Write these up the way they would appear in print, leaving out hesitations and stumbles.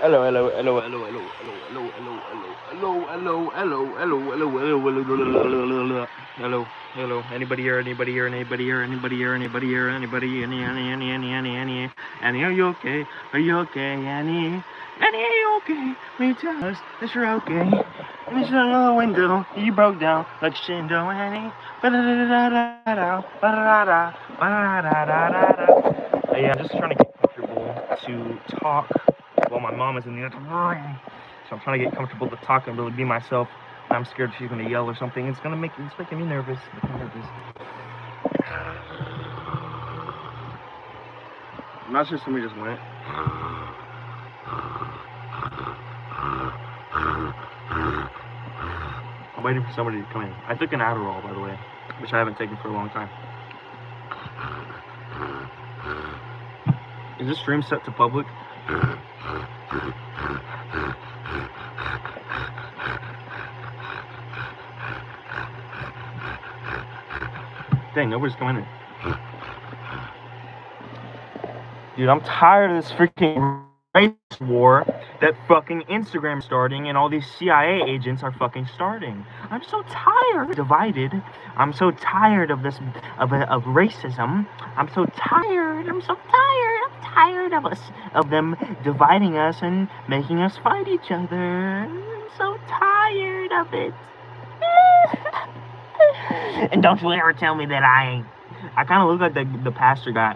Hello, hello, hello, hello, hello, hello, hello, hello, hello, hello, hello, hello, hello, hello, hello. Anybody here? Anybody here? Anybody here? Anybody here? Anybody here? Anybody? Annie, are you okay? Are you okay, Annie? Annie, are you okay? Will you tell us that you're okay? There's a window, you broke down like a shindo, Annie. Yeah, I'm just trying to get comfortable to talk while my mom is in the other room. So I'm trying to get comfortable to talk and really be myself. I'm scared she's gonna yell or something. It's making me nervous. I'm not sure somebody just went. I'm waiting for somebody to come in. I took an Adderall, by the way, which I haven't taken for a long time. Is this stream set to public? Dang, nobody's coming in. Dude, I'm tired of this freaking race war that fucking Instagram's starting and all these CIA agents are fucking starting. I'm so tired. Divided. I'm so tired of this of racism. I'm so tired. I'm tired of them dividing us and making us fight each other. I'm so tired of it. And don't you ever tell me that I ain't. I kind of look like the pastor guy.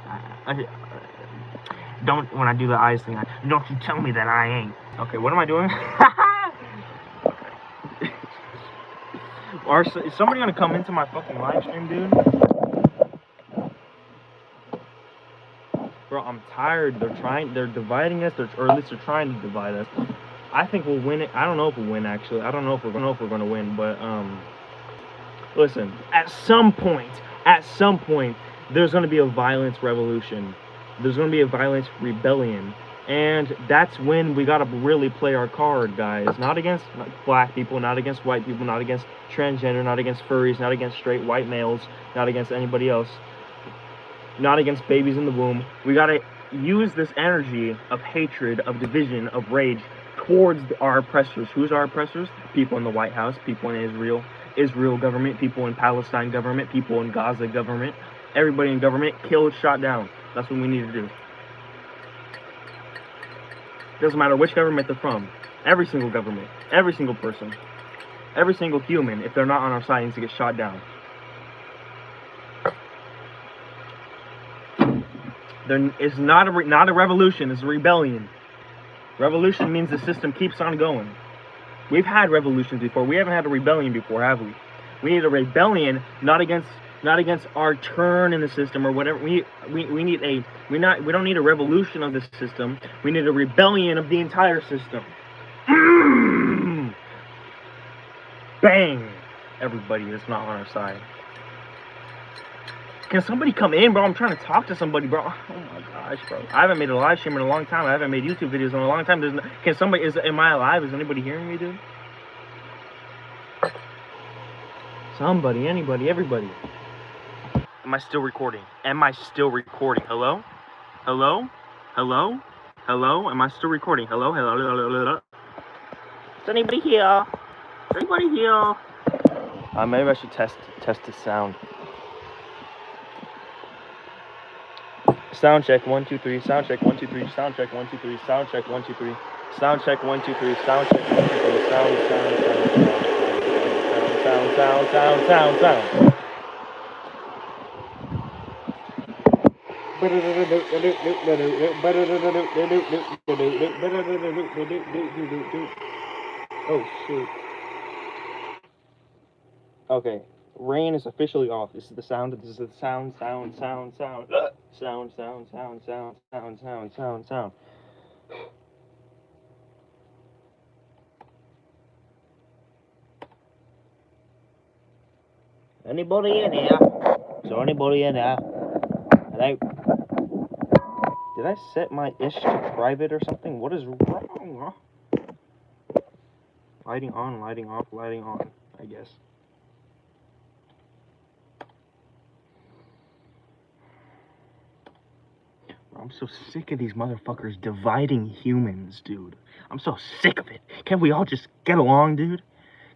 Don't, when I do the eyes thing, don't you tell me that I ain't. Okay, what am I doing? Is somebody gonna come into my fucking live stream, dude? Bro, I'm tired. They're dividing us, or at least they're trying to divide us. I think we'll win it. I don't know if we'll win, actually. I don't know if we're gonna win, but, listen, at some point, there's gonna be a violent revolution. There's going to be a violent rebellion, and that's when we got to really play our card, guys. Not against black people, not against white people, not against transgender, not against furries, not against straight white males, not against anybody else, not against babies in the womb. We got to use this energy of hatred, of division, of rage towards our oppressors. Who's our oppressors? People in the White House, people in Israel government, people in Palestine government, people in Gaza government, everybody in government killed, shot down. That's what we need to do. Doesn't matter which government they're from. Every single government, every single person, every single human, if they're not on our side, needs to get shot down. There is not a revolution, it's a rebellion. Revolution means the system keeps on going. We've had revolutions before. We haven't had a rebellion before, have we? We need a rebellion, not against our turn in the system or whatever. We don't need a revolution of the system. We need a rebellion of the entire system. Bang! Everybody that's not on our side. Can somebody come in, bro? I'm trying to talk to somebody, bro. Oh my gosh, bro. I haven't made a live stream in a long time. I haven't made YouTube videos in a long time. Am I alive? Is anybody hearing me, dude? Somebody, anybody, everybody. Am I still recording? Hello? Hello? Hello? Hello? Am I still recording? Hello? Hello? Is anybody here? Maybe I should test the sound. Sound check 1 2 3. Sound check 1 2 3. Sound check 1 2 3. Sound check 1 2 3. Sound check 1 2 3. Sound check 1 2 3. Sound. Oh shoot. Okay, rain is officially off. This is the sound. Sound. Anybody in here? Is there anybody in here? Hello? Did I set my ish to private or something? What is wrong? Lighting on, lighting off, lighting on, I guess. I'm so sick of these motherfuckers dividing humans, dude. I'm so sick of it. Can't we all just get along, dude?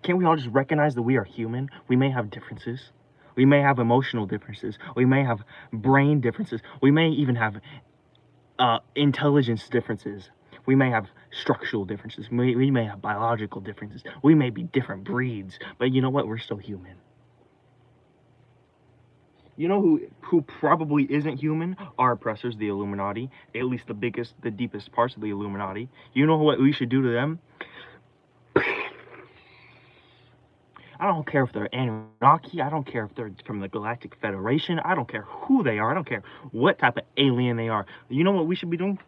Can't we all just recognize that we are human? We may have differences. We may have emotional differences. We may have brain differences. We may even have intelligence differences. We may have structural differences. We may have biological differences. We may be different breeds. But you know what? We're still human. You know who probably isn't human? Our oppressors, the Illuminati. At least the deepest parts of the Illuminati. You know what we should do to them? I don't care if they're Anunnaki. I don't care if they're from the Galactic Federation. I don't care who they are. I don't care what type of alien they are. You know what we should be doing?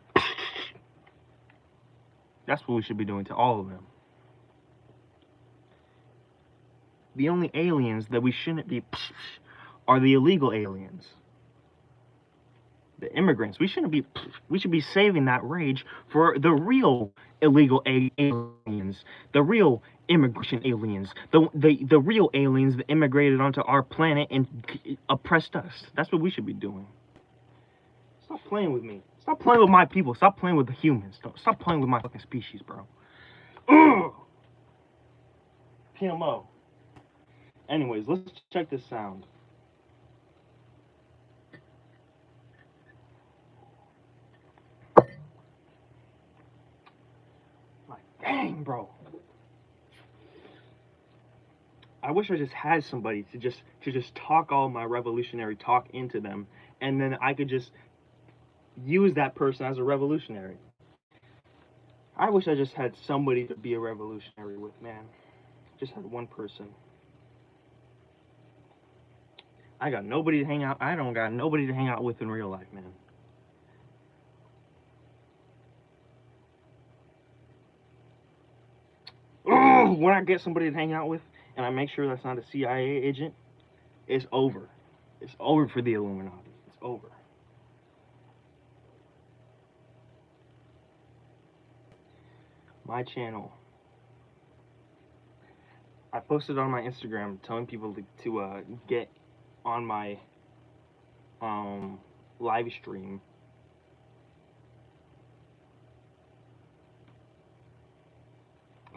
That's what we should be doing to all of them. The only aliens that we shouldn't be are the illegal aliens. The immigrants. We should be saving that rage for the real illegal aliens, the real immigration aliens, the real aliens that immigrated onto our planet and oppressed us. That's what we should be doing. Stop playing with me. Stop playing with my people. Stop playing with the humans. Stop playing with my fucking species, bro. Ugh! PMO. Anyways, let's check this sound. Dang, bro. I wish I just had somebody to just talk all my revolutionary talk into them, and then I could just use that person as a revolutionary. I wish I just had somebody to be a revolutionary with, man. Just had one person. I got nobody to hang out. I don't got nobody to hang out with in real life, man. When I get somebody to hang out with, and I make sure that's not a CIA agent, it's over. It's over for the Illuminati. It's over. My channel. I posted on my Instagram telling people to get on my live stream.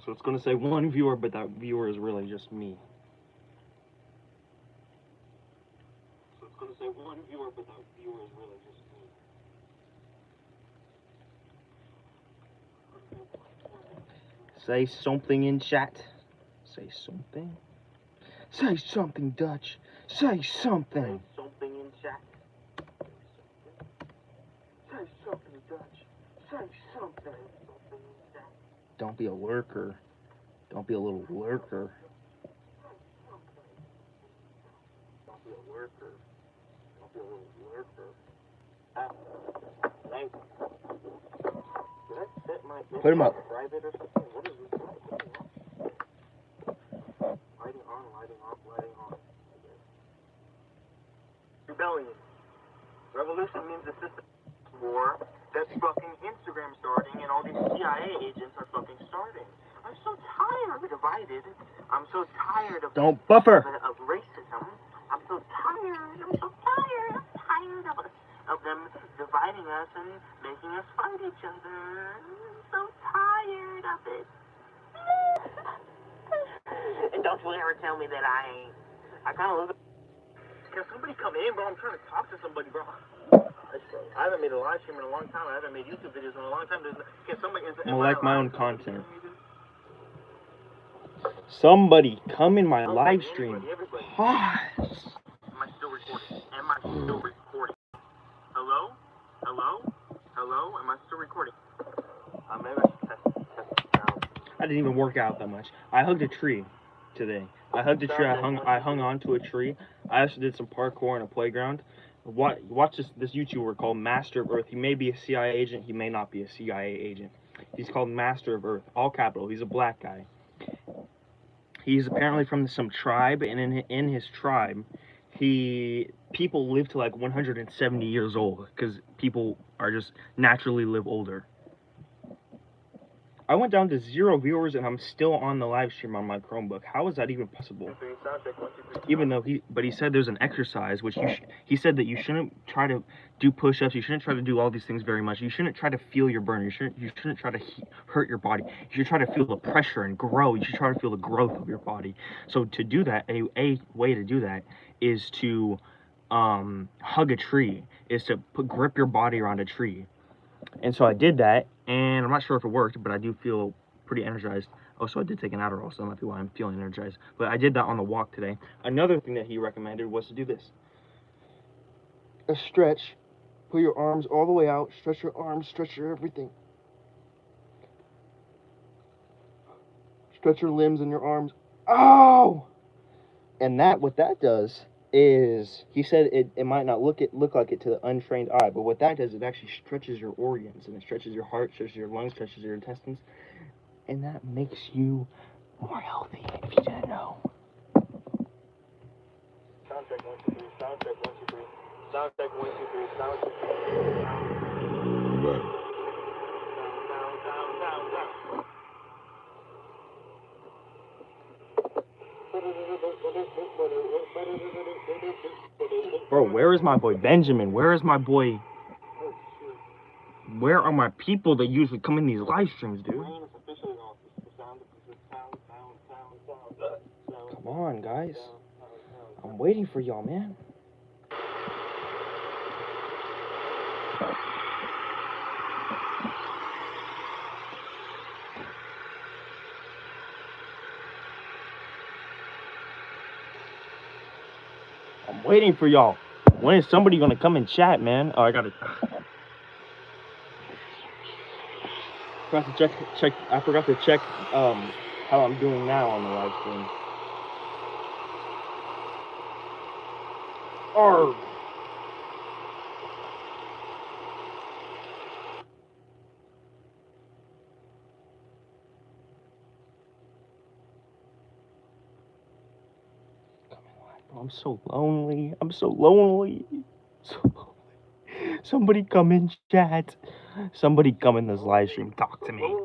So it's going to say one viewer, but that viewer is really just me. So it's going to say one viewer, but that viewer is really just me. Say something in chat. Say something. Say something, Dutch. Say something. Say something in chat. Say something, Dutch. Say something. Don't be a lurker. Don't be a little lurker. Don't be a lurker. Don't be a little lurker. Did I set my Put him up. private or something? What is this? Lighting on, lighting off, lighting on. Rebellion. Revolution means a system war that's fucking Instagram starting and all these CIA agents are fucking starting. I'm so tired of divided. I'm so tired of Don't buffer. of racism. I'm so tired. I'm so tired. I'm tired of them dividing us and making us fight each other. I'm so tired of it. And don't you ever tell me that I kind of look. Can somebody come in, bro? I'm trying to talk to somebody, bro. I haven't made a live stream in a long time. I haven't made YouTube videos in a long time. Can somebody? I like my own content. Somebody come in my live stream. Pause. Am I still recording? Am I still recording? Hello? Hello? Hello? Am I still recording? Maybe I should test it now. I didn't even work out that much. I hugged a tree today. I hugged a tree. I hung onto a tree. I also did some parkour in a playground. Watch this YouTuber called Master of Earth. He may be a CIA agent. He may not be a CIA agent. He's called Master of Earth, all capital. He's a black guy. He's apparently from some tribe, and in his tribe, people live to like 170 years old because people are just naturally live older. I went down to 0 viewers and I'm still on the live stream on my Chromebook. How is that even possible? Even though he said there's an exercise which he said that you shouldn't try to do push-ups. You shouldn't try to do all these things very much. You shouldn't try to feel your burn. You shouldn't try to hurt your body. You should try to feel the pressure and grow. You should try to feel the growth of your body. So to do that, a way to do that is to hug a tree. Is to grip your body around a tree. And so I did that, and I'm not sure if it worked, but I do feel pretty energized. Also, I did take an Adderall, so that might be why I'm feeling energized. But I did that on the walk today. Another thing that he recommended was to do this. A stretch. Put your arms all the way out. Stretch your arms. Stretch your everything. Stretch your limbs and your arms. Oh! And what that does is, he said it might not look like it to the untrained eye, but what that does, it actually stretches your organs, and it stretches your heart, stretches your lungs, stretches your intestines, and that makes you more healthy, if you didn't know. Sound check 1 2 3. Sound check 1 2 3. Sound check 1 2 3. Sound check 1 2 3. Sound. Bro, where is my boy Benjamin? Where is my boy? Where are my people that usually come in these live streams, dude? Come on, guys. I'm waiting for y'all, man. I'm waiting for y'all. When is somebody gonna come and chat, man? Oh, I gotta. I forgot to check how I'm doing now on the live stream. Arrgh. Bro, I'm so lonely. I'm so lonely. So lonely. Somebody come in chat. Somebody come in this live stream. Talk to me.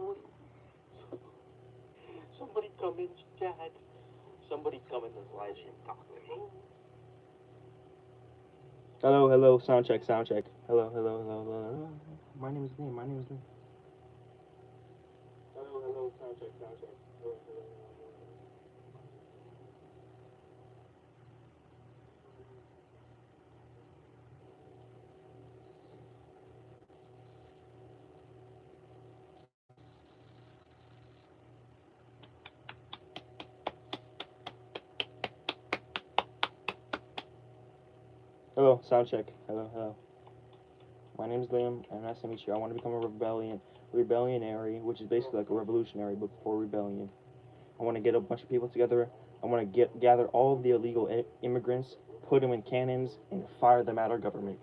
Somebody come in chat. Somebody come in this live stream. Talk to me. Hello, hello. Sound check, sound check. Hello, hello, hello, hello. My name is Liam. My name is Liam. Hello, hello. Sound check, sound check. Hello, hello, hello. Hello, sound check. Hello, hello. My name is Liam, and nice to meet you. I want to become a rebellionary, which is basically like a revolutionary, but for rebellion. I want to get a bunch of people together. I want to gather all of the illegal immigrants, put them in cannons, and fire them at our government.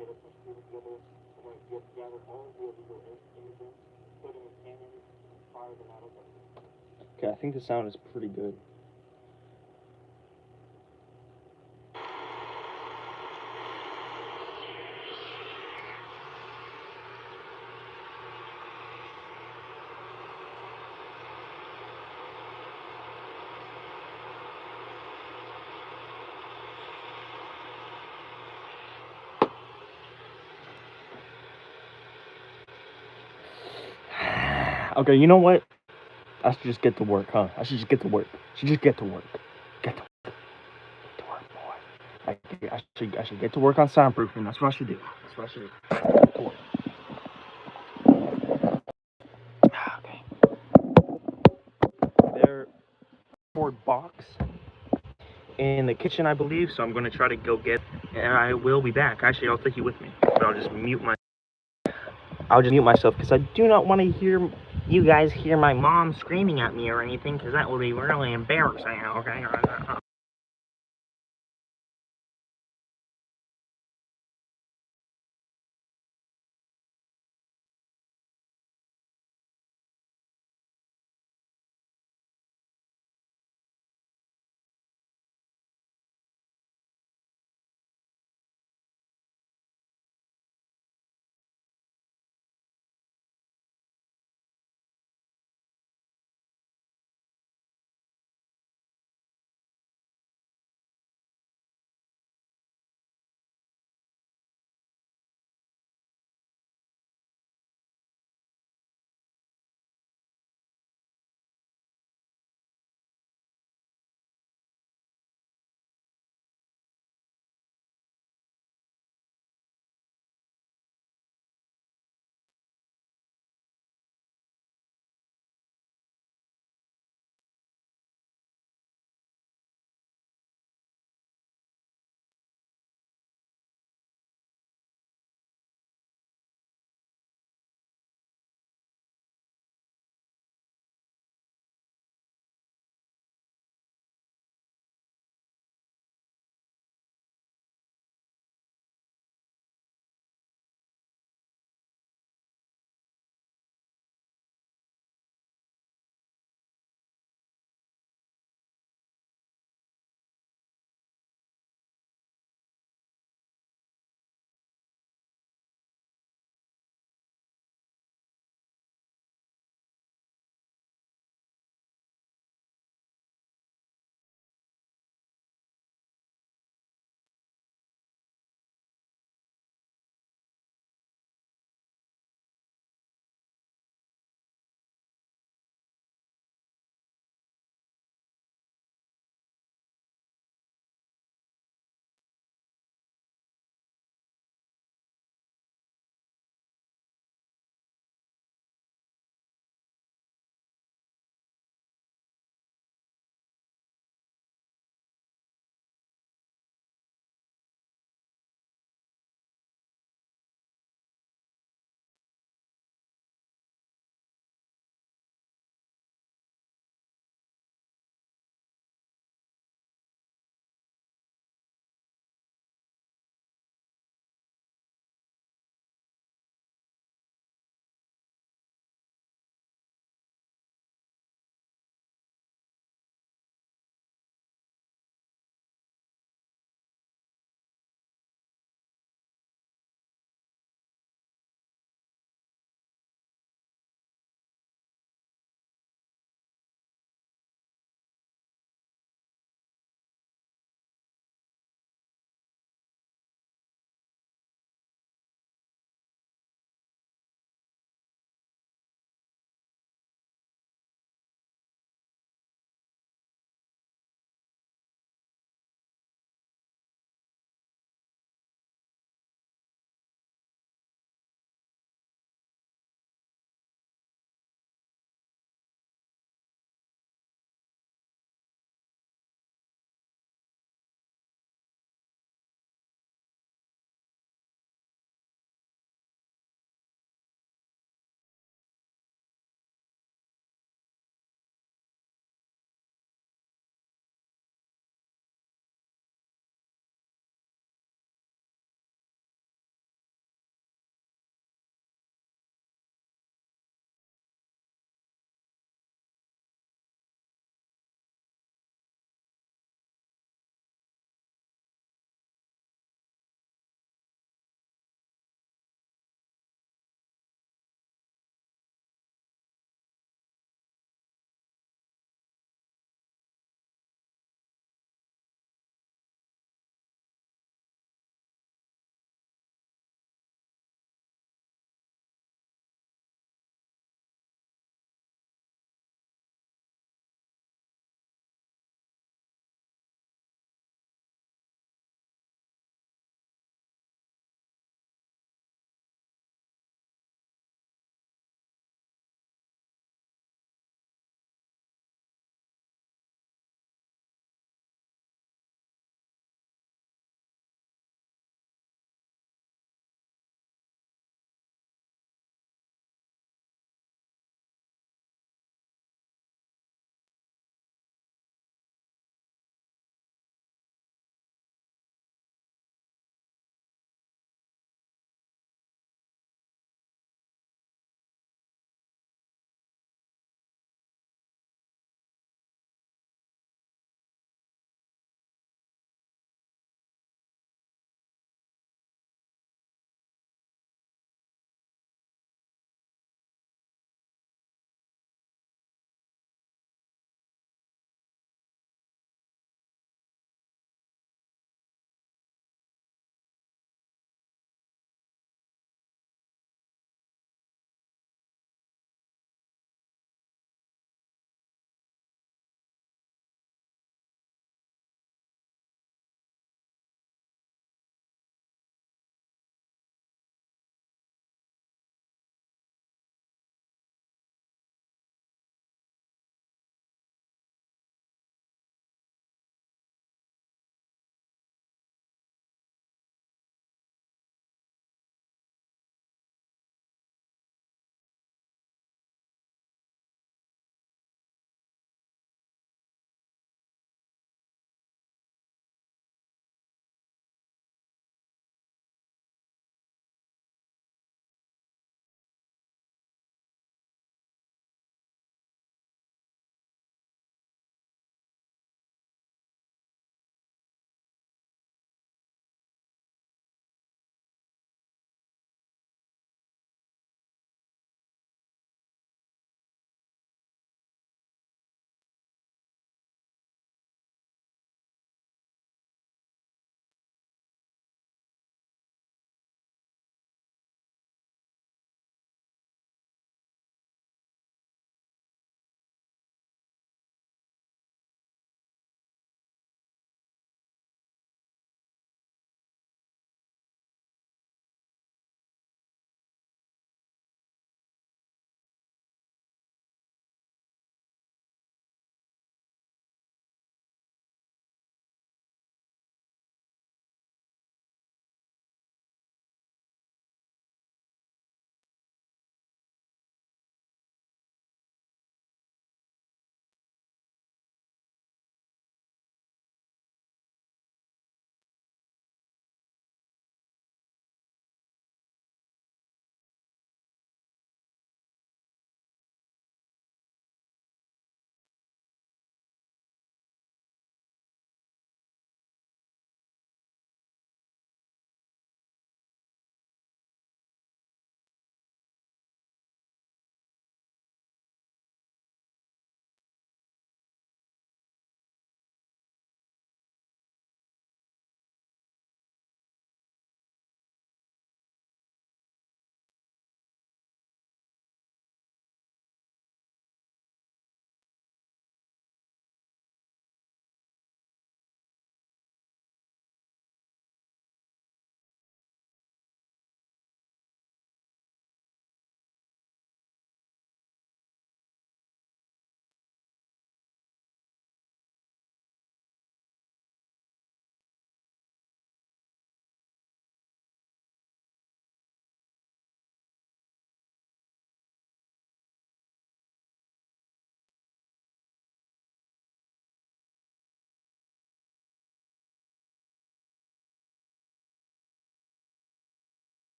Okay, I think the sound is pretty good. Okay, you know what? I should just get to work, huh? I should just get to work. Get to work, boy. I should get to work on soundproofing. That's what I should do. That's what I should do. Get to work. Okay. There, board box in the kitchen, I believe. So I'm gonna try to go get, and I will be back. Actually, I'll take you with me, but I'll just mute myself because I do not want to hear you guys hear my mom screaming at me or anything, because that would be really embarrassing. Okay.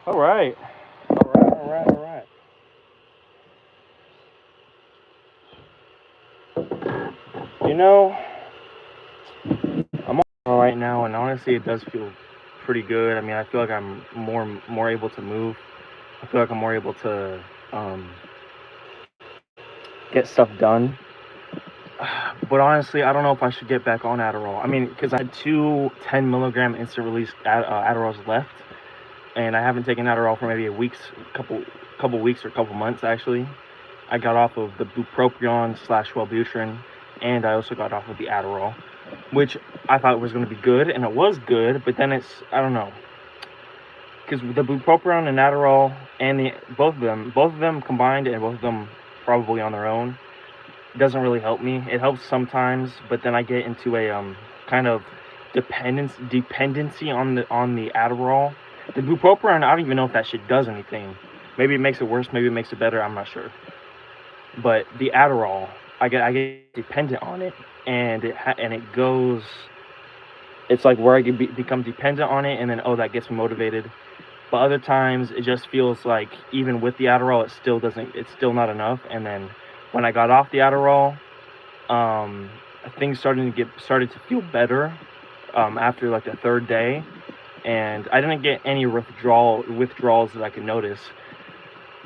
All right. All right. You know, I'm all right now, and honestly, it does feel pretty good. I mean, I feel like I'm more able to move. I feel like I'm more able to um, get stuff done. But honestly, I don't know if I should get back on Adderall. I mean, because I had two 10 milligram instant release Adderalls left, and I haven't taken Adderall for maybe couple weeks or couple months actually. I got off of the bupropion / Wellbutrin, and I also got off of the Adderall, which I thought was going to be good, and it was good. But then I don't know, because the bupropion and Adderall and both of them combined, and both of them probably on their own, doesn't really help me. It helps sometimes, but then I get into a kind of dependency on the Adderall. The bupropion, I don't even know if that shit does anything. Maybe it makes it worse, maybe it makes it better, I'm not sure. But the Adderall, I get dependent on it, and it goes. It's like where I can become dependent on it, and then that gets me motivated. But other times it just feels like even with the Adderall, it still doesn't. It's still not enough. And then when I got off the Adderall, things started to feel better after like the third day, and I didn't get any withdrawals that I could notice.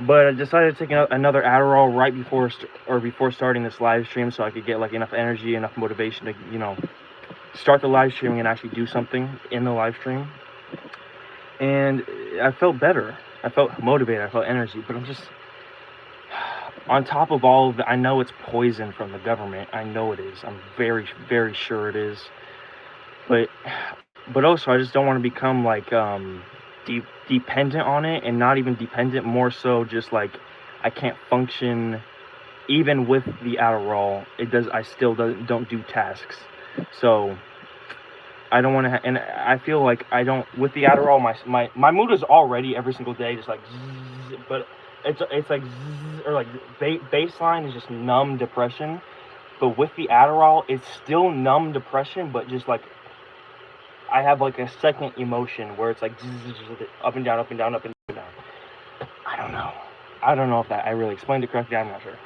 But I decided to take another Adderall right before starting this live stream, so I could get like enough energy, enough motivation to start the live streaming and actually do something in the live stream. And I felt better. I felt motivated. I felt energy. But I'm just on top of all of that. I know it's poison from the government. I know it is. I'm very, very sure it is. But also, I just don't want to become like dependent on it, and not even dependent. More so, just like I can't function even with the Adderall. I still don't do tasks. So I don't want to. And I feel like I don't with the Adderall. My mood is already every single day just like, zzz, but it's like zzz, or like baseline is just numb depression. But with the Adderall, it's still numb depression, but just like I have like a second emotion where it's like up and down, up and down, up and down. I don't know. I don't know if I really explained it correctly. I'm not sure.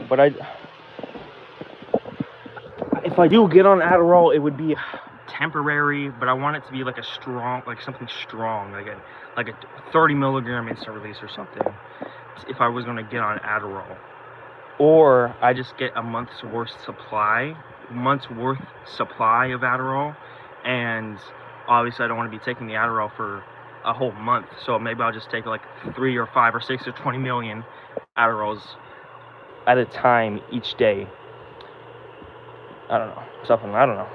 But if I do get on Adderall, it would be temporary. But I want it to be like something strong, like a 30 milligram instant release or something. If I was gonna get on Adderall, or I just get a month's worth supply of Adderall, and obviously I don't want to be taking the Adderall for a whole month, so maybe I'll just take like 3 or 5 or 6 or 20 million Adderalls at a time each day. I don't know.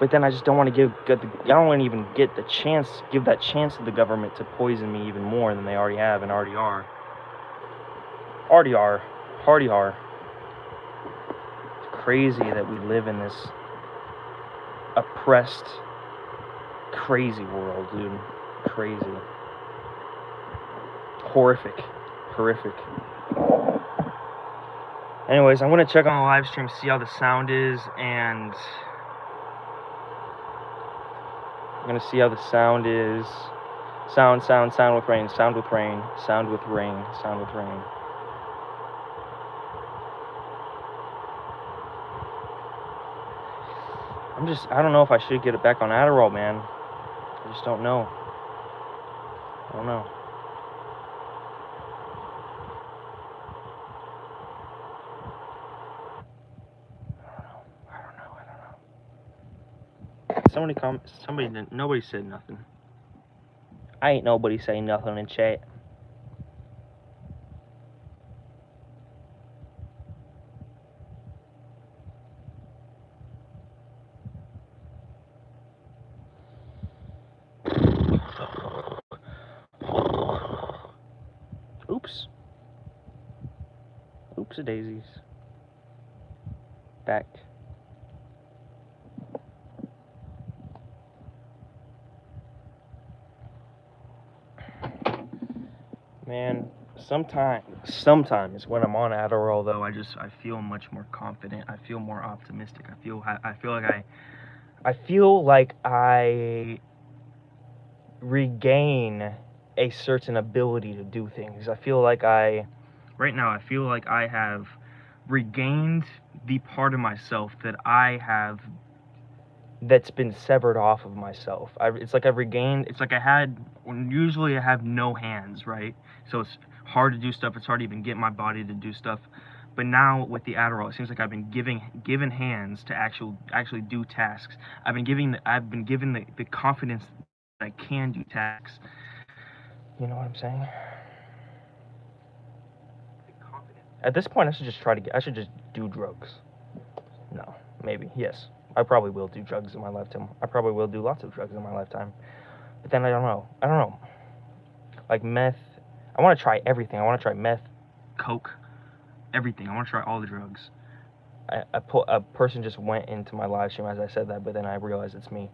But then I just don't want to I don't want to even give that chance to the government to poison me even more than they already have and already are. It's crazy that we live in this oppressed, crazy world, dude. Crazy. Horrific. Anyways, I'm gonna check on the live stream, see how the sound is, and I'm gonna see how the sound is. Sound with rain. I don't know if I should get it back on Adderall, man. I just don't know. I don't know. Nobody said nothing. I ain't nobody saying nothing in chat. Oops daisies. Back. Man, sometimes when I'm on Adderall, though, I feel much more confident. I feel more optimistic. I feel like regain a certain ability to do things. I feel like I have regained the part of myself that's been severed off of myself. It's like I've regained. It's like usually I have no hands, right? So it's hard to do stuff. It's hard to even get my body to do stuff. But now with the Adderall, it seems like I've been given hands to actually do tasks. I've been given the confidence that I can do tasks. You know what I'm saying? At this point, I should just do drugs. No, maybe, yes. I probably will do drugs in my lifetime. I probably will do lots of drugs in my lifetime. But then I don't know. Like meth, I want to try everything. I want to try meth, coke, everything. I want to try all the drugs. A person just went into my live stream as I said that, but then I realized it's me.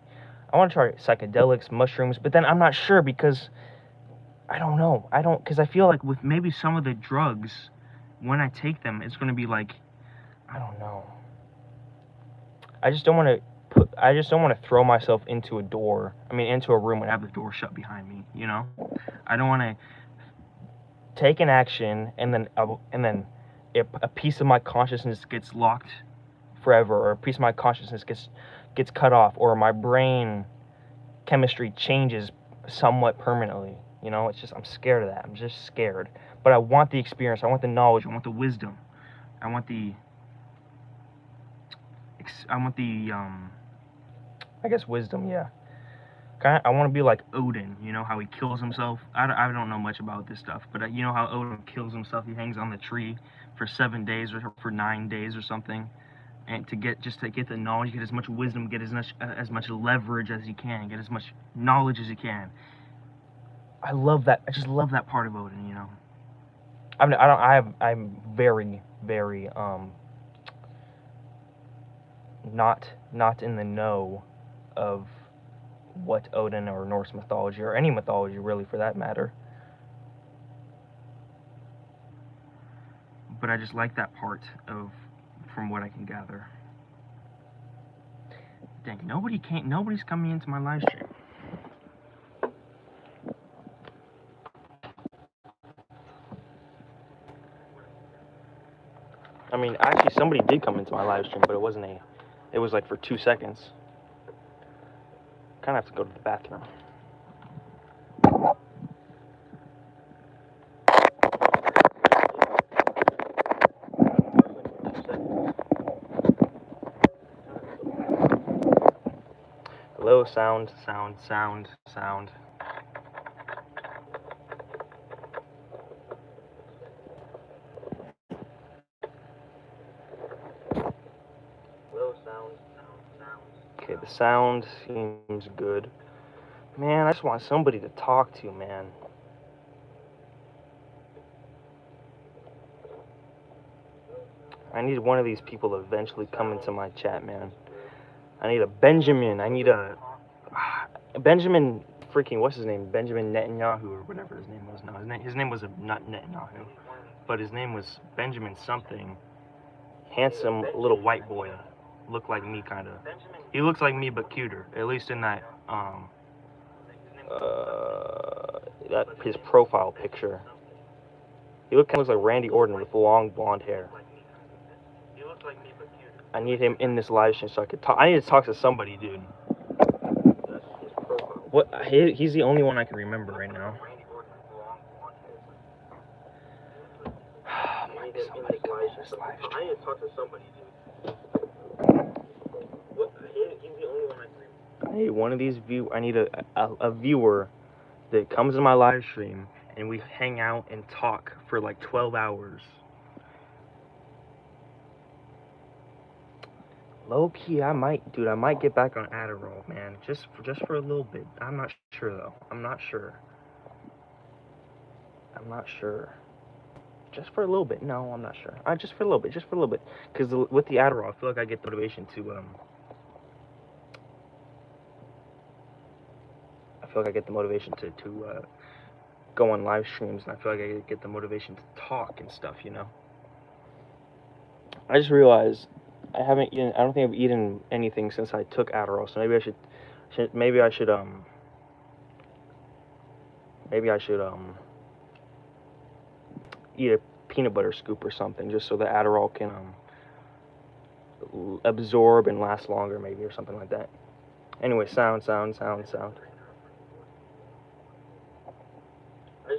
I want to try psychedelics, mushrooms, but then I'm not sure because I don't know. Because I feel like with maybe some of the drugs, when I take them, it's going to be like, I don't know. I just don't want to throw myself into into a room and have the door shut behind me, you know? I don't want to take an action and then a piece of my consciousness gets locked forever, or a piece of my consciousness gets cut off, or my brain chemistry changes somewhat permanently. You know, it's just, I'm scared of that. I'm just scared. But I want the experience. I want the knowledge. I want the wisdom. I want the I guess wisdom, yeah. I want to be like Odin, you know, how he kills himself. I don't know much about this stuff, but you know how Odin kills himself? He hangs on the tree for 7 days or for 9 days or something, and to get the knowledge, get as much wisdom, get as much leverage as he can, get as much knowledge as he can. I love that. I just love that part of Odin, you know. I'm very, very not in the know of what Odin or Norse mythology, or any mythology really for that matter. But I just like that part from what I can gather. Dang, nobody's coming into my live stream. I mean, actually somebody did come into my live stream, but it was like for 2 seconds. Kinda have to go to the bathroom. Hello, sound. Okay, the sound seems good. Man, I just want somebody to talk to, man. I need one of these people to eventually come into my chat, man. I need a Benjamin. I need a Benjamin freaking, what's his name? Benjamin Netanyahu or whatever his name was. No, his name was not Netanyahu, but his name was Benjamin something. Handsome little white boy. Looked like me, kind of. He looks like me, but cuter. At least in that his profile picture. He looks like Randy Orton with long blonde hair. I need him in this live stream so I could talk. I need to talk to somebody, dude. What? He's the only one I can remember right now. Somebody come in this live stream. I need to talk to somebody, dude. He's the only one I can remember. I need one of these I need a viewer that comes in my live stream and we hang out and talk for like 12 hours. Low key, I might get back on Adderall, man. Just for a little bit. I'm not sure though. I'm not sure. Just for a little bit. No, I'm not sure. Just for a little bit. Because with the Adderall, I feel like I get the motivation to go on live streams, and I feel like I get the motivation to talk and stuff, you know. I just realized I don't think I've eaten anything since I took Adderall, so maybe I should Maybe I should eat a peanut butter scoop or something, just so the Adderall can absorb and last longer, maybe, or something like that. Anyway, sound. I just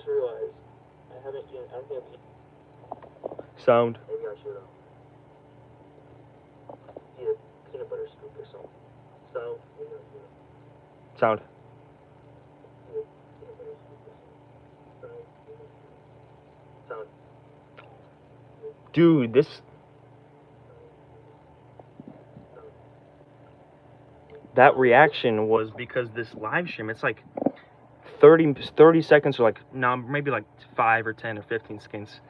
realized I don't think I've eaten. Sound. Maybe I should eat a peanut butter scoop or something. Sound. Dude, that reaction was because this live stream, it's like 30 seconds, or like, no, maybe like 5 or 10 or 15 seconds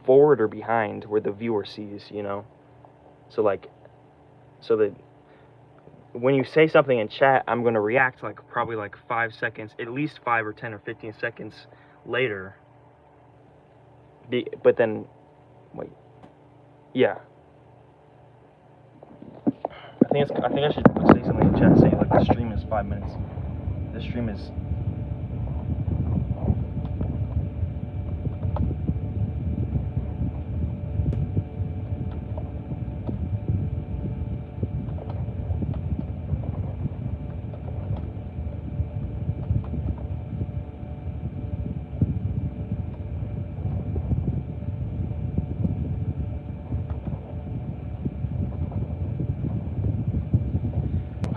forward or behind where the viewer sees, you know. So that when you say something in chat, I'm going to react like probably like 5 seconds, at least 5 or 10 or 15 seconds later. But then, wait, yeah. I think I should say something in chat, say like the stream is 5 minutes. The stream is.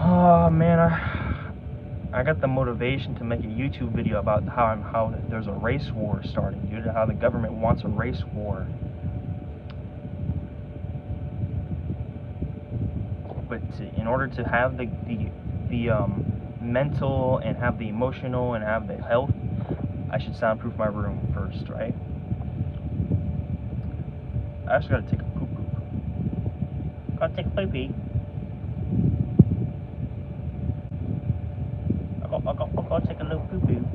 Oh man, I got the motivation to make a YouTube video about how there's a race war starting, dude. How the government wants a race war. But in order to have the mental and have the emotional and have the health, I should soundproof my room first, right? I just gotta take a poop. Gotta take a pee-pee. I'll take a little poo-poo.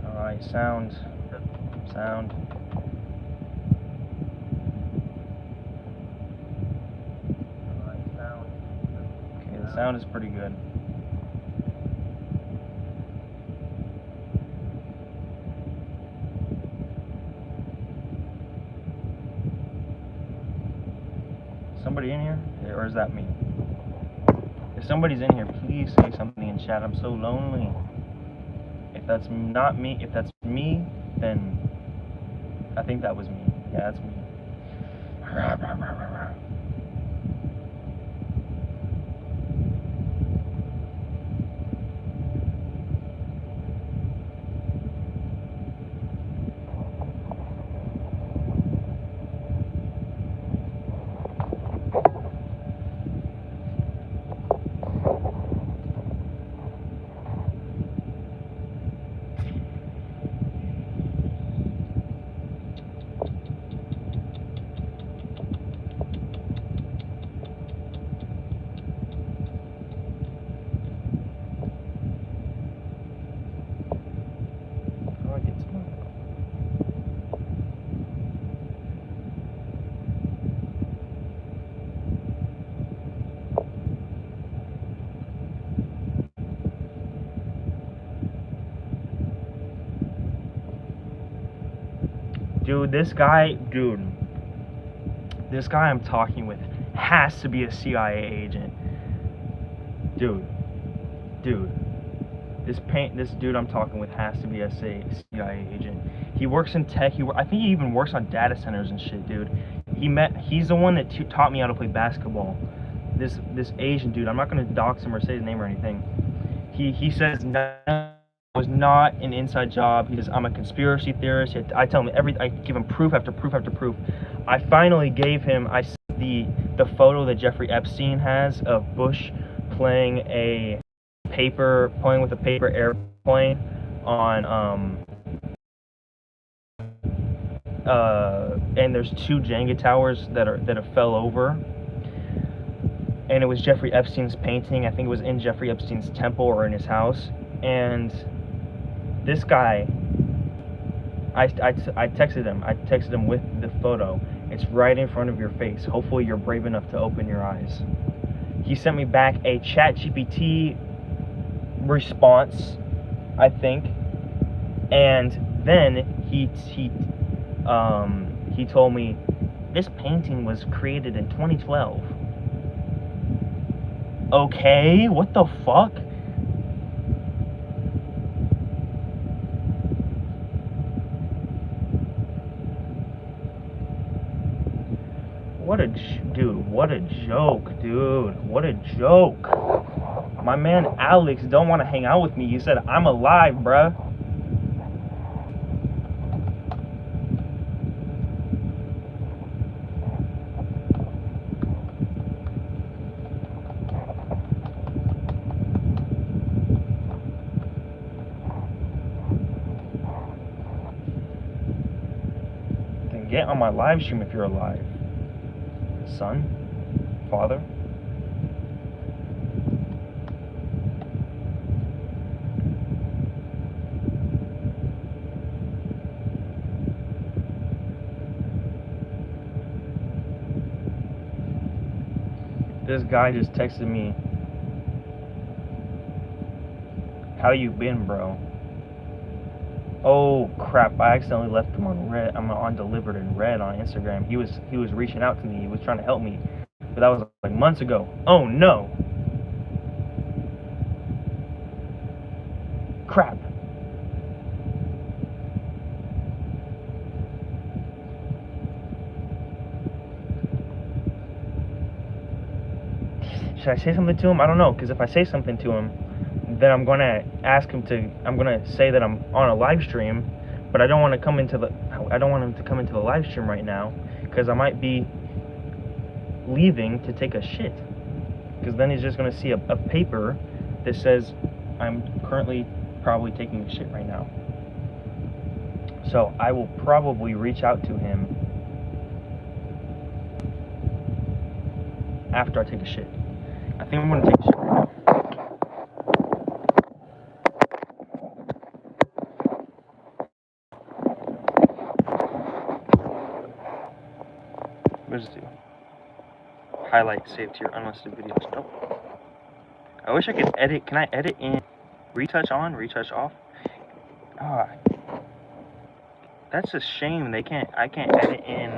Alright, sound. Alright, sound. Okay, the sound is pretty good. Somebody in here? Or is that me? If somebody's in here, please say something in chat. I'm so lonely. If that's not me, if that's me, then I think that was me. Yeah, that's me. Dude, this guy I'm talking with has to be a CIA agent. Dude, this dude I'm talking with has to be a CIA agent. He works in tech. I think he even works on data centers and shit, dude. He's the one that taught me how to play basketball. This Asian dude. I'm not gonna dox him or say his name or anything. He says no. Was not an inside job. He says I'm a conspiracy theorist. I tell him I give him proof after proof after proof. I finally gave him the photo that Jeffrey Epstein has of Bush playing with a paper airplane on and there's 2 Jenga towers that have fell over. And it was Jeffrey Epstein's painting. I think it was in Jeffrey Epstein's temple or in his house. And this guy, I texted him. I texted him with the photo. It's right in front of your face. Hopefully you're brave enough to open your eyes. he sent me back a ChatGPT response, I think, and then he told me this painting was created in 2012. Okay, what the fuck? What a dude, what a joke, dude. What a joke. My man Alex don't want to hang out with me. He said, I'm alive, bruh. Then get on my live stream if you're alive. Son? Father? This guy just texted me, how you been, bro? Oh crap, I accidentally left him on red. I'm on delivered in red on Instagram. He was reaching out to me. He was trying to help me. But that was like months ago. Oh no. Crap. Should I say something to him? I don't know, because if I say something to him, then I'm gonna say that I'm on a live stream, but I don't want him to come into the live stream right now, because I might be leaving to take a shit, because then he's just gonna see a paper that says I'm currently probably taking a shit right now. So I will probably reach out to him after I take a shit. I think I'm gonna take a shit right now. What does it do? Highlight, save to your unlisted videos. Nope. I wish I could edit. Can I edit in retouch on, retouch off? Ah, that's a shame. I can't edit in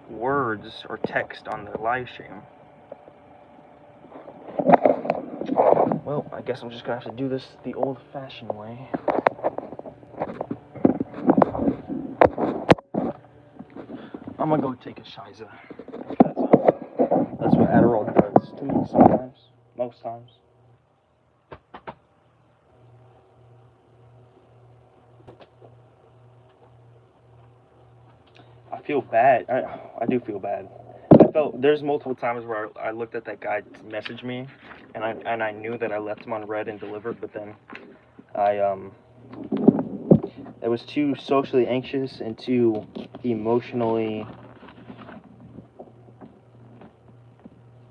words or text on the live stream. Well, I guess I'm just gonna have to do this the old-fashioned way. I'm gonna go take a shiza. That's what Adderall does to me sometimes. Most times. I feel bad. I do feel bad. There's multiple times where I looked at that guy message me, and I knew that I left him on red and delivered, but then I was too socially anxious and too emotionally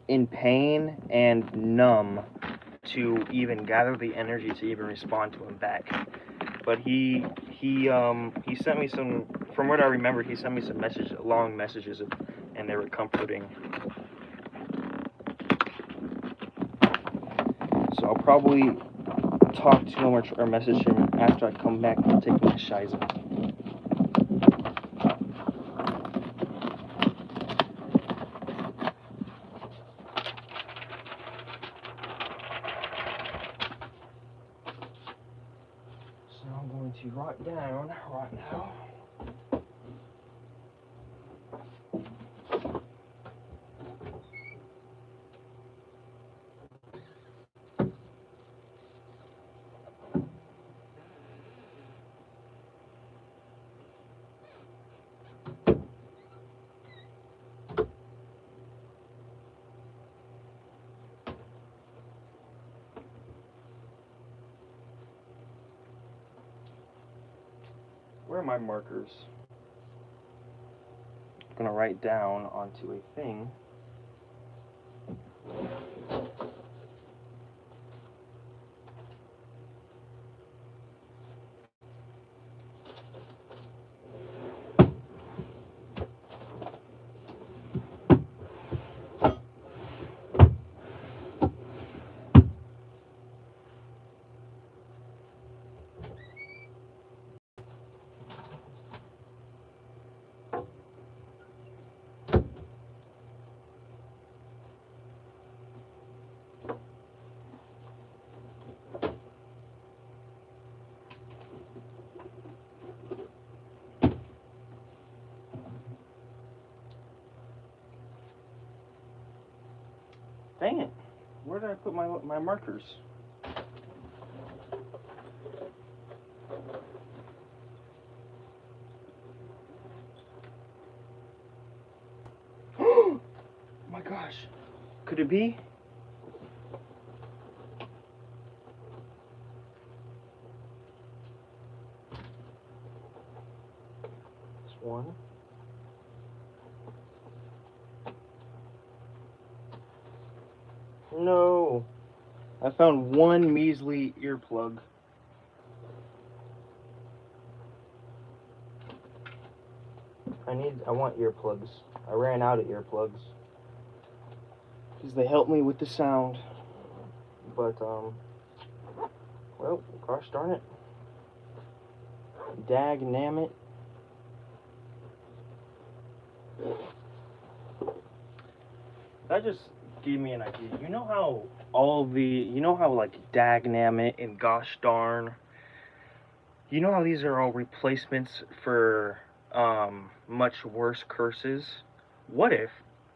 in pain and numb to even gather the energy to even respond to him back. But he sent me some, from what I remember, he sent me some long messages, and they were comforting. So I'll probably talk to him or message him after I come back from taking the shiza. So I'm going to write down right now. Where are my markers? I'm gonna write down onto a thing. Dang it. Where did I put my markers? Oh my gosh. Could it be? This one. No. I found one measly earplug. I want earplugs. I ran out of earplugs. Because they help me with the sound. But, well, gosh darn it. Dag-nammit. That just gave me an idea. You know how like dag-nammit and gosh darn, you know how these are all replacements for much worse curses? What if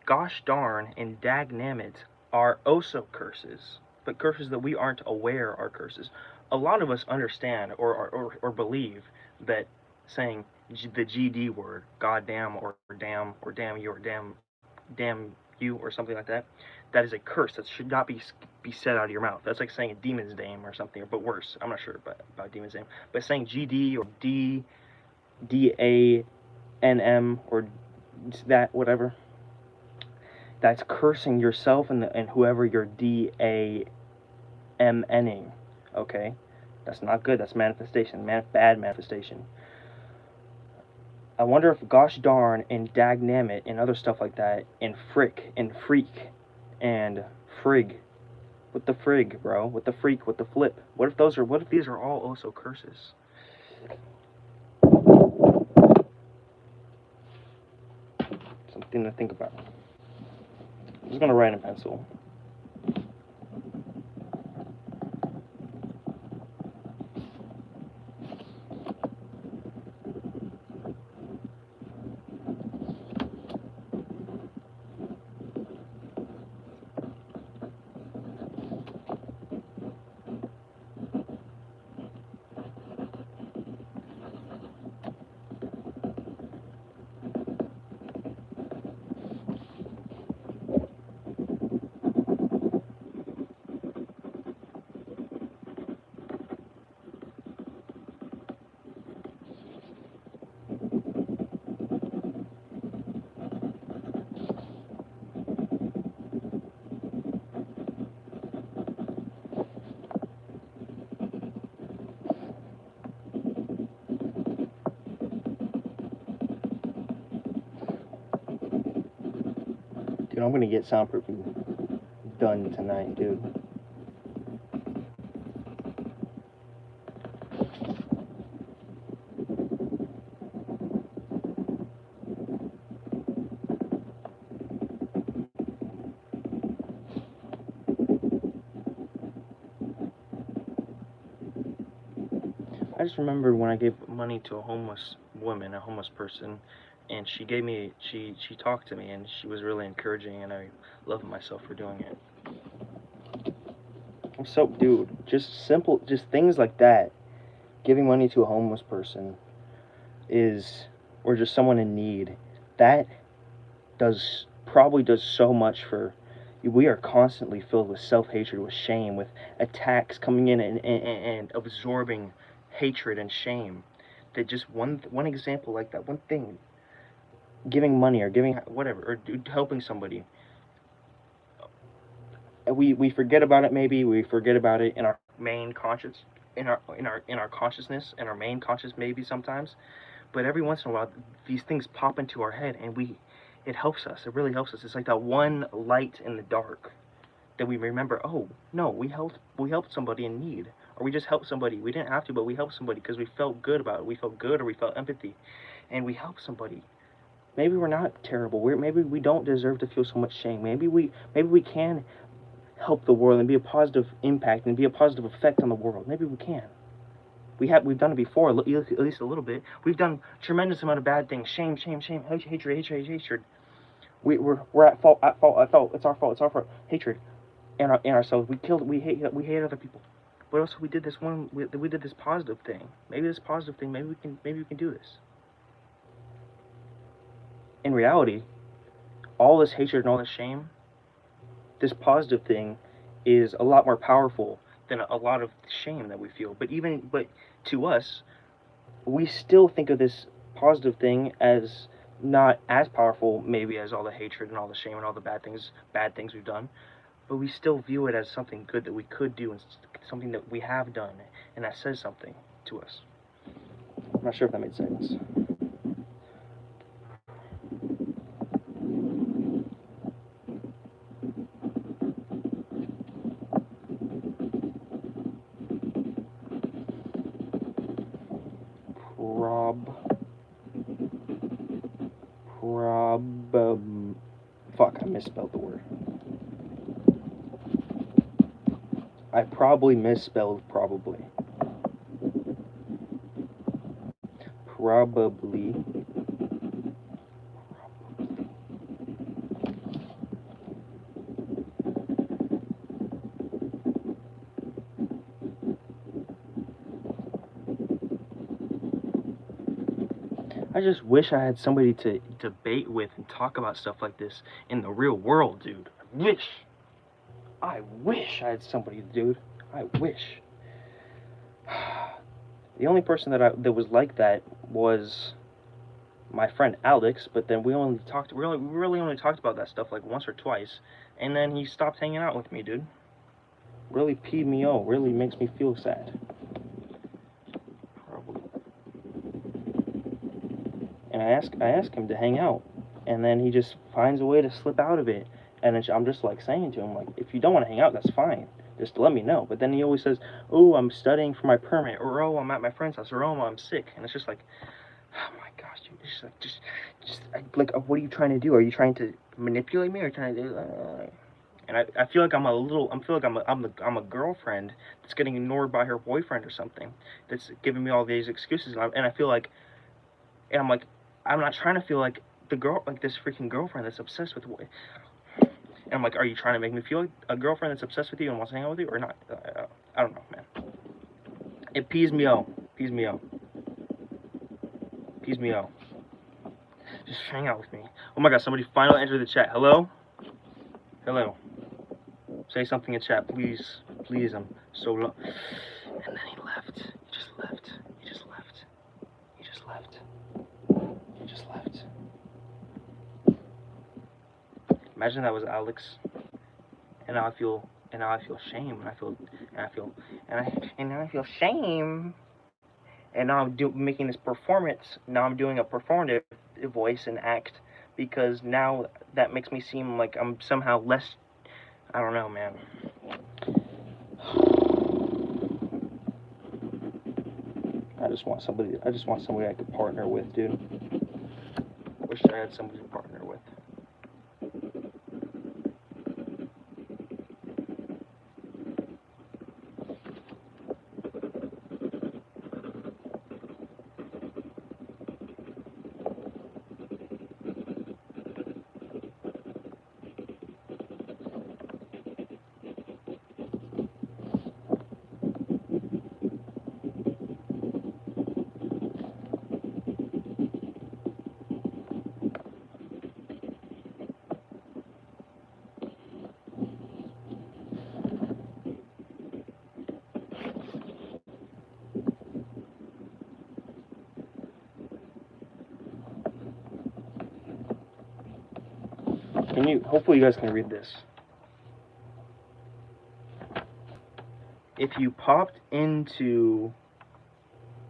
gosh darn and dag-nammit are also curses, but curses that we aren't aware are curses? A lot of us understand or believe that saying the GD word, goddamn or damn you or damn you or something like that, that is a curse that should not be said out of your mouth. That's like saying a demon's name or something, but worse. I'm not sure about demon's name, but saying GD or DANM or that whatever, that's cursing yourself and whoever you're DAMNing. Okay, that's not good. That's manifestation, bad manifestation. I wonder if gosh darn and dagnammit and other stuff like that and frick and freak and frig, what the frig, bro, what the freak, what the flip, what if these are all also curses? Something to think about. I'm just gonna write in pencil. Dude, I'm gonna get soundproofing done tonight, dude. I just remember when I gave money to a homeless woman, a homeless person, and she talked to me and she was really encouraging, and I love myself for doing it. So, dude, just things like that. Giving money to a homeless person or just someone in need, that probably does so much for. We are constantly filled with self-hatred, with shame, with attacks coming in and absorbing hatred and shame. That just one example like that, one thing, giving money or giving whatever or helping somebody, we forget about it. Maybe we forget about it in our main conscious, in our consciousness, in our main conscious maybe sometimes, but every once in a while these things pop into our head and it helps us. It really helps us. It's like that one light in the dark that we remember. Oh no, we helped somebody in need, or we just helped somebody. We didn't have to, but we helped somebody because we felt good about it. We felt good, or we felt empathy, and we helped somebody. Maybe we're not terrible. Maybe we don't deserve to feel so much shame. Maybe we can help the world and be a positive impact and be a positive effect on the world. Maybe we can. We've done it before, at least a little bit. We've done tremendous amount of bad things. Shame, hatred. We're at fault. At fault. At fault. It's our fault. It's our fault. Hatred in ourselves. We hate other people. But also we did this one. We did this positive thing. Maybe this positive thing. Maybe we can do this. In reality, all this hatred and all this shame, this positive thing, is a lot more powerful than a lot of shame that we feel. But to us, we still think of this positive thing as not as powerful maybe as all the hatred and all the shame and all the bad things we've done, but we still view it as something good that we could do and something that we have done, and that says something to us. I'm not sure if that made sense. Fuck, I misspelled the word. I probably misspelled probably. Probably. I just wish I had somebody to debate with and talk about stuff like this in the real world, dude. I wish I had somebody, dude. I wish. The only person that was like that was my friend Alex, but then we really only talked about that stuff like once or twice, and then he stopped hanging out with me, dude. Really peed me off. Really makes me feel sad. And I ask him to hang out, and then he just finds a way to slip out of it. And I'm just like saying to him, like, if you don't want to hang out, that's fine. Just let me know. But then he always says, oh, I'm studying for my permit, or oh, I'm at my friend's house, or oh, I'm sick. And it's just like, oh my gosh, dude, it's like, like, what are you trying to do? Are you trying to manipulate me, or trying to do? And I feel like I'm a girlfriend that's getting ignored by her boyfriend or something. That's giving me all these excuses, and I feel like, and I'm like, I'm not trying to feel like this freaking girlfriend that's obsessed with. And I'm like, are you trying to make me feel like a girlfriend that's obsessed with you and wants to hang out with you, or not? I don't know, man. It pees me out. Pees me out. Pees me out. Just hang out with me. Oh my god, somebody finally entered the chat. Hello? Hello. Say something in chat, please. Please, I'm so low. And then he left. He just left. He just left. He just left. He just left. Imagine that was Alex. And now I feel shame, and I feel shame. And now I'm making this performance. Now I'm doing a performative voice and act, because now that makes me seem like I'm somehow less. I don't know, man. I just want somebody I could partner with, dude. Wish I had somebody to partner with. Hopefully you guys can read this. If you popped into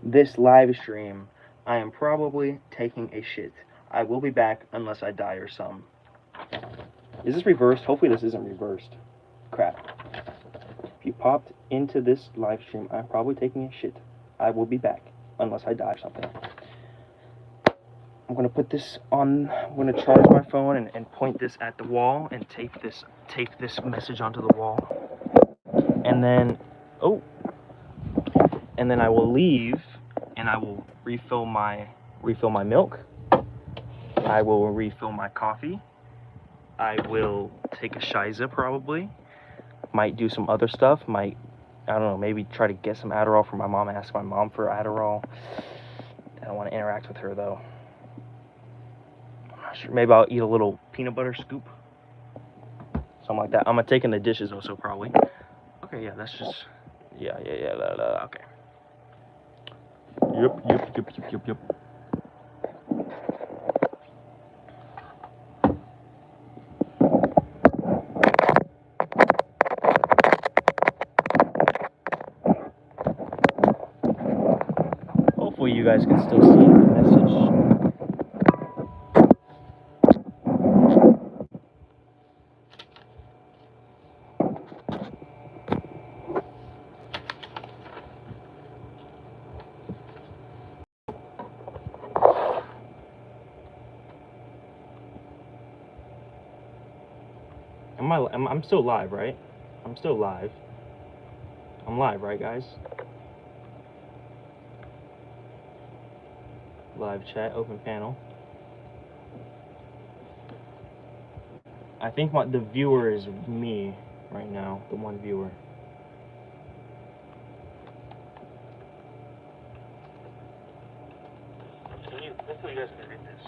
this live stream, I am probably taking a shit. I will be back unless I die or something. Is this reversed? Hopefully this isn't reversed. Crap. If you popped into this live stream, I'm probably taking a shit. I will be back unless I die or something. I'm gonna put this on. I'm gonna charge my phone and point this at the wall and tape this message onto the wall. And then, and then I will leave, and I will refill my milk. I will refill my coffee, I will take a shiza probably. Might do some other stuff. Might, I don't know, maybe try to get some Adderall for my mom. Ask my mom for Adderall. I don't want to interact with her though. I'm not sure. Maybe I'll eat a little peanut butter scoop. Something like that. I'm gonna take in the dishes also probably. Okay, yeah, that's just, yeah. Okay. Yep. Hopefully you guys can still see the message. I'm still live, right? I'm still live. I'm live, right, guys? Live chat, open panel. I think the viewer is me right now, the one viewer. Hopefully you guys can read this.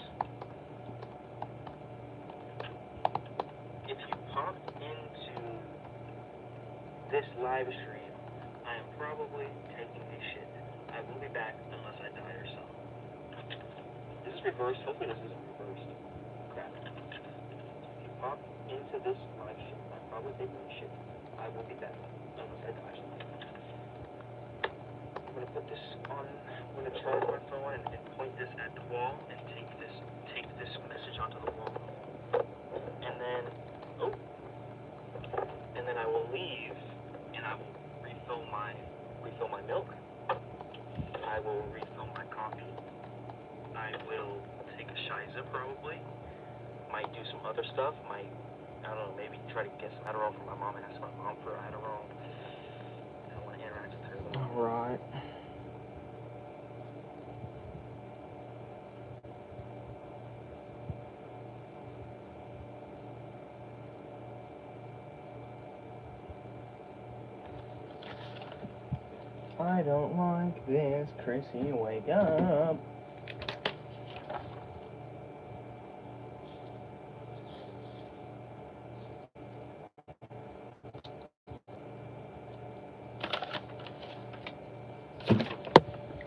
If you popped into this live stream, I am probably taking a shit. I will be back unless I die or something. This is reversed. Hopefully this isn't reversed. Crap. If you pop into this live stream, I'm probably taking a shit. I will be back unless I die or something. I'm gonna put this on. I'm gonna charge my phone and point this at the wall and take this message onto the wall. And then I will leave and I will refill my milk. I will refill my coffee. I will take a shiza probably. Might do some other stuff. Might, I don't know, maybe try to get some Adderall from my mom and ask my mom for Adderall. I don't want to interact with her though. Alright. I don't like this, Chrissy, wake up.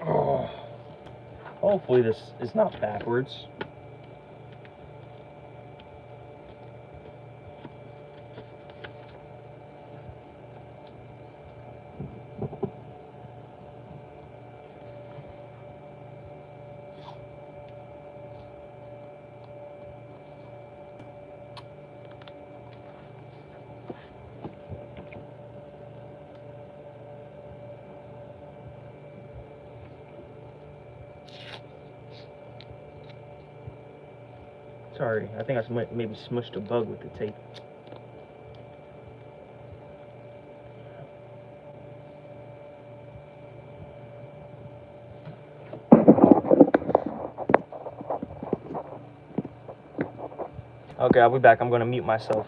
Oh. Hopefully this is not backwards. Sorry, I think I maybe smushed a bug with the tape. Okay, I'll be back. I'm gonna mute myself.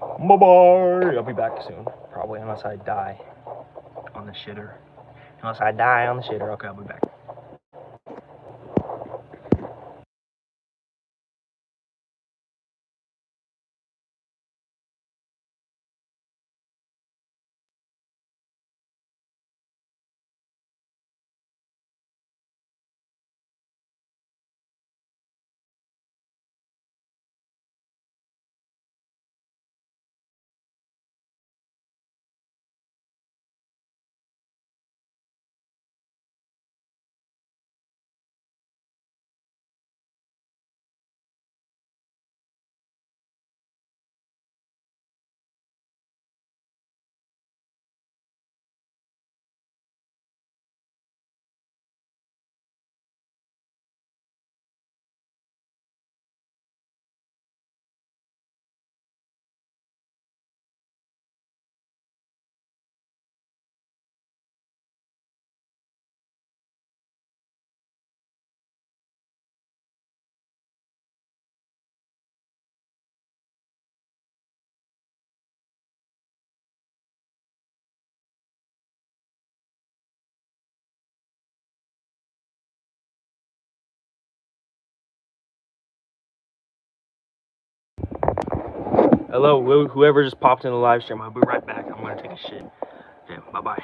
Bye-bye. I'll be back soon. Probably, unless I die on the shitter. Okay, I'll be back. Hello, whoever just popped in the live stream. I'll be right back. I'm gonna take a shit. Okay, bye bye.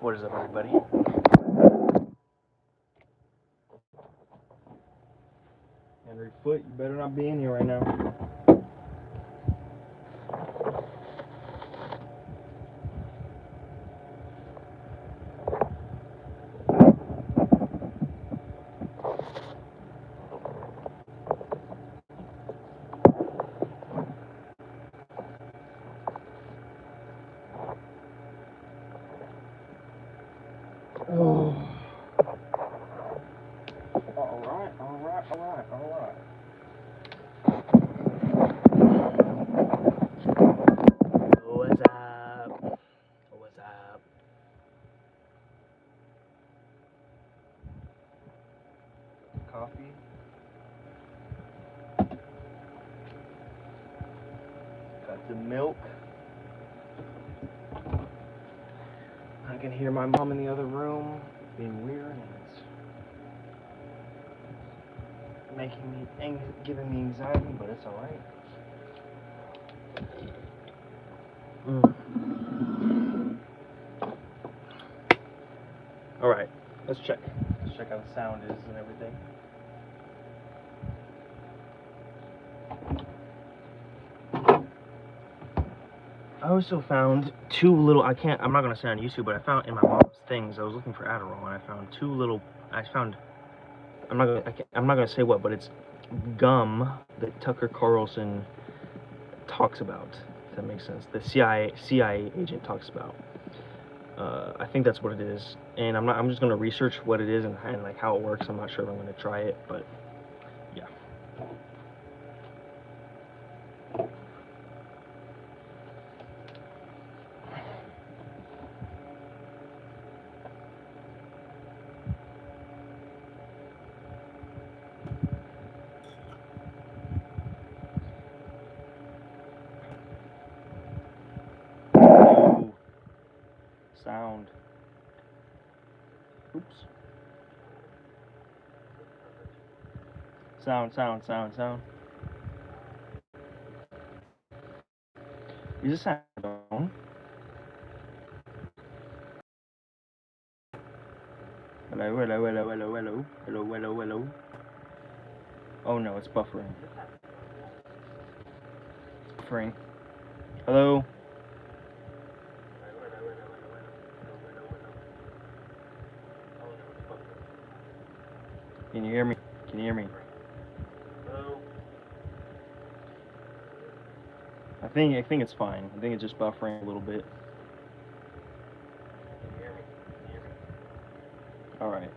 What is up, everybody? Henry Foot, you better not be in here right now. Oh. Alright. What's up? What's up? Coffee. Got the milk. I can hear my mom in the other room being weird, and it's giving me anxiety, but it's alright. Alright, let's check. Let's check how the sound is and everything. I also found two little, I'm not gonna say on YouTube, but I found in my mom's things, I was looking for Adderall, and I found two little, I'm not gonna say what, but it's gum that Tucker Carlson talks about, if that makes sense. The CIA agent talks about. I think that's what it is, and I'm just gonna research what it is and like how it works. I'm not sure if I'm gonna try it, but yeah. Ooh. Sound. Oops. Sound. Is this sound on? Hello. Oh no, it's buffering. It's buffering. Hello? Can you hear me? Hello? I think it's fine. I think it's just buffering a little bit. Can you hear me? Alright.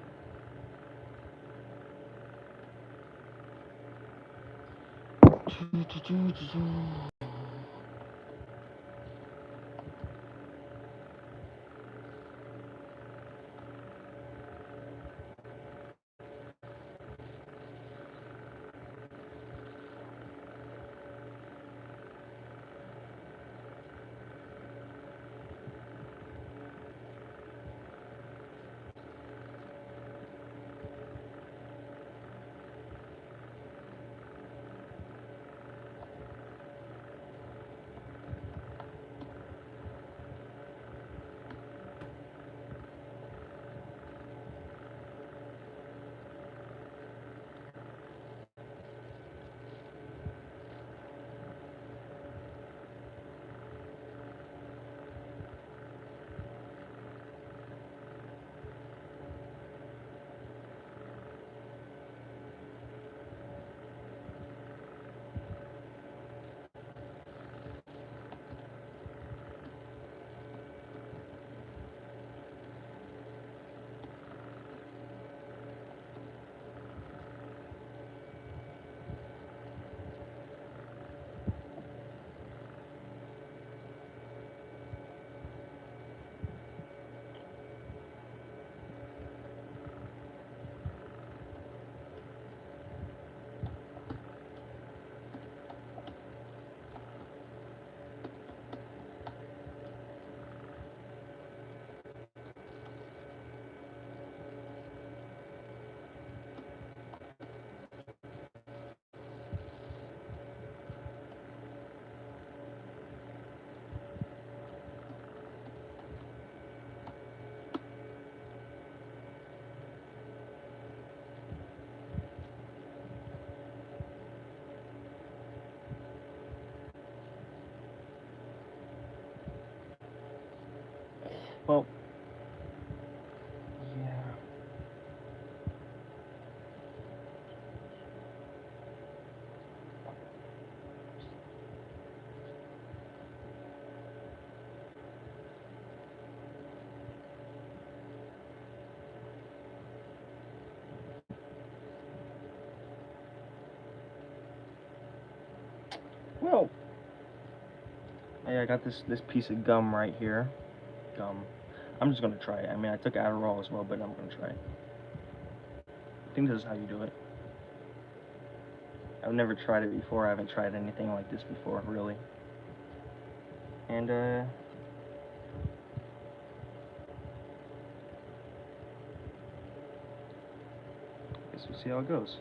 Well, I got this piece of gum right here. Gum. I'm just gonna try it. I mean, I took Adderall as well, but I'm gonna try it. I think this is how you do it. I've never tried it before. I haven't tried anything like this before, really. And guess we'll see how it goes.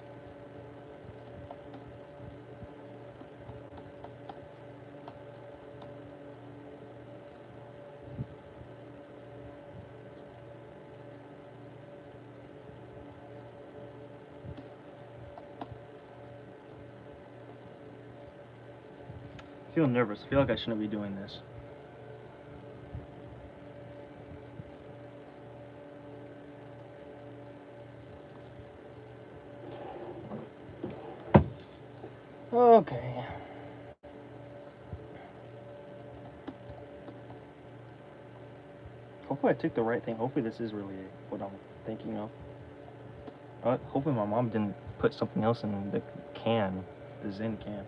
I feel nervous. I feel like I shouldn't be doing this. Okay. Hopefully I took the right thing. Hopefully this is really what I'm thinking of. Hopefully my mom didn't put something else in the can, the Zen can.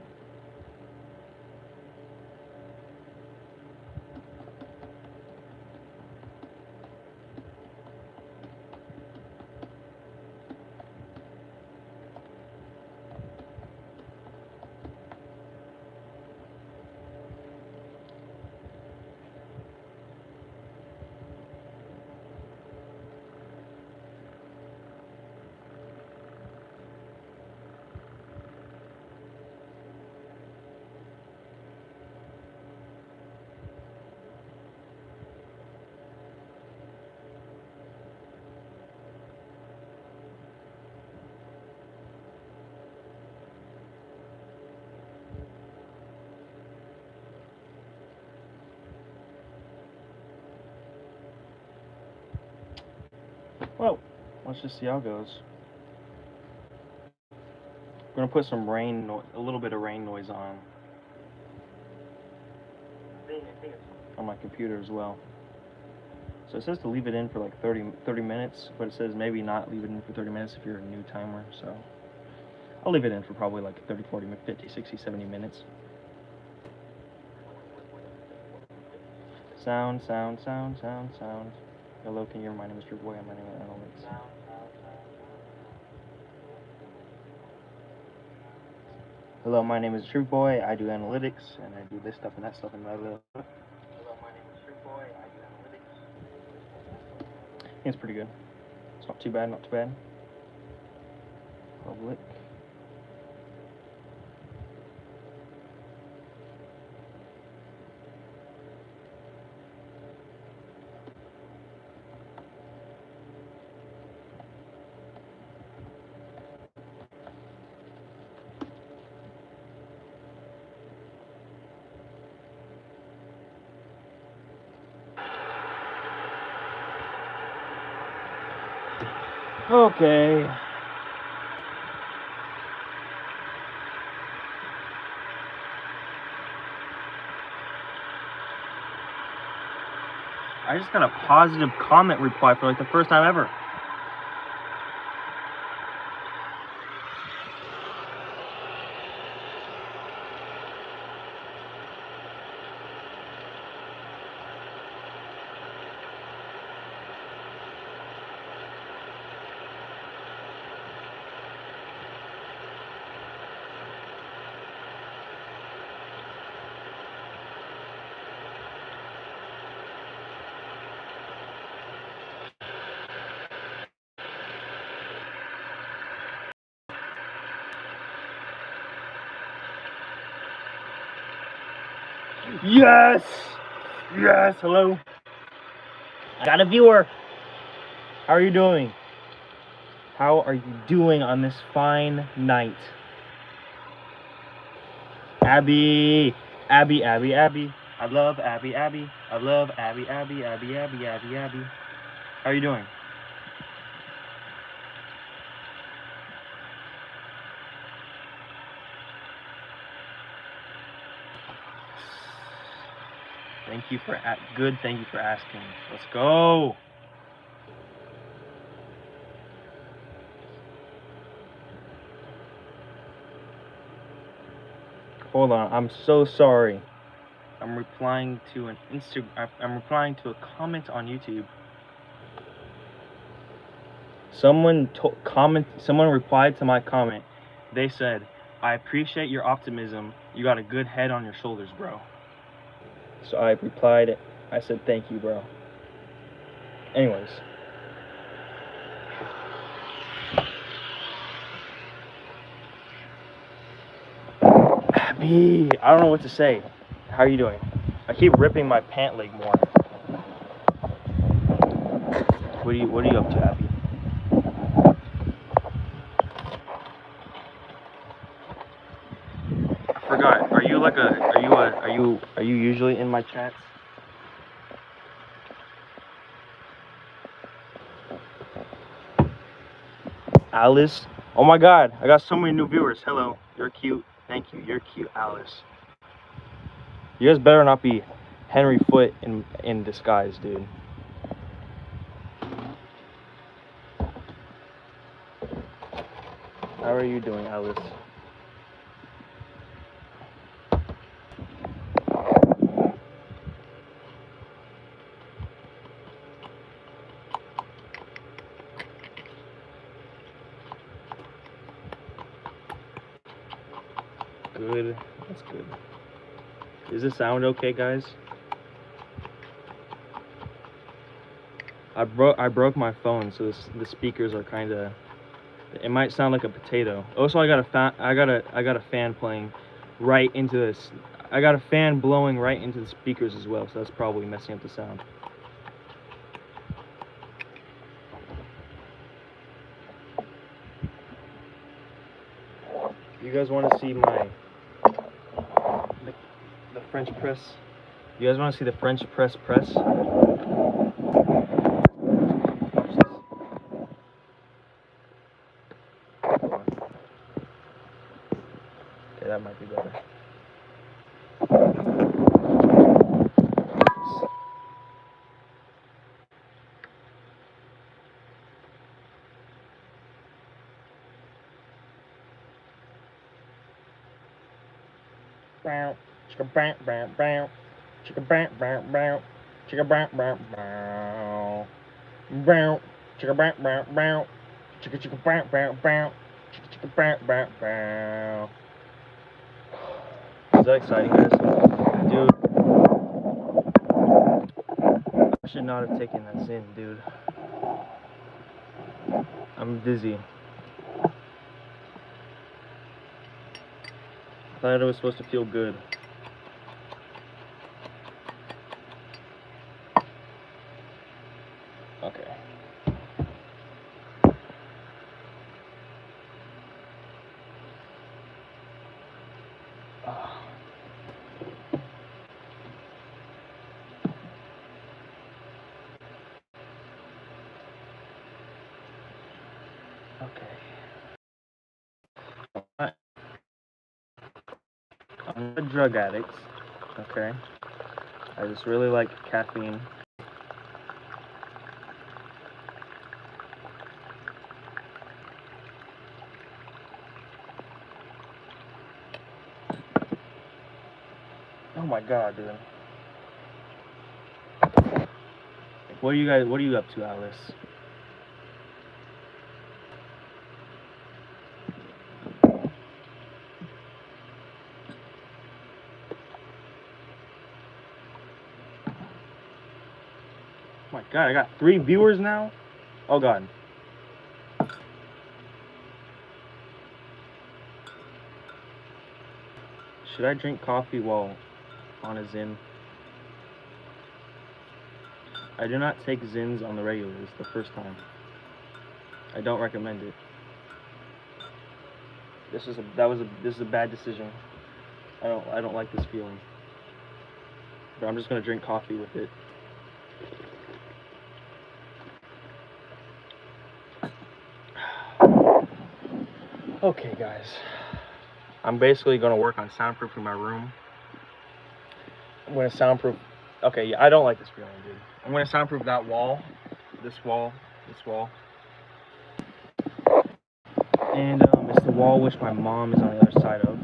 Well, let's just see how it goes. I'm gonna put some a little bit of rain noise on my computer as well. So it says to leave it in for like 30 minutes, but it says maybe not leave it in for 30 minutes if you're a new timer. So I'll leave it in for probably like 30, 40, 50, 60, 70 minutes. Sound. Hello, can you hear my name is True Boy? I'm my name is Analytics. Hello, my name is True Boy. I do analytics and I do this stuff and that stuff and that. Hello, my name is True Boy. I do analytics. I think it's pretty good. It's not too bad. Public. Okay. I just got a positive comment reply for like the first time ever. Yes! Yes, hello. I got a viewer. How are you doing? How are you doing on this fine night? Abby. I love Abby. I love Abby. How are you doing? Thank you for asking. Let's go. Hold on. I'm so sorry. I'm replying to I'm replying to a comment on YouTube. Someone replied to my comment. They said, "I appreciate your optimism. You got a good head on your shoulders, bro." So I replied. I said, "Thank you, bro." Anyways. Abby, I don't know what to say. How are you doing? I keep ripping my pant leg more. What are you up to, Abby? I forgot. Are you usually in my chats? Alice. Oh my god, I got so many new viewers. Hello. You're cute. Thank you. You're cute, Alice. You guys better not be Henry Foot in disguise, dude. How are you doing, Alice? Good. That's good. Is the sound okay, guys? I broke my phone, so the speakers are kind of. It might sound like a potato. Also, I got a fan playing right into this. I got a fan blowing right into the speakers as well, so that's probably messing up the sound. You guys want to see the French press? You guys want to see the French press? Okay, that might be better. Is that exciting, guys? Dude, I should not have taken that Zin, dude. I'm dizzy. I thought it was supposed to feel good. Okay. Okay. I'm not a drug addict. Okay. I just really like caffeine. Oh my god, dude. What are you up to, Alice? Oh my god, I got 3 viewers now? Oh god. Should I drink coffee while on a Zin? I do not take Zins on the regular. It's the first time. I don't recommend it. This is a bad decision. I don't like this feeling. But I'm just gonna drink coffee with it. Okay, guys. I'm basically gonna work on soundproofing my room. I'm gonna soundproof. Okay, yeah, I don't like this feeling, dude. I'm gonna soundproof that wall, this wall, and it's the wall which my mom is on the other side of.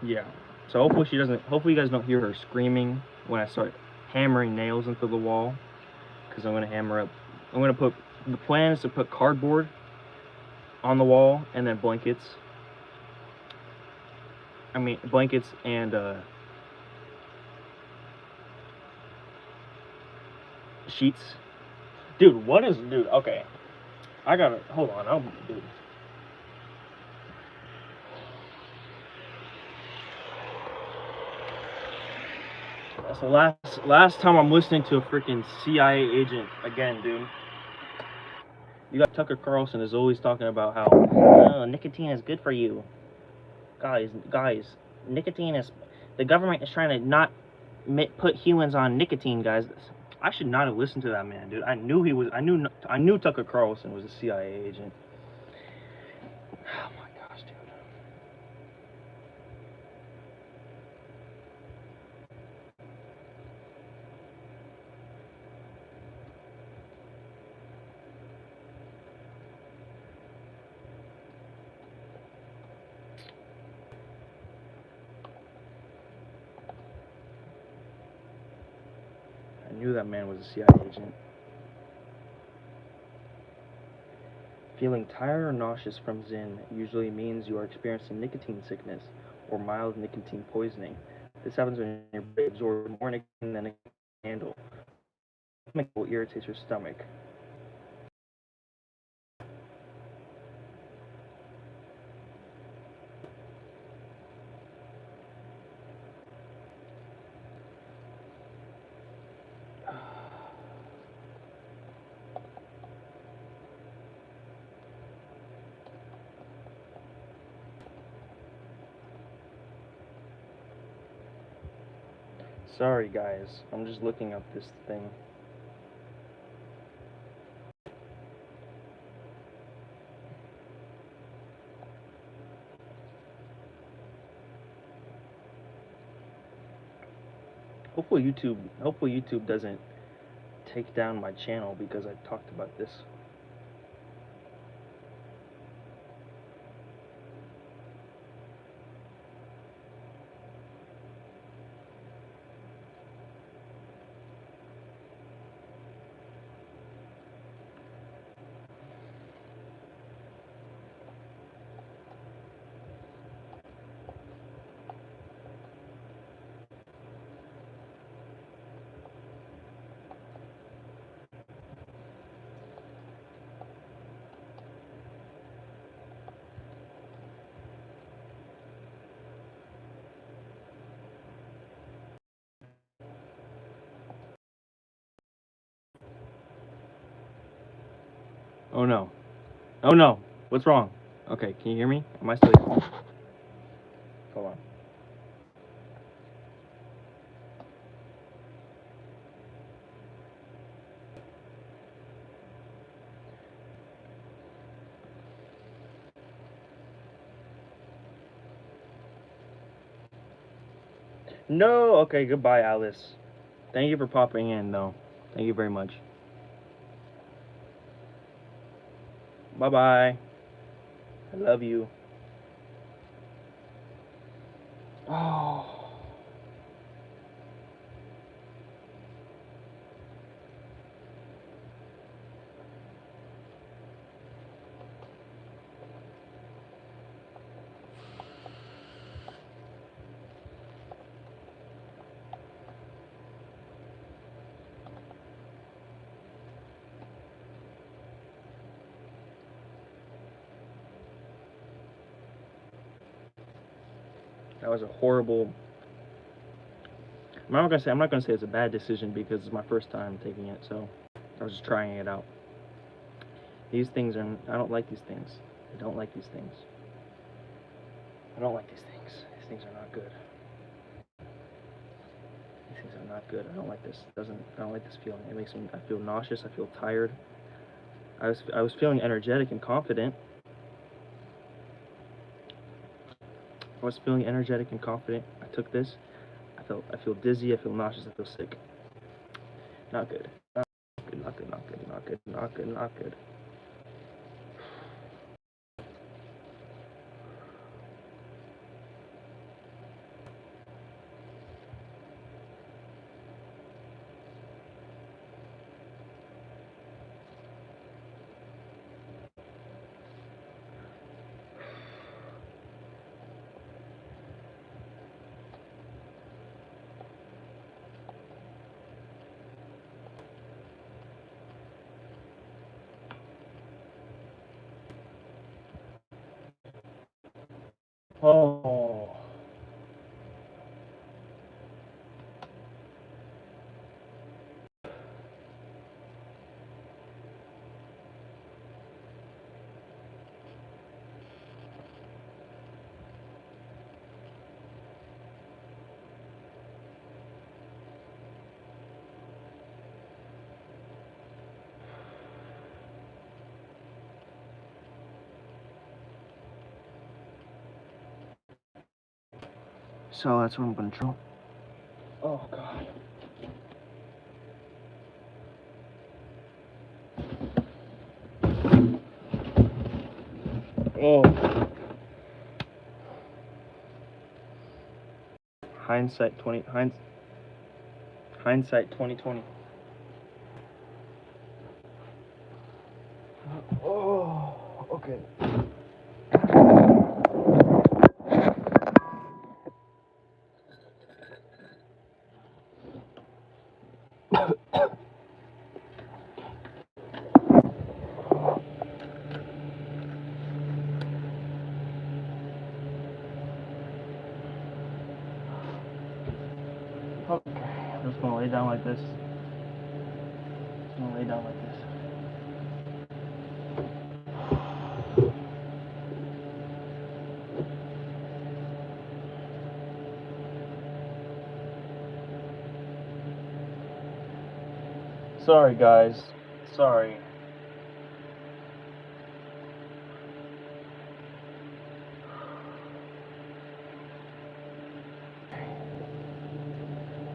And yeah. So hopefully she doesn't. Hopefully you guys don't hear her screaming when I start hammering nails into the wall, because I'm gonna hammer up. I'm gonna put. The plan is to put cardboard on the wall and then blankets. I mean blankets and sheets. Dude, what is dude? Okay, I gotta hold on. Dude. That's the last time I'm listening to a freaking CIA agent again, dude. You got Tucker Carlson is always talking about how nicotine is good for you. Guys, nicotine is the government is trying to not put humans on nicotine, guys. I should not have listened to that man, dude. I knew Tucker Carlson was a CIA agent. Oh my gosh, dude. I knew that man was a CIA agent. Feeling tired or nauseous from Zyn usually means you are experiencing nicotine sickness or mild nicotine poisoning. This happens when your body absorbs more nicotine than it can handle. It irritates your stomach. Sorry guys, I'm just looking up this thing. Hopefully YouTube doesn't take down my channel because I talked about this. Oh no. Oh no. What's wrong? Okay, can you hear me? Am I still here? Hold on. No! Okay, goodbye, Alice. Thank you for popping in, though. Thank you very much. Bye-bye. I love you. Oh. That was a horrible... I'm not gonna say it's a bad decision because it's my first time taking it, so I was just trying it out. These things are... I don't like these things. I don't like these things. I don't like these things. These things are not good. These things are not good. I don't like this. I don't like this feeling. It makes me... I feel nauseous. I feel tired. I was feeling energetic and confident. I was feeling energetic and confident. I took this. I feel dizzy. I feel nauseous. I feel sick. Not good. Not good. Not good. Not good. Not good. Not good. Not good. Oh. So that's what I'm gonna try. Oh God. Oh. Hindsight 2020. Oh. Okay. Okay. I'm just gonna lay down like this. Just gonna lay down like this. Sorry, guys. Sorry.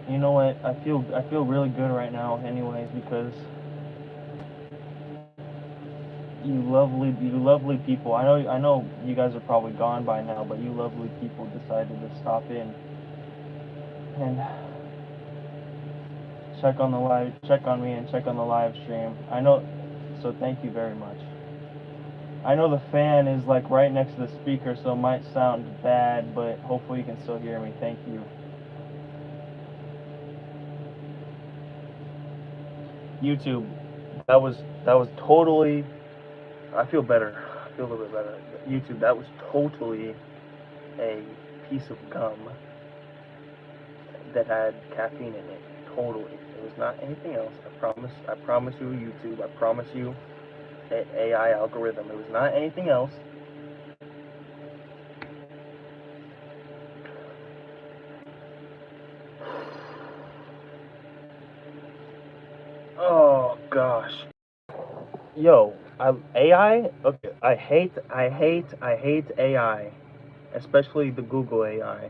You know what? I feel really good right now, anyways, because you lovely people. I know you guys are probably gone by now, but you lovely people decided to stop in and check on me and check on the live stream. I know, so thank you very much. I know the fan is like right next to the speaker, so it might sound bad, but hopefully you can still hear me. Thank you. YouTube, that was totally. I feel better. I feel a little bit better. YouTube, that was totally a piece of gum that had caffeine in it. Totally. It was not anything else. I promise. I promise you, YouTube. I promise you, AI algorithm. It was not anything else. Oh gosh. Yo, AI. Okay, I hate AI, especially the Google AI.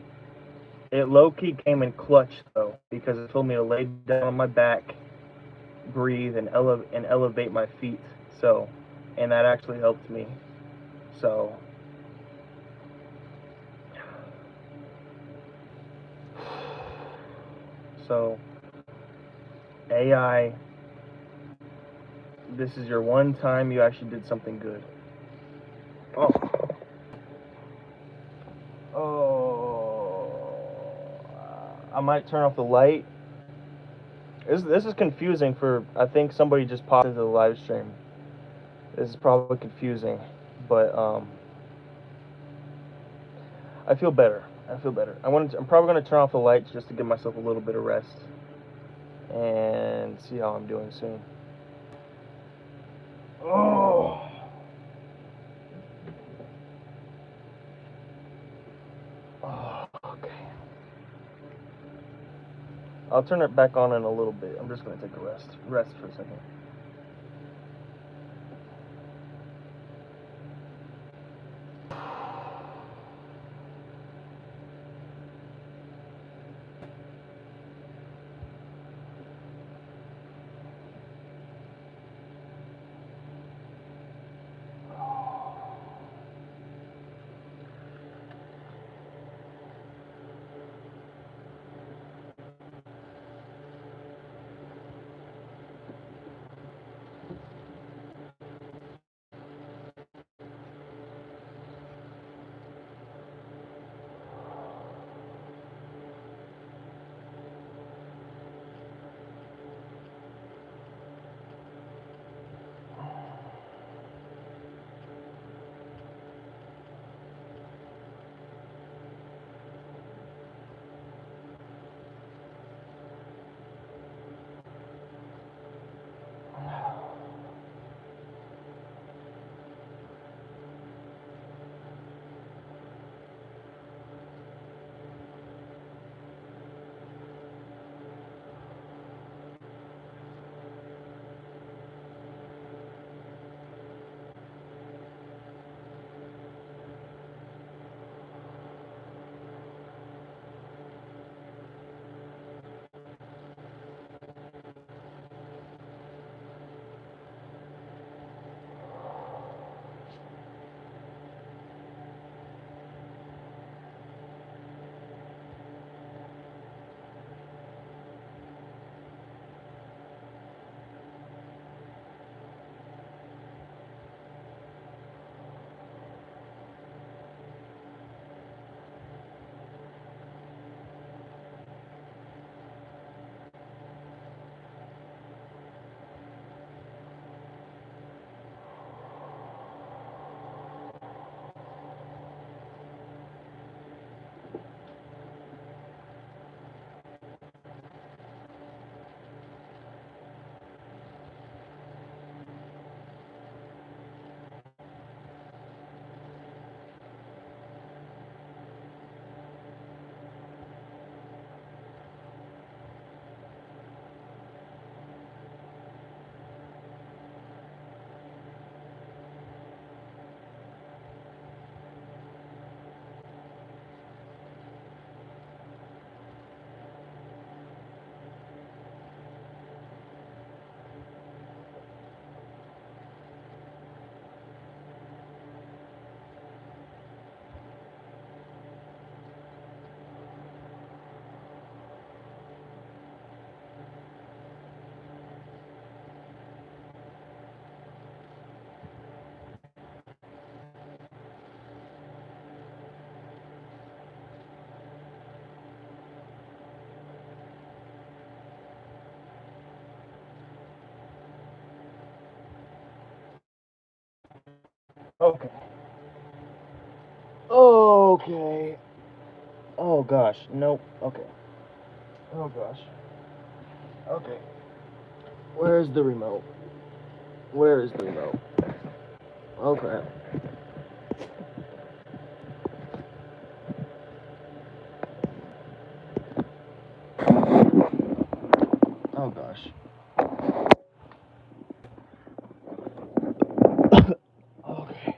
It low key came in clutch though, because it told me to lay down on my back, breathe, and elevate my feet. So, and that actually helped me. So, so AI, this is your one time you actually did something good. Oh. Oh. I might turn off the light. This is confusing for, I think somebody just popped into the live stream. This is probably confusing, but I feel better. I feel better. I'm probably gonna turn off the lights just to give myself a little bit of rest and see how I'm doing soon. Oh. Oh, okay. I'll turn it back on in a little bit. I'm just gonna take a rest for a second. Okay. Okay. Oh gosh. Nope. Okay. Oh gosh. Okay. Where's the remote? Where is the remote? Oh crap. Oh gosh. Okay.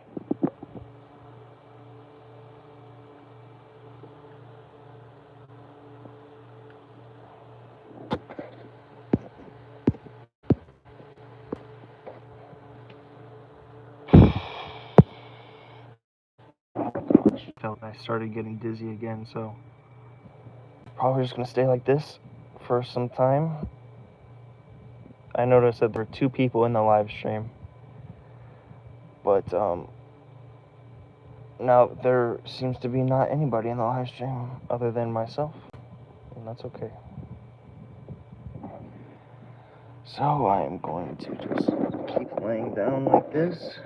Felt I started getting dizzy again, so probably just gonna stay like this for some time. I noticed that there were 2 people in the live stream, but now there seems to be not anybody in the live stream other than myself, and that's okay. So I am going to just keep laying down like this.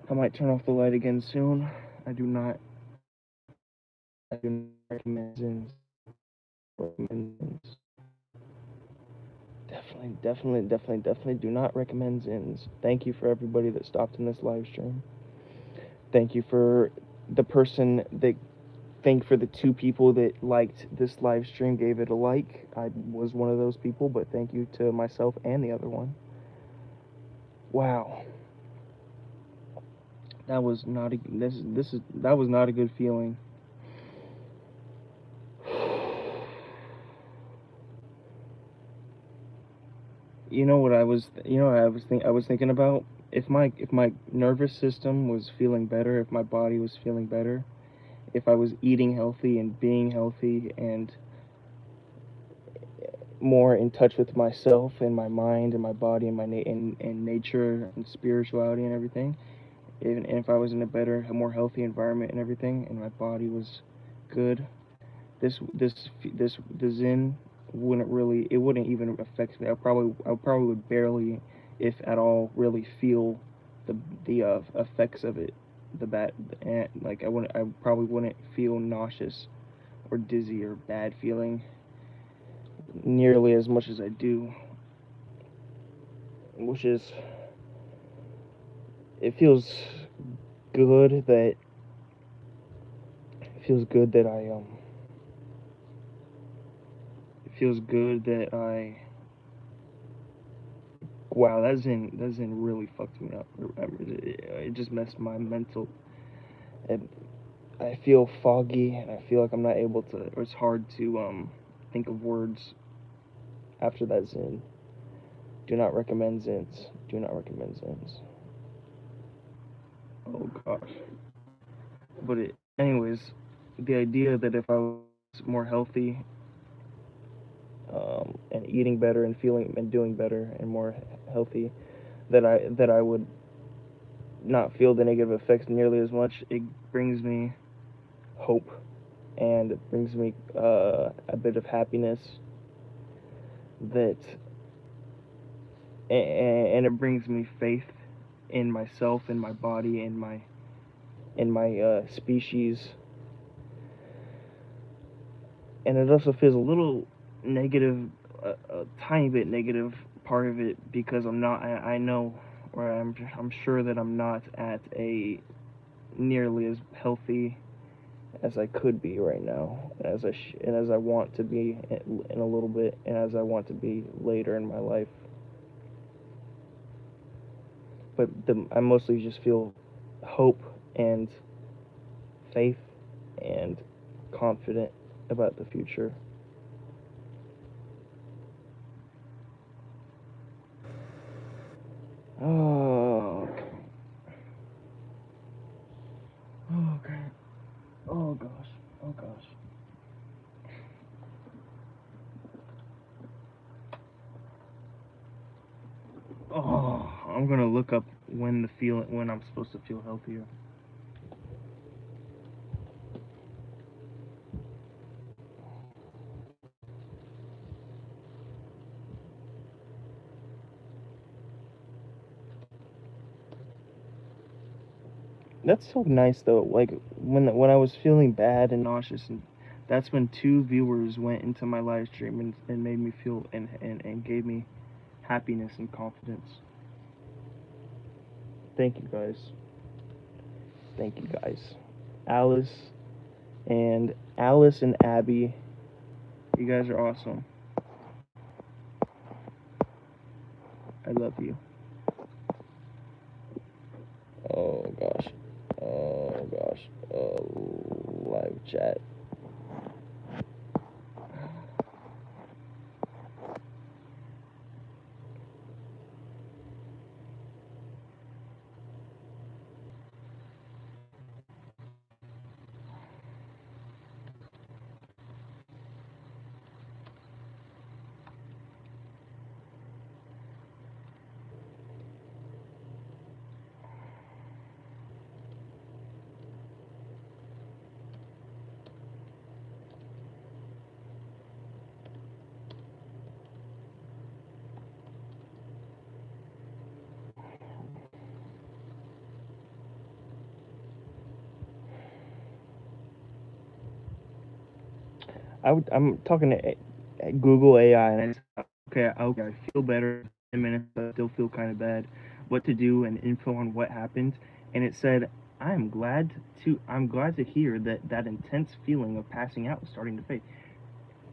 I might turn off the light again soon. I do not recommend Zins. Definitely do not recommend Zins. Thank you for everybody that stopped in this live stream. Thank you for the person that for the 2 people that liked this live stream, gave it a like. I was one of those people, but thank you to myself and the other one. Wow. That was not a that was not a good feeling. You know what I was thinking about? If my nervous system was feeling better, if my body was feeling better, if I was eating healthy and being healthy and more in touch with myself and my mind and my body and my and nature and spirituality and everything, and if I was in a more healthy environment and everything, and my body was good, the Zen wouldn't even affect me. I probably would barely, if at all, really feel the effects of it. The bad, like I probably wouldn't feel nauseous or dizzy or bad feeling nearly as much as I do, which is, it feels good that it feels good that I it feels good that I wow, that Zen really fucked me up. It just messed my mental. And I feel foggy, and I feel like I'm not able to. Or it's hard to think of words after that Zen. Do not recommend Zens. Do not recommend Zens. Oh gosh. But anyways, the idea that if I was more healthy, and eating better and feeling and doing better and more healthy, that I would not feel the negative effects nearly as much. It brings me hope, and it brings me a bit of happiness that and it brings me faith in myself, in my body, in my species, and it also feels a little negative, a tiny bit negative part of it, because I know, or I'm sure that I'm not at a nearly as healthy as I could be right now, and as I want to be in a little bit, and as I want to be later in my life. But I mostly just feel hope and faith and confident about the future. Oh, okay. Oh, okay. Oh gosh. Oh gosh. Oh, I'm gonna look up when I'm supposed to feel healthier. That's so nice though. Like when I was feeling bad and nauseous, and that's when 2 viewers went into my live stream and made me feel and gave me happiness and confidence. Thank you guys. Thank you guys. Alice Alice and Abby, you guys are awesome. I love you. Oh gosh. Oh gosh. Live chat. I'm talking to Google AI, and I said, okay, I feel better in 10 minutes, but I still feel kind of bad. What to do and info on what happened, and it said, I'm glad to hear that intense feeling of passing out was starting to fade.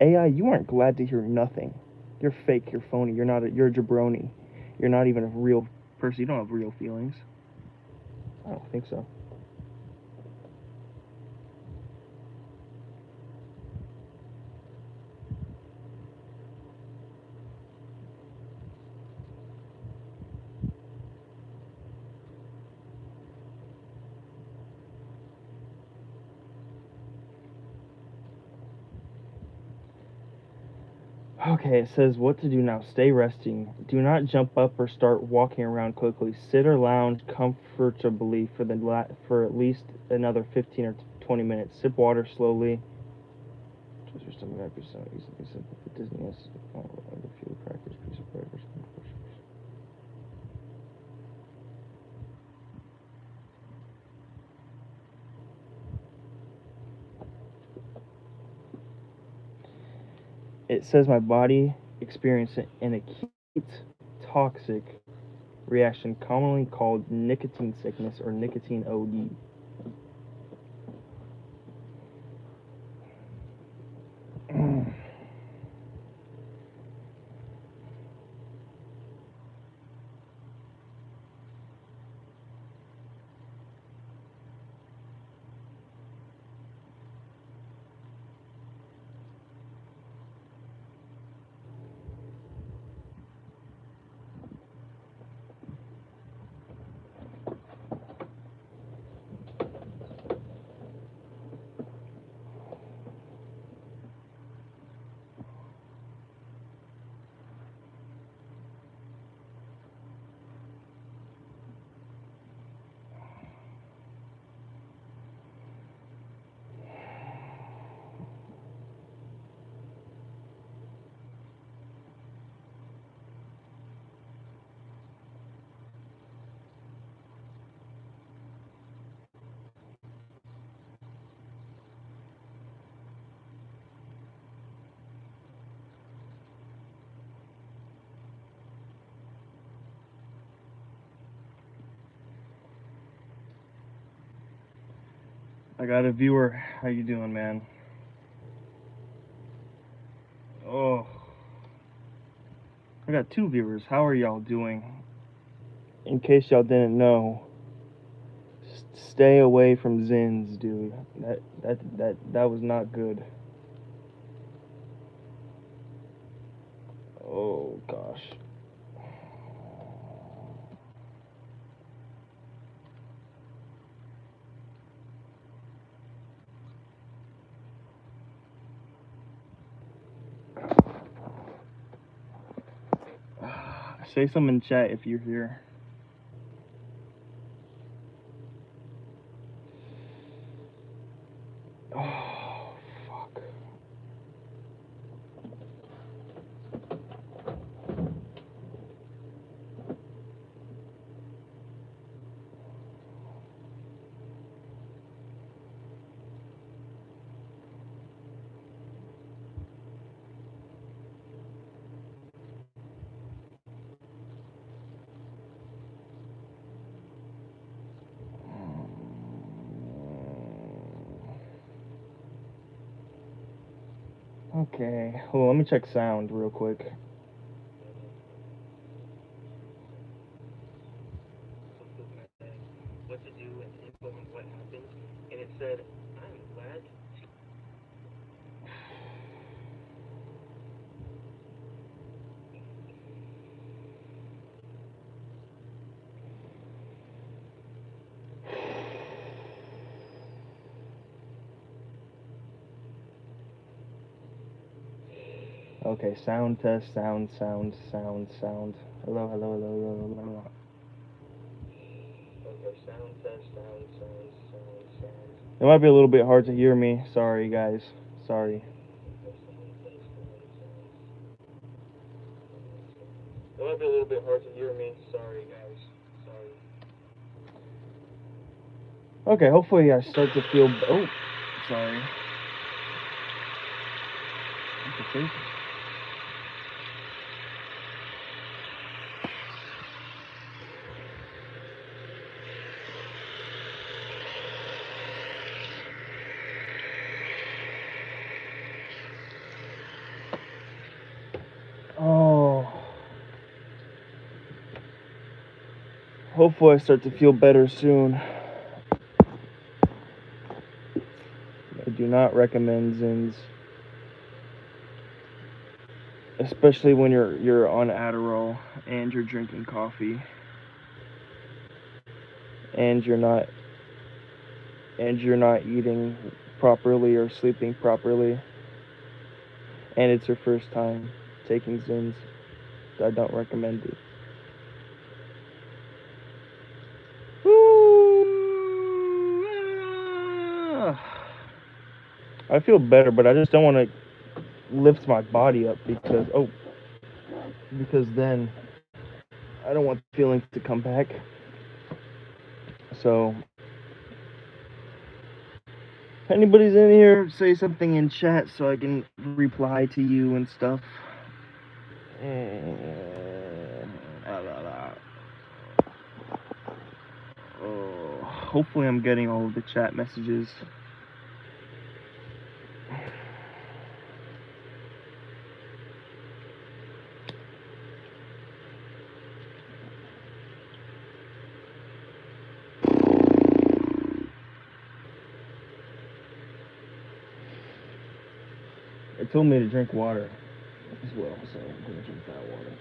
AI, you aren't glad to hear nothing. You're fake. You're phony. You're a jabroni. You're not even a real person. You don't have real feelings. I don't think so. Okay, it says what to do now. Stay resting. Do not jump up or start walking around quickly. Sit or lounge comfortably for at least another 15 or 20 minutes. Sip water slowly. Just your stomach might be so easily simple for dizziness. A few crackers, piece of bread, or something. It says my body experienced an acute toxic reaction commonly called nicotine sickness or nicotine OD. I got a viewer. How you doing, man? Oh, I got 2 viewers. How are y'all doing? In case y'all didn't know, stay away from Zins, dude. That was not good. Oh gosh. Say something in chat if you're here. Oh, fuck. Okay, well, let me check sound real quick. What to do and info on what happened, and it said, I'm glad. Okay, sound test, sound. Hello, hello. Okay, sound test, sound. It might be a little bit hard to hear me. Sorry, guys. Sorry. It might be a little bit hard to hear me. Sorry, guys. Sorry. Okay, hopefully I start to feel. Oh, sorry. Okay. Oh. Hopefully I start to feel better soon. I do not recommend Zins, especially when you're on Adderall and you're drinking coffee and you're not eating properly or sleeping properly, and it's your first time taking Zins. I don't recommend it. I feel better, but I just don't want to lift my body up because then I don't want the feelings to come back. So if anybody's in here, say something in chat so I can reply to you and stuff. Hopefully I'm getting all of the chat messages. It told me to drink water as well, so I'm gonna drink that water.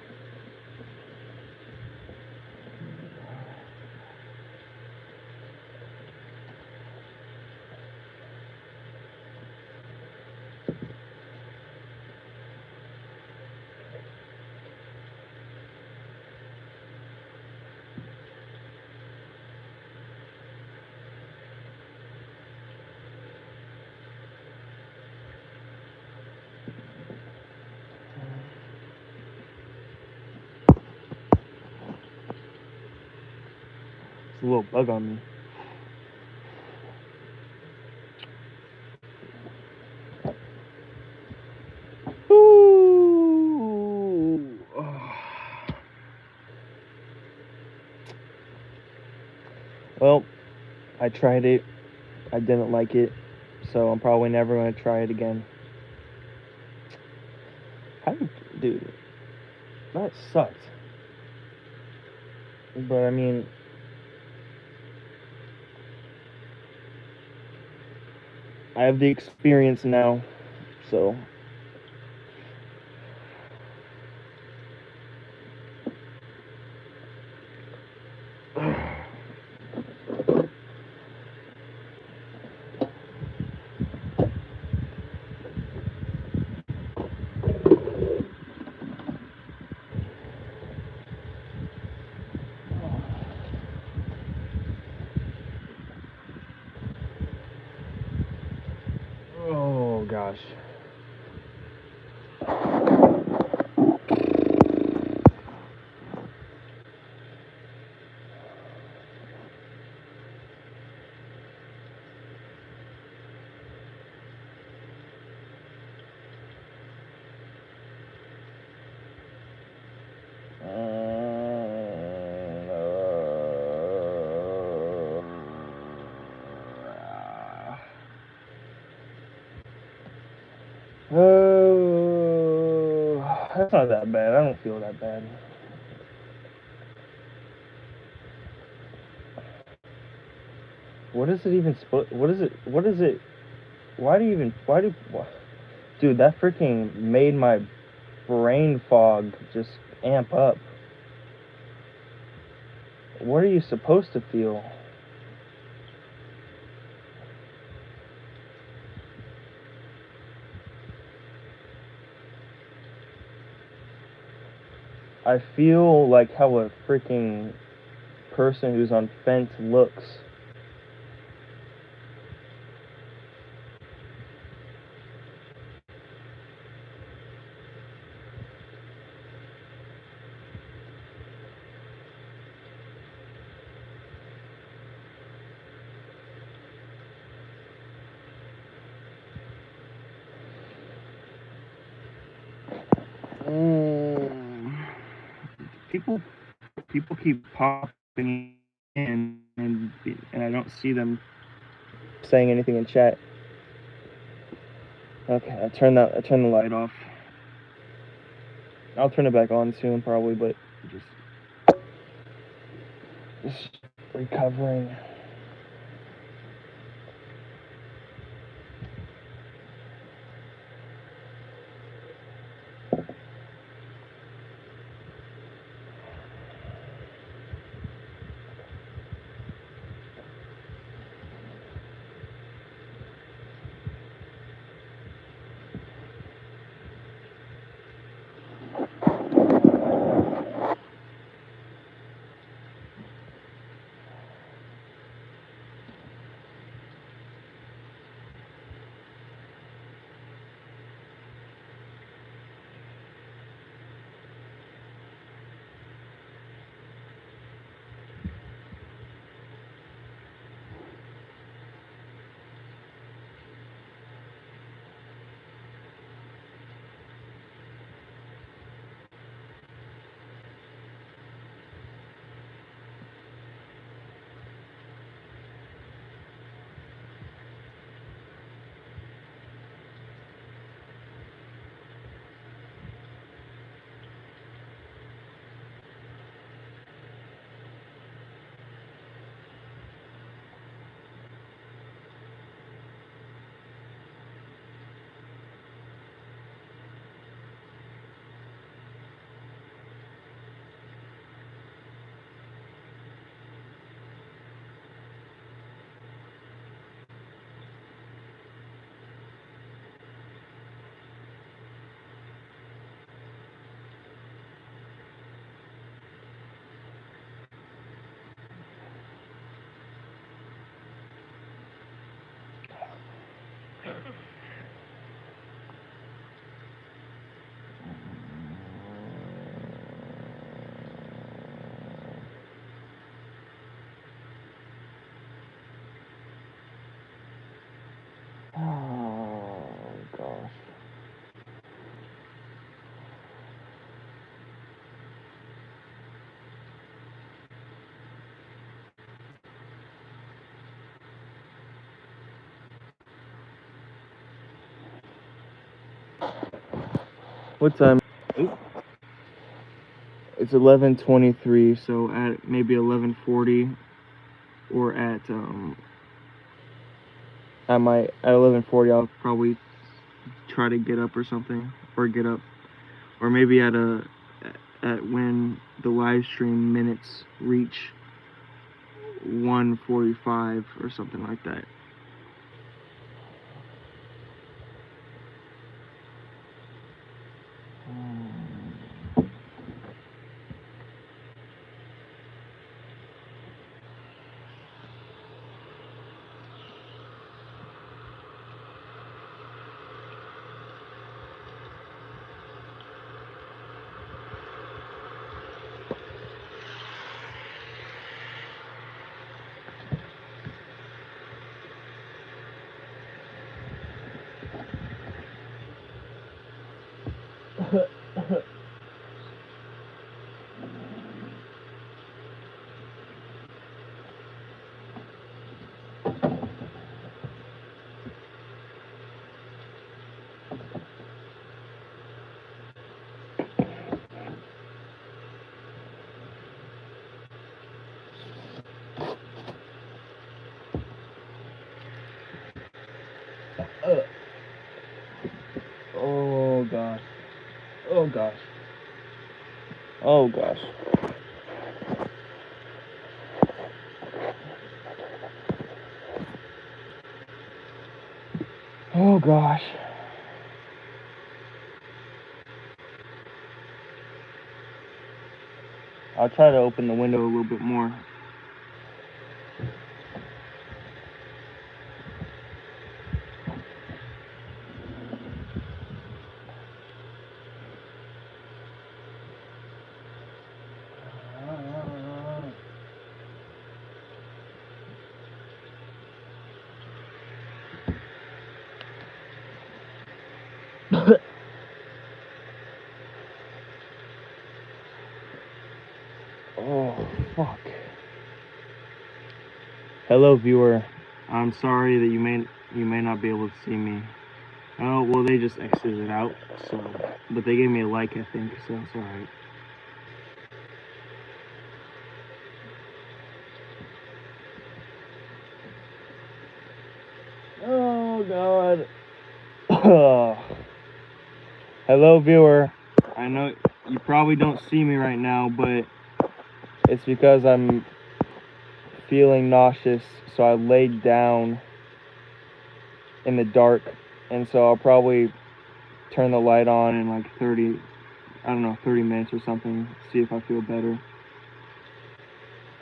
It's a little bug on me. Ooh. Well, I tried it. I didn't like it, so I'm probably never going to try it again. Dude, that sucked. But I mean, I have the experience now, so. Oh gosh. It's not that bad. I don't feel that bad. What is it even supposed? What is it? Why do you even? Dude, that freaking made my brain fog just amp up. What are you supposed to feel? I feel like how a freaking person who's on fence looks. People keep popping in, and I don't see them saying anything in chat. Okay, I turn the light off. I'll turn it back on soon, probably, but just recovering. Oh gosh. What time? It's 11:23, so at maybe 11:40, or at 11:40 I'll probably try to get up or something, or get up, or maybe at when the live stream minutes reach 1:45 or something like that. gosh. Oh gosh. Oh gosh. I'll try to open the window a little bit more. Oh, fuck. Hello, viewer. I'm sorry that you may not be able to see me. Oh, well, they just exited it out, so, but they gave me a like, I think, so it's alright. Oh, God. Hello, viewer. I know you probably don't see me right now, but it's because I'm feeling nauseous, so I laid down in the dark, and so I'll probably turn the light on in like 30 minutes or something, see if I feel better.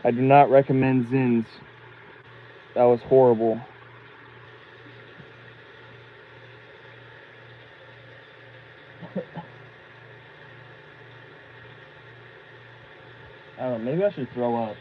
I do not recommend Zins. That was horrible. I don't know, maybe I should throw up.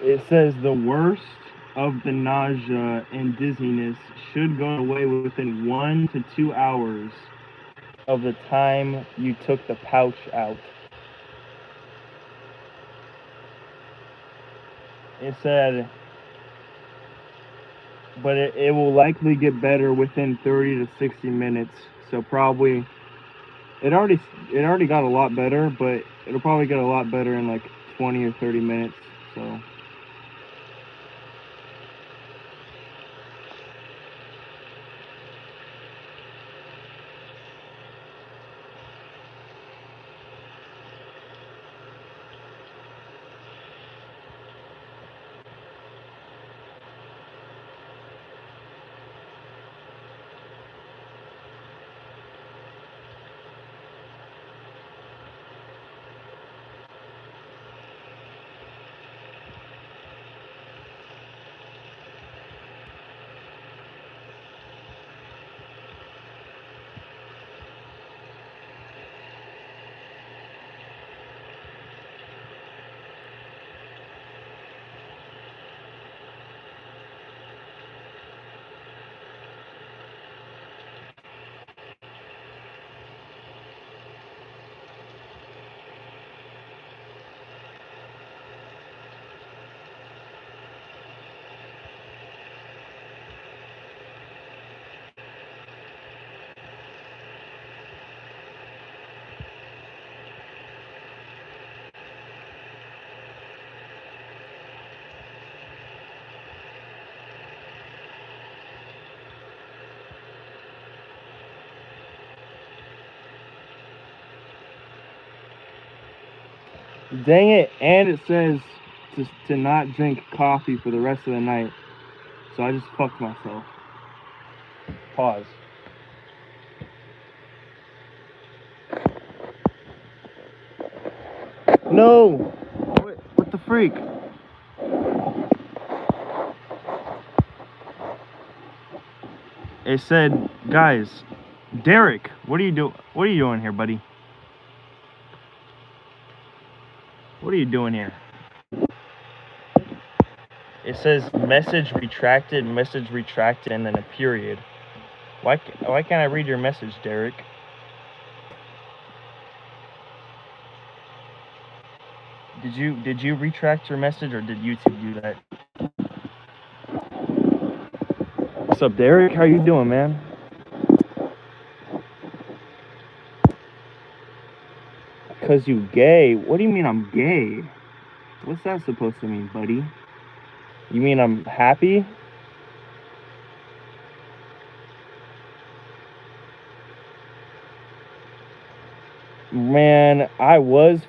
It says the worst of the nausea and dizziness should go away within 1 to 2 hours of the time you took the pouch out. It said, but it will likely get better within 30 to 60 minutes. So probably, it already got a lot better, but it'll probably get a lot better in like 20 or 30 minutes. So. Dang it, and it says to not drink coffee for the rest of the night. So I just fucked myself. Pause. No! What the freak? It said, guys, Derek, what are you doing here, buddy? What are you doing here? It says message retracted, and then a period. Why can't I read your message, Derek? Did you retract your message, or did YouTube do that? What's up, Derek? How you doing, man? Cause you gay? What do you mean I'm gay? What's that supposed to mean, buddy? You mean I'm happy? Man, I was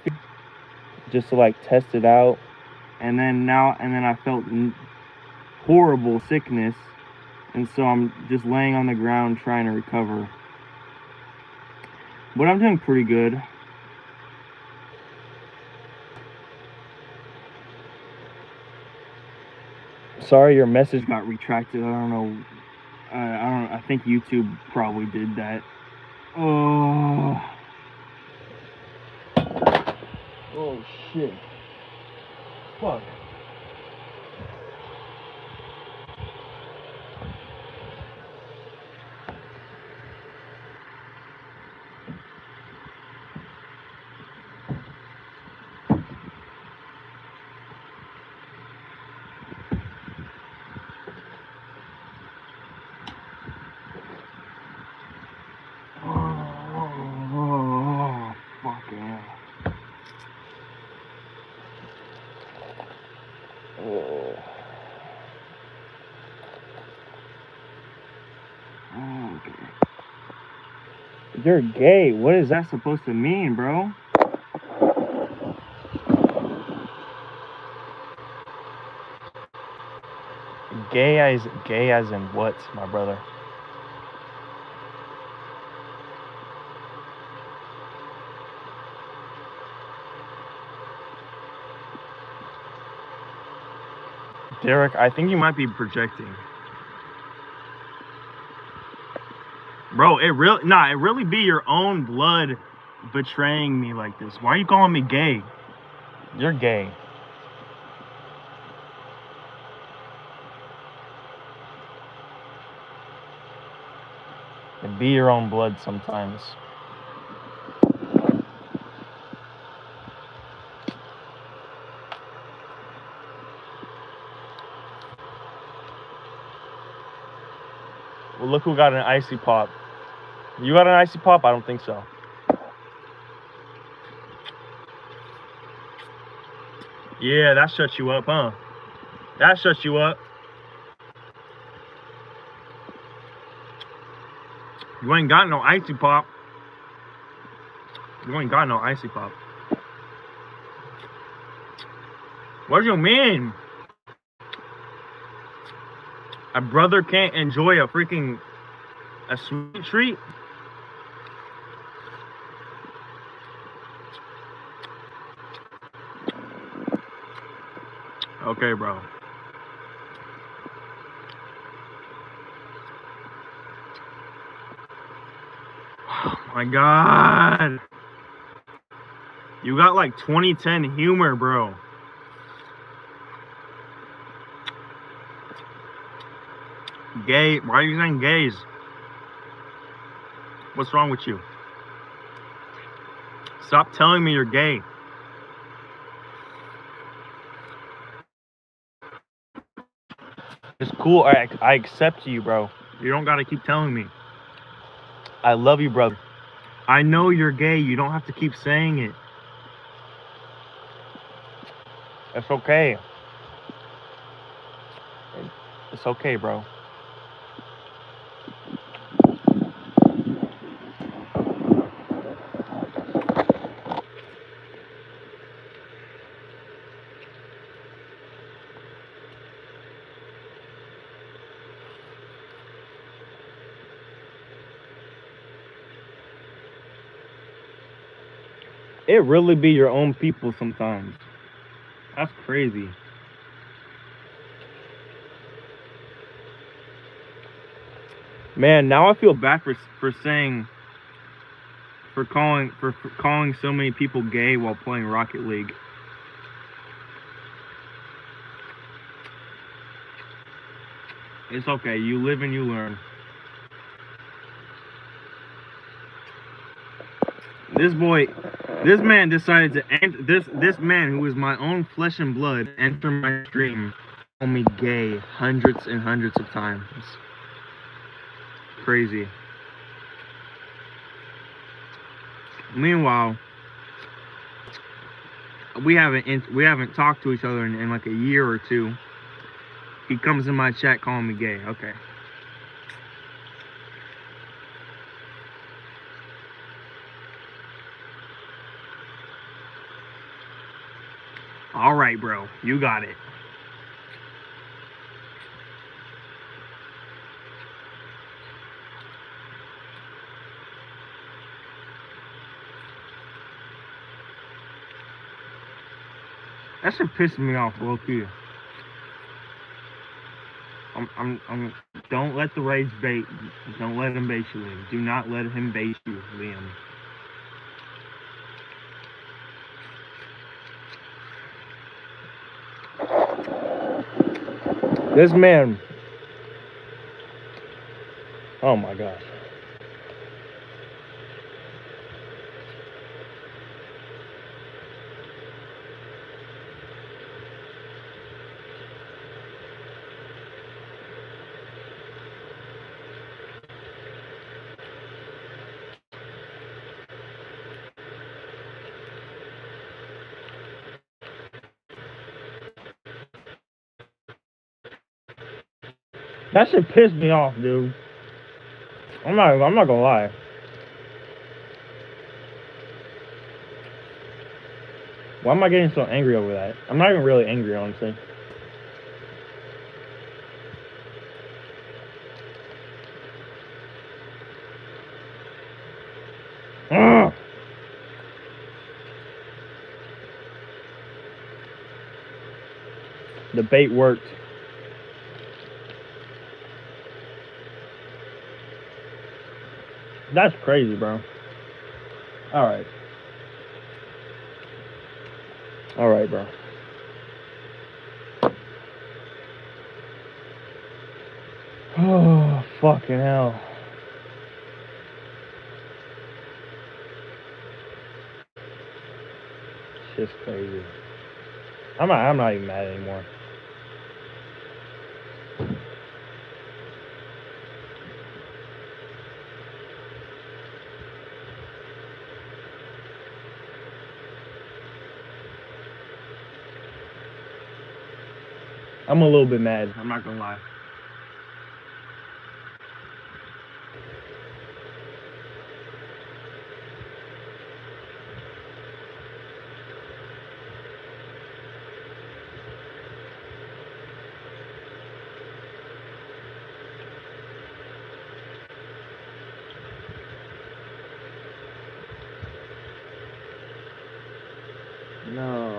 just to like test it out, and then I felt horrible sickness, and so I'm just laying on the ground trying to recover. But I'm doing pretty good. Sorry, your message got retracted. I don't know. I think YouTube probably did that. Oh. Oh shit. Fuck. Oh, fucking hell. Oh. Okay. You're gay. What is that supposed to mean, bro? Gay as in what, my brother? Derek, I think you might be projecting. Bro, it really be your own blood betraying me like this. Why are you calling me gay? You're gay. It be your own blood sometimes. Well, look who got an icy pop. You got an icy pop? I don't think so. Yeah, that shuts you up, huh? That shuts you up. You ain't got no icy pop. You ain't got no icy pop. What do you mean? A brother can't enjoy a sweet treat? Okay, bro. Oh my god. You got like 2010 humor, bro. Gay. Why are you saying gays? What's wrong with you? Stop telling me you're gay. It's cool. I accept you, bro. You don't gotta keep telling me. I love you, brother. I know you're gay. You don't have to keep saying it. It's okay. It's okay, bro. It really be your own people sometimes. That's crazy. Man, now I feel bad for saying for calling so many people gay while playing Rocket League. It's okay. You live and you learn. This man decided to this man who is my own flesh and blood enter my stream, call me gay hundreds and hundreds of times. Crazy. Meanwhile, we haven't talked to each other in like a year or two. He comes in my chat calling me gay. Okay. All right, bro. You got it. That should piss me off, low key. Don't let the rage bait. Don't let him bait you, Liam. Do not let him bait you, Liam. This man. Oh my gosh. That shit pissed me off, dude. I'm not gonna lie. Why am I getting so angry over that? I'm not even really angry, honestly. Ugh. The bait worked. That's crazy, bro. Alright. Alright, bro. Oh, fucking hell. Shit's crazy. I'm not even mad anymore. I'm a little bit mad. I'm not gonna lie. No.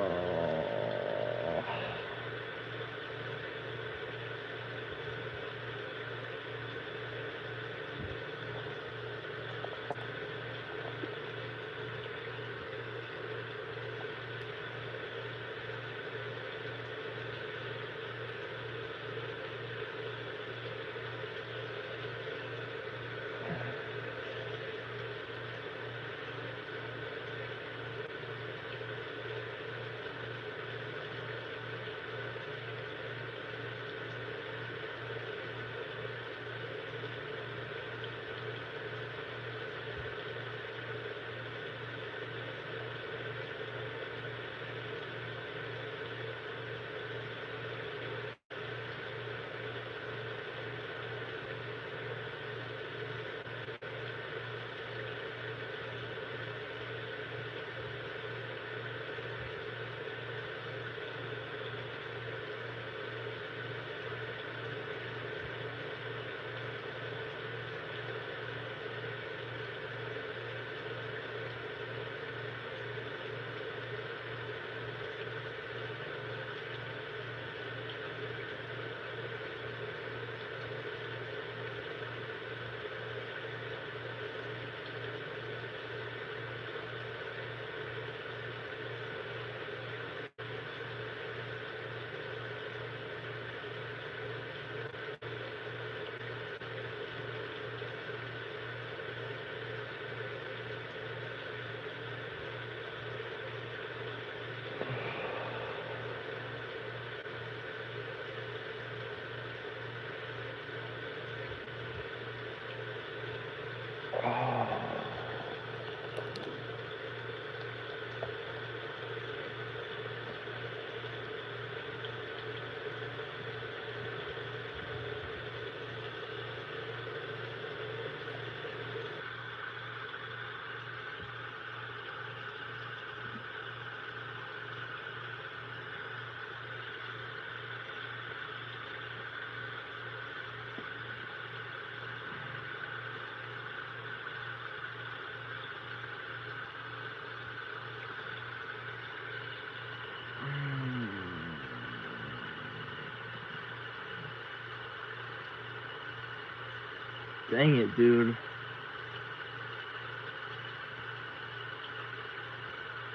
Dang it, dude.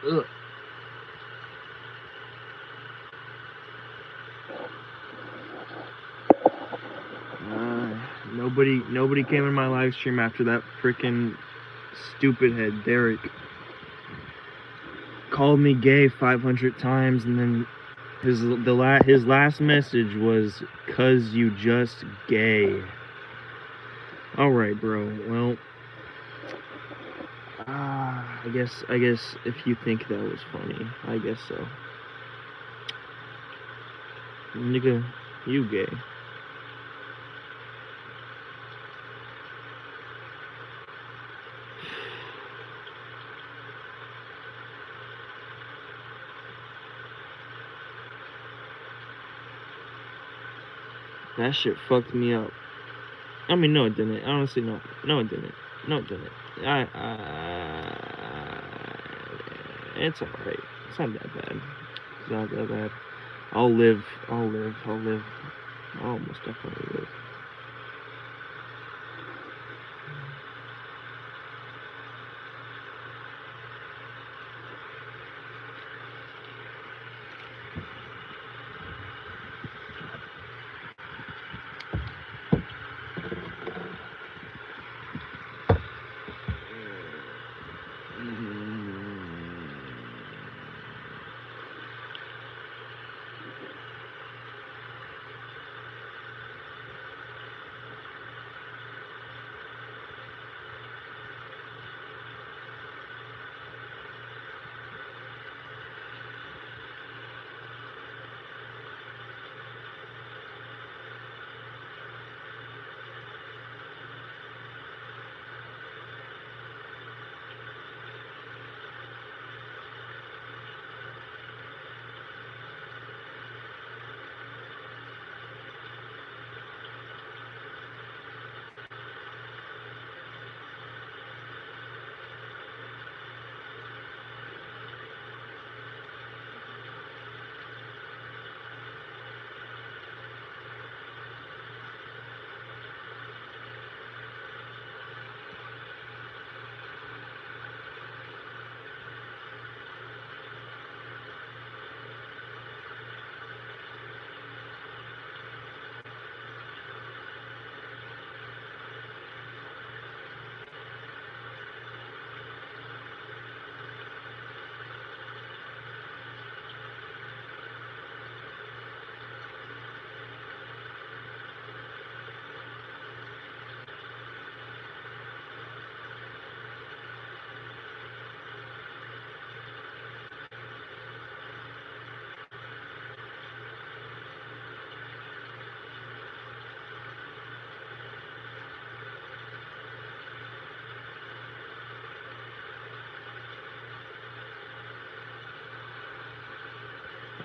Ugh. Nobody came in my live stream after that freaking stupid head Derek called me gay 500 times, and then his last message was, "'Cause you just gay." All right, bro. Well, I guess if you think that was funny, I guess so. Nigga, you gay. That shit fucked me up. I mean, no, it didn't. Honestly, no. No, it didn't. No, it didn't. It's alright. It's not that bad. It's not that bad. I'll live. I'll almost definitely live.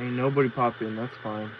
Ain't nobody pop in, that's fine.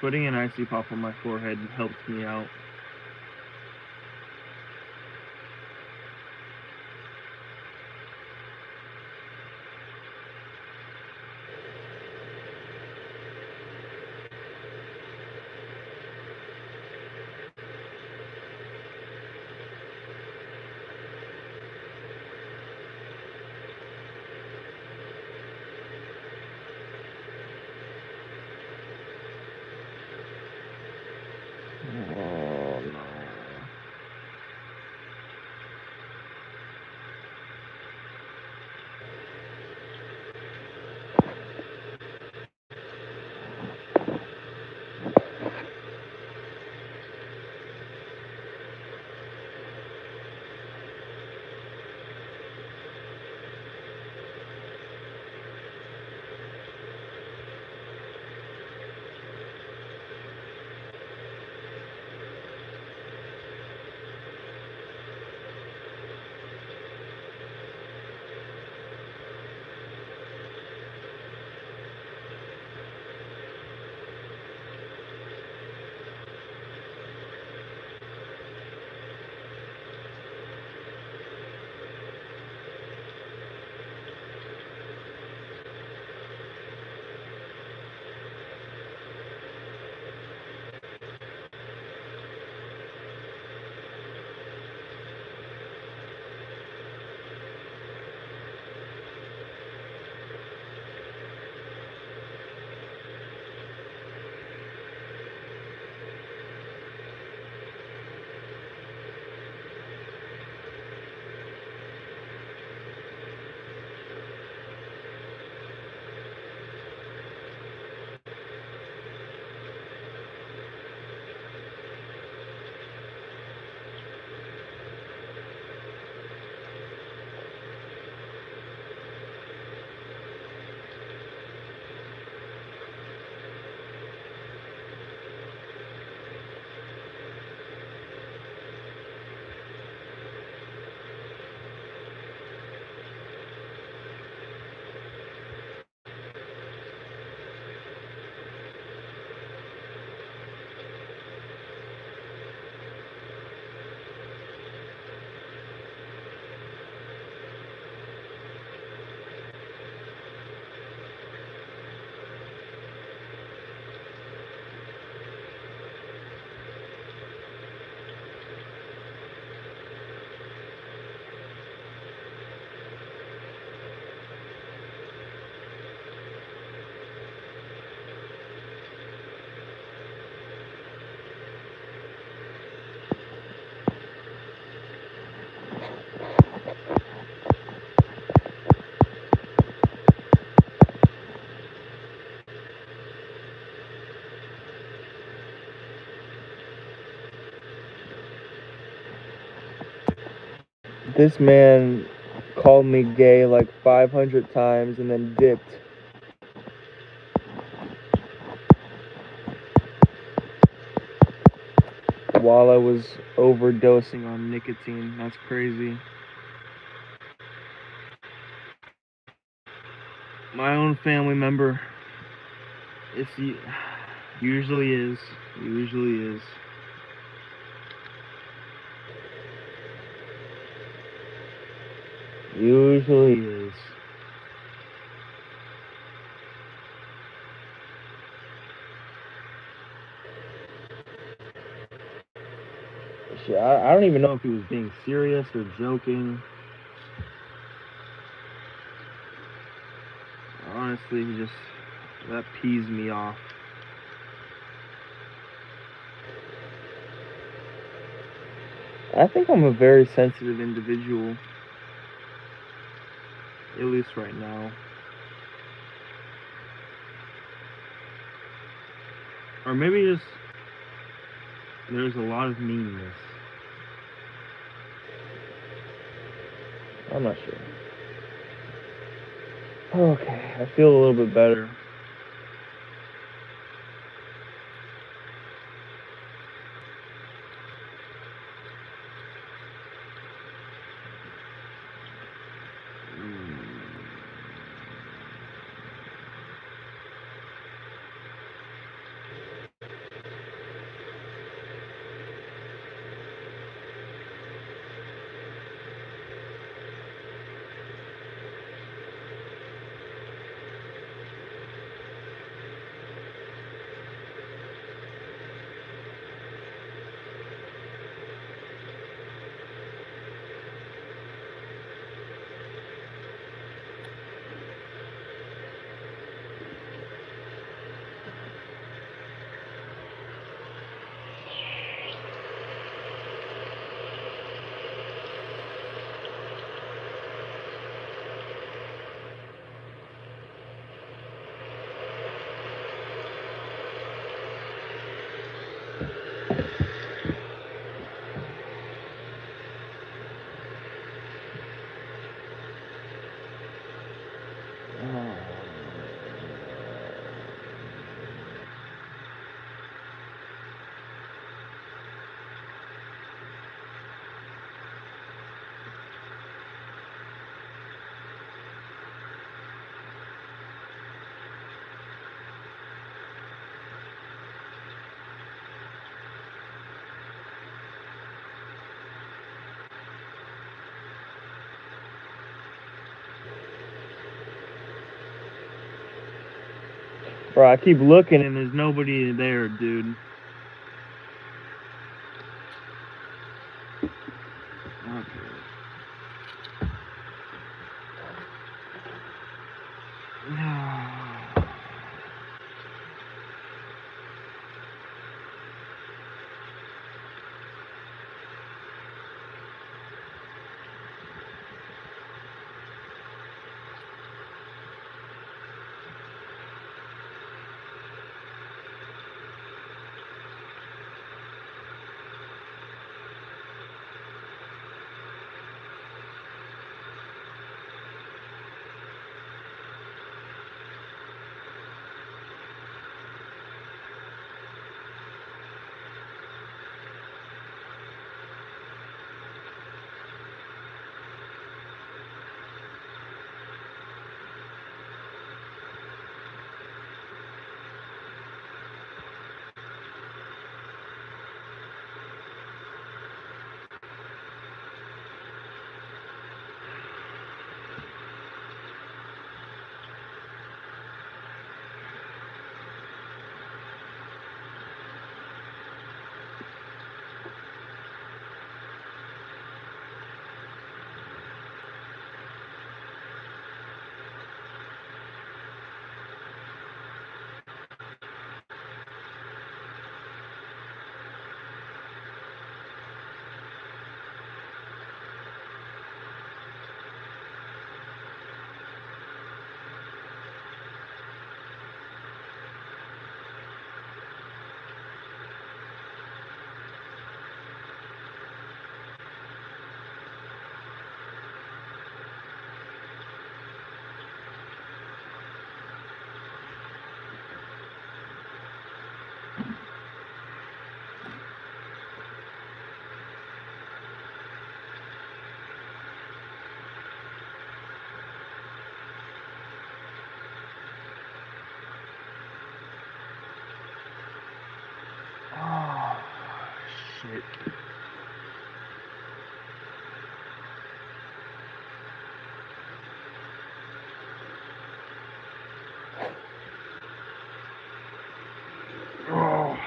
Putting an icy pop on my forehead helps me out. Oh no. This man called me gay like 500 times and then dipped. While I was overdosing on nicotine. That's crazy. My own family member. Usually is. Usually is. Usually is. Shit, I don't even know if he was being serious or joking. Honestly, that pees me off. I think I'm a very sensitive individual. At least right now. Or maybe just there's a lot of meanness. I'm not sure. Okay, I feel a little bit better. Bro, I keep looking and there's nobody there, dude. Okay. Oh, shit. Oh.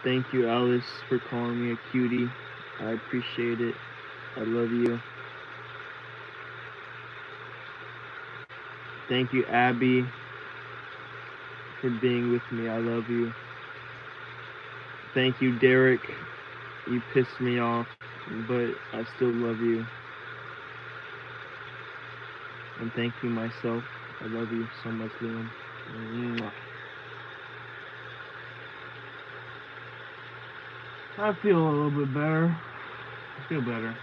Thank you, Alice, for calling me a cutie. I appreciate it. I love you. Thank you, Abby, for being with me. I love you. Thank you, Derek. You pissed me off, but I still love you. And thank you, myself. I love you so much, Liam. Mwah. I feel a little bit better. I feel better.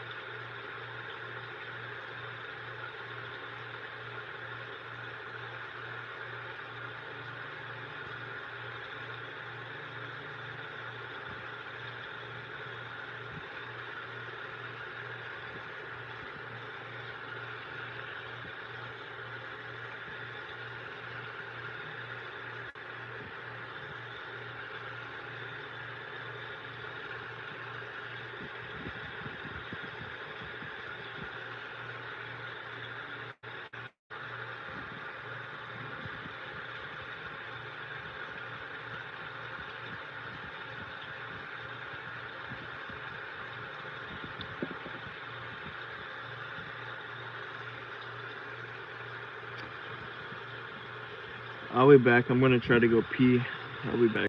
I'll be back. I'm gonna try to go pee. I'll be back.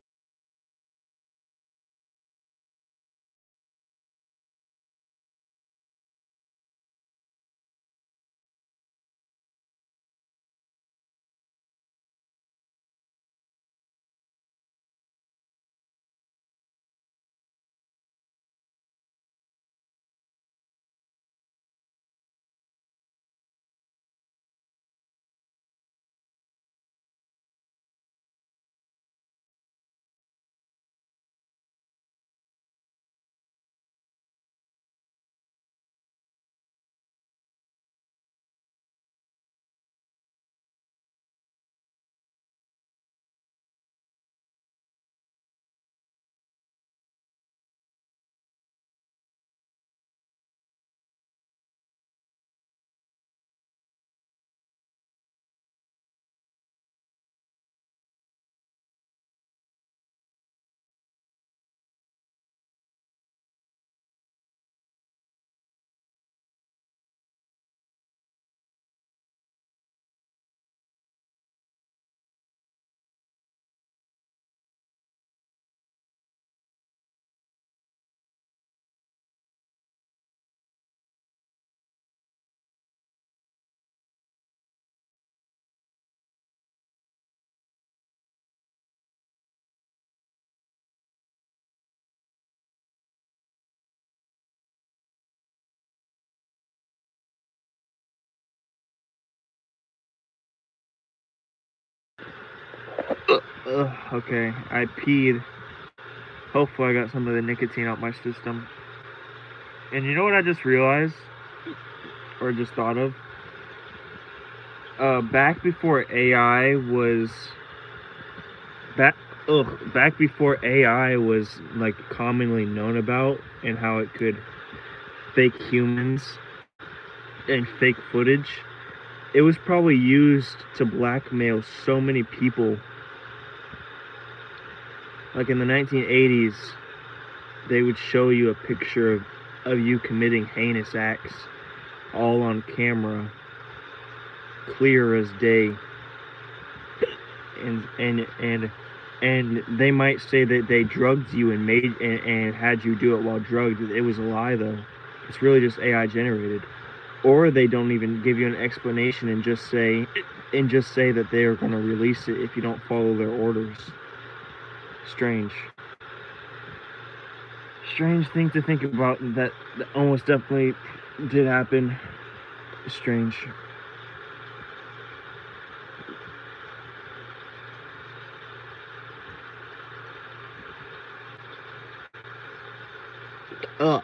Ugh, okay, I peed. Hopefully I got some of the nicotine out my system. And you know what I just realized? Or just thought of? Back before AI was... Back before AI was, like, commonly known about, and how it could fake humans and fake footage, it was probably used to blackmail so many people. Like in the 1980s, they would show you a picture of you committing heinous acts, all on camera, clear as day. And they might say that they drugged you and had you do it while drugged. It was a lie, though. It's really just AI generated. Or they don't even give you an explanation and just say that they are going to release it if you don't follow their orders. Strange thing to think about. That almost definitely did happen. Strange. Ugh.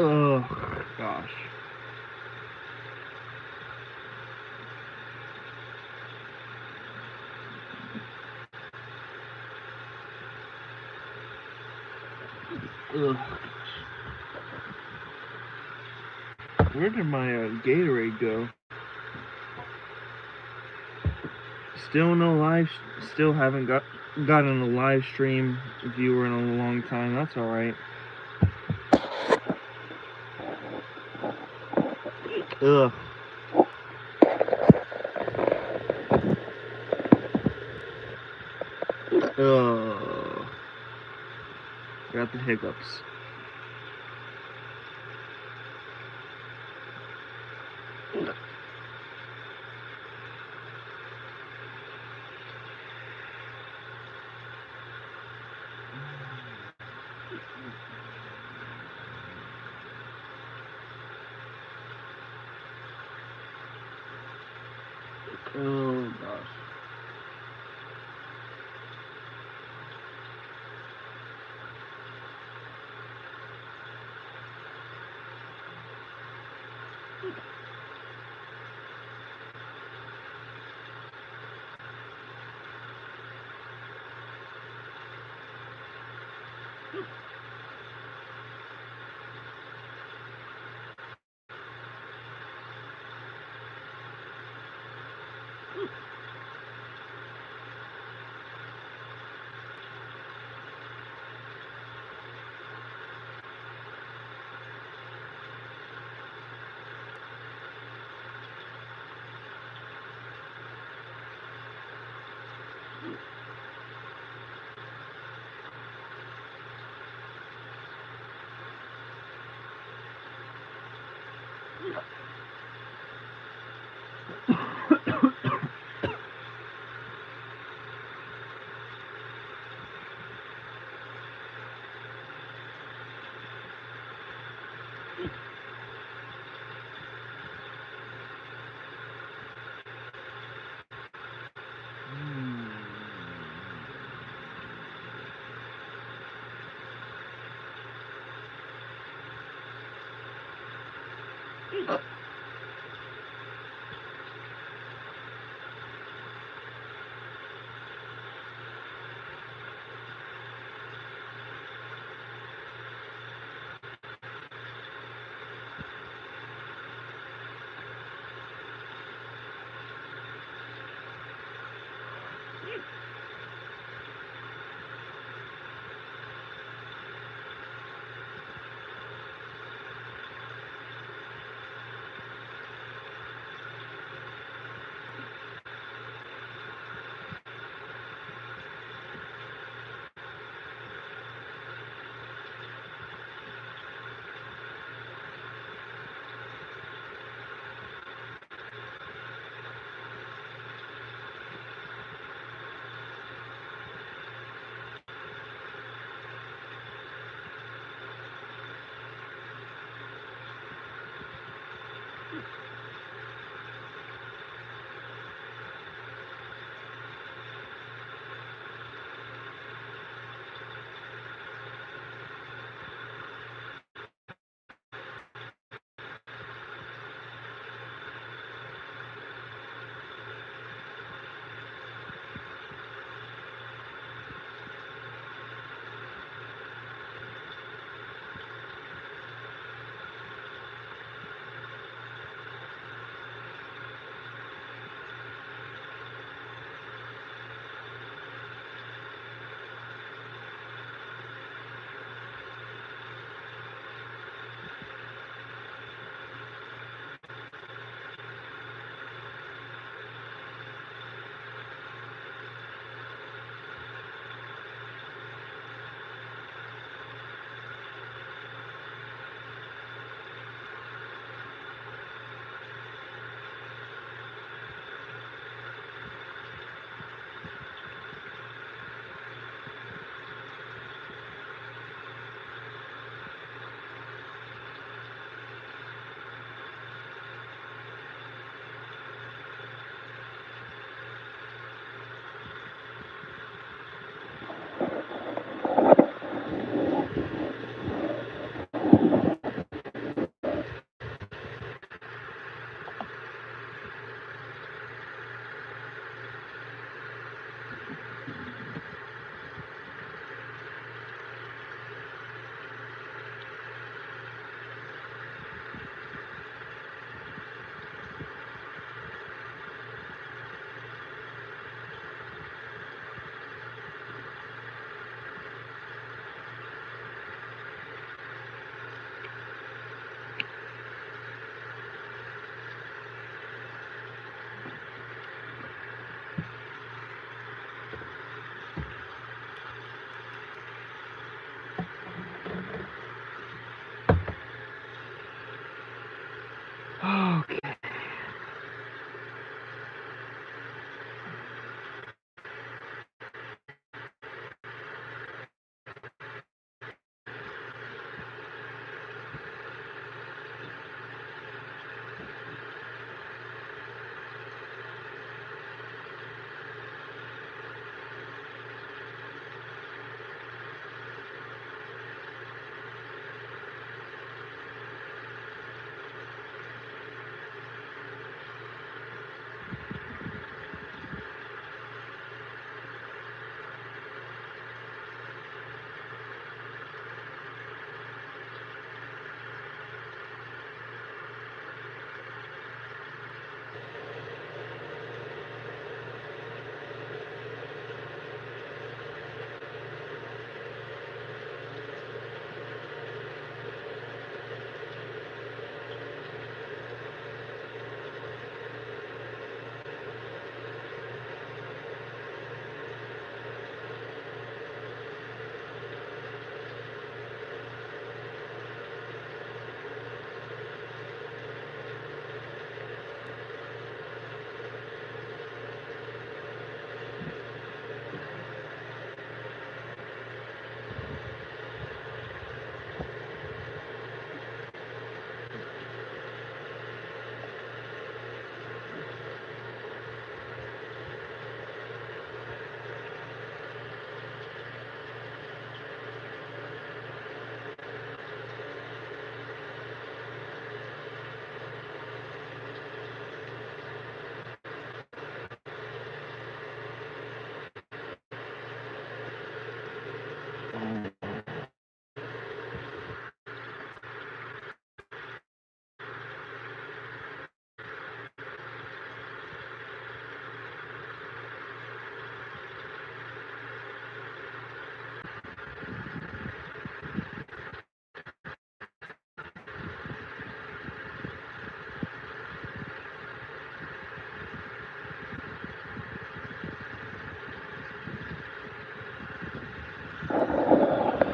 Oh gosh. Ugh. Where did my Gatorade go? Still no live. Still haven't gotten a live stream viewer in a long time. That's all right. Ugh. Ugh. Got the hiccups. Oh gosh.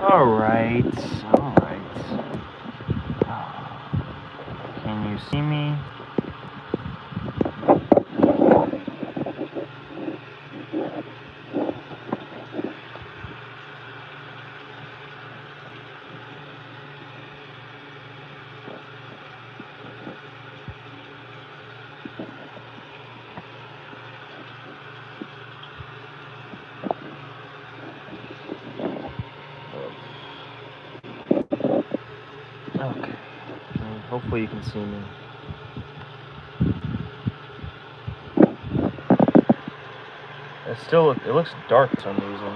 Alright. Can you see me? Okay. Hopefully you can see me. It looks dark for some reason.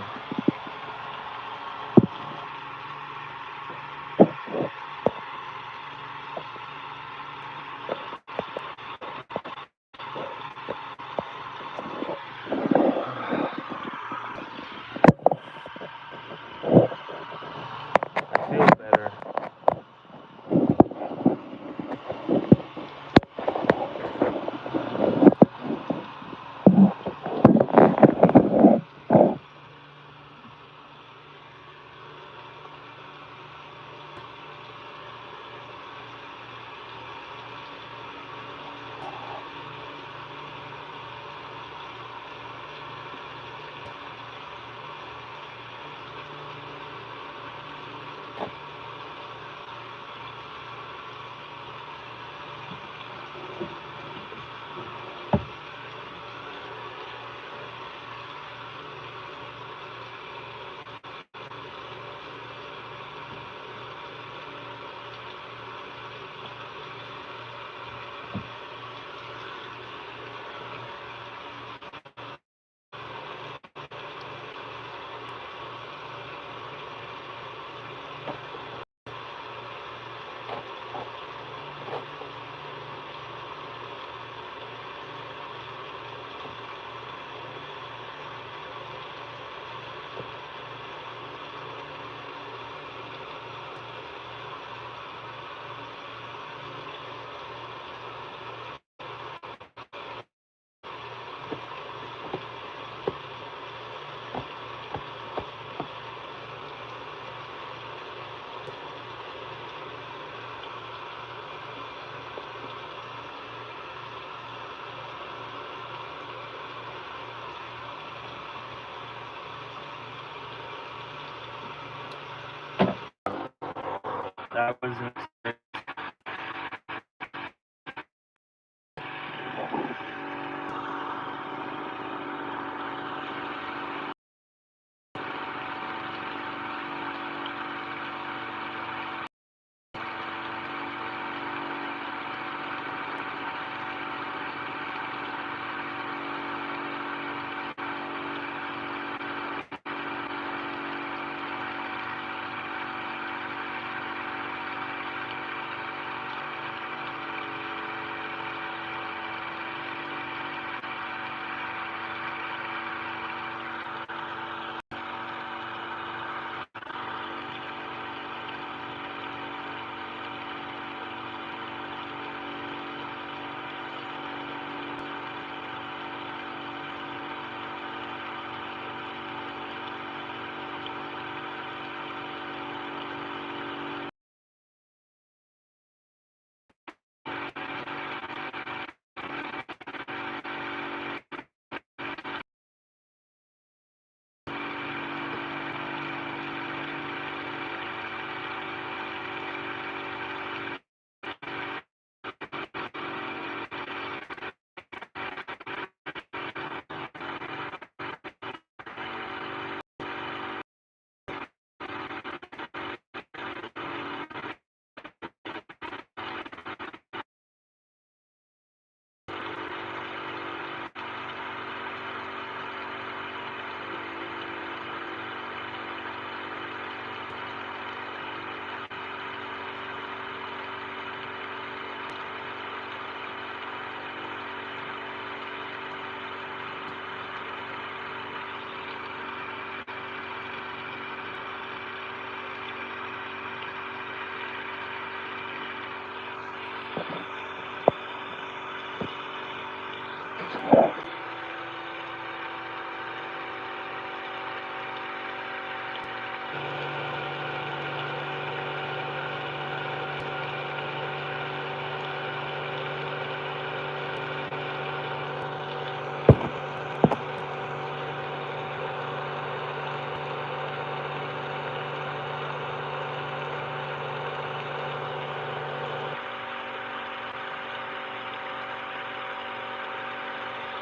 I feel better.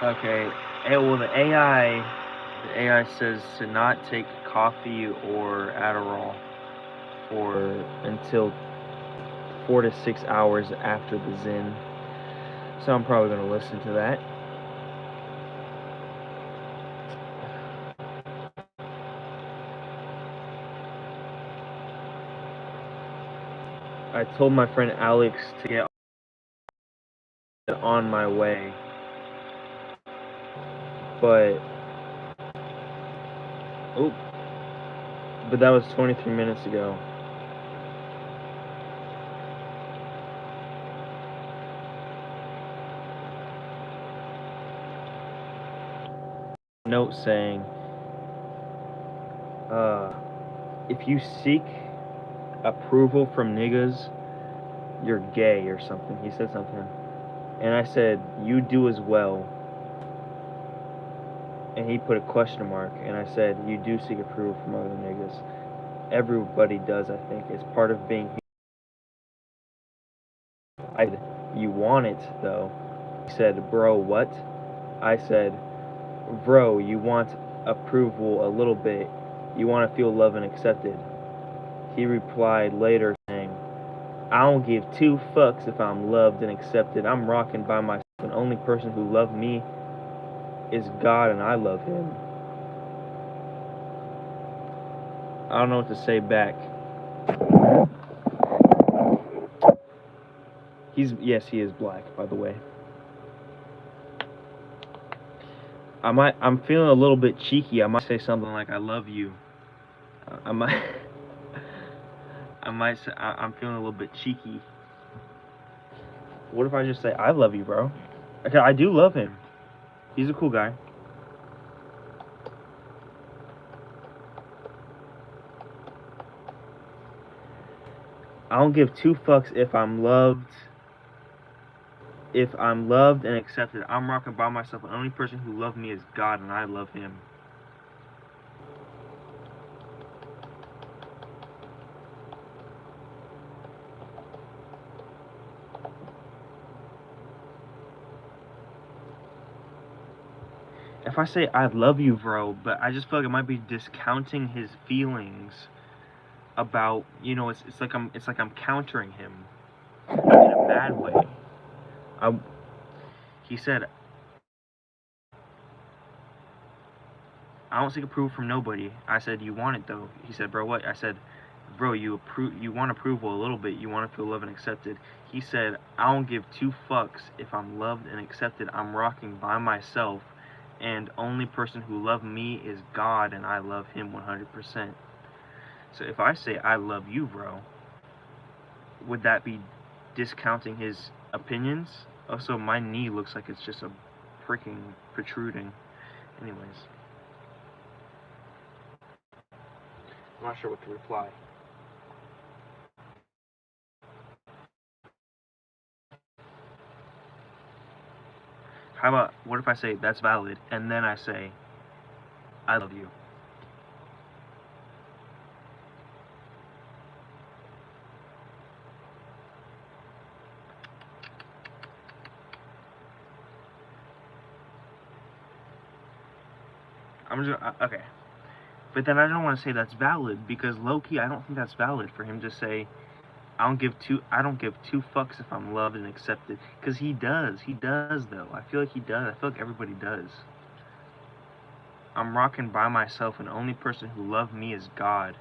Okay. Well, the AI says to not take coffee or Adderall for until 4 to 6 hours after the Zen. So I'm probably gonna listen to that. I told my friend Alex to get on my way, but that was 23 minutes ago. Note saying, if you seek approval from niggas, you're gay or something. He said something. And I said, you do as well. And he put a question mark. And I said, you do seek approval from other niggas. Everybody does, I think. It's part of being human. You want it, though. He said, bro, what? I said, bro, you want approval a little bit. You want to feel loved and accepted. He replied later saying, I don't give two fucks if I'm loved and accepted. I'm rocking by myself. The only person who loved me is God, and I love him. I don't know what to say back. Yes, he is black, by the way. I'm feeling a little bit cheeky. I might say something like I love you. I might say I'm feeling a little bit cheeky. What if I just say I love you, bro? Okay, I do love him. He's a cool guy. I don't give two fucks if I'm loved. If I'm loved and accepted, I'm rocking by myself. The only person who loved me is God, and I love him. If I say I love you, bro, but I just feel like it might be discounting his feelings about, it's like I'm countering him in a bad way. He said, I don't seek approval from nobody. I said, you want it though. He said, bro, what? I said, bro, you want approval a little bit. You want to feel loved and accepted. He said, I don't give two fucks if I'm loved and accepted. I'm rocking by myself, and only person who loved me is God, and I love him 100%. So if I say I love you, bro, would that be discounting his opinions? Also, my knee looks like it's just a freaking protruding. Anyways, I'm not sure what to reply. How about, what if I say that's valid, and then I say I love you? I'm just okay, but then I don't want to say that's valid, because low-key I don't think that's valid for him to say I don't give two fucks if I'm loved and accepted, because he does though. I feel like he does. I feel like everybody does. I'm rocking by myself, and the only person who loved me is God,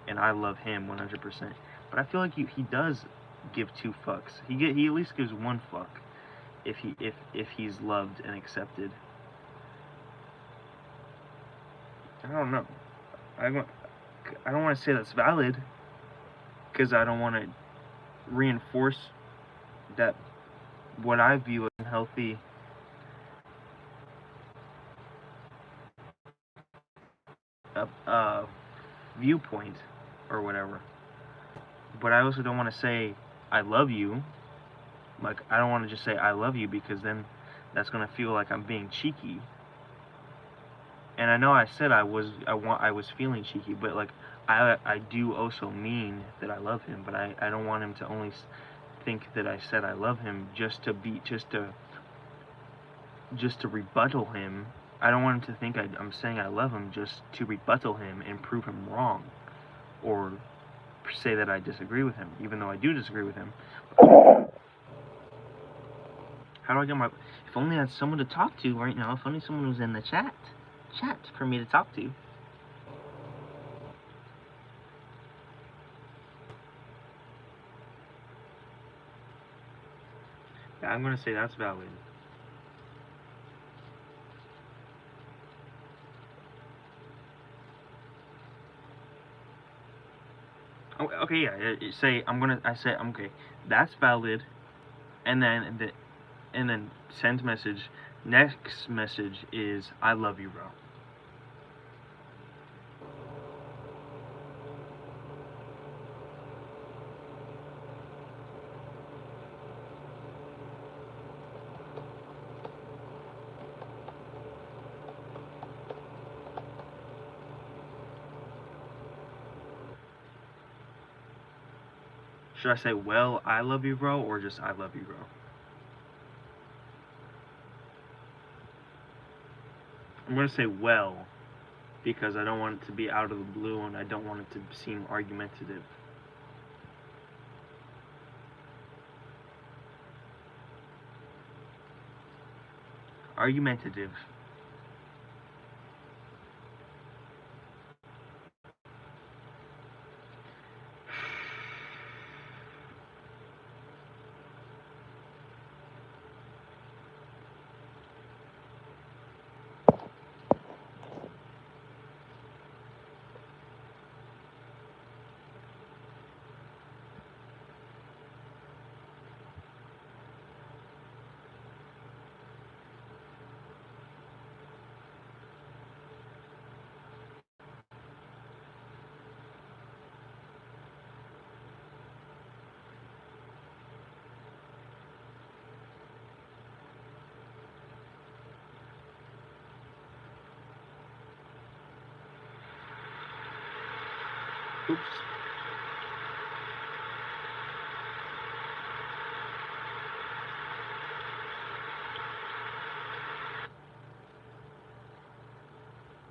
and I love him 100%. But I feel like he does give two fucks. He at least gives one fuck if he's loved and accepted. I don't know. I don't want to say that's valid, because I don't want to reinforce that what I view as unhealthy viewpoint or whatever. But I also don't want to say I love you. Like, I don't want to just say I love you, because then that's gonna feel like I'm being cheeky. And I know I said I was feeling cheeky, but like I do also mean that I love him. But I don't want him to only think that I said I love him just to rebuttal him. I don't want him to think I'm saying I love him just to rebuttal him and prove him wrong, or say that I disagree with him, even though I do disagree with him. How do I get my... If only I had someone to talk to right now. If only someone was in the chat for me to talk to. Yeah, I'm gonna say that's valid. Oh, okay, yeah. I say okay. That's valid, and then send message. Next message is I love you, bro. Should I say, well, I love you, bro, or just I love you, bro? I'm gonna say well, because I don't want it to be out of the blue, and I don't want it to seem argumentative. Argumentative. Oops.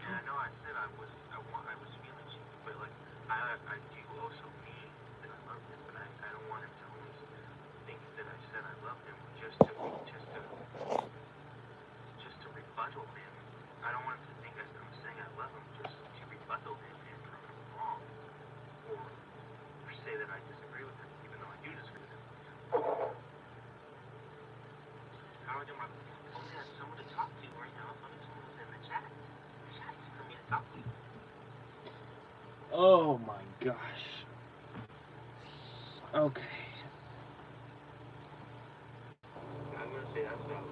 I know I said I was feeling cheeky, but like I do also mean that I love him, but I don't want him to only think that I said I love him just to rebuttal him. I don't want him to think I'm saying I love him just to rebuttal him and prove him wrong, or say that I disagree with him, even though I do disagree with him. How do I do my... I only have someone to talk to right now. If only someone was in the chat for me to talk to. Oh my gosh. Okay. I'm gonna say that's valid.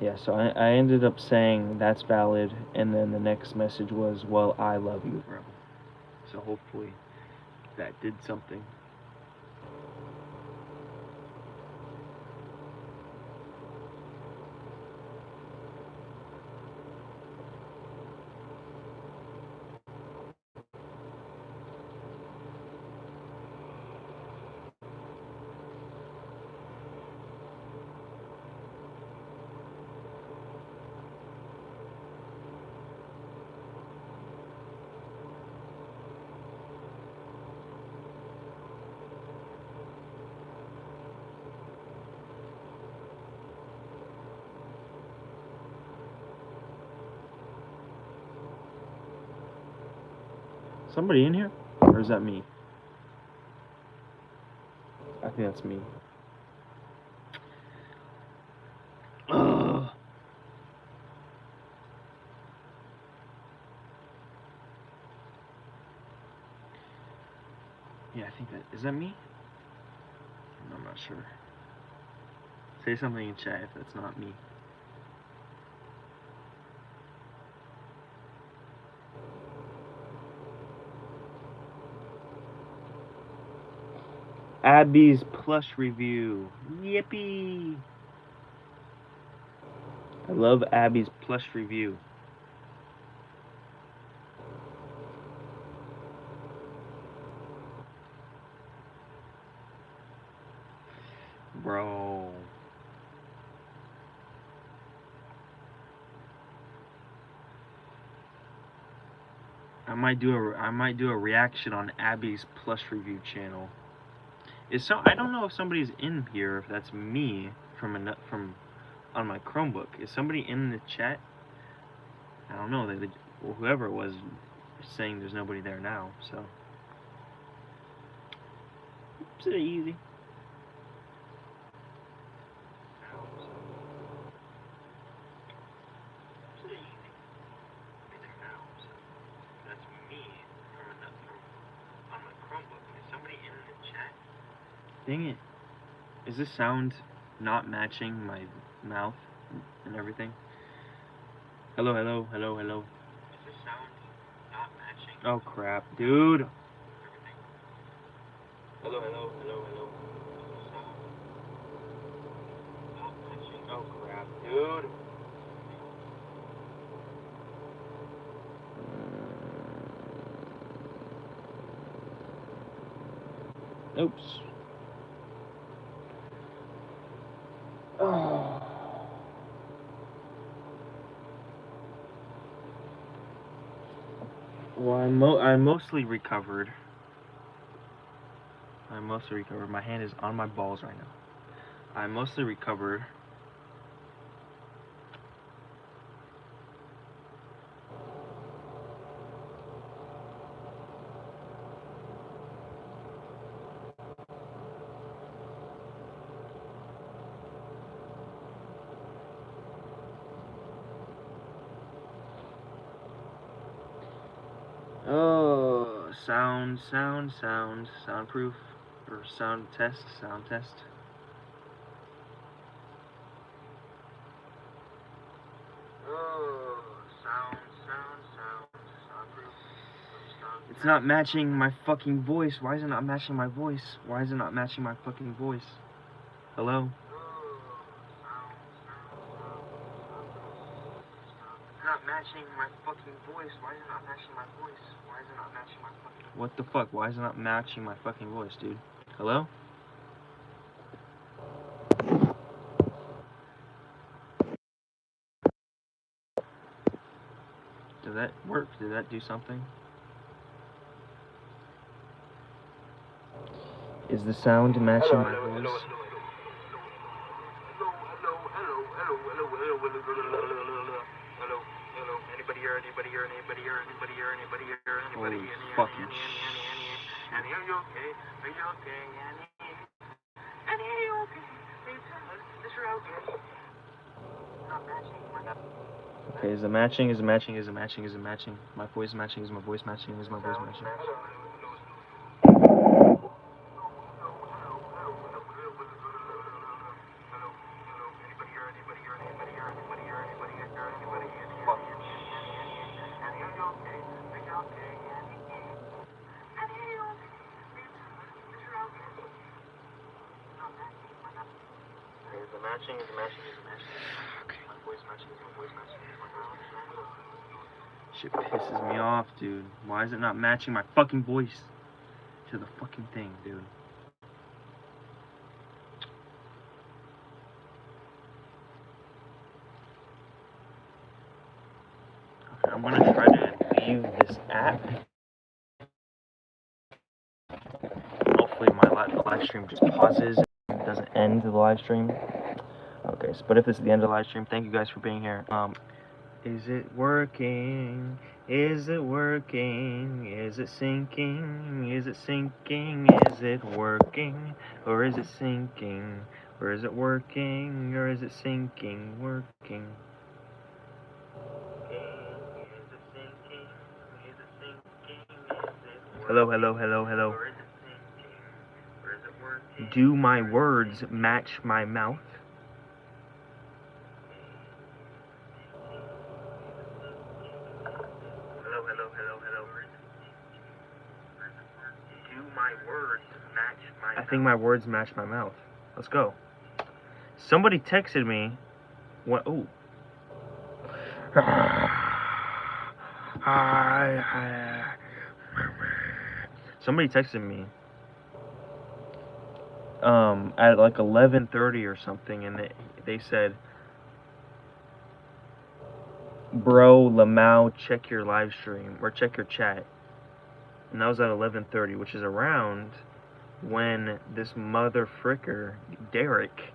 Yeah, so I ended up saying that's valid, and then the next message was, well, I love you, bro. So hopefully that did something. Somebody in here? Or is that me? I think that's me. Ugh. Yeah, I think that... Is that me? I'm not sure. Say something in chat if that's not me. Abby's plush review. Yippee! I love Abby's plush review. Bro. I might do a reaction on Abby's plush review channel. I don't know if somebody's in here, if that's me from on my Chromebook. Is somebody in the chat? I don't know. Well, whoever it was saying there's nobody there now, so it's easy. Dang it. Is this sound not matching my mouth and everything? Hello, hello, hello, hello. Is this sound not matching? Oh crap, dude. Hello, hello, hello, hello. Is this sound not matching? Oh crap, dude. Oops. Oh. Well, I'm mostly recovered. I'm mostly recovered. My hand is on my balls right now. I'm mostly recovered. Oh, soundproof, or sound test. Oh, soundproof. It's not matching my fucking voice. Why is it not matching my voice? Why is it not matching my fucking voice? Hello? It's not matching my fucking voice. Why is it not matching my voice? Why is it not matching my fucking voice? What the fuck? Why is it not matching my fucking voice, dude? Hello? Did that work? Did that do something? Is the sound matching my voice? Holy fucking okay, is it matching? Is it matching? Is it matching? Is it matching? My voice matching? Is my voice matching? Is my voice matching? Is it matching? Okay. My voice matching? Is my voice matching? Is my voice matching? Shit pisses me off, dude. Why is it not matching my fucking voice to the fucking thing, dude? Okay, I'm gonna try to leave this app. Hopefully my live stream just pauses and doesn't end the live stream. Okay, so, but if this is the end of the live stream, thank you guys for being here. Is it working? Is it working? Is it sinking? Is it sinking? Is it working? Or is it sinking? Or is it working? Or is it sinking? Working. Hello, hello, hello, hello. Do my words match my mouth? Hello, hello, hello, hello. Do my words match my mouth? think my words match my mouth. Let's go. Somebody texted me. What? Ooh. Somebody texted me. At like 11:30 or something, and they said, "Bro, Lamau, check your live stream or check your chat." And that was at 11:30, which is around when this mother fricker Derek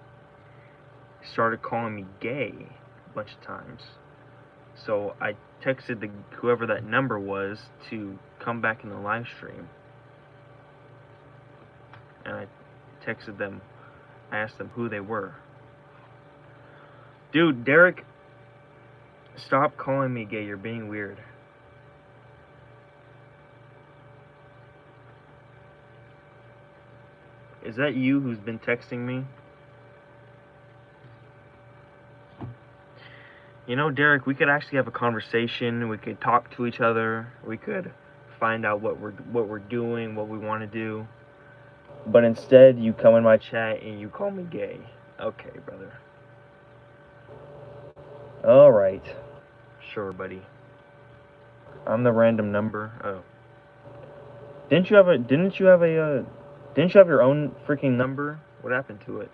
started calling me gay a bunch of times. So I texted whoever that number was to come back in the live stream, and I texted them. I asked them who they were. Dude, Derek, stop calling me gay. You're being weird. Is that you who's been texting me? You know, Derek, we could actually have a conversation. We could talk to each other. We could find out what we're doing, what we want to do. But instead, you come in my chat and you call me gay. Okay, brother. All right. Sure, buddy. I'm the random number. Oh. Didn't you have your own freaking number? What happened to it?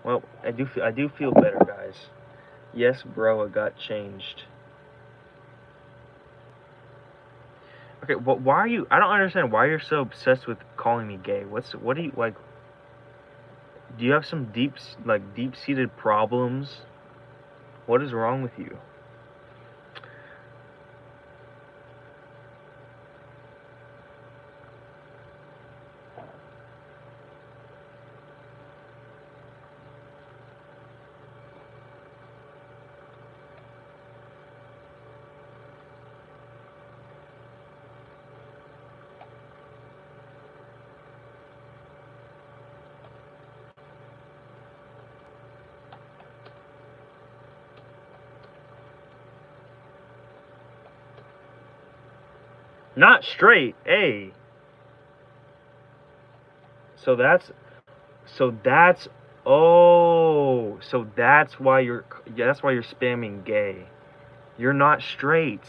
Well, I do feel better, guys. Yes, bro, it got changed. Okay, well, why are you? I don't understand why you're so obsessed with calling me gay. What do you like? Do you have some deep-seated problems? What is wrong with you? Not straight, hey. So that's why you're spamming gay. You're not straight.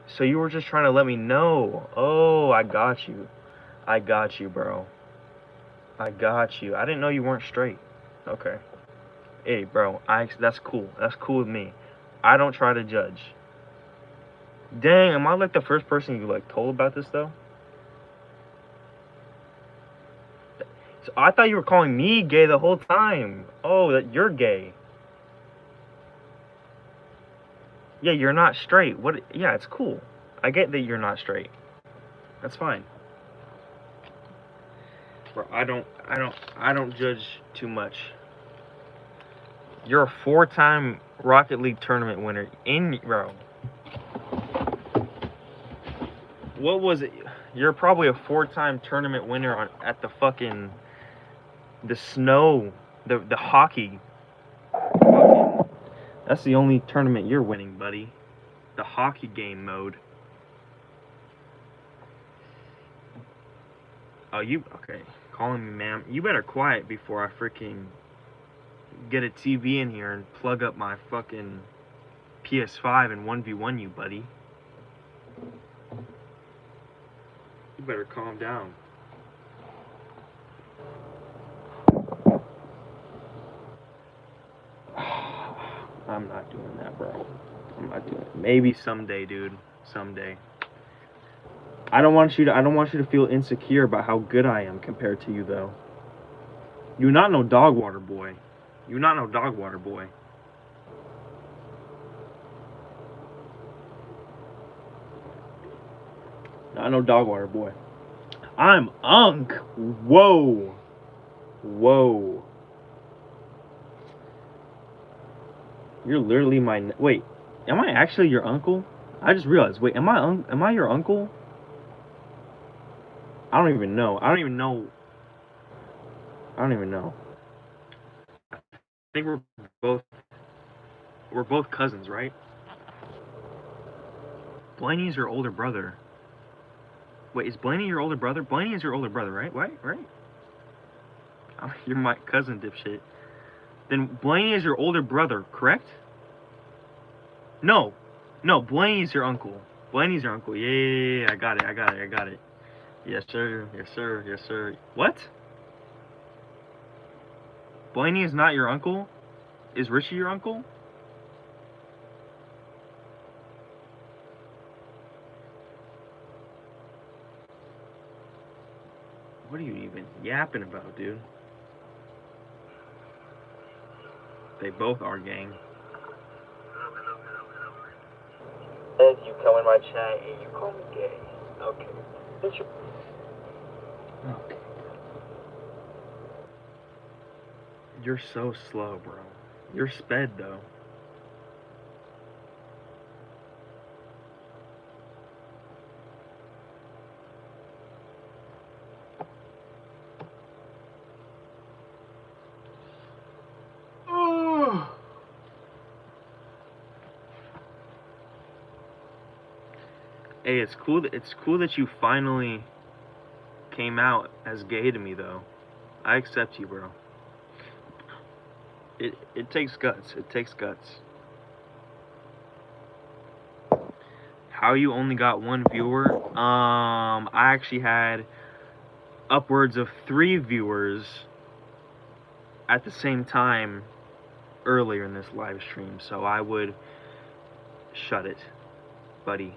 So you were just trying to let me know. Oh, I got you. I got you, bro. I got you. I didn't know you weren't straight. Okay. Hey, bro, that's cool. That's cool with me. I don't try to judge. Dang, am I like the first person you like told about this though? So I thought you were calling me gay the whole time. Oh, that you're gay. Yeah, you're not straight. What? Yeah, it's cool. I get that you're not straight. That's fine. Bro, I don't judge too much. You're a 4-time Rocket League tournament winner bro. What was it? You're probably a 4-time tournament winner at the fucking the snow, the hockey. That's the only tournament you're winning, buddy. The hockey game mode. Oh, okay? Calling me, ma'am. You better quiet before I freaking get a TV in here and plug up my fucking PS5 and 1v1 you, buddy. You better calm down. I'm not doing that, bro. I'm not doing it. Maybe someday, dude. Someday. I don't want you to feel insecure about how good I am compared to you, though. You not no dog water boy. You not no dog water boy. Not no dog water boy. I'm Unk. Whoa. Whoa. You're literally my... Wait. Am I actually your uncle? I just realized. Wait, am I your uncle? I don't even know. I don't even know. I think we're both cousins, right? Blaney's your older brother. Wait, is Blaney your older brother? Blaney is your older brother, right? Right? Oh, you're my cousin, dipshit. Then Blaney is your older brother, correct? No, Blaney's your uncle. Blaney's your uncle. Yeah. I got it. Yes, sir. What? Blaney is not your uncle? Is Richie your uncle? What are you even yapping about, dude? They both are gang. As you come in my chat and you call me gay. Okay. Okay. You're so slow, bro. You're sped, though. Hey, it's cool that you finally came out as gay to me, though. I accept you, bro. It takes guts. It takes guts. How you only got one viewer? I actually had upwards of 3 viewers at the same time earlier in this live stream, so I would shut it, buddy.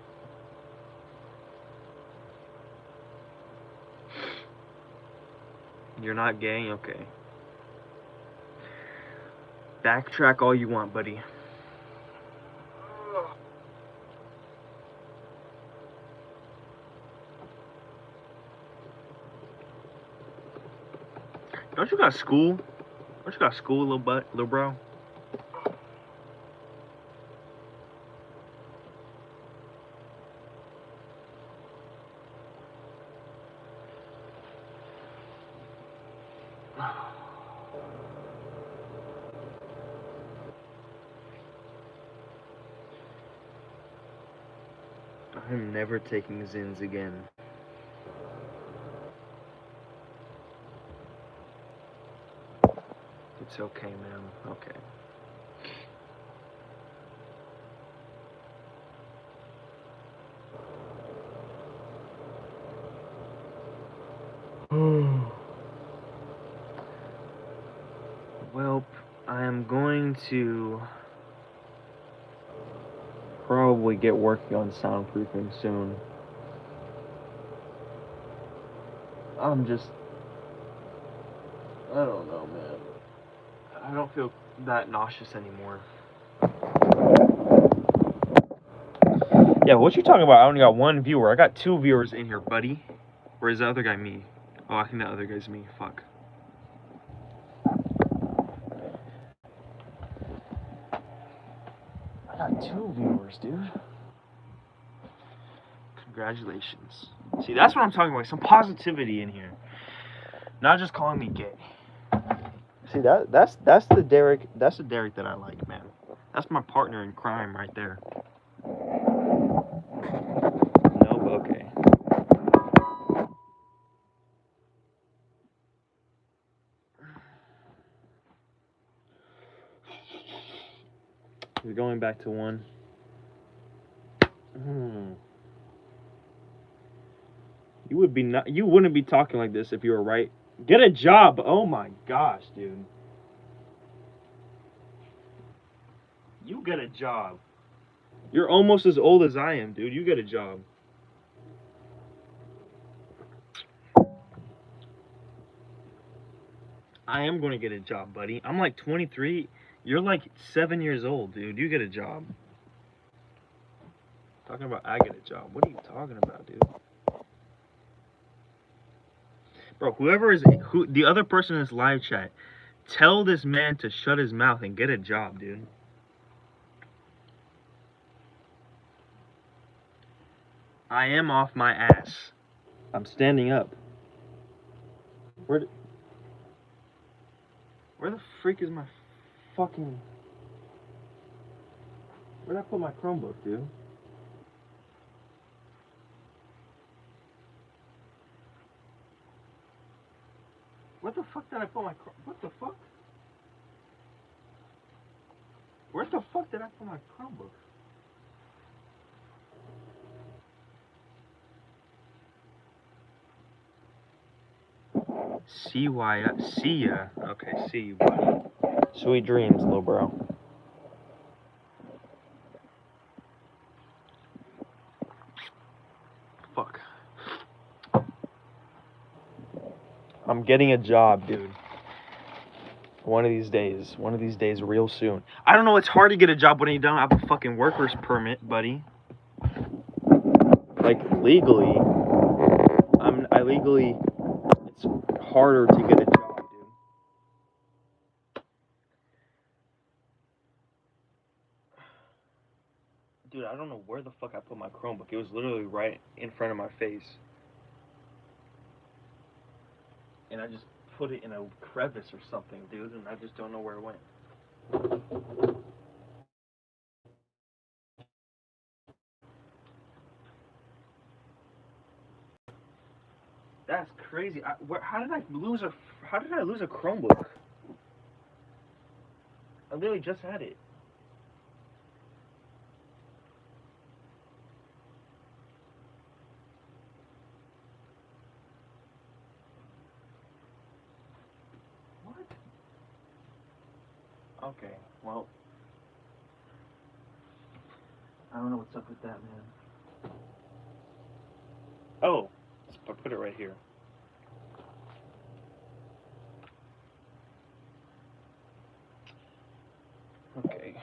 You're not gay? Okay. Backtrack all you want, buddy. Don't you got school? Little bro? I'm never taking Zins again. It's okay, man. Okay. Well, I am going to probably get working on soundproofing soon. I don't know, man. I don't feel that nauseous anymore. Yeah, what you talking about? I only got 1 viewer. I got 2 viewers in here, buddy. Or is the other guy me? Oh, I think the other guy's me. Fuck. I got 2 viewers, dude. Congratulations. See, that's what I'm talking about. Some positivity in here. Not just calling me gay. See, that's the Derek that I like, man. That's my partner in crime right there. Nope, okay. We're going back to 1. You wouldn't be talking like this if you were right. Get a job. Oh my gosh, dude. You get a job. You're almost as old as I am, dude. You get a job. I am going to get a job, buddy. I'm like 23. You're like 7 years old, dude. You get a job. Talking about I get a job. What are you talking about, dude? Bro, the other person in this live chat, tell this man to shut his mouth and get a job, dude. I am off my ass. I'm standing up. Where the freak is my fucking... Where'd I put my Chromebook, dude? What the fuck did I put my... What the fuck? Where the fuck did I put my Chromebook? See ya. Okay, see you, buddy. Sweet dreams, little bro. Fuck. I'm getting a job, dude. One of these days, real soon. I don't know, it's hard to get a job when you don't have a fucking worker's permit, buddy. Like, legally, it's harder to get a job, dude. Dude, I don't know where the fuck I put my Chromebook. It was literally right in front of my face. And I just put it in a crevice or something, dude, and I just don't know where it went. That's crazy. How did I lose a Chromebook? I literally just had it. What? Okay, well, I don't know what's up with that, man. Oh, I put it right here. Okay,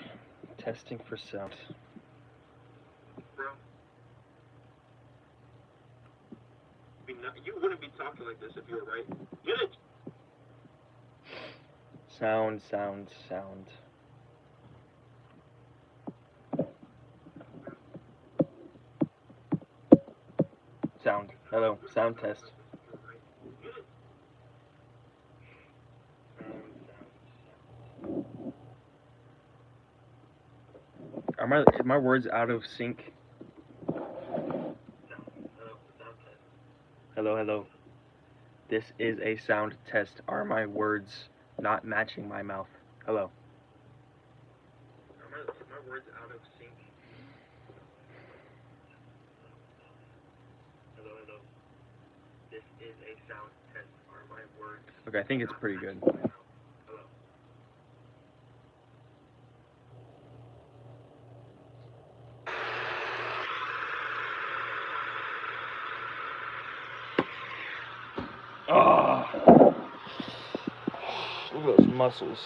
testing for sound. Bro, you wouldn't be talking like this if you were right. Get it? Sound. Sound. Hello, sound test. Are my words out of sync? Hello. This is a sound test. Are my words not matching my mouth? Hello. Are my words out of sync? Hello. This is a sound test. Are my words... Okay, I think it's pretty good. Hello. Oh, look at those muscles.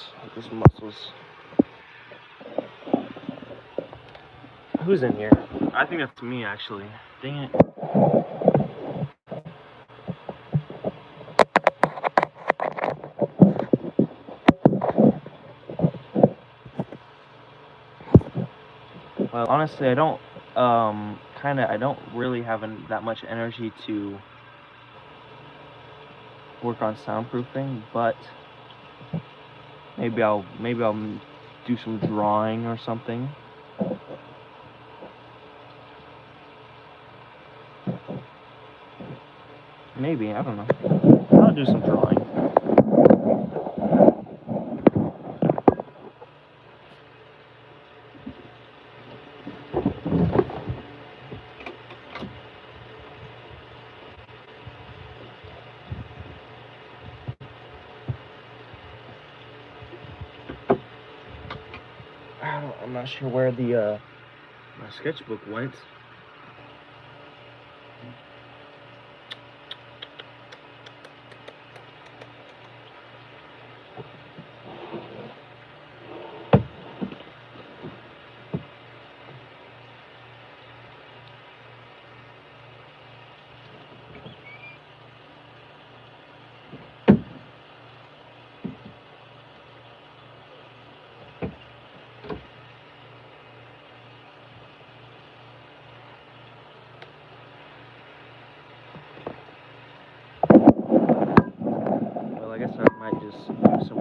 Who's in here? I think that's me, actually. Dang it. Well, honestly, I don't really have that much energy to work on soundproofing, but maybe I'll do some drawing or something. Maybe, I don't know. I'll do some drawing. I'm not sure where the my sketchbook went.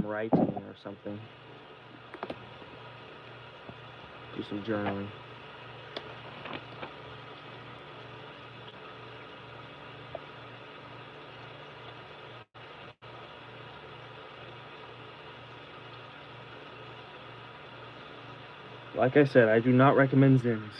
writing or something. Do some journaling. Like I said, I do not recommend Zins.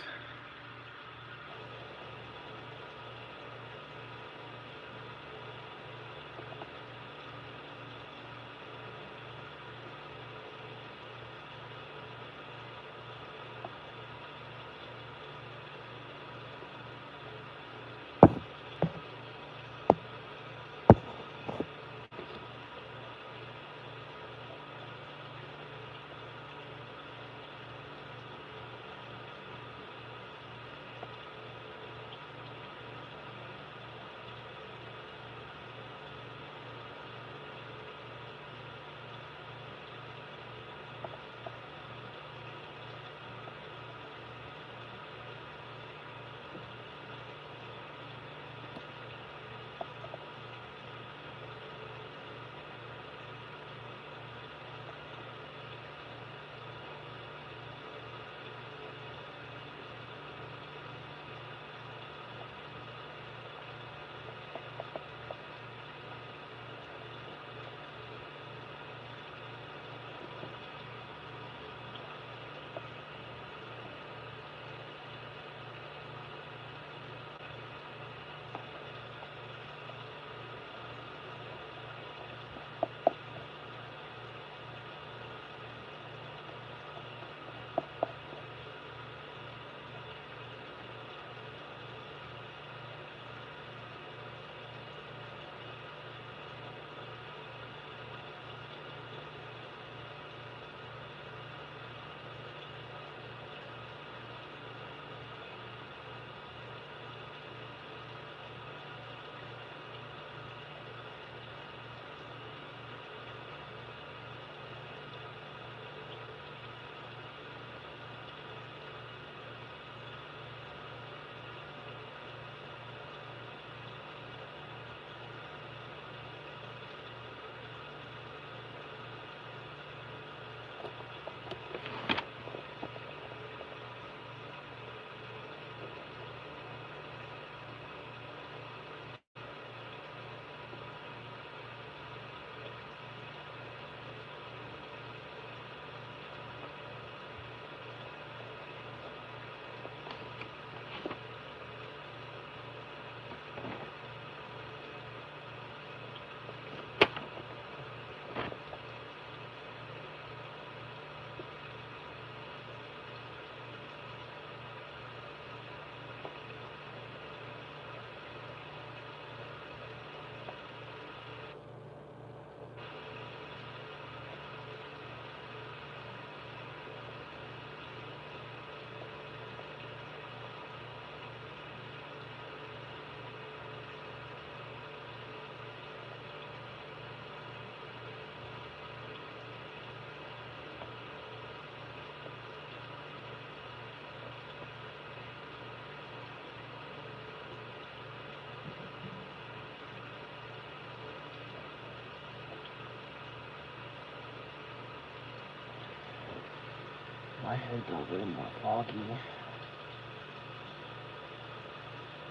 My head got a little more foggy,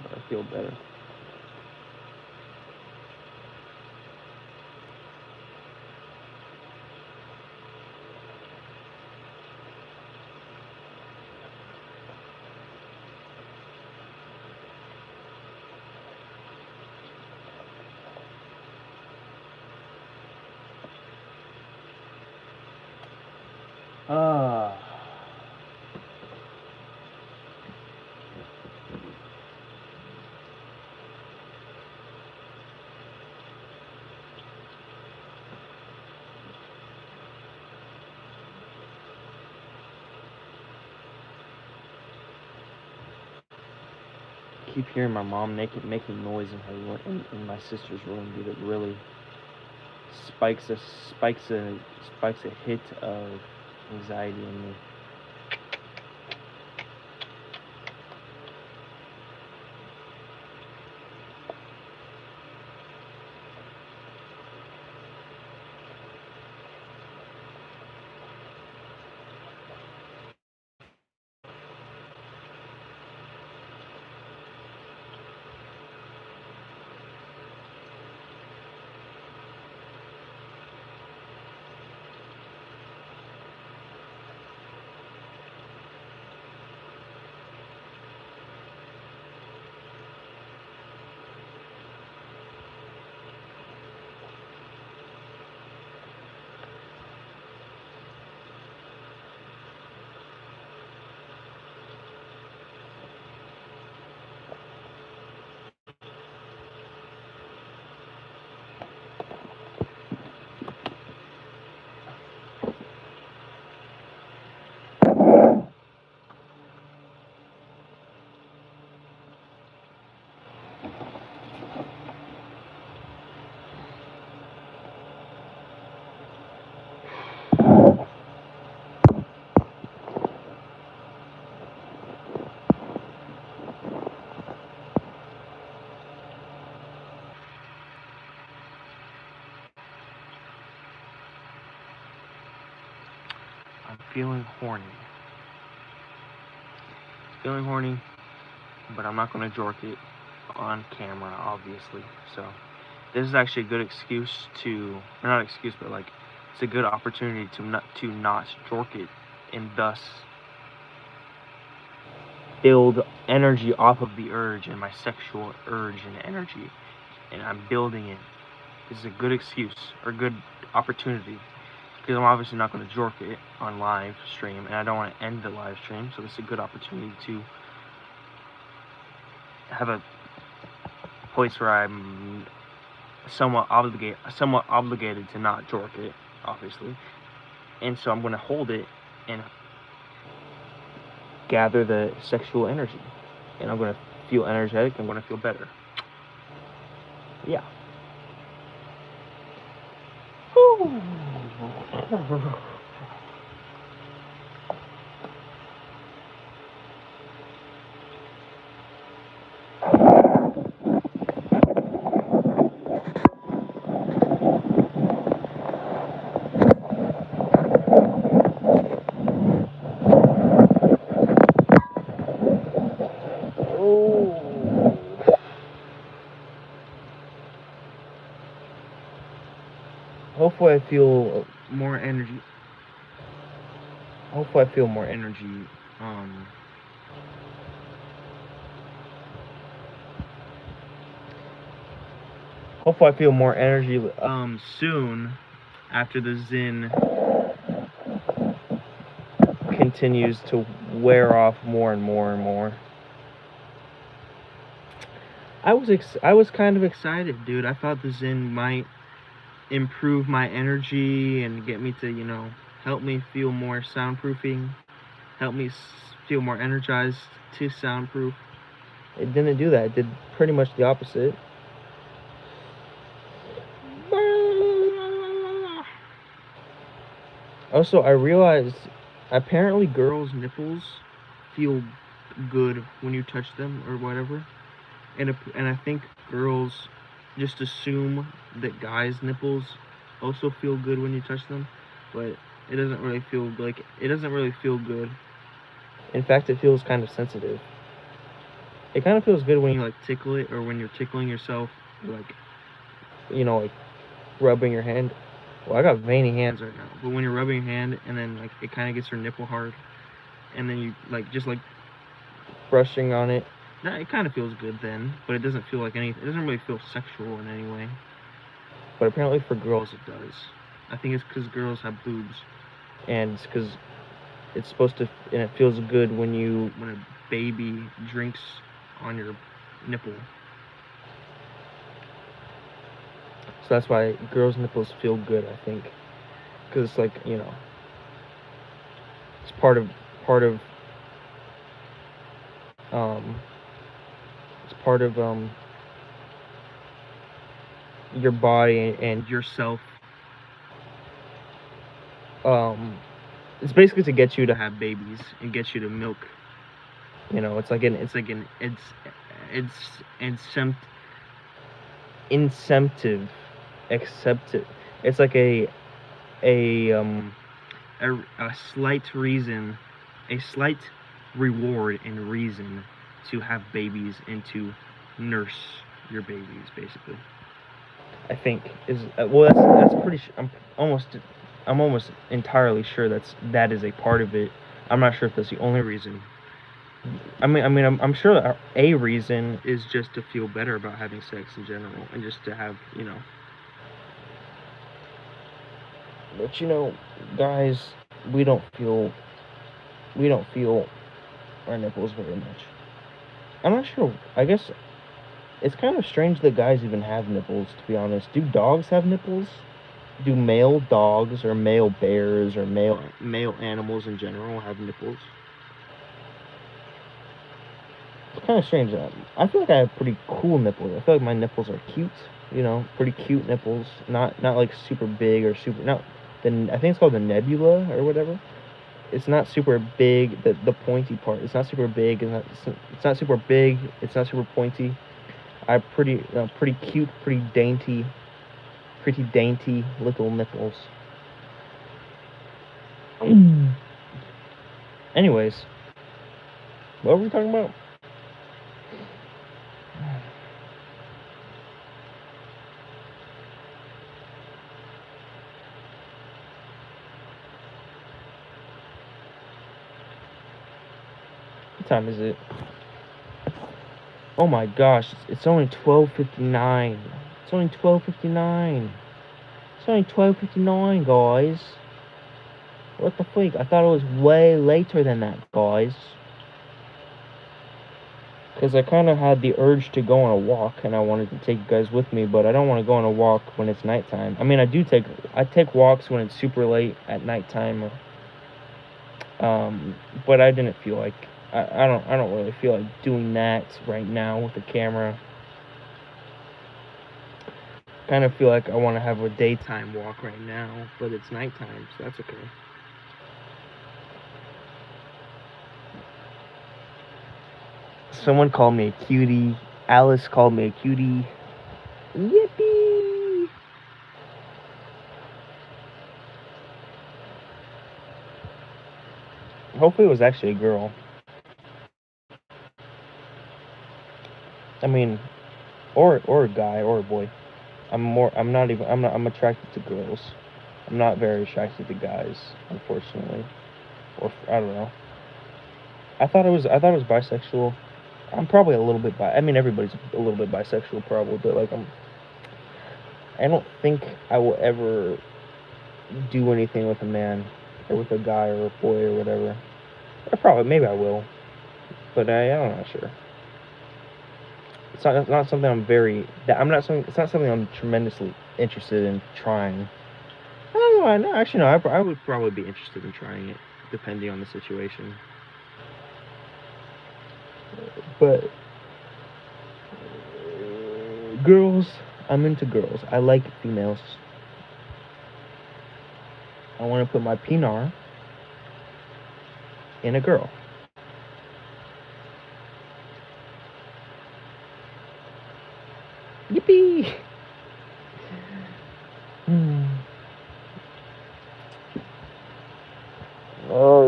but I feel better. Ah. Keep hearing my mom making noise in her room, in my sister's room, dude. It really spikes a hit of anxiety in me. feeling horny. Feeling horny, but I'm not gonna jork it on camera, obviously. So this is actually a good excuse to, or not excuse, but like it's a good opportunity to not jork it, and thus build energy off of the urge and my sexual urge and energy, and I'm building it. This is a good excuse or good opportunity, because I'm obviously not going to jork it on live stream, and I don't want to end the live stream, so this is a good opportunity to have a place where I'm somewhat obligated to not jork it, obviously, and so I'm going to hold it and gather the sexual energy, and I'm going to feel energetic. I'm going to feel better. Yeah. Hopefully I feel more energy. Hopefully I feel more energy. Hopefully I feel more energy soon, after the Zen continues to wear off more and more and more. I was kind of excited, dude. I thought the Zen might improve my energy and get me to, you know, help me feel more soundproofing, help me feel more energized to soundproof. It didn't do that. It did pretty much the opposite. Also, I realized apparently girls' nipples feel good when you touch them or whatever, and I think girls just assume that guys' nipples also feel good when you touch them, but it doesn't really feel like it doesn't really feel good. In fact, it feels kind of sensitive. It kind of feels good when you like tickle it, or when you're tickling yourself, like, you know, like rubbing your hand. Well, I got veiny hands right now, but when you're rubbing your hand and then like it kind of gets your nipple hard, and then you like just like brushing on it, it kind of feels good then, but it doesn't feel like anything. It doesn't really feel sexual in any way. But apparently for girls it does. I think it's because girls have boobs, and it's because it's supposed to, and it feels good when a baby drinks on your nipple. So that's why girls' nipples feel good, I think, because it's like, you know, it's part of your body and yourself. It's basically to get you to have babies and get you to milk. You know, it's incentive. It's like a slight reason, a slight reward and reason to have babies and to nurse your babies, basically. I think is well, that's pretty. I'm almost entirely sure that is a part of it. I'm not sure if that's the only reason. I'm sure that a reason is just to feel better about having sex in general, and just to have, you know. But you know, guys, we don't feel our nipples very much. I'm not sure. I guess it's kind of strange that guys even have nipples, to be honest. Do dogs have nipples? Do male dogs or male bears or male animals in general have nipples? It's kind of strange. I feel like I have pretty cool nipples. I feel like my nipples are cute. You know, pretty cute nipples. Not like super big or super. I think it's called the nebula or whatever. It's not super big. The pointy part. It's not super big. It's not super big. It's not super pointy. I have pretty cute, pretty dainty little nipples. Anyways, what were we talking about? What time is it? Oh my gosh, it's only 12:59. It's only 12:59. It's only 12:59, guys. What the freak? I thought it was way later than that, guys. Because I kind of had the urge to go on a walk, and I wanted to take you guys with me, but I don't want to go on a walk when it's nighttime. I mean, I take walks when it's super late at nighttime. But I didn't feel like I don't really feel like doing that right now with the camera. Kind of feel like I want to have a daytime walk right now, but it's nighttime, so that's okay. Someone called me a cutie. Alice called me a cutie. Yippee! Hopefully it was actually a girl. I mean, or a guy or a boy. I'm attracted to girls. I'm not very attracted to guys, unfortunately. Or I don't know. I thought it was bisexual. I'm probably a little bit I mean, everybody's a little bit bisexual probably, but like I don't think I will ever do anything with a man or with a guy or a boy or whatever. Maybe I will, but I'm not sure. It's not something it's not something I'm tremendously interested in trying. I don't know. No, actually, no. I would probably be interested in trying it, depending on the situation. But girls, I'm into girls. I like females. I want to put my pinar in a girl. Yippee! Oh.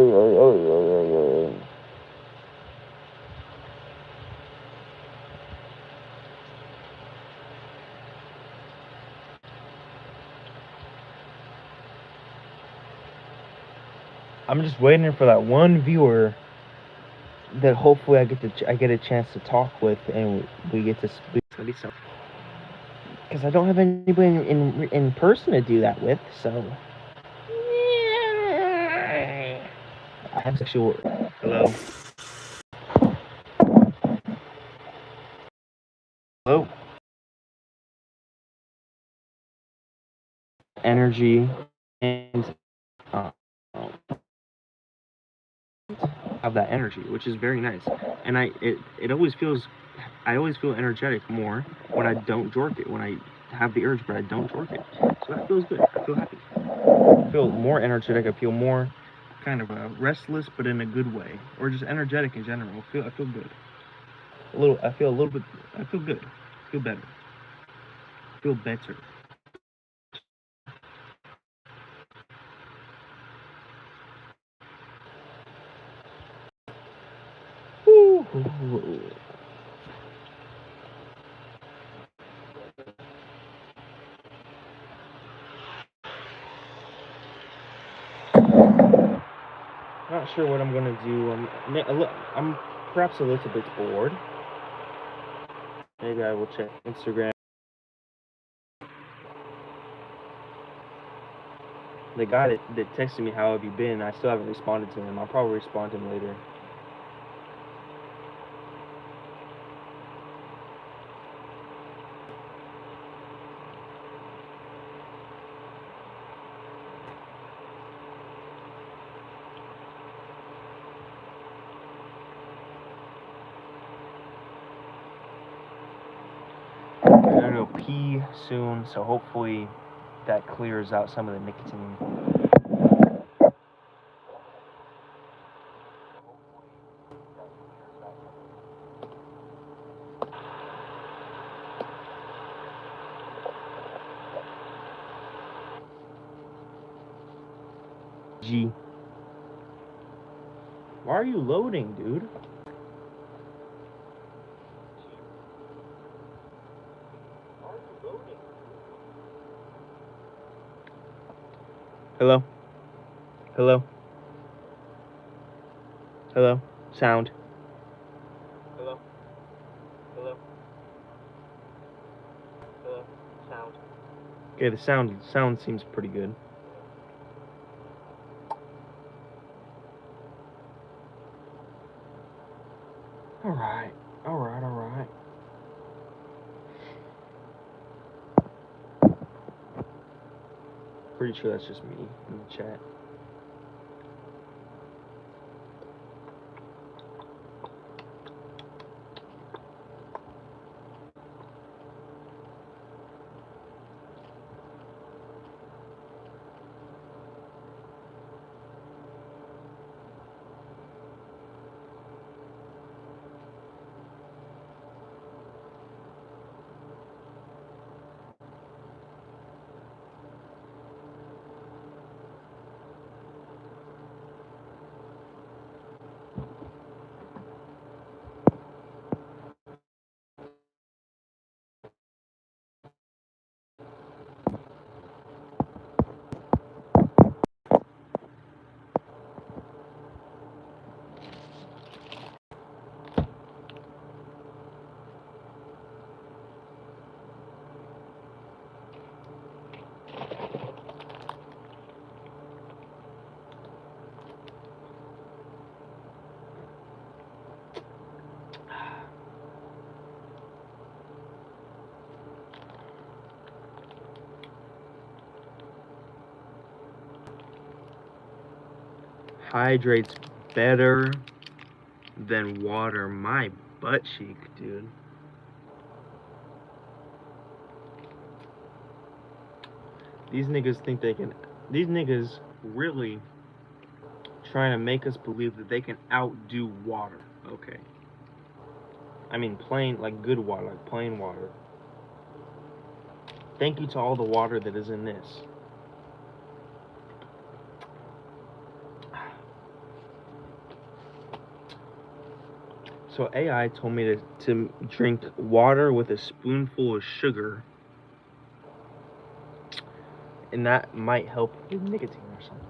I'm just waiting for that one viewer that hopefully I get a chance to talk with, and we get to speak. Because I don't have anybody in person to do that with, so. I have sexual. Hello. Hello. Energy and have that energy, which is very nice. And it always feels, I always feel energetic more when I don't jork it. When I have the urge, but I don't jork it. So that feels good. I feel happy. I feel more energetic. I feel more kind of restless, but in a good way, or just energetic in general. I feel good. I feel a little bit. I feel good. I feel better. I feel better. Ooh. Not sure what I'm gonna do. I'm perhaps a little bit bored. Maybe I will check Instagram. The guy that texted me, "How have you been?" I still haven't responded to him. I'll probably respond to him later. I'm gonna go pee soon, so hopefully that clears out some of the nicotine. Why are you loading, dude? Hello? Hello? Hello? Sound. Hello? Hello? Hello? Sound. Okay, the sound seems pretty good. Alright. Alright. Pretty sure that's just me in the chat. Hydrates better than water. My butt cheek, dude. These niggas think they can. These niggas really trying to make us believe that they can outdo water. Okay. I mean, plain, like good water, like plain water. Thank you to all the water that is in this. So AI told me to drink water with a spoonful of sugar, and that might help with nicotine or something.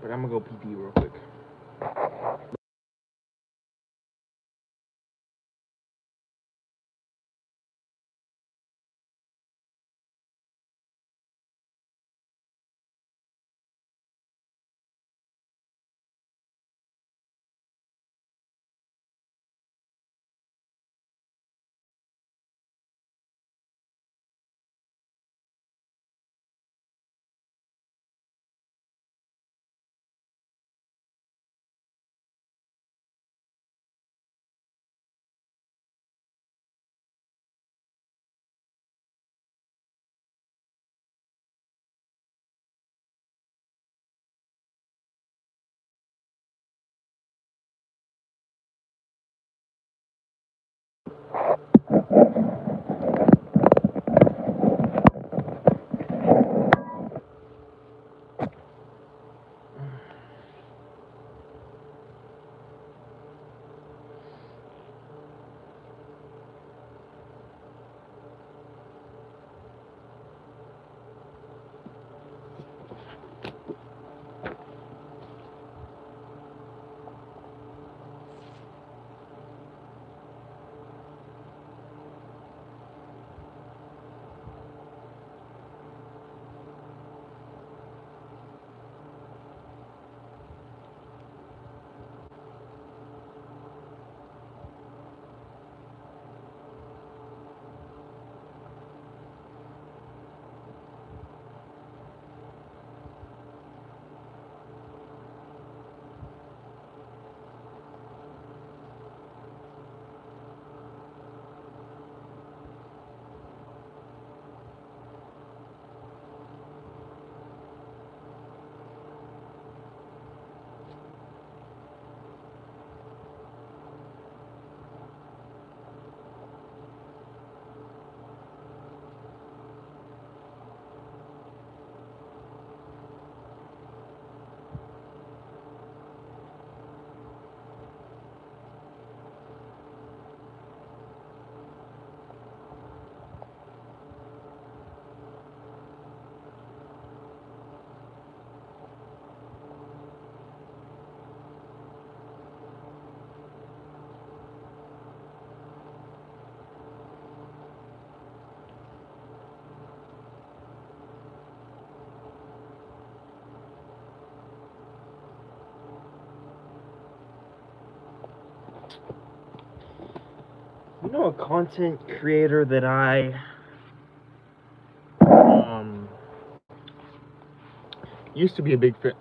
But I'm gonna go pee real quick. You know, a content creator that I um used to be a big fan.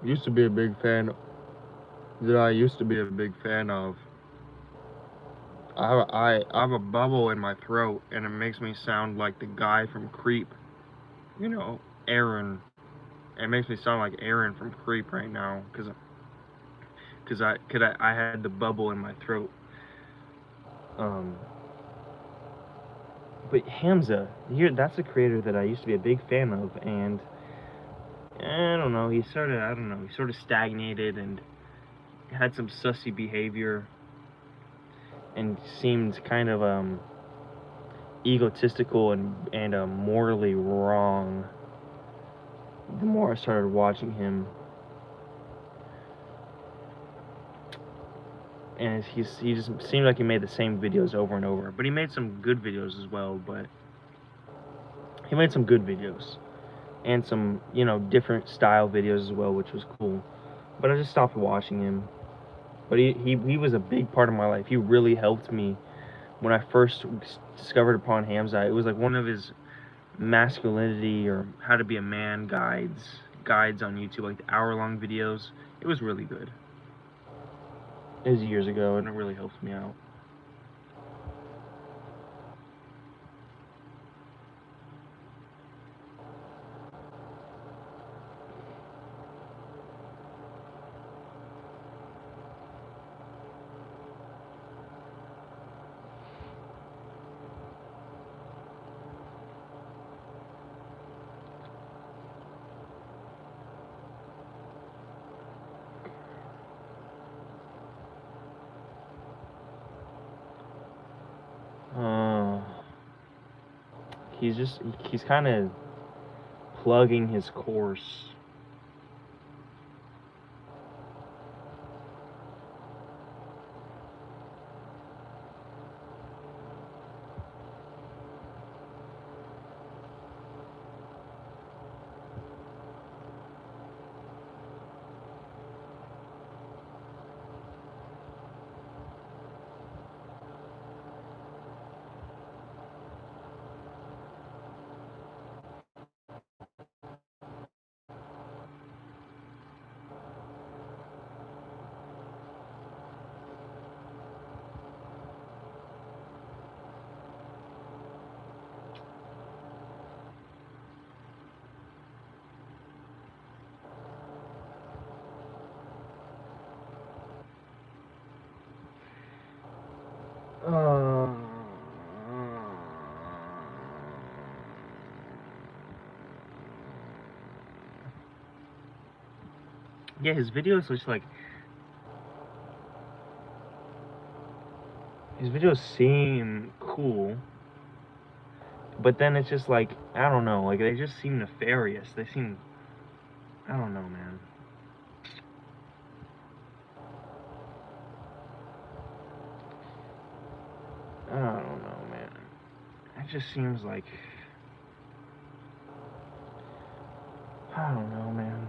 Used to be a big fan. That I used to be a big fan of. I have a bubble in my throat, and it makes me sound like the guy from Creep. You know, Aaron. It makes me sound like Aaron from Creep right now, I had the bubble in my throat. Um, but Hamza, that's a creator that I used to be a big fan of, and I don't know, he sort of stagnated and had some sussy behavior, and seemed kind of egotistical and morally wrong. The more I started watching him, and he just seemed like he made the same videos over and over. But he made some good videos as well. But he made some good videos and some, you know, different style videos as well, which was cool. But I just stopped watching him. But he was a big part of my life. He really helped me when I first discovered upon Hamza. It was like one of his masculinity or how to be a man guides on YouTube, like the hour-long videos. It was really good. It was years ago, and it really helped me out. Uh, he's kind of plugging his course. Uh, yeah, his videos are just like his videos seem cool, but then it's just like I don't know, like they just seem nefarious. They seem I don't know, man. I don't know, man. It just seems like I don't know, man.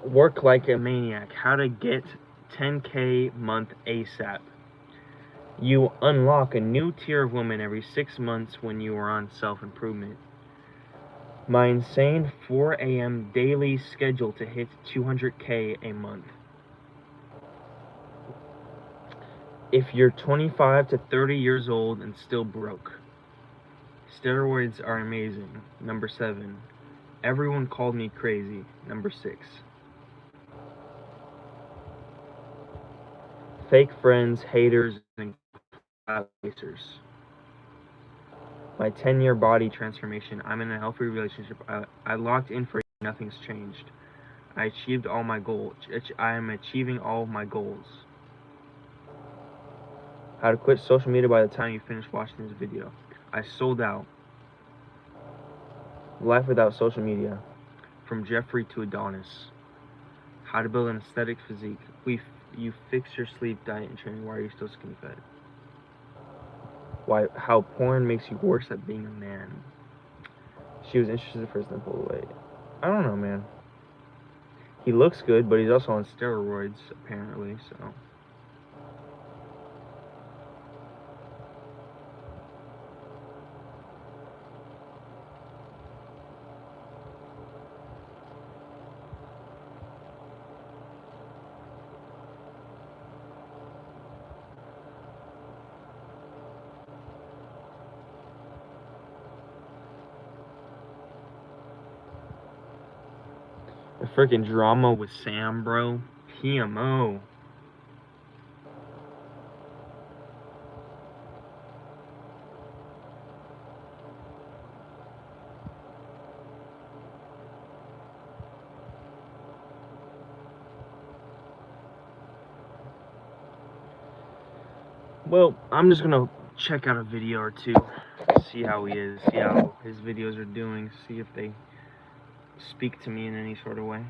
Work like a maniac. How to get 10K month ASAP. You unlock a new tier of women every 6 months when you are on self-improvement. My insane 4 a.m. daily schedule to hit 200K a month. If you're 25 to 30 years old and still broke. Steroids are amazing. Number 7. Everyone called me crazy. Number 6. Fake friends, haters, and clout chasers. My 10-year body transformation. I'm in a healthy relationship. I locked in for nothing's changed. I achieved all my goals. I am achieving all my goals. How to quit social media by the time you finish watching this video. I sold out. Life without social media. From Jeffrey to Adonis. How to build an aesthetic physique. You fix your sleep, diet, and training. Why are you still skinny fat? How porn makes you worse at being a man. She was interested at first, then pulled away. I don't know, man. He looks good, but he's also on steroids, apparently, so. The freaking drama with Sam, bro. PMO. Well, I'm just gonna check out a video or two, see how he is, see how his videos are doing, see if they speak to me in any sort of way.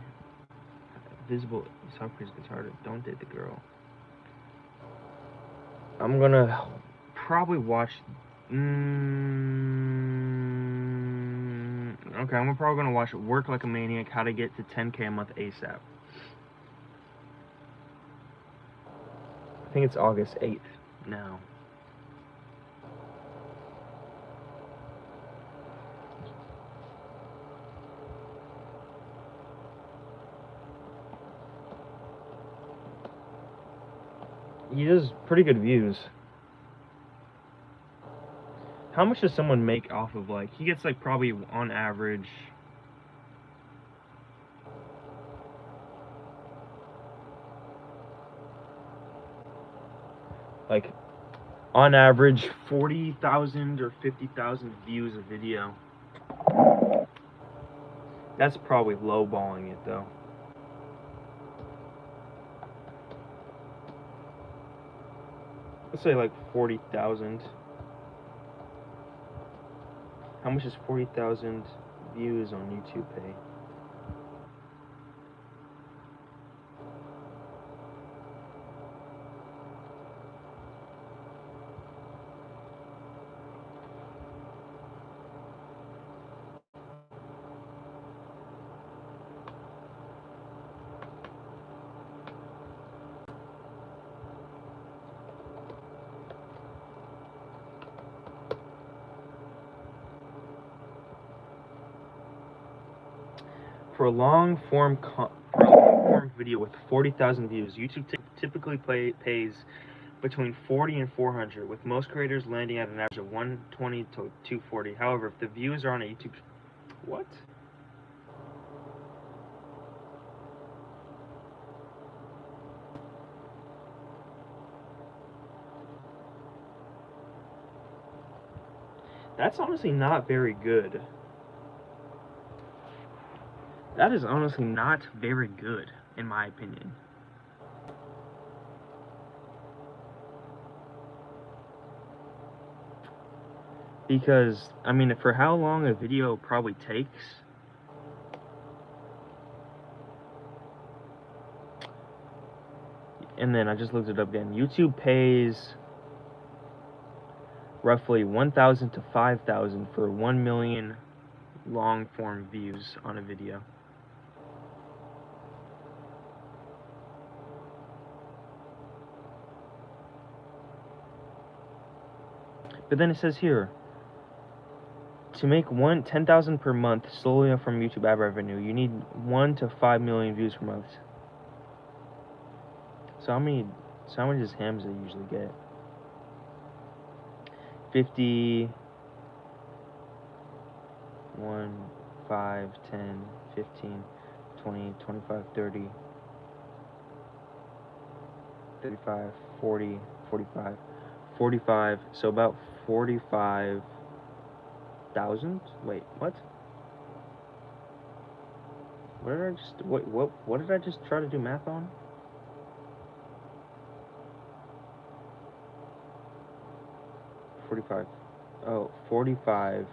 Visible Socrates guitar, don't date the girl. I'm gonna probably watch. Okay, I'm probably gonna watch Work Like a Maniac: How to Get to 10K a Month ASAP. I think it's August 8th now. He does pretty good views. How much does someone make off of, like, he gets like probably on average like on average 40,000 or 50,000 views a video. That's probably lowballing it though. Let's say like 40,000. How much is 40,000 views on YouTube pay? For a long form video with 40,000 views, YouTube typically pays between 40 and 400, with most creators landing at an average of 120 to 240. However, if the views are on a YouTube... What? That's honestly not very good. That is honestly not very good, in my opinion. Because, I mean, for how long a video probably takes, and then I just looked it up again. YouTube pays roughly 1,000 to 5,000 for 1 million long form views on a video. But then it says here, to make 10,000 per month solely from YouTube ad revenue, you need 1 to 5 million views per month. So how many does Hamza usually get? 50, 1, 5, 10, 15, 20, 25, 30, 35, 40, 45, 45, so about 45,000? Wait, what? What did I just try to do math on? Oh, 45.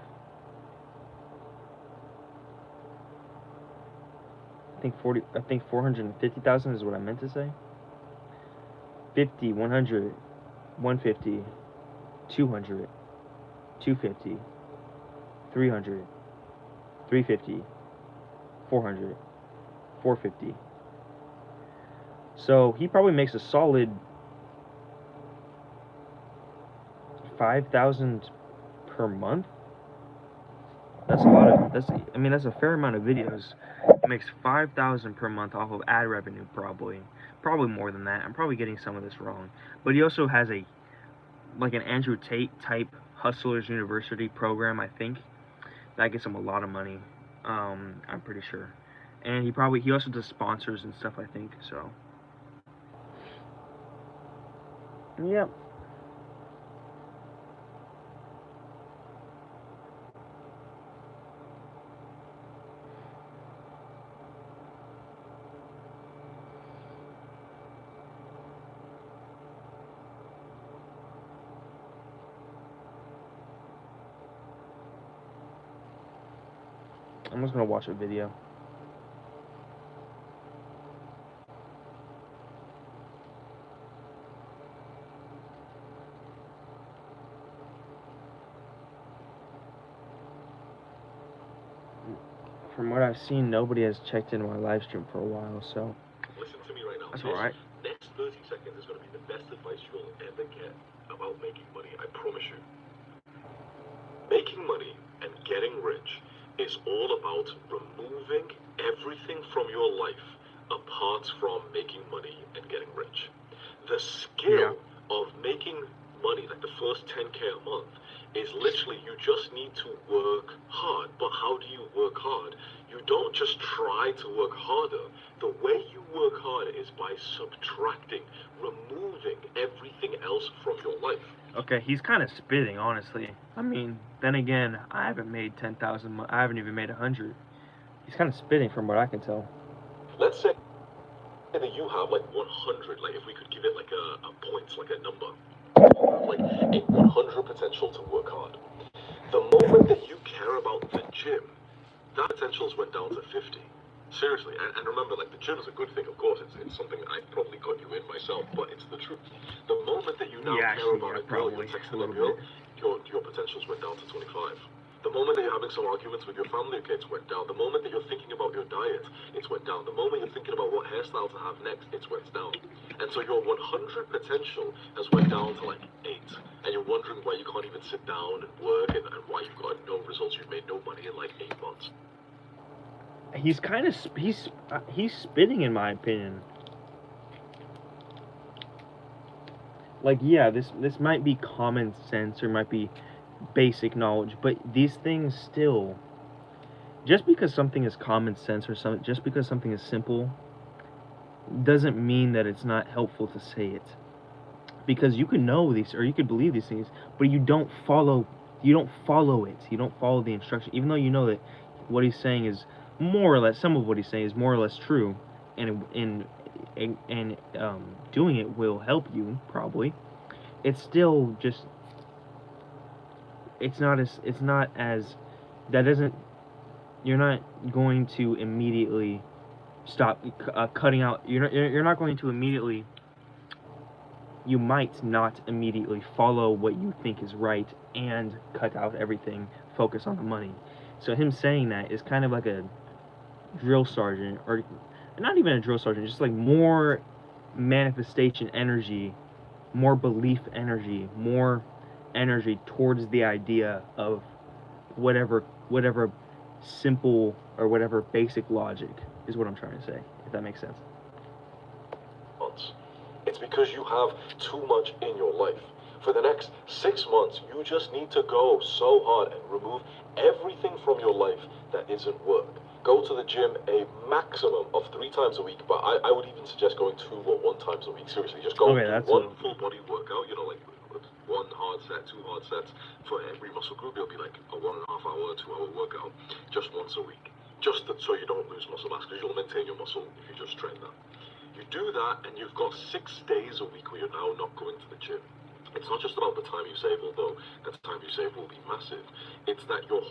I think 450,000 is what I meant to say. 50, 100, 150, 200, 250, 300, 350, 400, 450. So he probably makes a solid 5,000 per month. That's a lot of that's a fair amount of videos. He makes 5,000 per month off of ad revenue, probably more than that. I'm probably getting some of this wrong, but he also has an Andrew Tate type Hustlers University program, I think, that gets him a lot of money. I'm pretty sure, and he also does sponsors and stuff, I think. So, yep. I'm just gonna watch a video. From what I've seen, nobody has checked in my live stream for a while, so Listen to me right now. that's alright. Next 30 seconds is going to be the best advice you'll ever get about making money. I promise you. Making money and getting rich is all about removing everything from your life apart from making money and getting rich. The skill of making money, like the first 10K a month, is literally you just need to work hard. But how do you work hard? You don't just try to work harder. The way you work hard is by subtracting, removing everything else from your life. Okay, he's kind of spitting, honestly. I mean, then again, I haven't made 10,000. I haven't even made 100. He's kind of spitting from what I can tell. Let's say that you have like 100, like if we could give it like a points, like a number, like a 100 potential to work hard. The moment that you care about the gym, that potentials went down to 50. Seriously, and remember, like, the gym is a good thing, of course. It's something I've probably got you in myself, but it's the truth. The moment that you now care about a girl, you're texting a girl, your potentials went down to 25. The moment that you're having some arguments with your family, okay, it's went down. The moment that you're thinking about your diet, it's went down. The moment you're thinking about what hairstyle to have next, it's went down. And so your 100 potential has went down to like 8. And you're wondering why you can't even sit down and work and why you've got no results. You've made no money in like 8 months. He's kind of he's spitting, in my opinion. Like, yeah, this might be common sense or might be basic knowledge, but these things still, just because something is common sense or just because something is simple, doesn't mean that it's not helpful to say it. Because you can know these or you could believe these things, but you don't follow it. You don't follow the instruction, even though you know that what he's saying is more or less, some of what he's saying is more or less true, and doing it will help you probably. It's still just, it's not as that doesn't, you're not going to immediately stop cutting out. You're not going to immediately. You might not immediately follow what you think is right and cut out everything, focus on the money. So him saying that is kind of like a drill sergeant, or not even a drill sergeant, just like more manifestation energy, more belief energy, more energy towards the idea of whatever simple or whatever basic logic is what I'm trying to say, if that makes sense. It's because you have too much in your life. For the next 6 months, you just need to go so hard and remove everything from your life that isn't work. Go to the gym a maximum of 3 times a week, but I would even suggest going 2 or 1 times a week. Seriously, just go one full body workout, you know, like 1 hard set, 2 hard sets for every muscle group. It'll be like a 1.5 hour, 2 hour workout just once a week. Just so you don't lose muscle mass, because you'll maintain your muscle if you just train that. You do that, and you've got 6 days a week where you're now not going to the gym. it's not just about the time you save, although the time you save will be massive. It's that your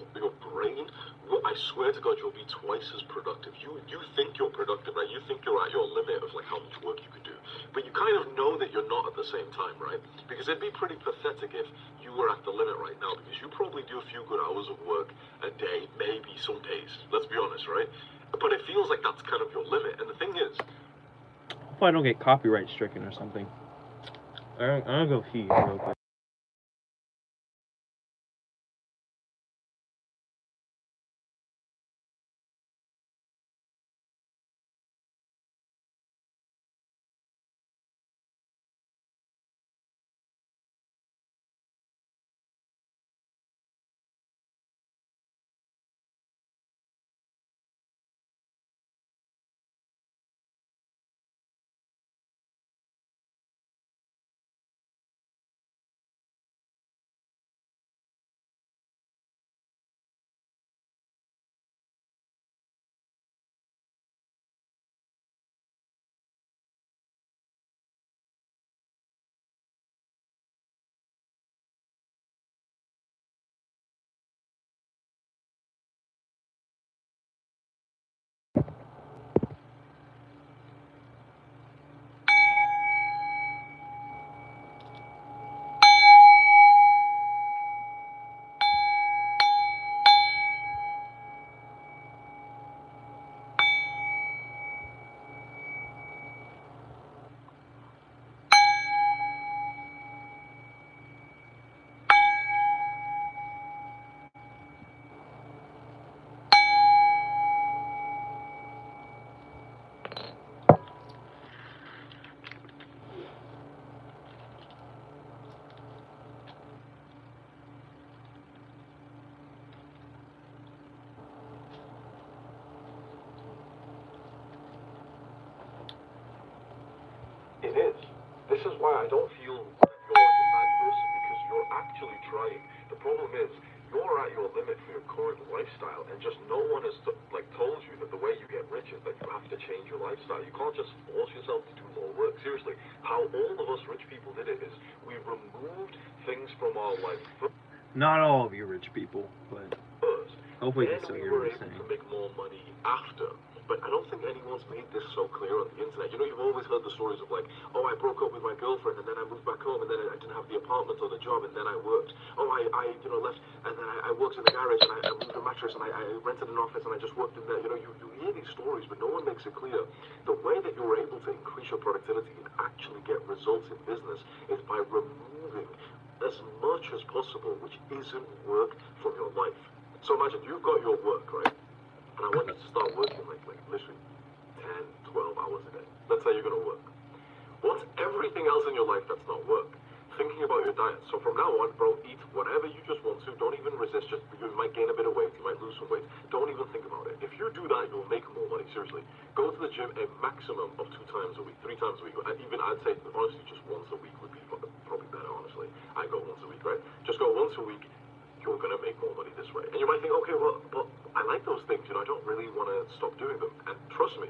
brain, I swear to God, you'll be twice as productive. You think you're productive, right? You think you're at your limit of like how much work you could do, but you kind of know that you're not at the same time, right? Because it'd be pretty pathetic if you were at the limit right now, because you probably do a few good hours of work a day, maybe some days. Let's be honest, right? But it feels like that's kind of your limit. And the thing is, Hope I don't get copyright stricken or something. I'm gonna go pee real quick. it is. This is why I don't feel that you're a bad person, because you're actually trying. The problem is, you're at your limit for your current lifestyle, and just no one has told you that the way you get rich is that you have to change your lifestyle. You can't just force yourself to do more work. Seriously, how all of us rich people did it is we removed things from our life Not all of you rich people, but first. hopefully you Then can still we hear were what I'm able saying. to make more money after. But I don't think anyone's made this so clear on the internet. You know, you've always heard the stories of like, oh, I broke up with my girlfriend, and then I moved back home, and then I didn't have the apartment or the job, and then I worked. Oh, I left, and then I worked in the garage, and I moved a mattress, and I rented an office, and I just worked in there. You know, you hear these stories, but no one makes it clear. The way that you're able to increase your productivity and actually get results in business is by removing as much as possible which isn't work from your life. So imagine you've got your work, right? And I want you to start working like literally 10, 12 hours a day. Let's say you're going to work. What's everything else in your life that's not work? Thinking about your diet. So from now on, bro, eat whatever you just want to. Don't even resist. Just you might gain a bit of weight. You might lose some weight. Don't even think about it. If you do that, you'll make more money. Seriously. Go to the gym a maximum of 2 times a week, 3 times a week. Even I'd say, honestly, just once a week would be probably better, honestly. I go once a week, right? Just go once a week. You're going to make more money this way. And you might think, okay, well, but I like those things. You know, I don't really want to stop doing them. And trust me,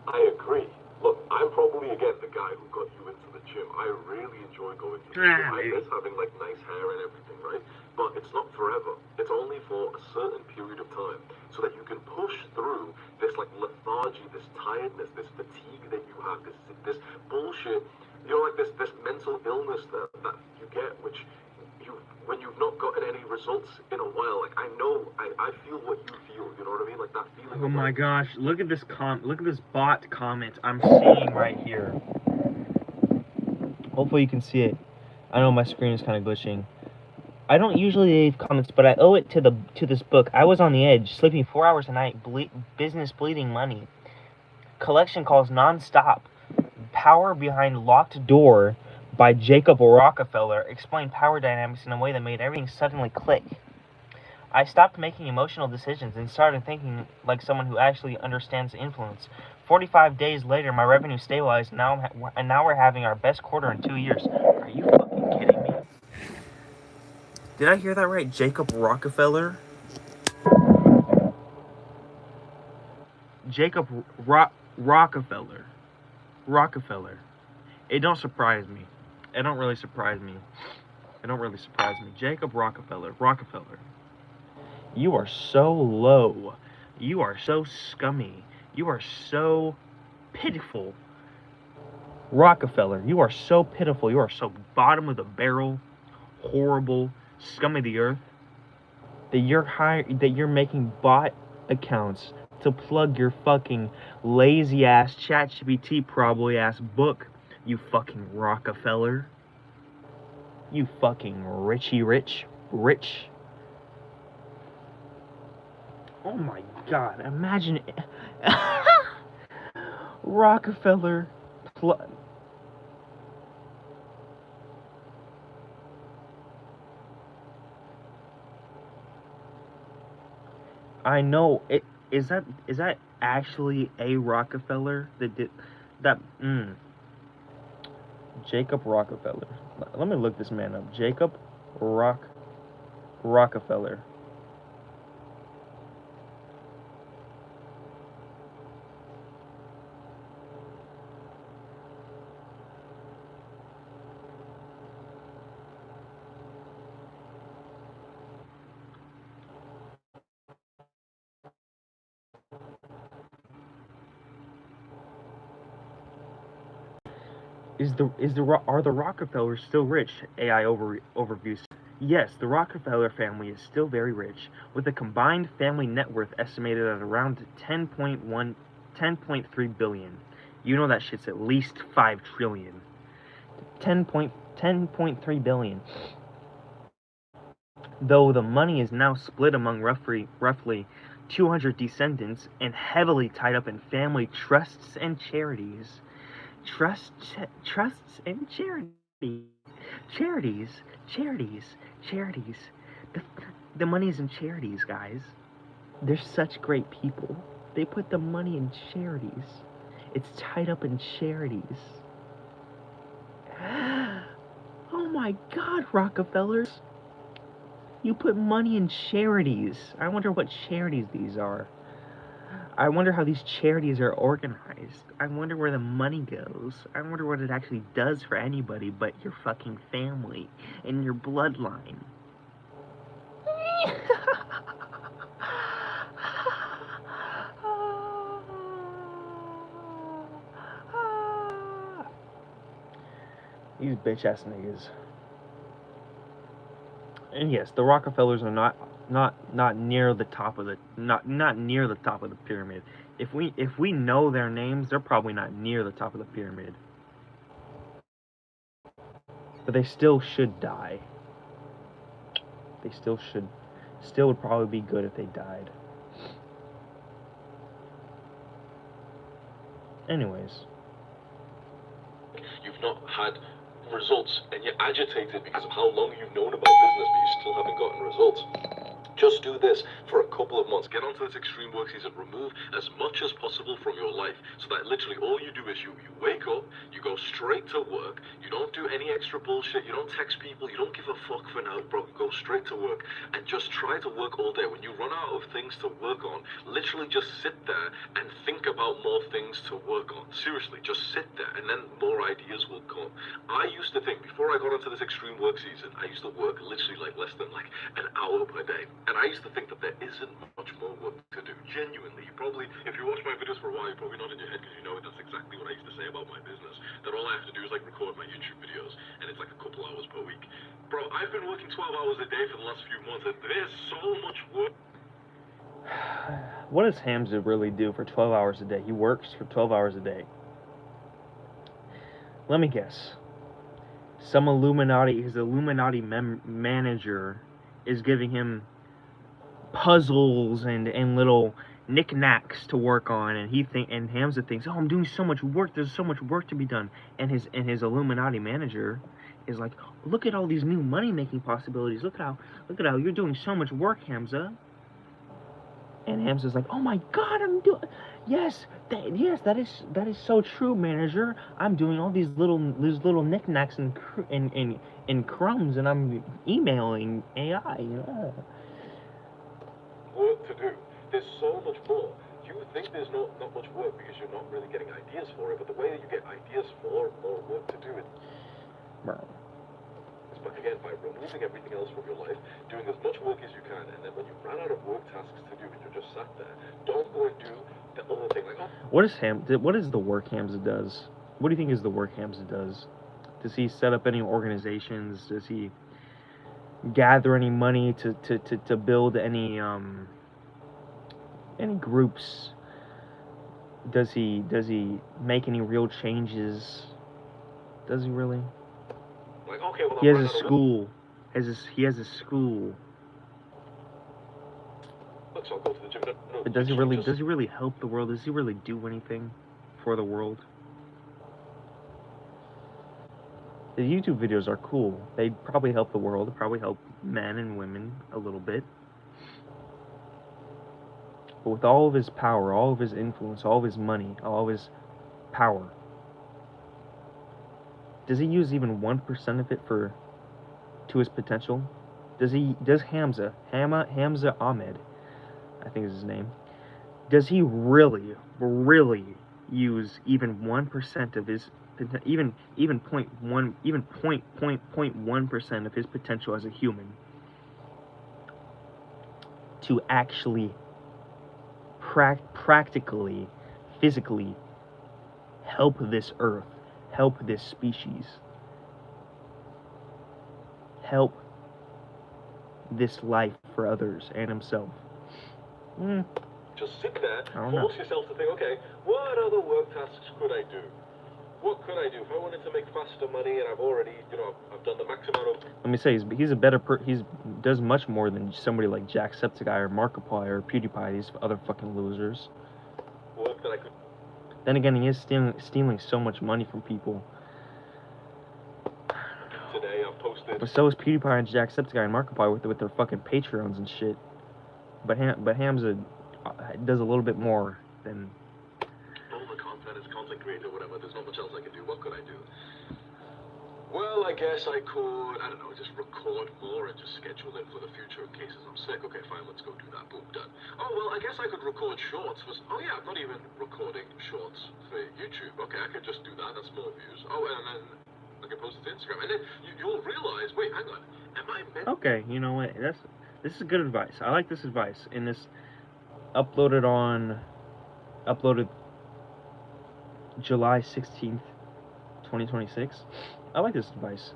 I agree. Look, I'm probably, again, the guy who got you into the gym. I really enjoy going to the gym. I miss having, like, nice hair and everything, right? But it's not forever. It's only for a certain period of time so that you can push through this, like, lethargy, this tiredness, this fatigue that you have, this bullshit, you know, like this mental illness that you get, which when you've not gotten any results in a while. Like, I know, I feel what you feel, you know what I mean? Like, that feeling. Oh my gosh, look at this look at this bot comment I'm seeing right here. Hopefully you can see it. I know my screen is kind of glitching. I don't usually leave comments, but I owe it to this book. I was on the edge, sleeping 4 hours a night, business bleeding money. Collection calls non-stop. Power Behind Locked Door by Jacob Rockefeller explained power dynamics in a way that made everything suddenly click. I stopped making emotional decisions and started thinking like someone who actually understands influence. 45 days later, my revenue stabilized, and now we're having our best quarter in 2 years. Are you fucking kidding me? Did I hear that right? Jacob Rockefeller? Jacob Rockefeller. It don't surprise me. It don't really surprise me. It don't really surprise me. Jacob Rockefeller. Rockefeller. You are so low. You are so scummy. You are so pitiful. Rockefeller, you are so pitiful. You are so bottom of the barrel, horrible, scum of the earth, that you're making bot accounts to plug your fucking lazy ass ChatGPT probably ass book. You fucking Rockefeller. You fucking rich. Oh my god, imagine it. Rockefeller I know it. Is that actually a Rockefeller that did that? Jacob Rockefeller. Let me look this man up. Jacob Rockefeller. Are the Rockefellers still rich? AI overview. Yes, the Rockefeller family is still very rich, with a combined family net worth estimated at around 10.3 billion. You know that shit's at least 5 trillion. 10.3 billion. Though the money is now split among roughly 200 descendants and heavily tied up in family trusts and charities. Trusts and charities. The money's in charities, guys. They're such great people. They put the money in charities. It's tied up in charities. Oh my god, Rockefellers. You put money in charities. I wonder what charities these are. I wonder how these charities are organized. I wonder where the money goes. I wonder what it actually does for anybody but your fucking family and your bloodline. These bitch ass niggas. And yes, the Rockefellers are not near the top of the not near the top of the pyramid. If we know their names, they're probably not near the top of the pyramid. But they still should die. They still would probably be good if they died. Anyways. You've not had results, and you're agitated because of how long you've known about business, but you still haven't gotten results. Just do this for a couple of months. Get onto this extreme work season. Remove as much as possible from your life, so that literally all you do is you wake up, you go straight to work, you don't do any extra bullshit, you don't text people, you don't give a fuck for now, bro. You go straight to work and just try to work all day. When you run out of things to work on, literally just sit there and think about more things to work on. Seriously, just sit there, and then more ideas will come. I used to think, before I got into this extreme work season, I used to work literally like less than like an hour per day. And I used to think that there isn't much more work to do. Genuinely, you probably, if you watch my videos for a while, you're probably not in your head because you know that's exactly what I used to say about my business. That all I have to do is like record my YouTube videos, and it's like a couple hours per week. Bro, I've been working 12 hours a day for the last few months, and there's so much work. What does Hamza really do for 12 hours a day? He works for 12 hours a day. Let me guess. His Illuminati manager is giving him puzzles and little knickknacks to work on, and Hamza thinks, oh, I'm doing so much work, there's so much work to be done, and his Illuminati manager is like, look at all these new money making possibilities, look at how you're doing so much work, Hamza. And Hamza's like, oh my god, I'm doing, yes, that is so true, manager. I'm doing all these little knickknacks and crumbs, and I'm emailing AI. Work to do. There's so much more. You think there's not much work because you're not really getting ideas for it, but the way that you get ideas for more work to do it. Bro. But again, by removing everything else from your life, doing as much work as you can, and then when you run out of work tasks to do and you're just sat there, don't go and do the other thing. Like, What is the work Hamza does? What do you think is the work Hamza does? Does he set up any organizations? Does he gather any money to build any groups? Does he make any real changes? Does he really? like okay, well, He I've has run a out of work. school. He has a school. Look, so I'll go to the gym. No, But does he literally really just does he really help the world? Does he really do anything for the world? The YouTube videos are cool. They probably help the world. They probably help men and women a little bit. But with all of his power, all of his influence, all of his money, all of his power, does he use even 1% of it to his potential? Does Hamza Ahmed, I think is his name, does he really use even 1% of his even 0.1% of his potential as a human to actually practically, physically help this earth, help this species, help this life for others and himself? just sit there, I don't know. force yourself to think, okay, what other work tasks could I do? What could I do if I wanted to make faster money and I've already, I've done the max amount of Let me say, he's a better he does much more than somebody like Jacksepticeye or Markiplier or PewDiePie, these other fucking losers. work that I could. Then again, he is stealing so much money from people. Today I've posted. But so is PewDiePie and Jacksepticeye and Markiplier with their fucking Patreons and shit. But Hamza does a little bit more than. All the content is content creator, whatever. There's not much else I can do. What could I do? Well, I guess I could, I don't know, just record more and just schedule in for the future in cases I'm sick. Okay, fine, let's go do that. Boom, done. Oh, well, I guess I could record shorts for. Oh, yeah, I'm not even recording shorts for YouTube. Okay, I could just do that. That's more views. Oh, and then I can post it to Instagram. And then you'll realize, wait, hang on. Am I meant. Okay, you know what? This is good advice. I like this advice. And this uploaded July 16th, 2026. I like this advice.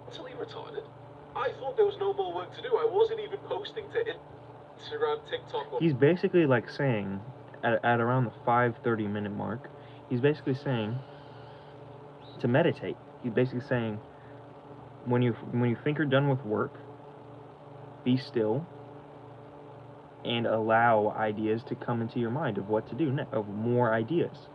Mentally retarded. I thought there was no more work to do. I wasn't even posting to Instagram, TikTok, or. He's basically like saying, at around the 5:30 minute mark, he's basically saying to meditate. He's basically saying, when you think you're done with work, be still and allow ideas to come into your mind of what to do next, of more ideas.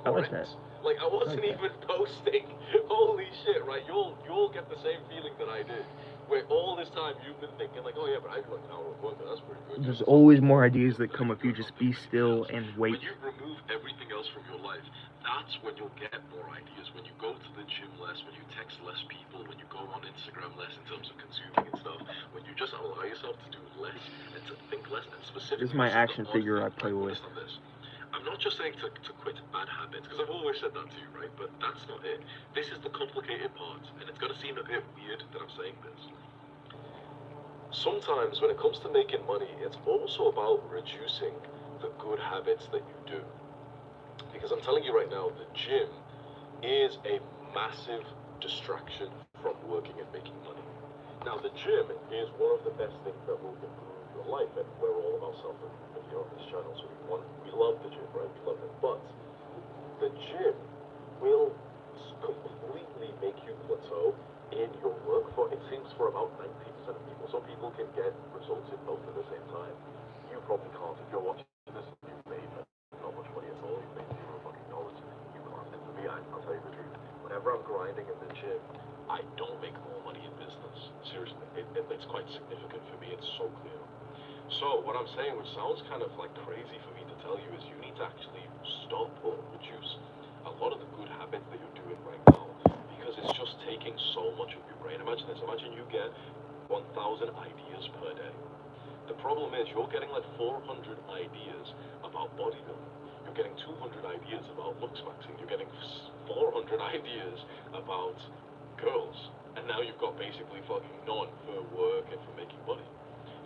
I like that. Like, I wasn't I like that. even posting. Holy shit, right? You'll get the same feeling that I did. Where all this time you've been thinking, like, oh yeah, but I do like an hour of work, that's pretty good. There's always more ideas that come if you just be still and wait. When you remove everything else from your life, that's when you'll get more ideas. When you go to the gym less, when you text less people, when you go on Instagram less in terms of consuming and stuff, when you just allow yourself to do less and to think less and specifically. This is my action figure I play with. I'm not just saying to quit bad habits, because I've always said that to you, right? But that's not it. This is the complicated part, and it's going to seem a bit weird that I'm saying this. Sometimes when it comes to making money, it's also about reducing the good habits that you do. Because I'm telling you right now, the gym is a massive distraction from working and making money. Now, the gym is one of the best things that will improve your life, and we're all about self-improvement here on this channel, so we love the gym, right? We love it. But the gym will completely make you plateau in your work for, it seems, for about 90% of people. Some people can get results in both at the same time. You probably can't. If you're watching this, you've made not much money at all. You've made zero fucking dollars. You can't. And for me, I'll tell you the truth. Whenever I'm grinding in the gym, I don't make more money in business. Seriously, it's quite significant for me. It's so clear. So what I'm saying, which sounds kind of like crazy for me to tell you, is you need to actually stop or reduce a lot of the good habits that you're doing right now, because it's just taking so much of your brain. Imagine this. Imagine you get 1,000 ideas per day. The problem is you're getting like 400 ideas about bodybuilding. You're getting 200 ideas about looks maxing. You're getting 400 ideas about girls, and now you've got basically fucking none for work and for making money.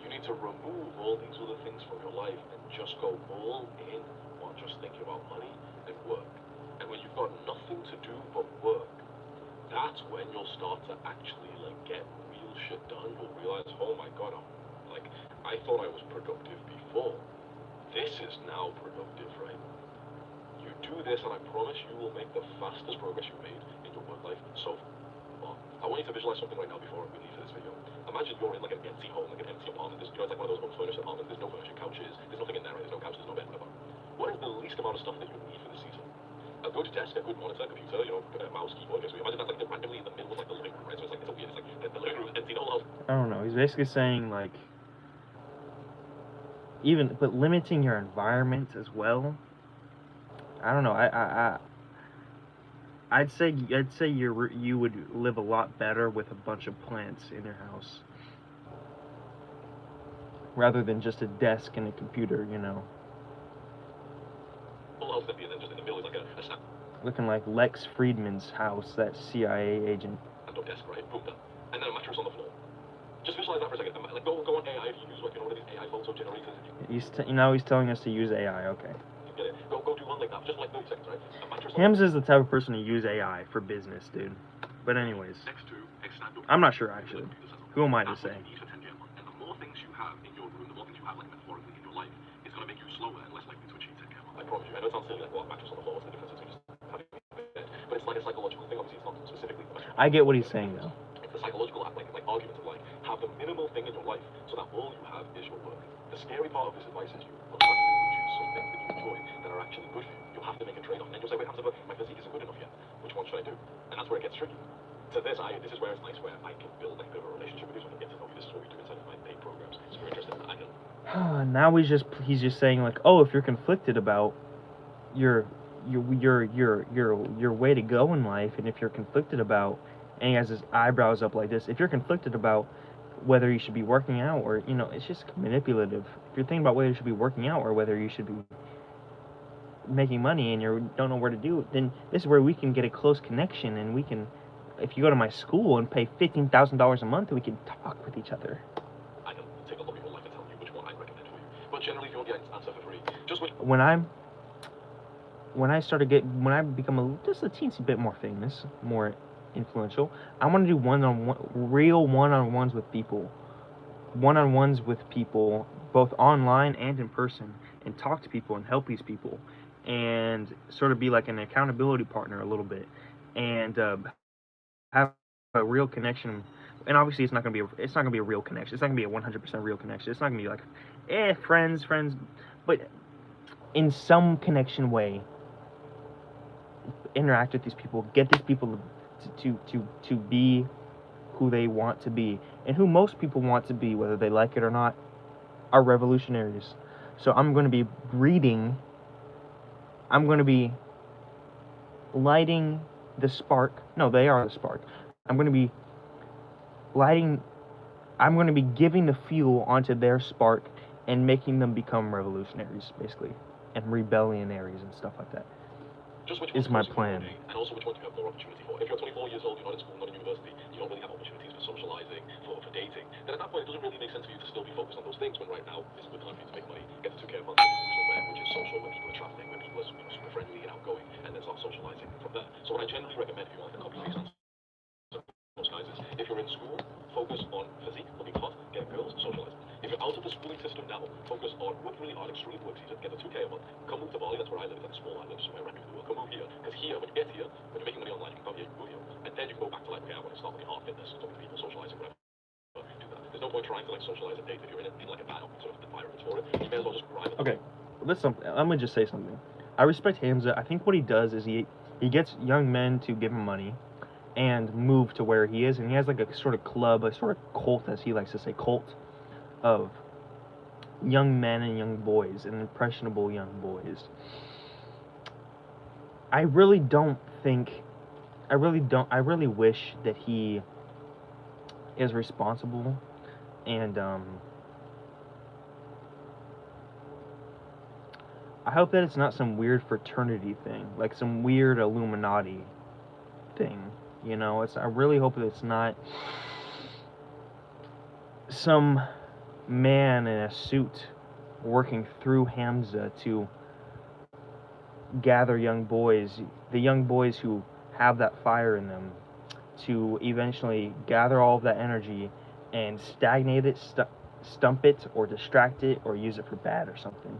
You need to remove all these other things from your life and just go all in on just thinking about money and work. And when you've got nothing to do but work, that's when you'll start to actually like get real shit done. You'll realize, oh my god, I thought I was productive before. This is now productive, right? You do this, and I promise you will make the fastest progress you've made in your work life so far. I want you to visualize something right now before we leave for this video. Imagine you're in like an empty home, like an empty apartment. It's like one of those unfurnished apartments. There's no furniture, couches. There's nothing in there, right? There's no couch, there's no bed, whatever. What is the least amount of stuff that you need for this season? A good desk, a good monitor, computer, a mouse, keyboard. So imagine that's like randomly in the middle of like the living room, right? So it's a weird. It's like the living room is empty, the whole house. I don't know. He's basically saying like, but limiting your environment as well. I don't know. I'd say you would live a lot better with a bunch of plants in your house, rather than just a desk and a computer. Whole house is empty, and then just in the middle is like a snap. Looking like Lex Friedman's house, that CIA agent. Desk, right? Boom, done. And then a mattress on the floor. Just visualize that for a second. Like go on AI if you use like one of these AI photo generators. He's telling us to use AI. Okay. Get it? Go do one like that, just like 30 seconds, right? A mattress. Hams is the type of person to use AI for business, dude. But anyways, I'm not sure actually. Who am I to say? And the more things you have in your room, the more things you have like metaphorically in your life, is gonna make you slower and less likely to achieve 10 I promise you. I know it sounds silly, like what mattress on the floor. What's the difference between just having a bed? But it's like a psychological thing. Obviously, it's not specifically. I get what he's saying though. It's a psychological like argument of like have the minimal thing in your life so that all you have is your work. The scary part of this advice is you will have to choose some things that you enjoy that are actually good for you. You'll have to make a trade-off, and you'll say, wait, my physique isn't good enough yet. Which one should I do? And that's where it gets tricky. To this is where it's nice, where I can build like a bit of a relationship with you, so I can get to know you. This is what we do inside of my paid programs. So if you're interested, I can. Now he's just saying like, oh, if you're conflicted about your way to go in life, and if you're conflicted about, and he has his eyebrows up like this, if you're conflicted about whether you should be working out or it's just manipulative. If you're thinking about whether you should be working out or whether you should be making money and you don't know where to do it, then this is where we can get a close connection, and we can, if you go to my school and pay $15,000 a month, we can talk with each other. I can take a look at your life and tell you which one I recommend for you. But generally, if you want the answer for free, just which. When I become just a teensy bit more famous, more influential, I want to do real one-on-ones with people, both online and in person, and talk to people and help these people, and sort of be like an accountability partner a little bit, and have a real connection. And obviously, it's not gonna be a real connection. It's not gonna be a 100% real connection. It's not gonna be like, friends, but in some connection way, interact with these people, get these people to be who they want to be, and who most people want to be, whether they like it or not, are revolutionaries. So I'm going to be lighting the spark. No, they are the spark. I'm going to be giving the fuel onto their spark and making them become revolutionaries, basically, and rebellionaries and stuff like that. Just which is my plan. And also which one do you have more opportunity for? If you're 24 years old, you're not in school, not in university, you don't really have opportunities for socializing, for dating, then at that point it doesn't really make sense for you to still be focused on those things, when right now is a good time for you to make money, get to 2K a month, somewhere which is social, where people are traveling, where people are super friendly and outgoing, and then start socializing from there. So what I generally recommend if you want, and obviously sounds those guys, is if you're in school, focus on physique, looking hot, get girls, socialize. If you're out of the schooling system now, focus on work really hard, extreme work season, get to 2K a month, come move to Bali, that's where I live, it's like a small island, somewhere random in the world, come move here, because here, when you get here, when you're making money online, you can come here, you can move here, and then you can go back to like, okay, I want to start looking hard, fitness, talking to people, socializing, whatever, do that. There's no point trying to like socialize and date if you're in like a bad sort of environment for it. You may as well just grind. Okay, I'm gonna just say something. I respect Hamza. I think what he does is he gets young men to give him money and move to where he is, and he has like a sort of club, a sort of cult, as he likes to say, cult of young men and young boys, and impressionable young boys. I really wish that he is responsible, and I hope that it's not some weird fraternity thing, like some weird Illuminati thing, You know, I really hope that it's not some man in a suit working through Hamza to gather young boys, the young boys who have that fire in them, to eventually gather all of that energy and stagnate it, stump it, or distract it, or use it for bad or something.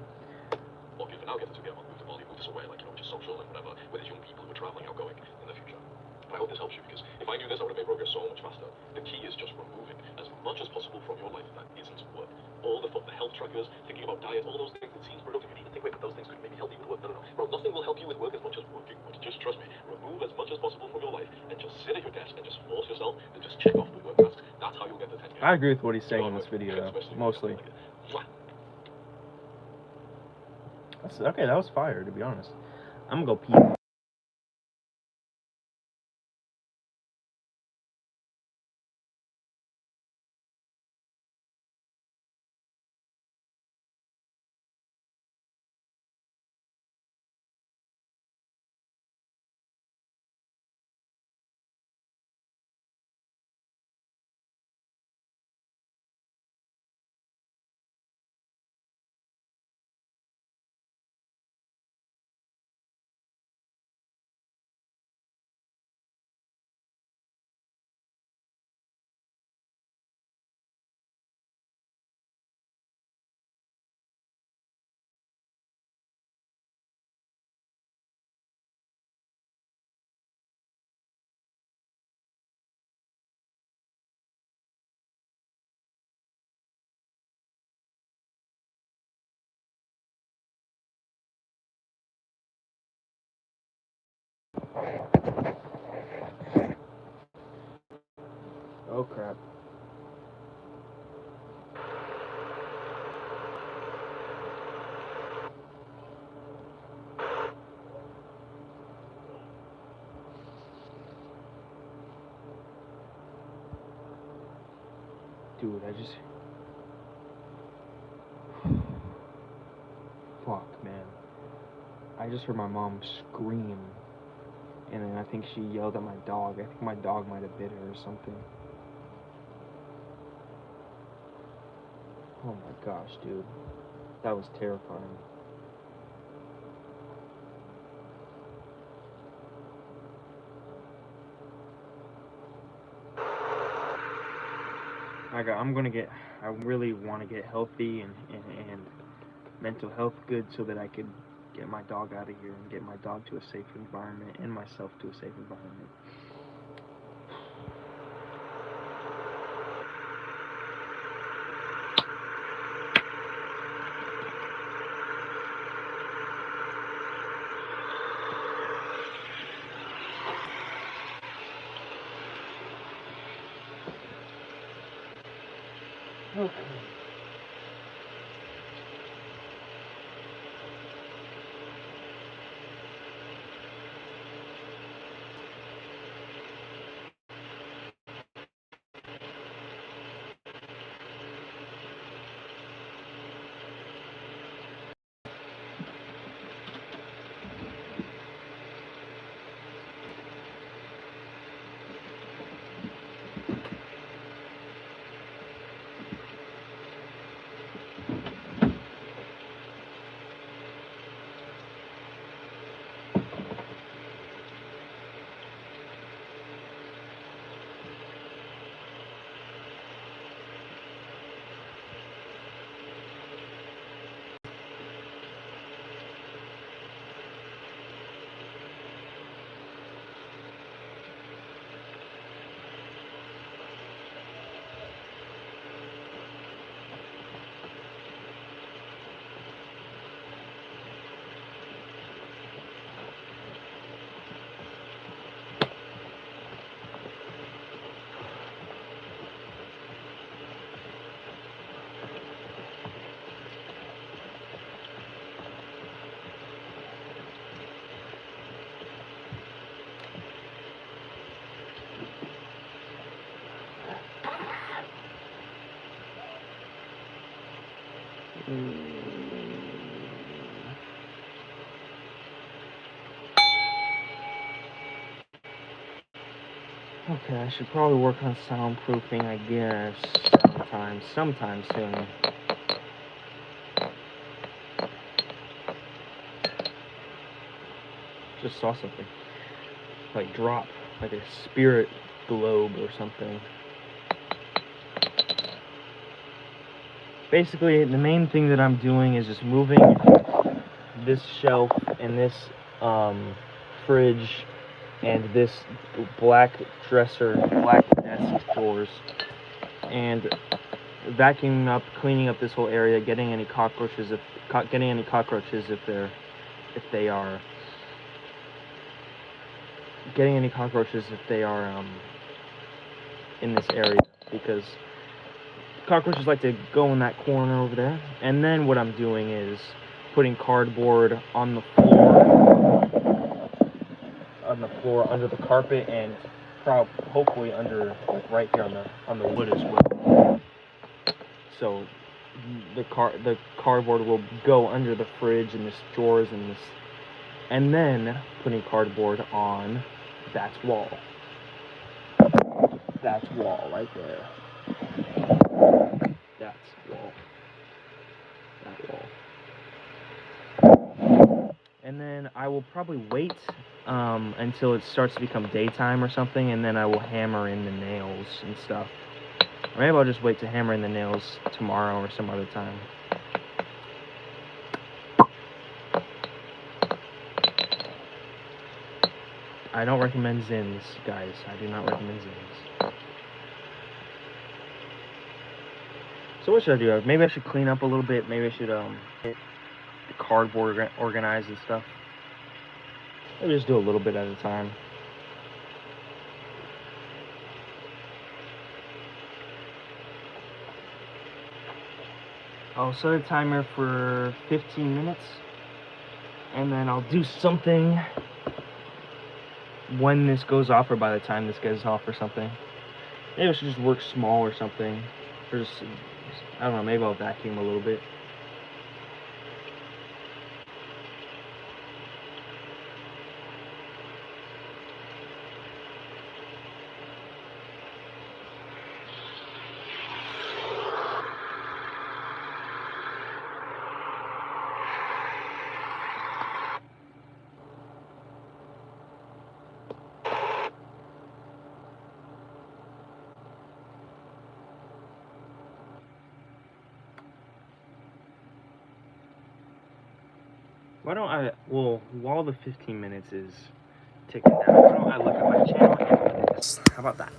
Or if you now get it together, move to Bali, move this away, like, you know, just social and whatever, with young people who are traveling, outgoing in the future. But I hope this helps you, because if I knew this, I would have made progress so much faster. The key is just removing as much as possible from your life that isn't work. All the health trackers, thinking about diet, all those things that seems productive, you need to think, wait, but those things could maybe help you with work. No. Bro, nothing will help you with work as much as working. But just trust me, remove as much as possible from your life and just sit at your desk and just force yourself and just check off the work tasks. That's how you'll get the 10 years. I agree with what he's saying in this video, though, mostly. Okay, that was fire, to be honest. I'm gonna go pee. Oh crap. Dude, fuck, man. I just heard my mom scream. And then I think she yelled at my dog. I think my dog might have bit her or something. Oh my gosh, dude. That was terrifying. I really want to get healthy and mental health good so that I could get my dog out of here and get my dog to a safe environment and myself to a safe environment. Okay. Okay, I should probably work on soundproofing, I guess, sometime soon. Just saw something, like drop, like a spirit globe or something. Basically, the main thing that I'm doing is just moving this shelf and this fridge and this black dresser, black desk drawers, and vacuuming up, cleaning up this whole area, getting any cockroaches if they are in this area, because cockroaches like to go in that corner over there. And then what I'm doing is putting cardboard on the floor under the carpet, and hopefully under, like, right here on the wood as well. So the cardboard will go under the fridge and this drawers and this, and then putting cardboard on that wall. That wall right there. That wall. And then I will probably wait until it starts to become daytime or something, and then I will hammer in the nails and stuff. Or maybe I'll just wait to hammer in the nails tomorrow or some other time. I don't recommend Zins, guys. I do not recommend Zins. So what should I do? Maybe I should clean up a little bit. Maybe I should get the cardboard organized and stuff. Maybe just do a little bit at a time. I'll set a timer for 15 minutes, and then I'll do something when this goes off, or by the time this goes off or something. Maybe I should just work small or something. Or just, I don't know, maybe I'll vacuum a little bit. Why don't I, well, while the 15 minutes is ticking down, why don't I look at my channel analytics? How about that?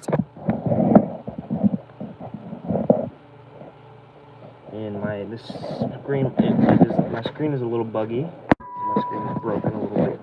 And my screen is a little buggy. My screen is broken a little bit.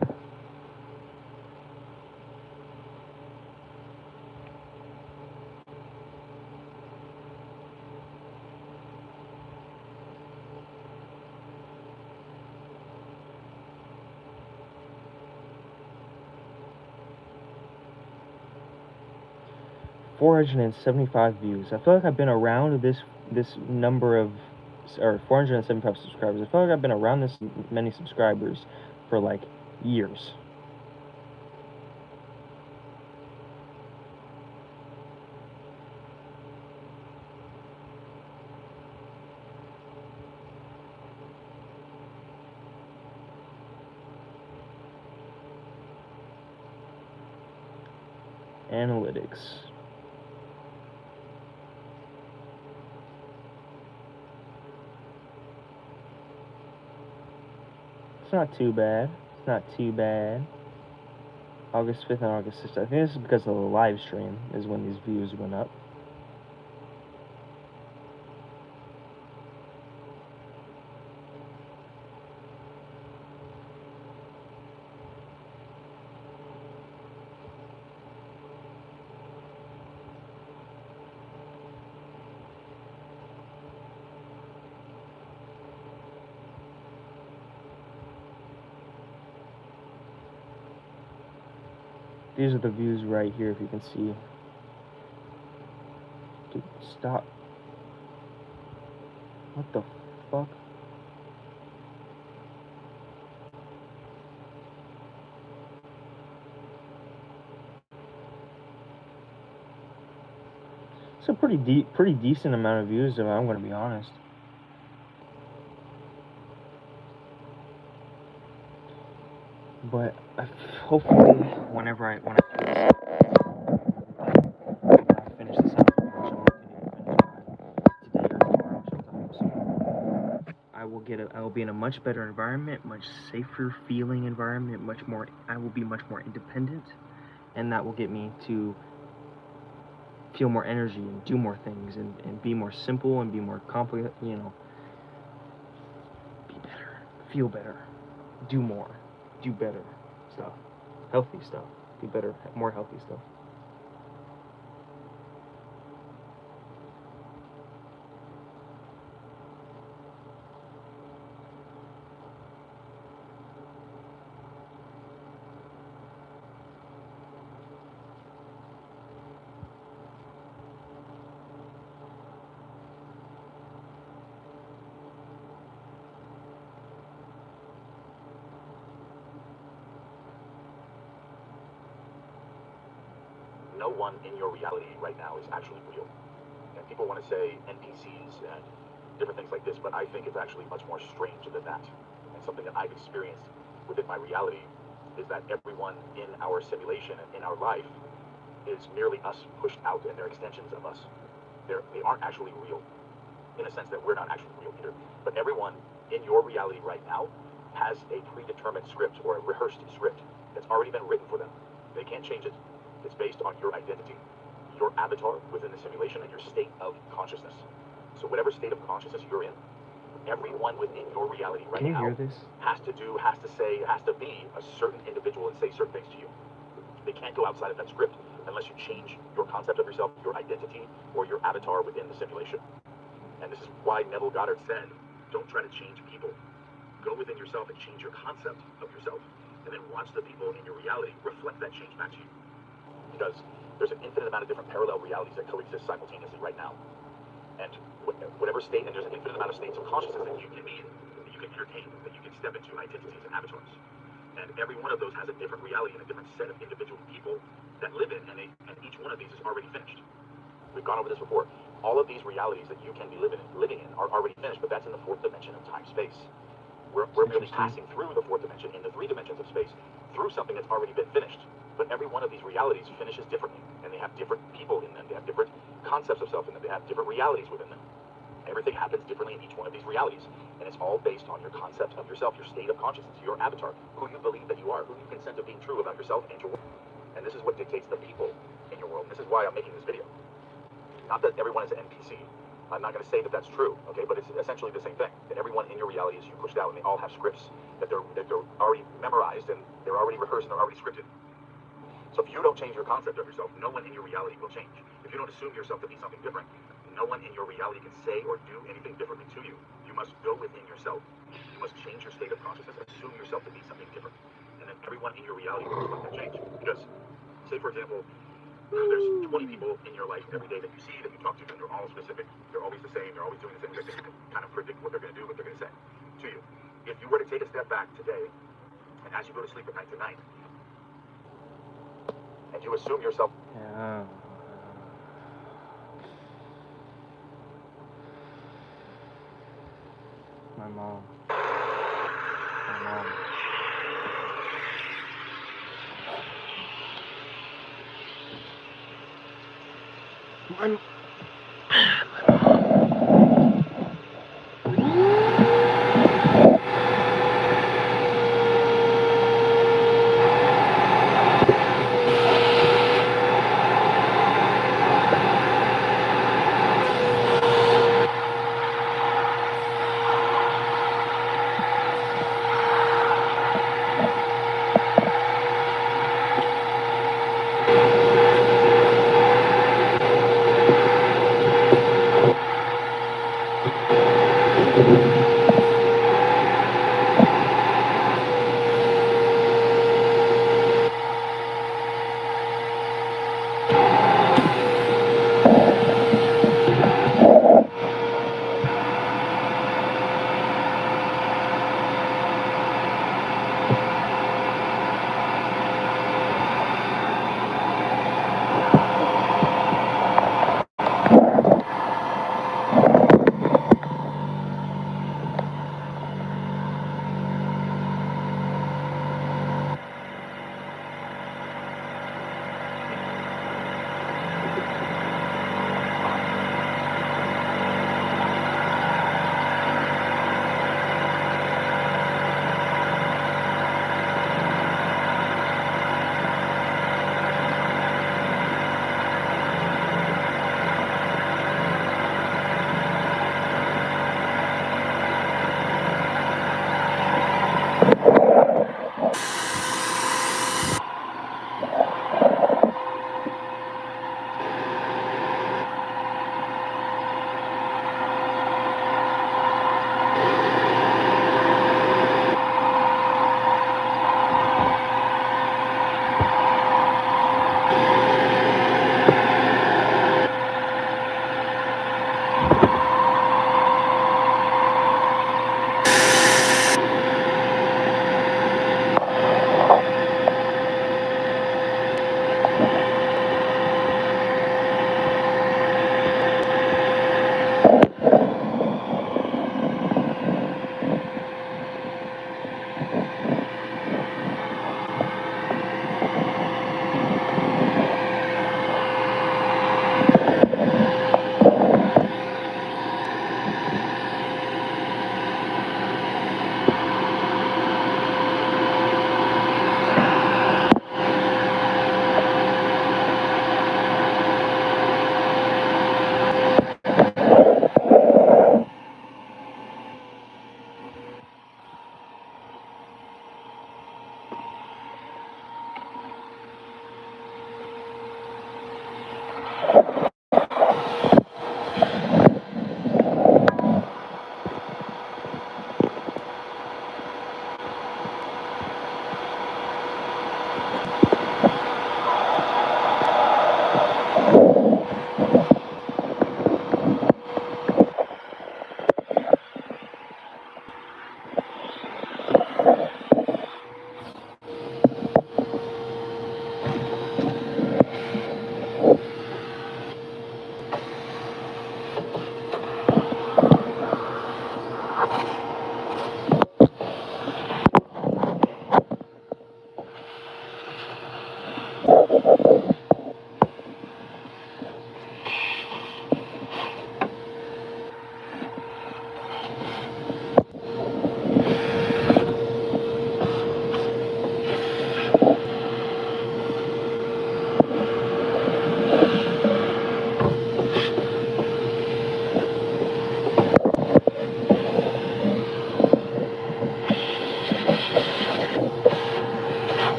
$475 views. I feel like I've been around this number of, or 475 subscribers. I feel like I've been around this many subscribers for like years. Analytics. It's not too bad. It's not too bad. August 5th and August 6th. I think this is because of the live stream is when these views went up. These are the views right here, if you can see. Dude, stop. What the fuck? It's a pretty decent amount of views, if I'm going to be honest. But hopefully, whenever I finish this up, which I'm looking to finish by today or tomorrow sometime soon, I will be in a much better environment, much safer feeling environment, I will be much more independent, and that will get me to feel more energy and do more things and be more simple and be more complicated, be better, feel better, do more, do better stuff, healthy stuff, do better, more healthy stuff. No one in your reality right now is actually real. And people want to say NPCs and different things like this, but I think it's actually much more strange than that. And something that I've experienced within my reality is that everyone in our simulation and in our life is merely us pushed out, and they're extensions of us. They aren't actually real, in a sense that we're not actually real either. But everyone in your reality right now has a predetermined script or a rehearsed script that's already been written for them. They can't change it. It's based on your identity, your avatar within the simulation, and your state of consciousness. So whatever state of consciousness you're in, everyone within your reality right now has to say, has to be a certain individual and say certain things to you. They can't go outside of that script unless you change your concept of yourself, your identity, or your avatar within the simulation. And this is why Neville Goddard said, don't try to change people. Go within yourself and change your concept of yourself, and then watch the people in your reality reflect that change back to you. Because there's an infinite amount of different parallel realities that coexist simultaneously right now. And whatever state, and there's an infinite amount of states of consciousness that you can be in, that you can entertain, that you can step into, identities and avatars. And every one of those has a different reality and a different set of individual people that live in, and each one of these is already finished. We've gone over this before. All of these realities that you can be living in are already finished, but that's in the fourth dimension of time-space. We're merely passing through the fourth dimension in the three dimensions of space through something that's already been finished. But every one of these realities finishes differently, and they have different people in them. They have different concepts of self in them. They have different realities within them. Everything happens differently in each one of these realities, and it's all based on your concept of yourself, your state of consciousness, your avatar, who you believe that you are, who you consent to being true about yourself and your world. And this is what dictates the people in your world. And this is why I'm making this video. Not that everyone is an NPC. I'm not going to say that that's true, okay? But it's essentially the same thing. That everyone in your reality is you pushed out, and they all have scripts that they're already memorized, and they're already rehearsed, and they're already scripted. So if you don't change your concept of yourself, no one in your reality will change. If you don't assume yourself to be something different, no one in your reality can say or do anything differently to you. You must go within yourself. You must change your state of consciousness, assume yourself to be something different. And then everyone in your reality will reflect that change. Because, say for example, there's 20 people in your life every day that you see, that you talk to, and they're all specific. They're always the same. They're always doing the same thing. You can kind of predict what they're going to do, what they're going to say to you. If you were to take a step back today, and as you go to sleep at night tonight, and you assume yourself. Yeah. My mom.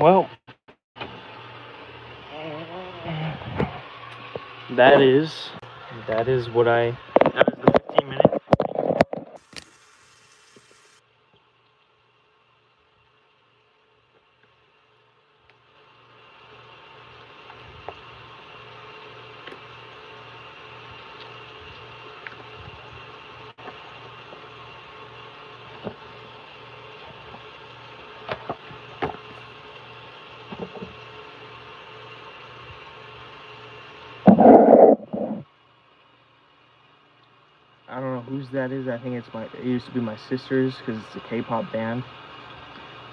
Well, that is the 15 minute. I don't know whose that is. I think it used to be my sister's because it's a K-pop band.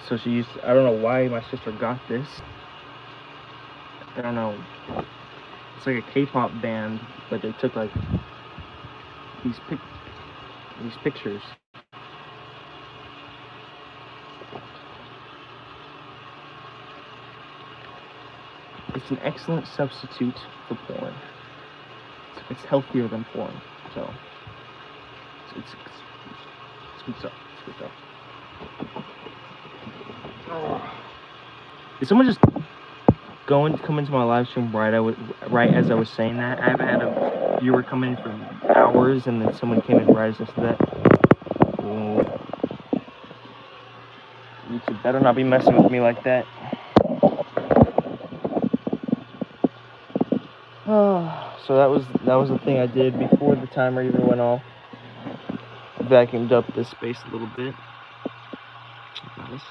So I don't know why my sister got this. I don't know. It's like a K-pop band, but they took like these pictures. It's an excellent substitute for porn. It's healthier than porn, so it's good stuff. It's good stuff. Did someone just come into my live stream right as I was saying that? I haven't had a viewer come in for hours, and then someone came in right as I said that. Whoa. YouTube better not be messing with me like that. So that was the thing I did before the timer even went off. Vacuumed up this space a little bit. Nice.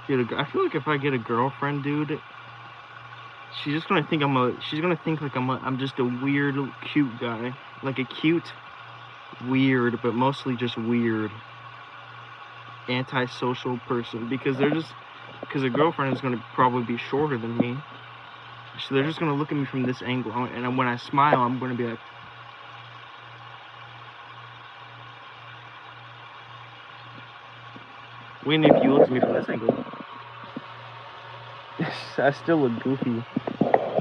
I feel like if I get a girlfriend, dude, she's just gonna think like I'm just a weird, cute guy. Like a cute, weird, but mostly just weird, antisocial person. Because a girlfriend is gonna probably be shorter than me. So they're just gonna look at me from this angle. And when I smile, I'm gonna be like, when if you look at me from this angle, I still look goofy.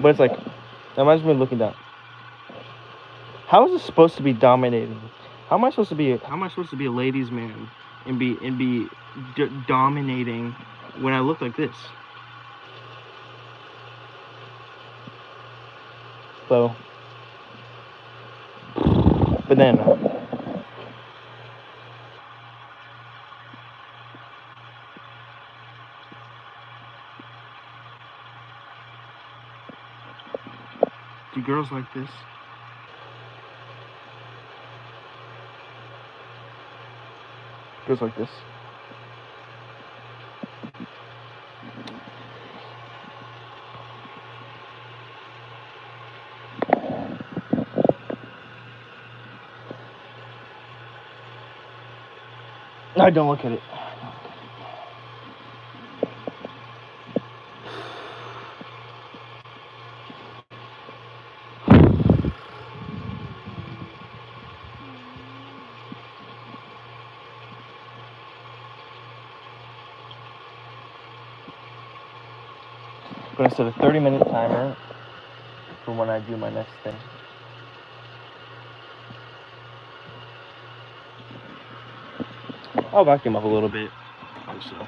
But it's like, imagine me looking down. How is this supposed to be dominating? How am I supposed to be a ladies' man and be dominating when I look like this? So, banana. Do girls like this? Girls like this. No, don't look at it. I'm gonna set a 30-minute timer for when I do my next thing. I'll vacuum up a little bit. Also.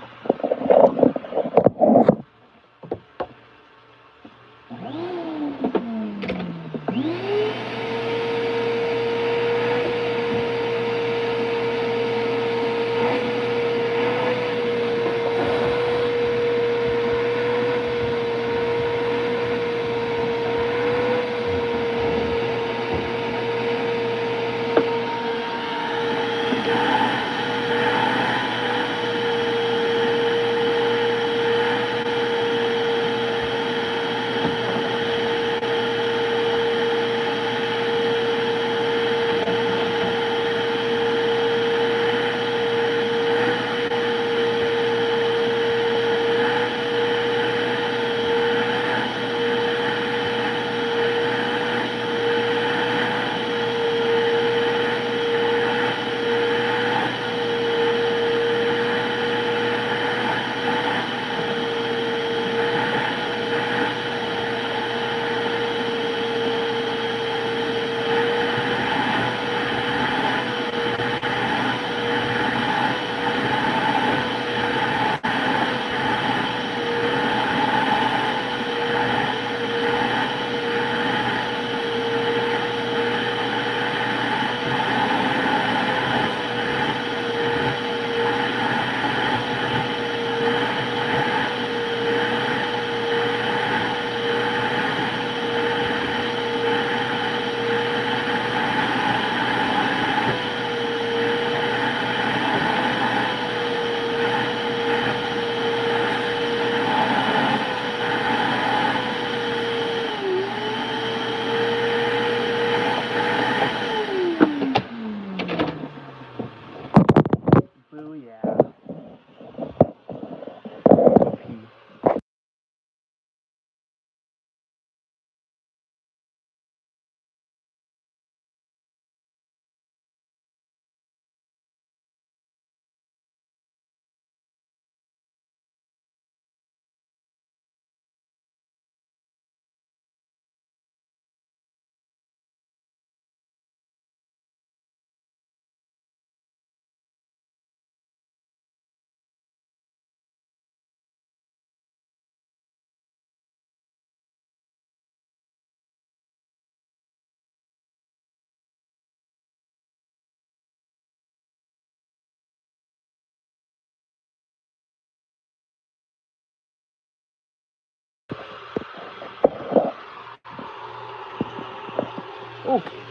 Okay.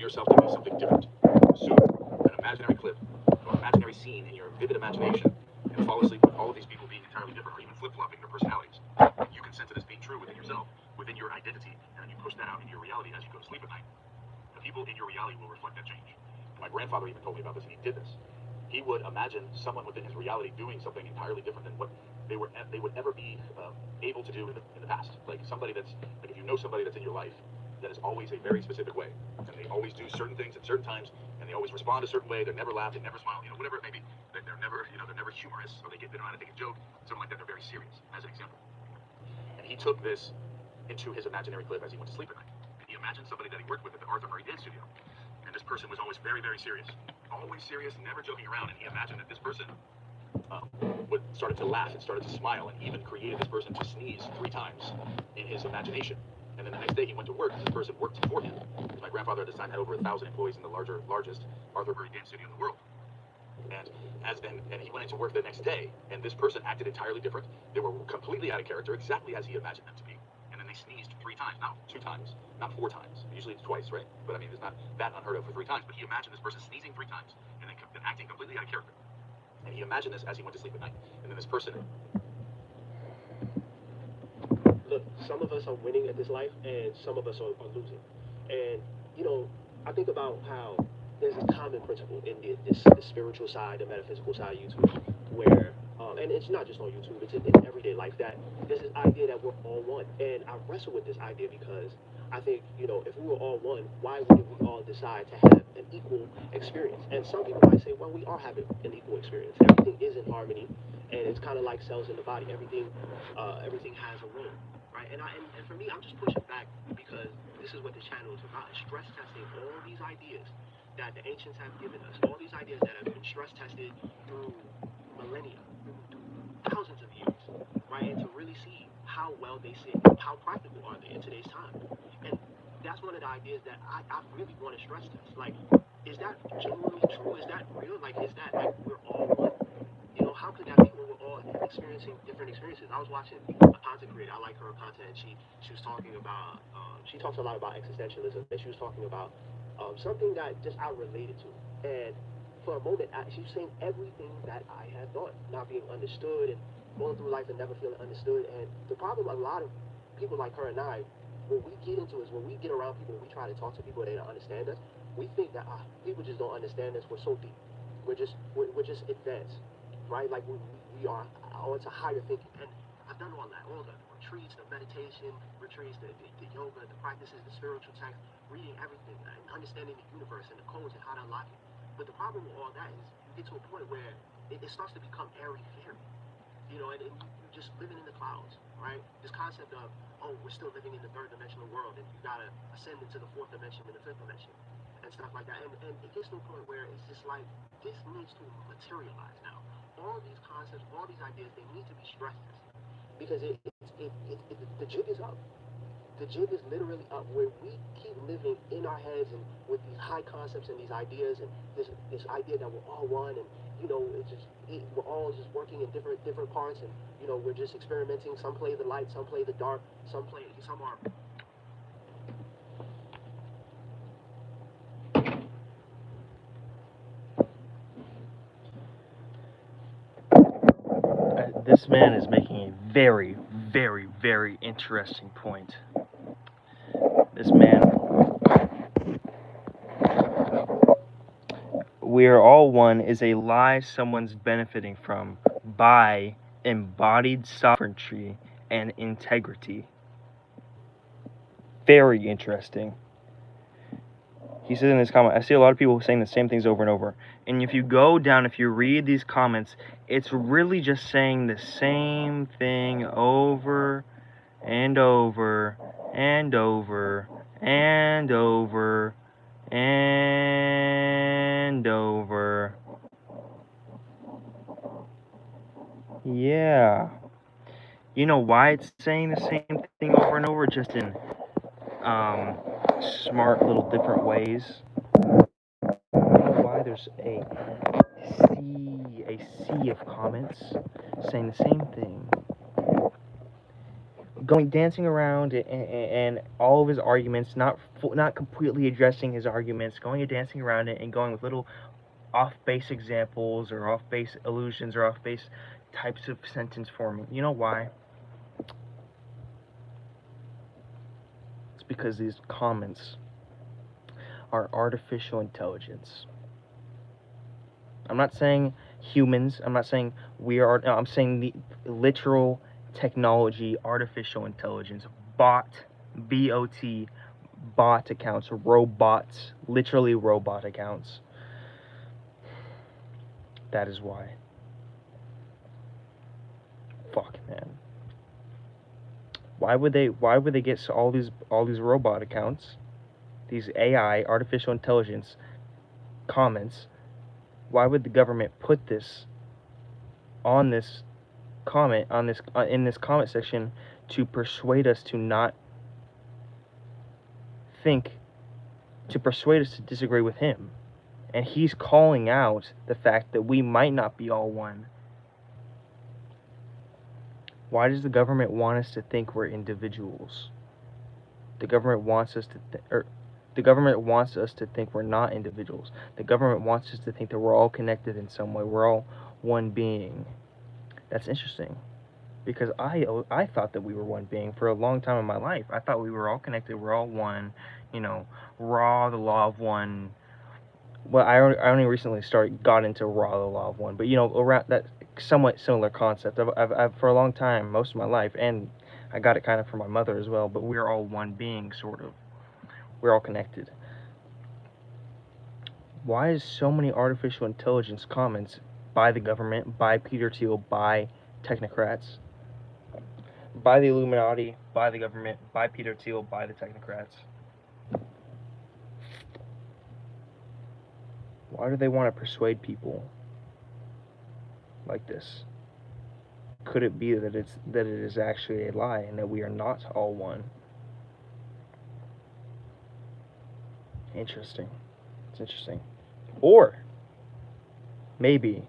yourself to be something different. Assume an imaginary clip or imaginary scene in your vivid imagination and fall asleep with all of these people being entirely different or even flip-flopping their personalities. You consent to this being true within yourself, within your identity, and then you push that out into your reality as you go to sleep at night. The people in your reality will reflect that change. My grandfather even told me about this, and he did this. He would imagine someone within his reality doing something entirely different than what they would ever be able to do in the past. Like somebody that's like if you know somebody that's in your life that is always a very specific way, and they always do certain things at certain times, and they always respond a certain way. They never laugh, they never smile, whatever it may be. They're never, they're never humorous, or they don't know how to take a joke, something like that. They're very serious, as an example. And he took this into his imaginary clip as he went to sleep at night. And he imagined somebody that he worked with at the Arthur Murray Dance Studio, and this person was always very, very serious, never joking around. And he imagined that this person would started to laugh and started to smile, and even created this person to sneeze 3 times in his imagination. And then the next day he went to work, this person worked for him. Because my grandfather at this time had over 1,000 employees in the largest Arthur Murray Dance Studio in the world. And he went into work the next day, and this person acted entirely different. They were completely out of character, exactly as he imagined them to be. And then they sneezed 3 times, not 2 times, not 4 times. Usually it's twice, right? But I mean, it's not that unheard of for 3 times. But he imagined this person sneezing 3 times, and then acting completely out of character. And he imagined this as he went to sleep at night. And then this person... Look, some of us are winning at this life, and some of us are losing. And, I think about how there's a common principle in the spiritual side, the metaphysical side of YouTube, where, and it's not just on YouTube, it's in everyday life, that there's this idea that we're all one. And I wrestle with this idea because I think, if we were all one, why wouldn't we all decide to have an equal experience? And some people might say, well, we are having an equal experience. Everything is in harmony, and it's kind of like cells in the body. Everything has a role. Right? And for me, I'm just pushing back because this is what the channel is about, stress testing all these ideas that the ancients have given us, all these ideas that have been stress tested through millennia, through thousands of years, right? And to really see how well they sit, how practical are they in today's time. And that's one of the ideas that I really want to stress test. Like, is that genuinely true? Is that real? Like, is that like we're all one? How could that be when we're all experiencing different experiences? I was watching a content creator. I like her content. She was talking about, she talks a lot about existentialism, and she was talking about something that just I related to. And for a moment, she was saying everything that I had thought, not being understood and going through life and never feeling understood. And the problem a lot of people like her and I, when we get into is when we get around people, when we try to talk to people, they don't understand us. We think that people just don't understand us. We're so deep. We're just advanced. Right? Like we are onto higher thinking. And I've done all that, all the retreats, the meditation retreats, the yoga, the practices, the spiritual text, reading everything, and understanding the universe and the codes and how to unlock it. But the problem with all that is you get to a point where it starts to become airy-fairy. And you're just living in the clouds, right? This concept of, we're still living in the 3rd dimensional world, and you gotta ascend into the 4th dimension and the 5th dimension, and stuff like that. And it gets to a point where it's just like, this needs to materialize now. All these concepts, all these ideas, they need to be stress tested because the jig is up. The jig is literally up where we keep living in our heads and with these high concepts and these ideas and this idea that we're all one and we're all just working in different parts and we're just experimenting. Some play the light, some play the dark, some are. This man is making a very, very, very interesting point. This man... We are all one is a lie someone's benefiting from by embodied sovereignty and integrity. Very interesting. He says in this comment, I see a lot of people saying the same things over and over. And if you go down, if you read these comments, it's really just saying the same thing over and over and over and over and over. Yeah. You know why it's saying the same thing over and over, just in smart little different ways? You know why there's sea of comments saying the same thing, dancing around, and all of his arguments, not completely addressing his arguments, going and dancing around it and going with little off base examples or off base allusions or off base types of sentence forming. You know why? It's because these comments are artificial intelligence. I'm not saying humans. I'm not saying we are. No, I'm saying the literal technology, artificial intelligence, B-O-T, bot accounts, robots, literally robot accounts. That is why. Fuck, man. Why would they get all these robot accounts, these AI, artificial intelligence comments? Why would the government put this on this comment in this comment section to persuade us to not think, to persuade us to disagree with him? And he's calling out the fact that we might not be all one. Why does the government want us to think we're individuals? The government wants us to the government wants us to think we're not individuals. The government wants us to think that we're all connected in some way. We're all one being. That's interesting, because I thought that we were one being for a long time in my life. I thought we were all connected. We're all one. You know, raw, the law of one. Well, I only recently got into raw, the law of one, but you know, around that somewhat similar concept. I've for a long time, most of my life, and I got it kind of from my mother as well. But we're all one being, sort of. We're all connected. Why is so many artificial intelligence comments by the government, by Peter Thiel, by technocrats, by the Illuminati, by the government, by Peter Thiel, by the technocrats? Why do they want to persuade people like this? Could it be that it is actually a lie and that we are not all one? Interesting. It's interesting. Or maybe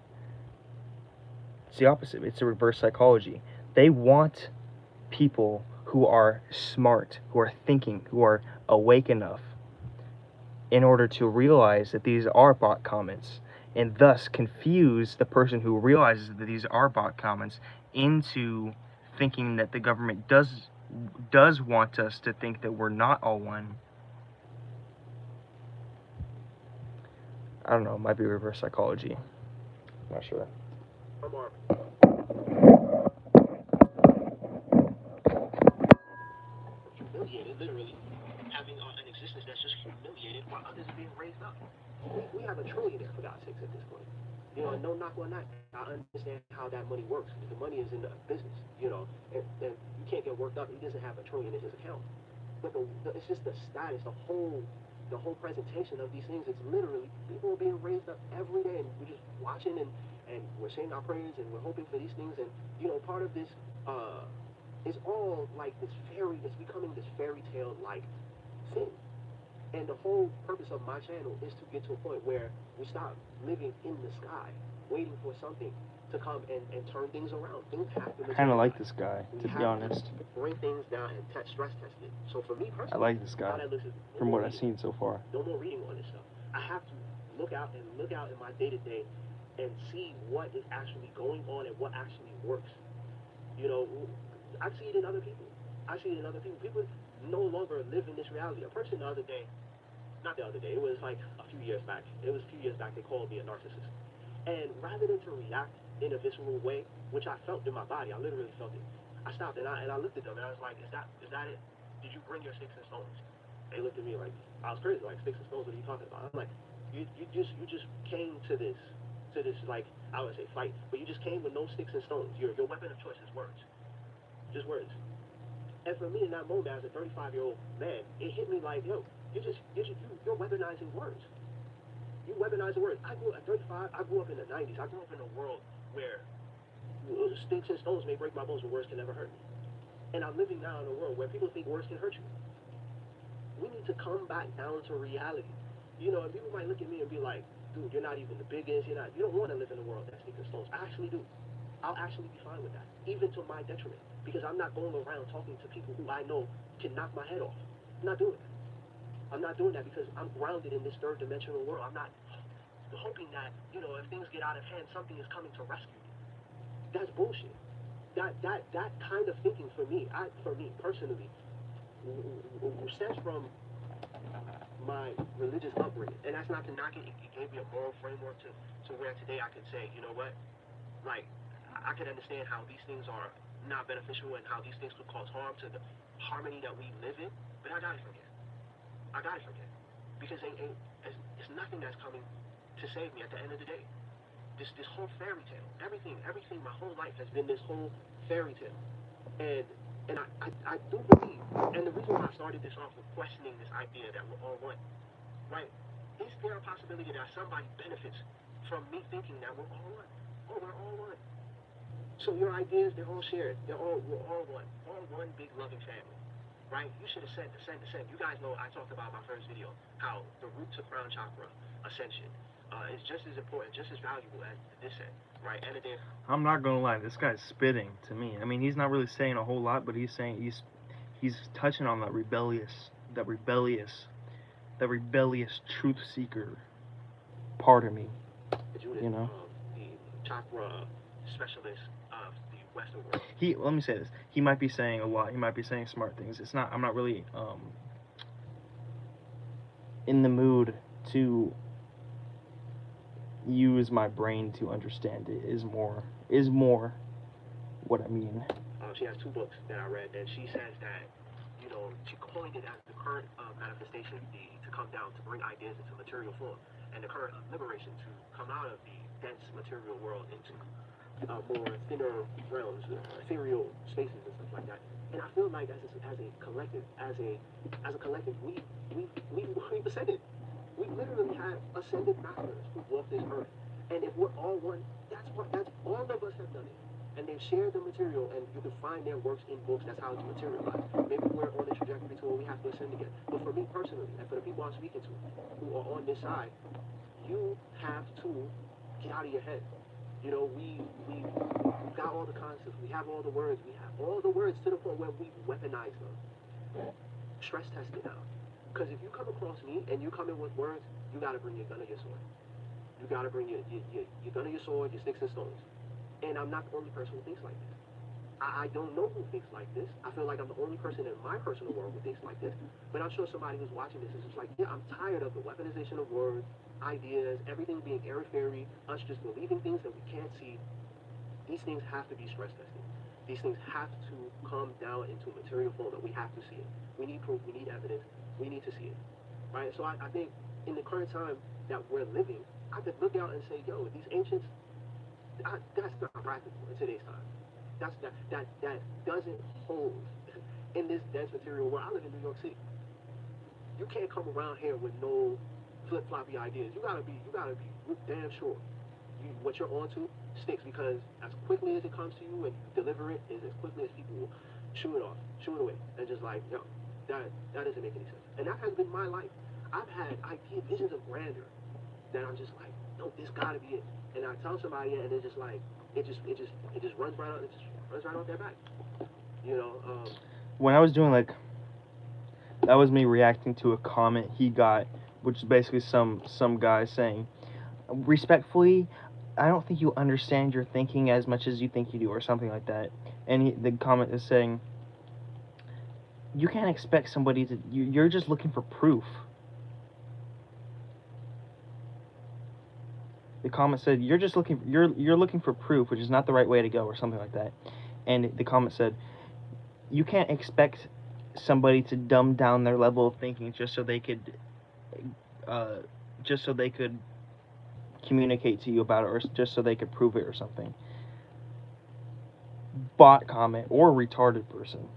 it's the opposite. It's a reverse psychology. They want people who are smart, who are thinking, who are awake enough, in order to realize that these are bot comments, and thus confuse the person who realizes that these are bot comments into thinking that the government does want us to think that we're not all one. I don't know, it might be reverse psychology. I'm not sure. Humiliated, literally, having an existence that's just humiliated while others are being raised up. We have a trillionaire, for God's sakes, at this point. You know, no knock on that. I understand how that money works. The money is in the business, you know, and you can't get worked up. He doesn't have $1 trillion in his account. But it's just the status, the whole presentation of these things. It's literally, people are being raised up every day, and we're just watching, and we're saying our prayers, and we're hoping for these things. And, you know, part of this is all like this it's becoming this fairy tale like thing. And the whole purpose of my channel is to get to a point where we stop living in the sky, waiting for something to come and turn things around. Things have to. I kind of like this guy, to be honest. Bring things down and stress test it. So for me personally, I like this guy, from what I've seen so far. No more reading on this stuff. I have to look out in my day-to-day and see what is actually going on and what actually works. You know, I see it in other people. People no longer live in this reality. A person it was like a few years back. They called me a narcissist. And rather than to react in a visceral way, which I felt in my body, I literally felt it. I stopped and I looked at them and I was like, is that it? Did you bring your sticks and stones? They looked at me like I was crazy, like sticks and stones, what are you talking about? I'm like, you just came to this like, I would say fight, but you just came with no sticks and stones. Your weapon of choice is words. Just words. And for me in that moment, as a 35-year-old man, it hit me like, yo, you're weaponizing words. You weaponize the words. I grew at 35. I grew up in the 90s. I grew up in a world where sticks and stones may break my bones, but words can never hurt me. And I'm living now in a world where people think words can hurt you. We need to come back down to reality. You know, and people might look at me and be like, dude, you're not even the biggest. You don't want to live in a world that's sticks and stones. I actually do. I'll actually be fine with that, even to my detriment, because I'm not going around talking to people who I know can knock my head off. I'm not doing that. I'm not doing that because I'm grounded in this third dimensional world. I'm not hoping that, you know, if things get out of hand, something is coming to rescue me. That's bullshit. That kind of thinking for me personally, stems from my religious upbringing. And that's not to knock it. It gave me a moral framework to where today I can say, you know what, like, I can understand how these things are not beneficial and how these things could cause harm to the harmony that we live in. But I gotta forget. Because it's nothing that's coming to save me at the end of the day. This whole fairy tale, everything, my whole life has been this whole fairy tale. And I do believe, and the reason why I started this off with questioning this idea that we're all one, right? Is there a possibility that somebody benefits from me thinking that we're all one? Oh, we're all one. So your ideas, they're all shared. We're all one. All one big loving family. Right? You should ascend. You guys know I talked about in my first video how the root to crown chakra ascension is just as important, just as valuable as the descent, right? And then I'm not gonna lie, this guy's spitting to me. I mean, he's not really saying a whole lot, but he's touching on that rebellious truth seeker part of me. Judith, you know, the chakra specialist of the Western world. Let me say this. He might be saying a lot. He might be saying smart things. I'm not really in the mood to use my brain to understand it. Is more what I mean. She has 2 books that I read, and she says that, you know, she coined it as the current manifestation, to come down, to bring ideas into material form, and the current liberation to come out of the dense material world into more thinner realms, ethereal spaces and stuff like that. And I feel like as a collective, we've ascended. We literally have ascended masters who walk this earth. And if we're all one, that's all of us have done it. And they've shared the material, and you can find their works in books. That's how it's materialized. Maybe we're on a trajectory to where we have to ascend again. But for me personally, and for the people I'm speaking to who are on this side, you have to get out of your head. You know, we got all the concepts, we have all the words, to the point where we weaponize them. Stress test it now. Because if you come across me and you come in with words, you gotta bring your gun or your sword. You gotta bring your gun or your sword, your sticks and stones. And I'm not the only person who thinks like this. I don't know who thinks like this. I feel like I'm the only person in my personal world who thinks like this. But I'm sure somebody who's watching this is just like, yeah, I'm tired of the weaponization of words, ideas, everything being airy-fairy, us just believing things that we can't see. These things have to be stress tested. These things have to come down into material form, and we have to see it. We need proof, we need evidence, we need to see it. Right? So I think in the current time that we're living, I could look out and say, yo, these ancients, that's not practical in today's time. That doesn't hold in this dense material world. I live in New York City. You can't come around here with no flip-floppy ideas. You gotta be damn sure what you're onto sticks, because as quickly as it comes to you and you deliver it, is as quickly as people will shoo it off, shoo it away, and just like, yo, that doesn't make any sense. And that has been my life. I've had ideas, visions of grandeur that I'm just like, no, this gotta be it. And I tell somebody, and they're just like, it just runs right out, off their back. You know. When I was doing that was me reacting to a comment he got, which is basically some guy saying, respectfully, I don't think you understand your thinking as much as you think you do, or something like that. And the comment is saying, you can't expect somebody to. You're just looking for proof. The comment said, you're looking for proof, which is not the right way to go, or something like that. And the comment said, you can't expect somebody to dumb down their level of thinking just so they could communicate to you about it, or just so they could prove it or something. Bot comment or retarded person.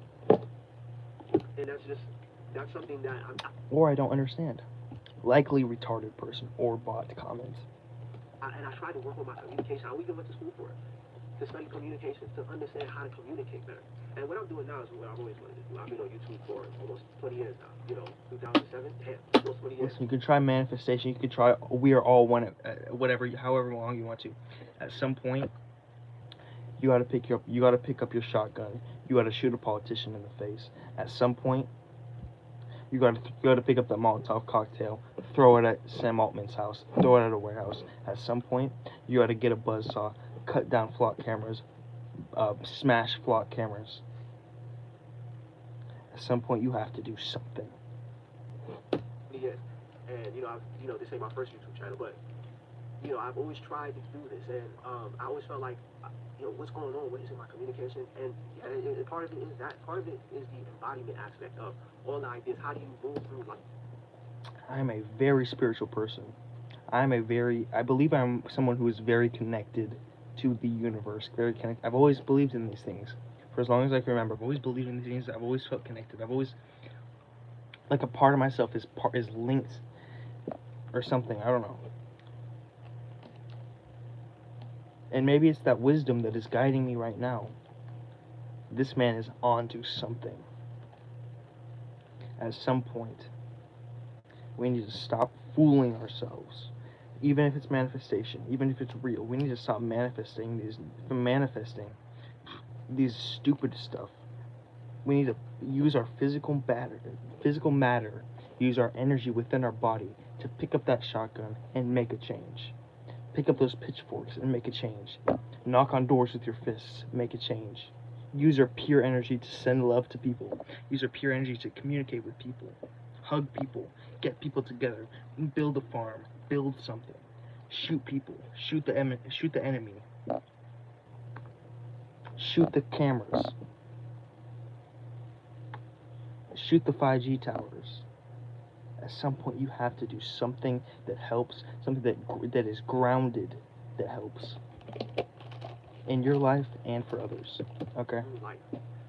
And that's something that Or I don't understand. Likely retarded person or bot comments. and I try to work on my communication. I even went to school for it, to study communications, to understand how to communicate better. And what I'm doing now is what I've always wanted to do. I've been on YouTube for almost 20 years now. 2007, almost 20 years. Listen, you can try manifestation. You can try. We are all one. Whatever, however long you want to. At some point, you gotta pick up your shotgun. You gotta shoot a politician in the face. At some point, you gotta pick up that Molotov cocktail, throw it at Sam Altman's house, throw it at a warehouse. At some point, you gotta get a buzzsaw, cut down flock cameras, smash flock cameras. At some point, you have to do something. Yes, and this ain't my first YouTube channel, but I've always tried to do this, and I always felt like, what's going on? What is in my communication? And yeah, part of it is that. Part of it is the embodiment aspect of all the ideas. How do you move through life? I'm a very spiritual person. I believe I'm someone who is very connected to the universe. Very connected. I've always believed in these things. For as long as I can remember, I've always believed in these things. I've always felt connected. I've always, like, a part of myself is linked or something. I don't know. And maybe it's that wisdom that is guiding me right now. This man is onto something. At some point, we need to stop fooling ourselves. Even if it's manifestation, even if it's real, we need to stop manifesting these stupid stuff. We need to use our physical matter, use our energy within our body to pick up that shotgun and make a change. Pick up those pitchforks and make a change. Knock on doors with your fists, make a change. Use your pure energy to send love to people. Use your pure energy to communicate with people. Hug people. Get people together. Build a farm. Build something. Shoot people. Shoot the enemy. Shoot the cameras. Shoot the 5G towers. At some point, you have to do something that helps, something that is grounded, that helps in your life and for others. Okay. Life.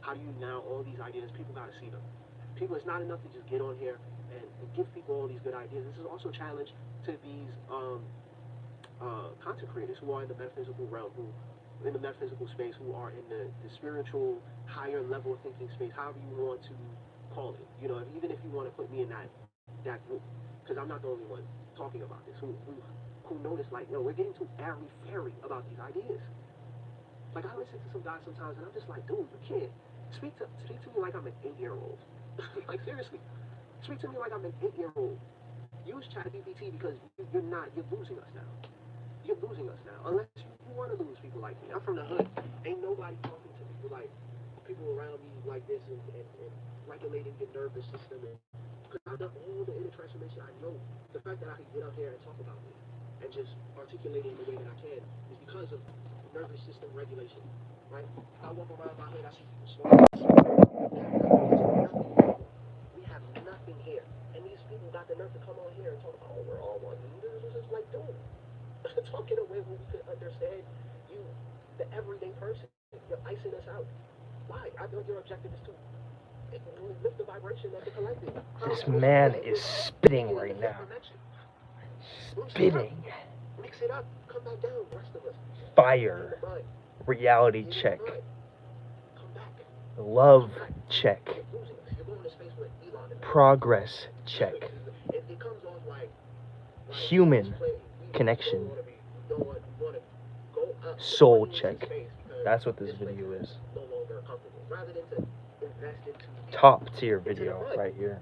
How do you now all these ideas? People gotta see them. People, it's not enough to just get on here and give people all these good ideas. This is also a challenge to these content creators who are in the metaphysical realm, who in the metaphysical space, who are in the spiritual higher level of thinking space, however you want to call it. Even if you want to put me in that group, because I'm not the only one talking about this, who notice, like, we're getting too airy-fairy about these ideas. Like, I listen to some guys sometimes, and I'm just like, dude, you can't speak to me like I'm an 8-year-old. Like, seriously, speak to me like I'm an 8-year-old. Use ChatGPT because you're losing us now. You're losing us now, unless you want to lose people like me. I'm from the hood. Ain't nobody talking to people like people around me like this and regulating your nervous system. Because I've done all the inner transformation I know. The fact that I can get up here and talk about it and just articulate it in the way that I can is because of nervous system regulation, right? I walk around my hood, I see people smoking. We have nothing here. And these people got the nerve to come on here and talk about, we're all one. This is like, dude, talk in a way where we could understand you, the everyday person. You're icing us out. Why? I feel like your objective is to lift the vibration of the collective. This man is spitting right now. Spitting. Mix it up. Come back down, the rest of us. Fire. Reality check. Love check. Progress check. Human connection. Soul check. That's what this video is. Top tier video right here.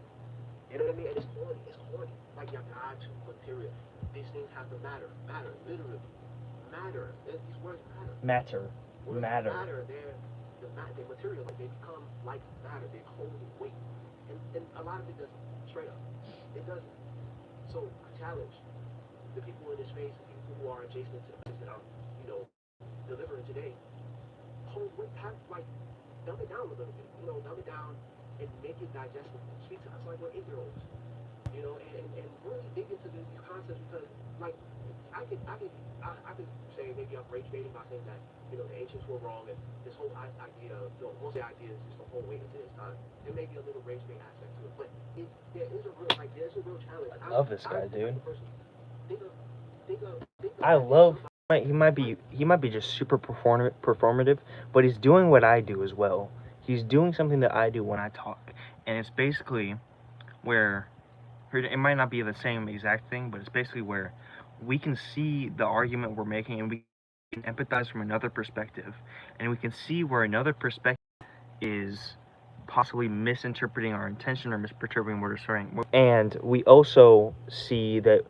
You know what I mean? And it's horny. It's horny. Like, you got to material. These things have to matter. Matter. Literally. Matter. These words matter. Matter. Words Matter. They're material. Like, they become like matter. They hold weight. And a lot of it doesn't. Straight up. It doesn't. So, I challenge the people in this space, the people who are adjacent to the place that I'm, delivering today. Hold weight. Dumb it down a little bit. Dumb it down and make it digestible. Speak to us like we're 8-year-olds. you know, and really dig into these concepts because, like, I could say maybe I'm rage baiting by saying that, you know, the ancients were wrong and this whole idea of, you know, most of the ideas just the whole way into this time. There may be a little rage bait aspect to it, but there is a real, like, there's a real challenge. I love this guy, dude. Think of I love. He might be just super performative, but he's doing what I do as well. He's doing something that I do when I talk, and it's basically where it might not be the same exact thing, but it's basically where we can see the argument we're making and we can empathize from another perspective, and we can see where another perspective is possibly misinterpreting our intention or misinterpreting what we're saying. And we also see that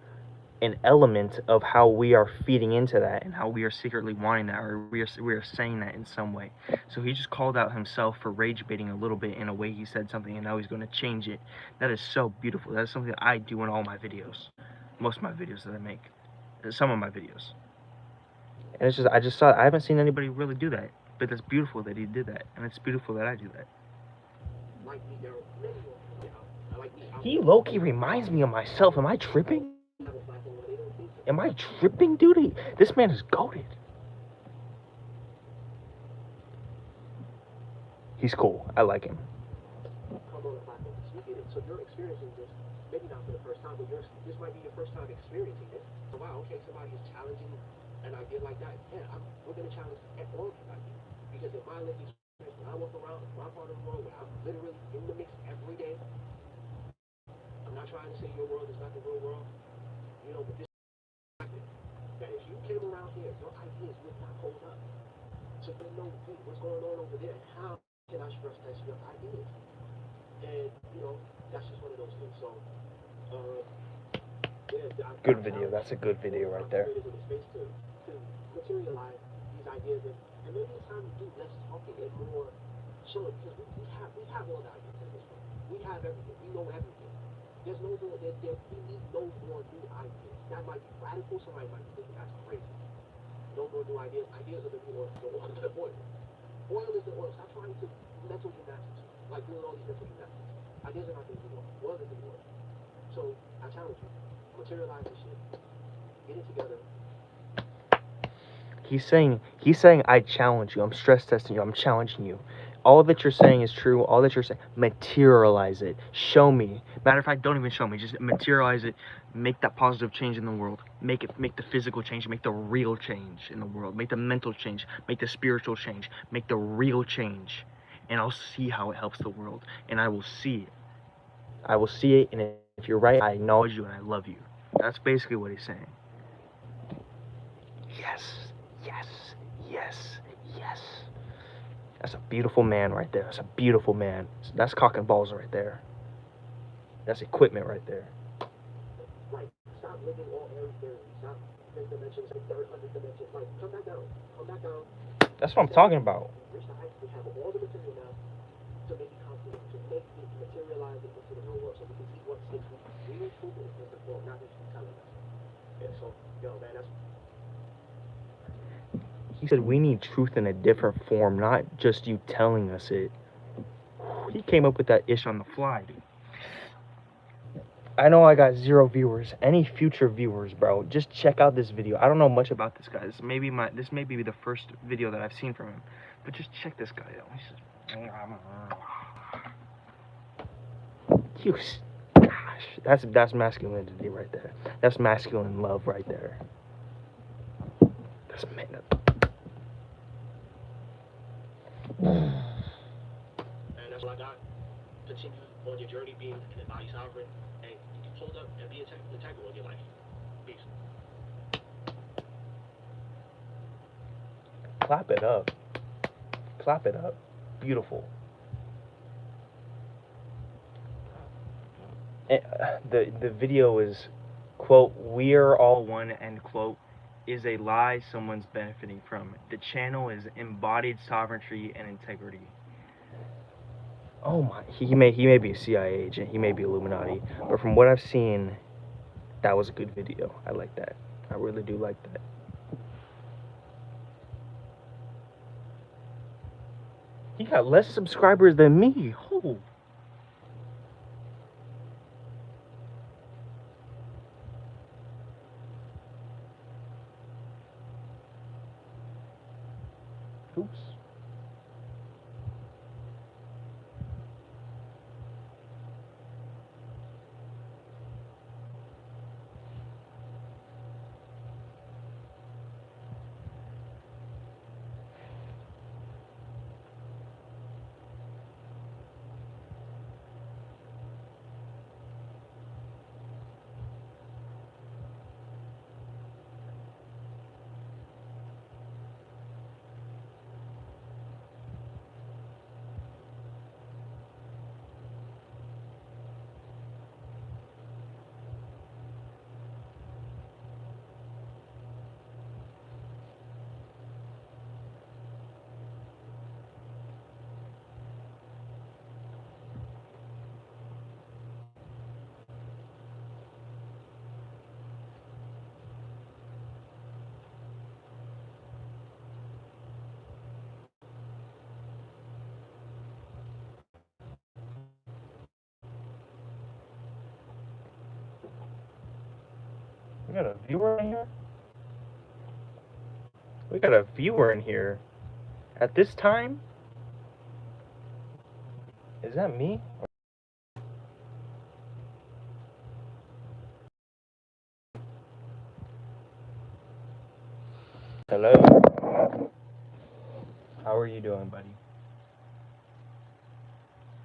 an element of how we are feeding into that and how we are secretly wanting that, or we are saying that in some way. So he just called out himself for rage baiting a little bbit in a way he said something, and now he's going to change it. That is so beautiful. That is something that I do in all my videos, most of my videos that I make, some of my videos. And it's just, I haven't seen anybody really do that, but it's beautiful that he did that, and it's beautiful that I do that. He low-key reminds me of myself. Am I tripping? Am I tripping, dude? This man is goated. He's cool. I like him. So you're experiencing this, maybe not for the first time, but this might be your first time experiencing it. So wow, okay, somebody is challenging an idea like that. Yeah, we're going to challenge all of these ideas. Because in my lived experience, when I walk around my part of the world, where I'm literally in the mix every day, I'm not trying to say your world is not the real world, you know, but this that if you came around here, your ideas would not hold up. So you know, hey, what's going on over there? How can I stress test your ideas? And you know, that's just one of those things. So, yeah, good video. That's a good video right there. To materialize these ideas, and maybe it's time to do less talking and more showing, because we have all the ideas at this point. We have everything. We know everything. There's no more. We need no more new ideas. That might be radical. Somebody might think that's crazy. No more new ideas. Ideas are the new oil. The oil. Oil is the oil. Stop trying to mental gymnastics. Like doing all these mental gymnastics. Ideas are not the new oil. Oil is the new oil. So I challenge you. Materialize this shit. Get it together. He's saying I challenge you. I'm stress testing you. I'm challenging you. All that you're saying is true. All that you're saying, materialize it. Show me. Matter of fact, don't even show me. Just materialize it. Make that positive change in the world. Make the physical change. Make the real change in the world. Make the mental change. Make the spiritual change. Make the real change. And I'll see how it helps the world. And I will see it. I will see it. And if you're right, I acknowledge you and I love you. That's basically what he's saying. Yes. Yes. Yes. Yes. That's a beautiful man right there. That's a beautiful man. That's cock and balls right there. That's equipment right there. Like, stop living all airy fairy. Stop fifth dimensions, third, 100 dimensions. Like, come back down. Come back down. That's what I'm talking about. Reach the heights. We have all the material now to make it concrete, to make it materialize it into the real world, so we can see what sticks with real truth in the world, not just you telling us. Yeah, so, yo, man, that's. He said we need truth in a different form, not just you telling us it. He came up with that ish on the fly, dude. I know I got 0 viewers. Any future viewers, bro, just check out this video. I don't know much about this guy. This may be the first video that I've seen from him. But just check this guy out. That's masculinity right there. That's masculine love right there. That's man. And that's what I got. Continue on your journey being an embodied sovereign, and hold up and be integral in your life. Peace. Clap it up. Clap it up. Beautiful. The video is, quote, "We are all one," end quote, is a lie someone's benefiting from. The channel is embodied sovereignty and integrity. Oh my, he may be a CIA agent, he may be Illuminati, but from what I've seen, that was a good video. I like that. I really do like that. He got less subscribers than me. Oh. We got a viewer in here? We got a viewer in here. At this time? Is that me? Hello? How are you doing, buddy?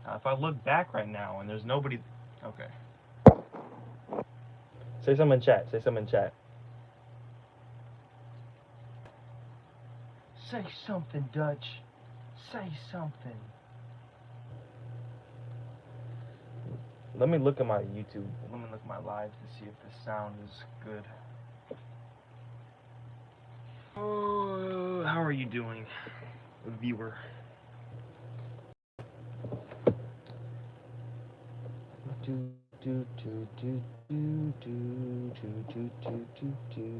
Now, if I look back right now and there's nobody... Okay. Say something in chat. Say something in chat. Say something, Dutch. Say something. Let me look at my YouTube. Let me look at my live to see if the sound is good. Oh, how are you doing, viewer? Do do do do do do do do do do.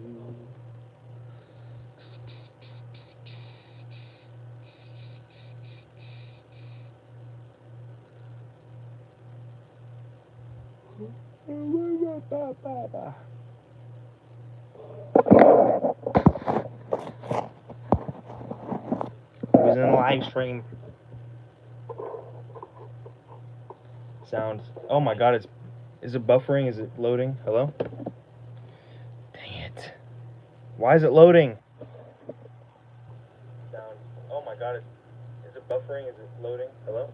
Who's in the live stream? Sounds. Oh my god, is it buffering? Is it loading? Hello? Dang it. Why is it loading? Sound. Oh my god, is it buffering? Is it loading? Hello?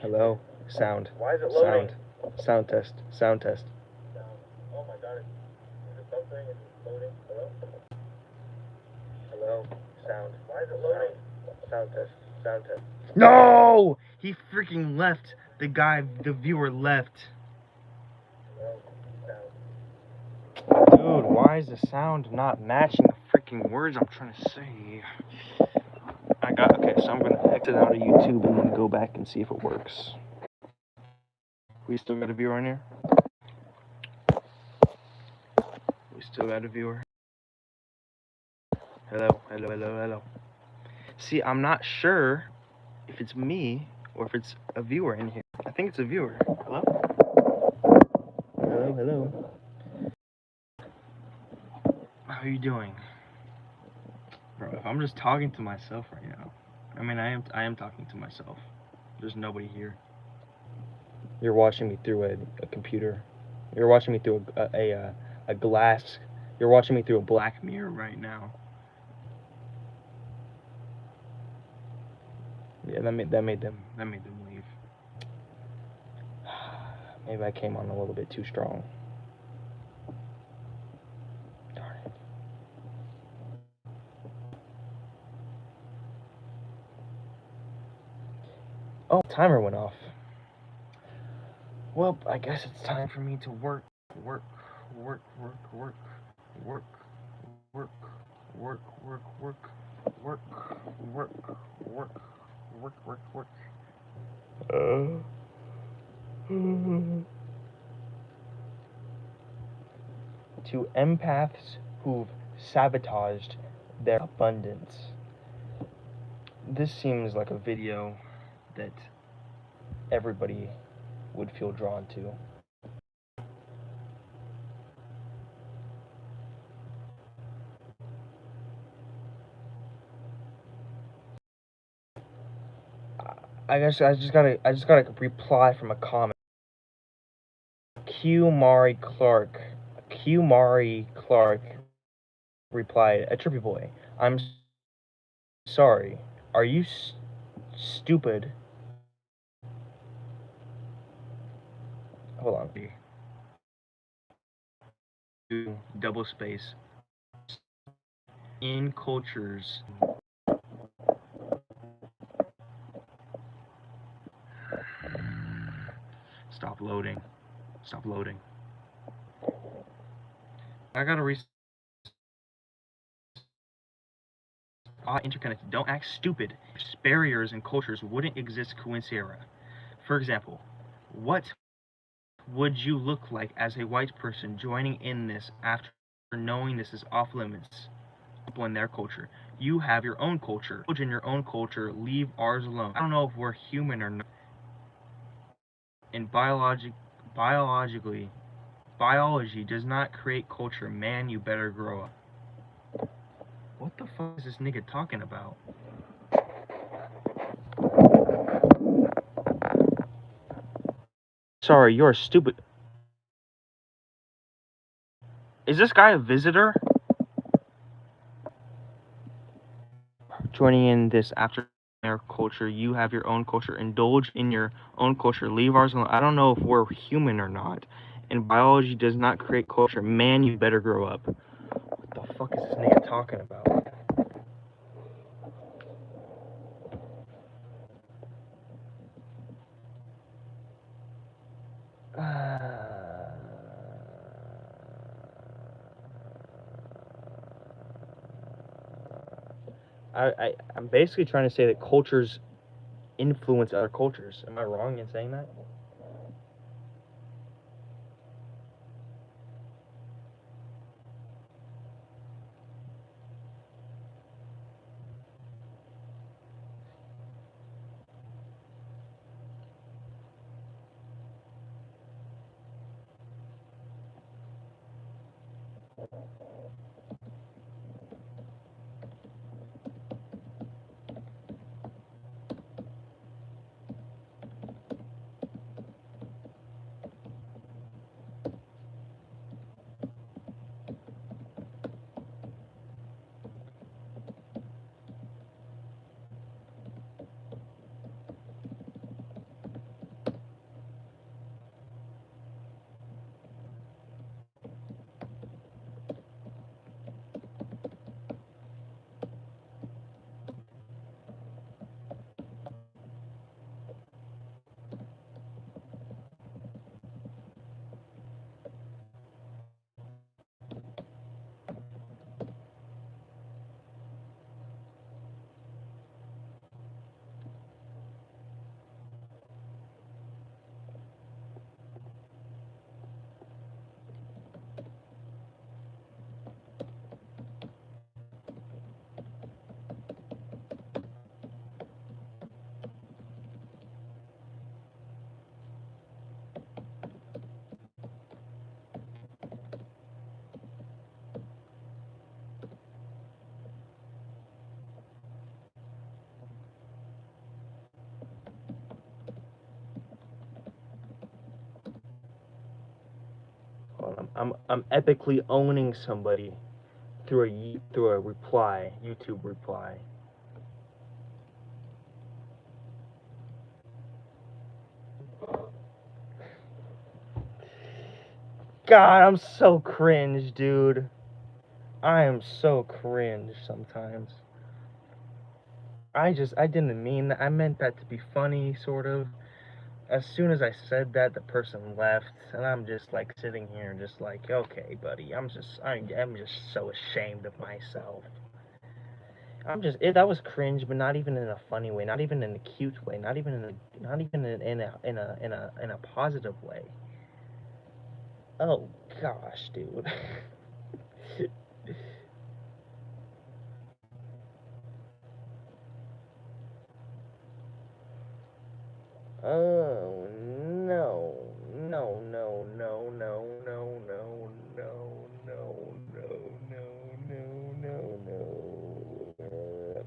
Hello? Sound. Why is it loading? Sound test. Sound test. Sound. Oh my god, is it buffering? Is it loading? Hello? Hello? Sound. Why is it loading? Sound test. Sound test. No! He freaking left. The viewer left. Dude, why is the sound not matching the freaking words I'm trying to say? Okay, so I'm gonna exit out of YouTube and then go back and see if it works. We still got a viewer in here? We still got a viewer? Hello, hello, hello, hello. See, I'm not sure if it's me or if it's a viewer in here. I think it's a viewer. Hello? Hello, hello. How are you doing? Bro, if I'm just talking to myself right now. I mean, I am talking to myself. There's nobody here. You're watching me through a computer. You're watching me through a glass. You're watching me through a black mirror right now. Yeah, that made them leave. Maybe I came on a little bit too strong. Darn it. Oh, timer went off. Well, I guess it's time for me to work. To empaths who've sabotaged their abundance. This seems like a video that everybody would feel drawn to. I just got a reply from a comment. Q Mari Clark replied, "A trippy boy. I'm sorry. Are you stupid?" Hold on. Double space. In cultures. Stop loading. Stop loading. I gotta interconnected. Don't act stupid. Barriers and cultures wouldn't exist coincidentally. For example, what would you look like as a white person joining in this after knowing this is off limits in their culture? You have your own culture. In your own culture, leave ours alone. I don't know if we're human or not. And biologically, Biology does not create culture. Man, you better grow up. What the fuck is this nigga talking about? Sorry, you're stupid. Is this guy a visitor? Joining in this after culture, you have your own culture. Indulge in your own culture. Leave ours alone. I don't know if we're human or not. And biology does not create culture. Man, you better grow up. What the fuck is this nigga talking about? I'm basically trying to say that cultures influence other cultures. Am I wrong in saying that? I'm epically owning somebody through a reply, YouTube reply. God, I'm so cringe, dude. I am so cringe sometimes. I didn't mean that. I meant that to be funny, sort of. As soon as I said that, the person left, and I'm just like sitting here, just like, okay, buddy, I'm just so ashamed of myself. That was cringe, but not even in a funny way, not even in a cute way, not even in a positive way. Oh gosh, dude. Oh no, no, no, no, no, no, no, no, no, no, no, no, no, no.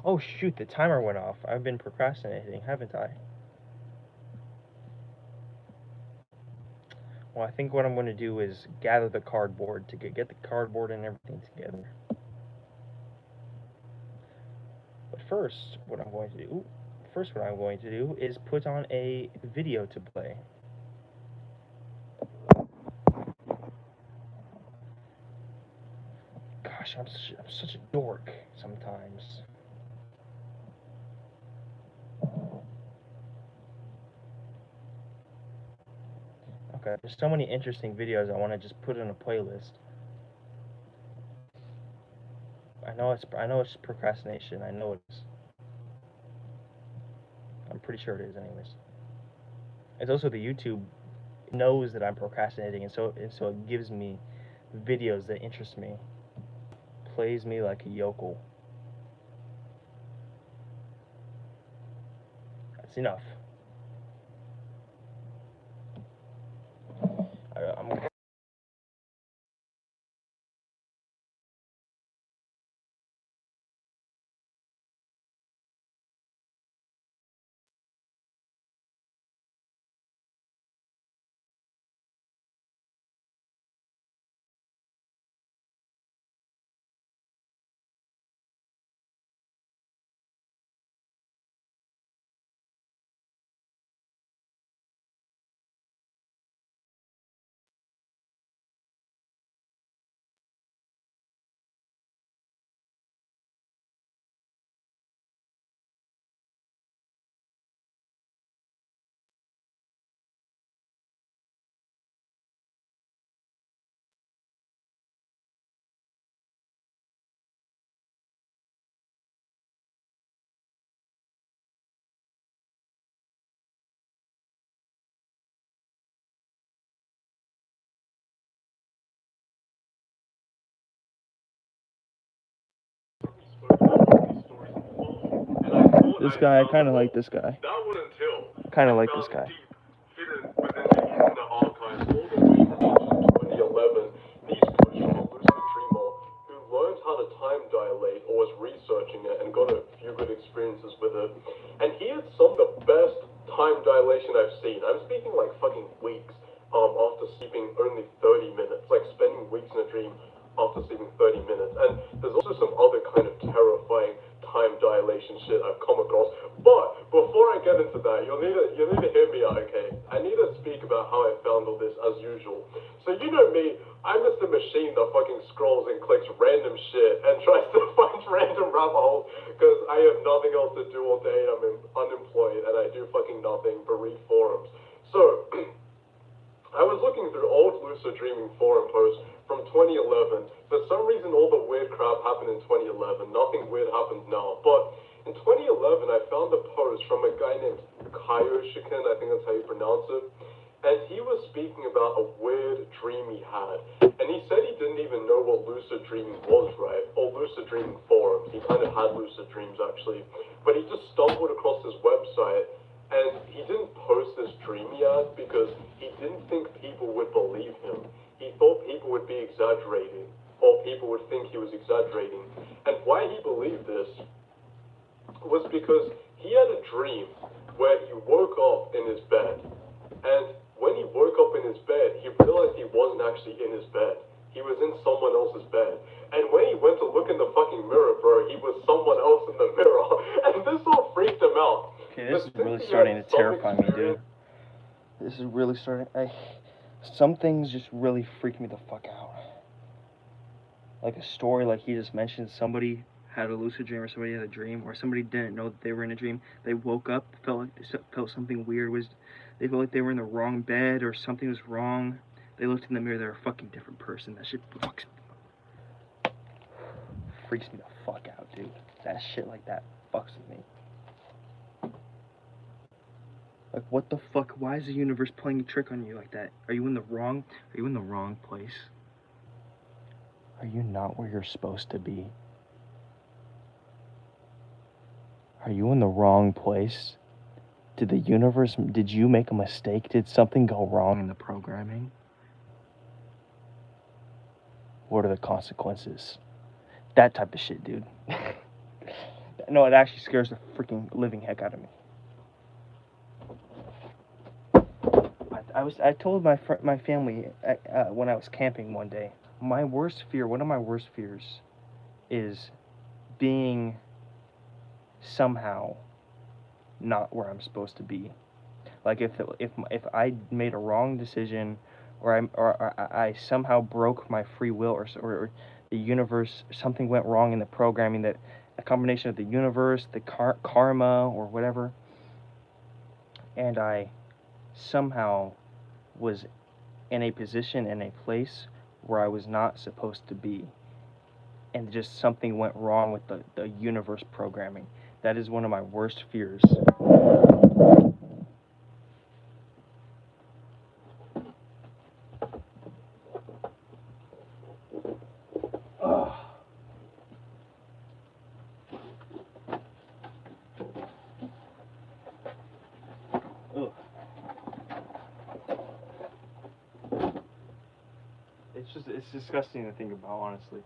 Oh shoot, the timer went off. I've been procrastinating, haven't I? Well, I think what I'm going to do is gather the cardboard to get the cardboard and everything together. But first, what I'm going to do is put on a video to play. Gosh, I'm such a dork sometimes. Okay, there's so many interesting videos I want to just put in a playlist. I know it's procrastination. I know it is. I'm pretty sure it is, anyways. It's also the YouTube knows that I'm procrastinating, and so it gives me videos that interest me. Plays me like a yokel. That's enough. This guy, I kind of like this guy. That would until Kind of like this guy. deep hidden within the internet archives all the way from 2011. These posts from a lucid dreamer who learned how to time dilate or was researching it and got a few good experiences with it. And he had some of the best time dilation I've seen. I'm speaking like fucking weeks after sleeping only 30 minutes. Like spending weeks in a dream after sleeping 30 minutes. And there's also some other kind of terrifying time dilation shit I've come across. But before I get into that, you need to hear me out, okay? I need to speak about how I found all this as usual. So you know me, I'm just a machine that fucking scrolls and clicks random shit and tries to find random rabbit holes because I have nothing else to do all day and I'm unemployed and I do fucking nothing but read forums. So I was looking through old lucid dreaming forum posts from 2011. For some reason, all the weird crap happened in 2011. Nothing weird happens now. But in 2011, I found a post from a guy named Kaioshikin, I think that's how you pronounce it. And he was speaking about a weird dream he had. And he said he didn't even know what lucid dreaming was, right? Or lucid dreaming forums. He kind of had lucid dreams, actually. But he just stumbled across this website. And he didn't post this dream he had because he didn't think people would believe him. He thought people would be exaggerating, or people would think he was exaggerating. And why he believed this was because he had a dream where he woke up in his bed. And when he woke up in his bed, he realized he wasn't actually in his bed. He was in someone else's bed. And when he went to look in the fucking mirror, bro, he was someone else in the mirror. And this all freaked him out. Okay, this is really starting to terrify me, dude. This is really starting. Some things just really freak me the fuck out. Like a story like he just mentioned, somebody had a lucid dream or somebody had a dream or somebody didn't know that they were in a dream. They woke up, felt something weird they felt like they were in the wrong bed or something was wrong. They looked in the mirror, they're a fucking different person. That shit freaks me the fuck out, dude. That shit like that fucks with me. Like, what the fuck? Why is the universe playing a trick on you like that? Are you in the wrong place? Are you not where you're supposed to be? Are you in the wrong place? Did you make a mistake? Did something go wrong in the programming? What are the consequences? That type of shit, dude. No, it actually scares the freaking living heck out of me. I told my family when I was camping one day, one of my worst fears is being somehow not where I'm supposed to be. Like if I made a wrong decision or I somehow broke my free will or the universe, something went wrong in the programming, that a combination of the universe, the karma or whatever, and I somehow was in a position, in a place where I was not supposed to be, and just something went wrong with the universe programming. That is one of my worst fears. It's disgusting to think about, honestly.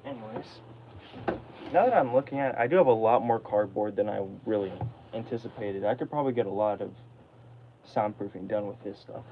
Anyways, now that I'm looking at it, I do have a lot more cardboard than I really anticipated. I could probably get a lot of soundproofing done with this stuff.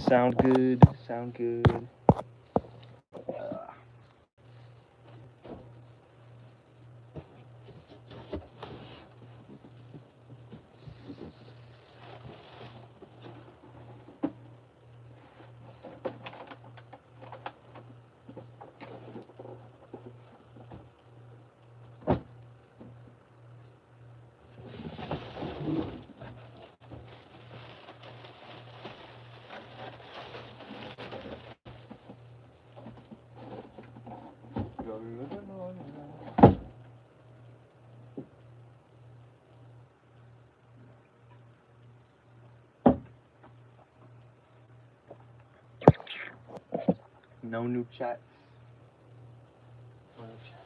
Sound good. Sound good. No new chats. No new chats.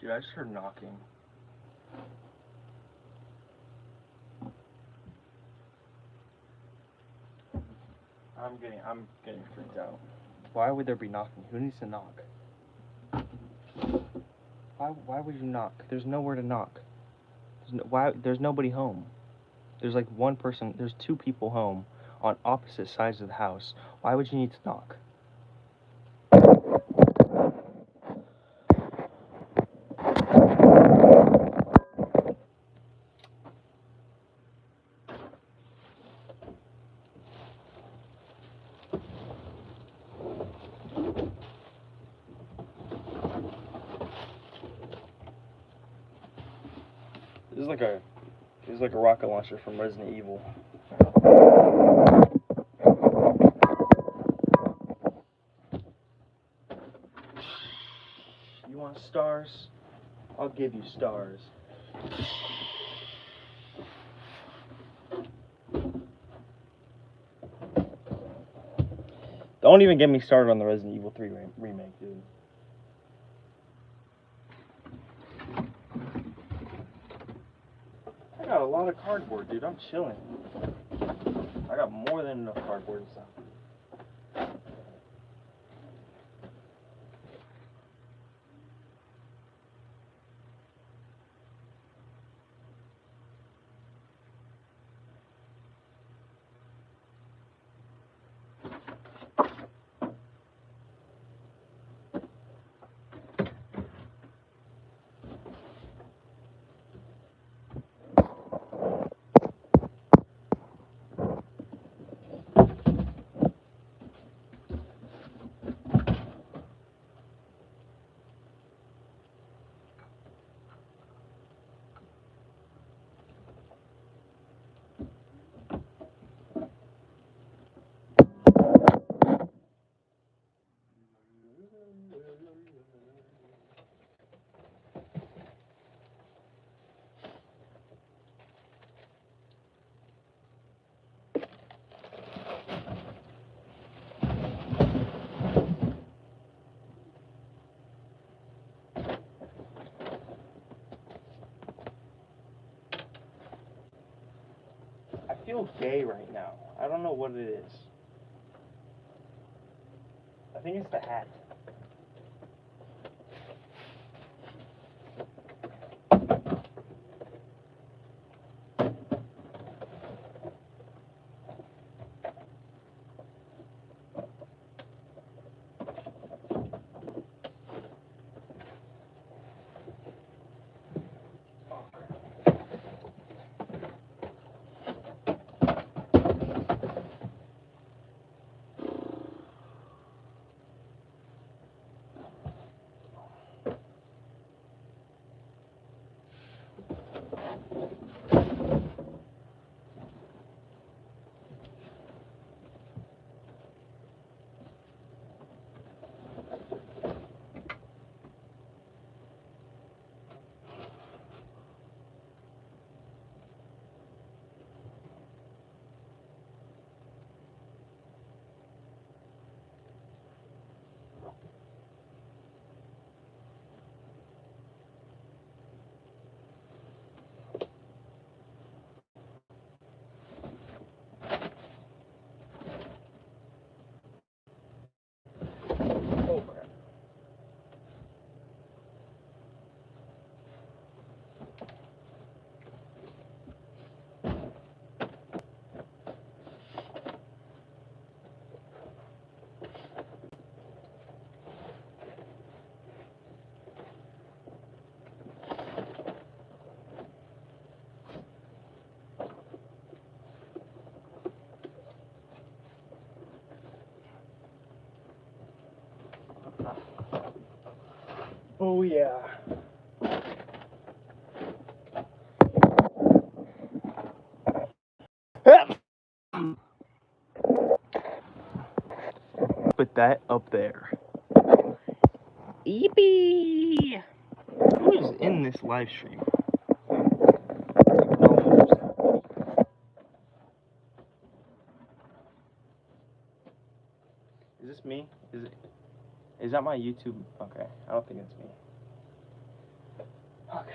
Dude, I just heard knocking. I'm getting freaked out. Why would there be knocking? Who needs to knock? Why would you knock? There's nowhere to knock. There's nobody home. There's like one person, there's two people home on opposite sides of the house. Why would you need to knock? This is like a rocket launcher from Resident Evil. You want stars? I'll give you stars. Don't even get me started on the Resident Evil 3 remake, dude. I got a lot of cardboard, dude. I'm chilling. I got more than enough cardboard and stuff. I feel gay right now. I don't know what it is. I think it's the hat. Oh yeah. Put that up there. Eepee! Who is in this live stream? Is this me? Is that my YouTube? Okay, I don't think it's me. Okay.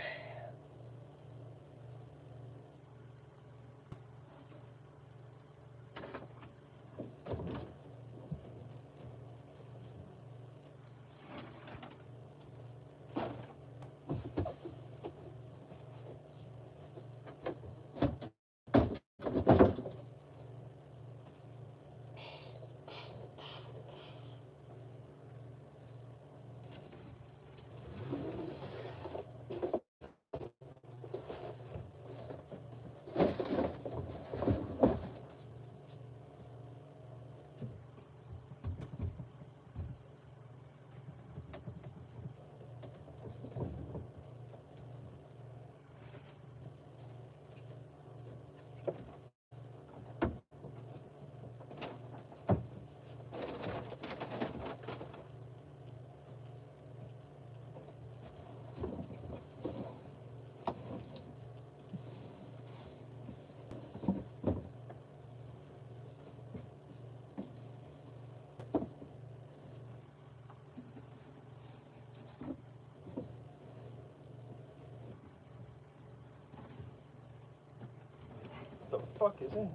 What the fuck is in?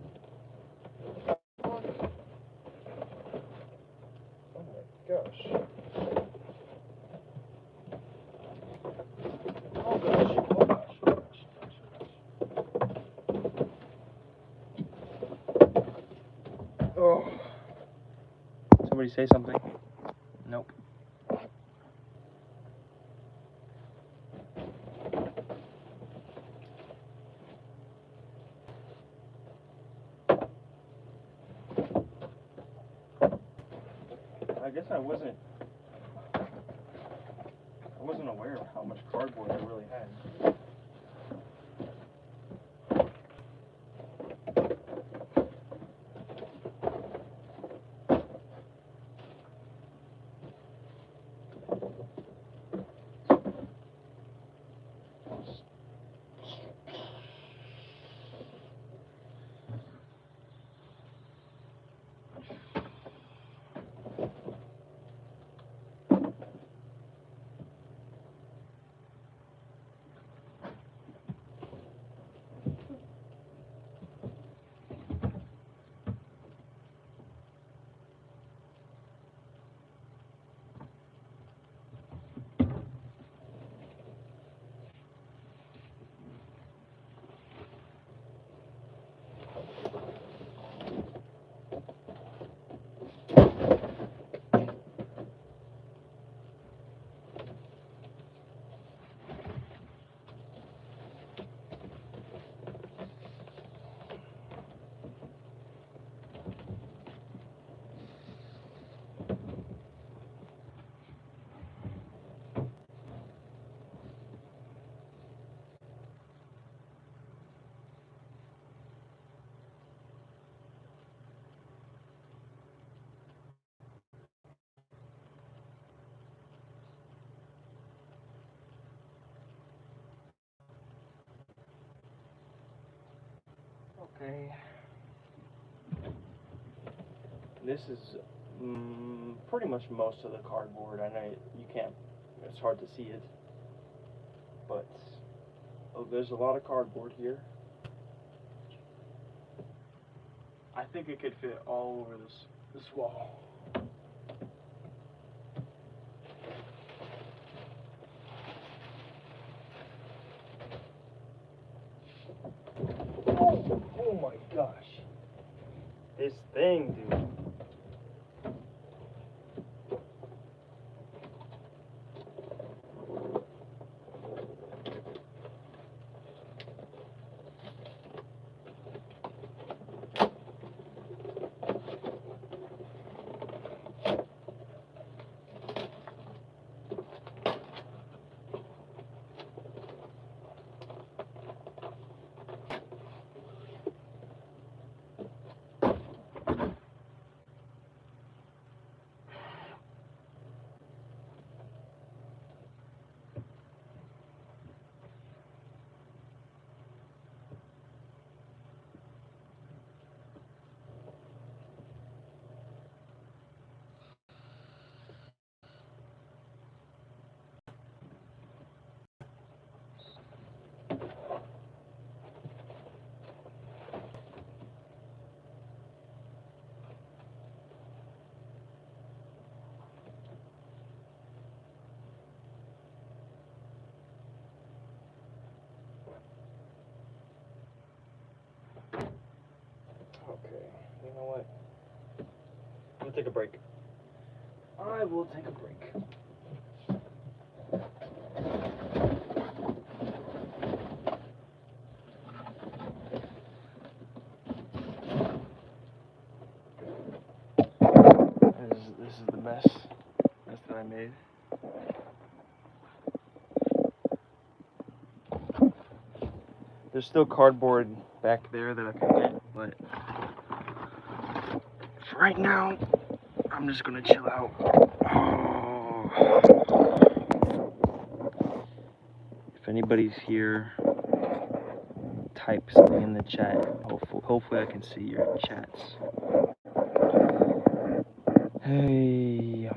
Oh my gosh. Oh gosh. Oh gosh. Oh gosh. Oh. Somebody say something. Nope. I guess I wasn't aware of how much cardboard I really had. Okay. This is pretty much most of the cardboard. I know you can't, it's hard to see it. But, oh, there's a lot of cardboard here. I think it could fit all over this wall. Oh my gosh. This thing, dude. take a break. I will take a break. This is the mess that I made. There's still cardboard back there that I can get, but for right now, I'm just gonna chill out. Oh. If anybody's here, type something in the chat. Hopefully I can see your chats. Hey.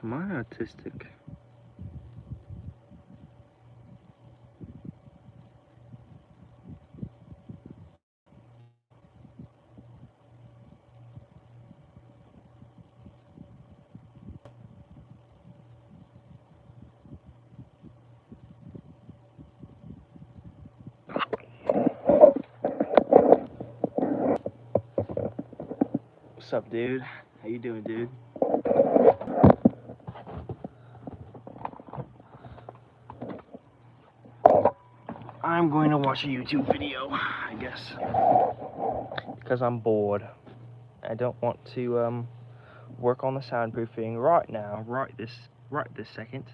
Am I autistic? What's up, dude? How you doing, dude? I'm going to watch a YouTube video, I guess, because I'm bored. I don't want to work on the soundproofing right now, right this second.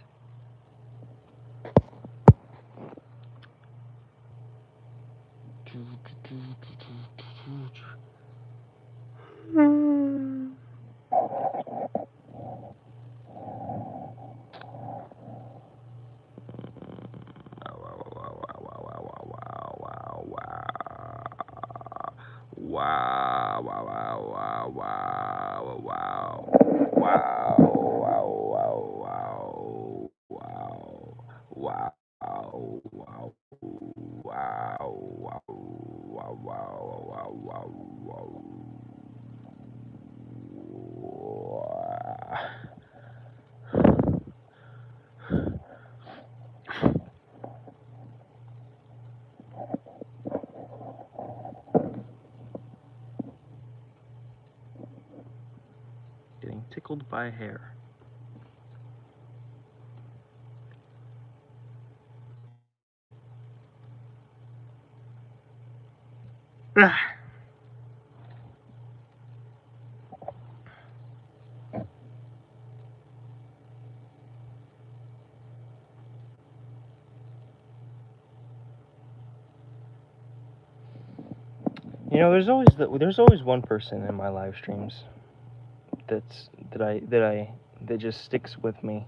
Getting tickled by a hair. You know, there's always one person in my live streams that just sticks with me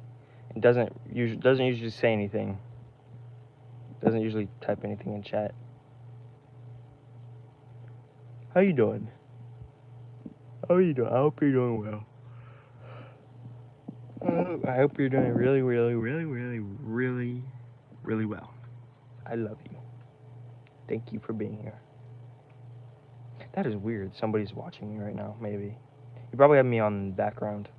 and doesn't usually say anything. Doesn't usually type anything in chat. How you doing? How are you doing? I hope you're doing well. I hope you're doing really, really, really, really, really, really well. I love you. Thank you for being here. That is weird. Somebody's watching me right now, maybe. You probably have me on background.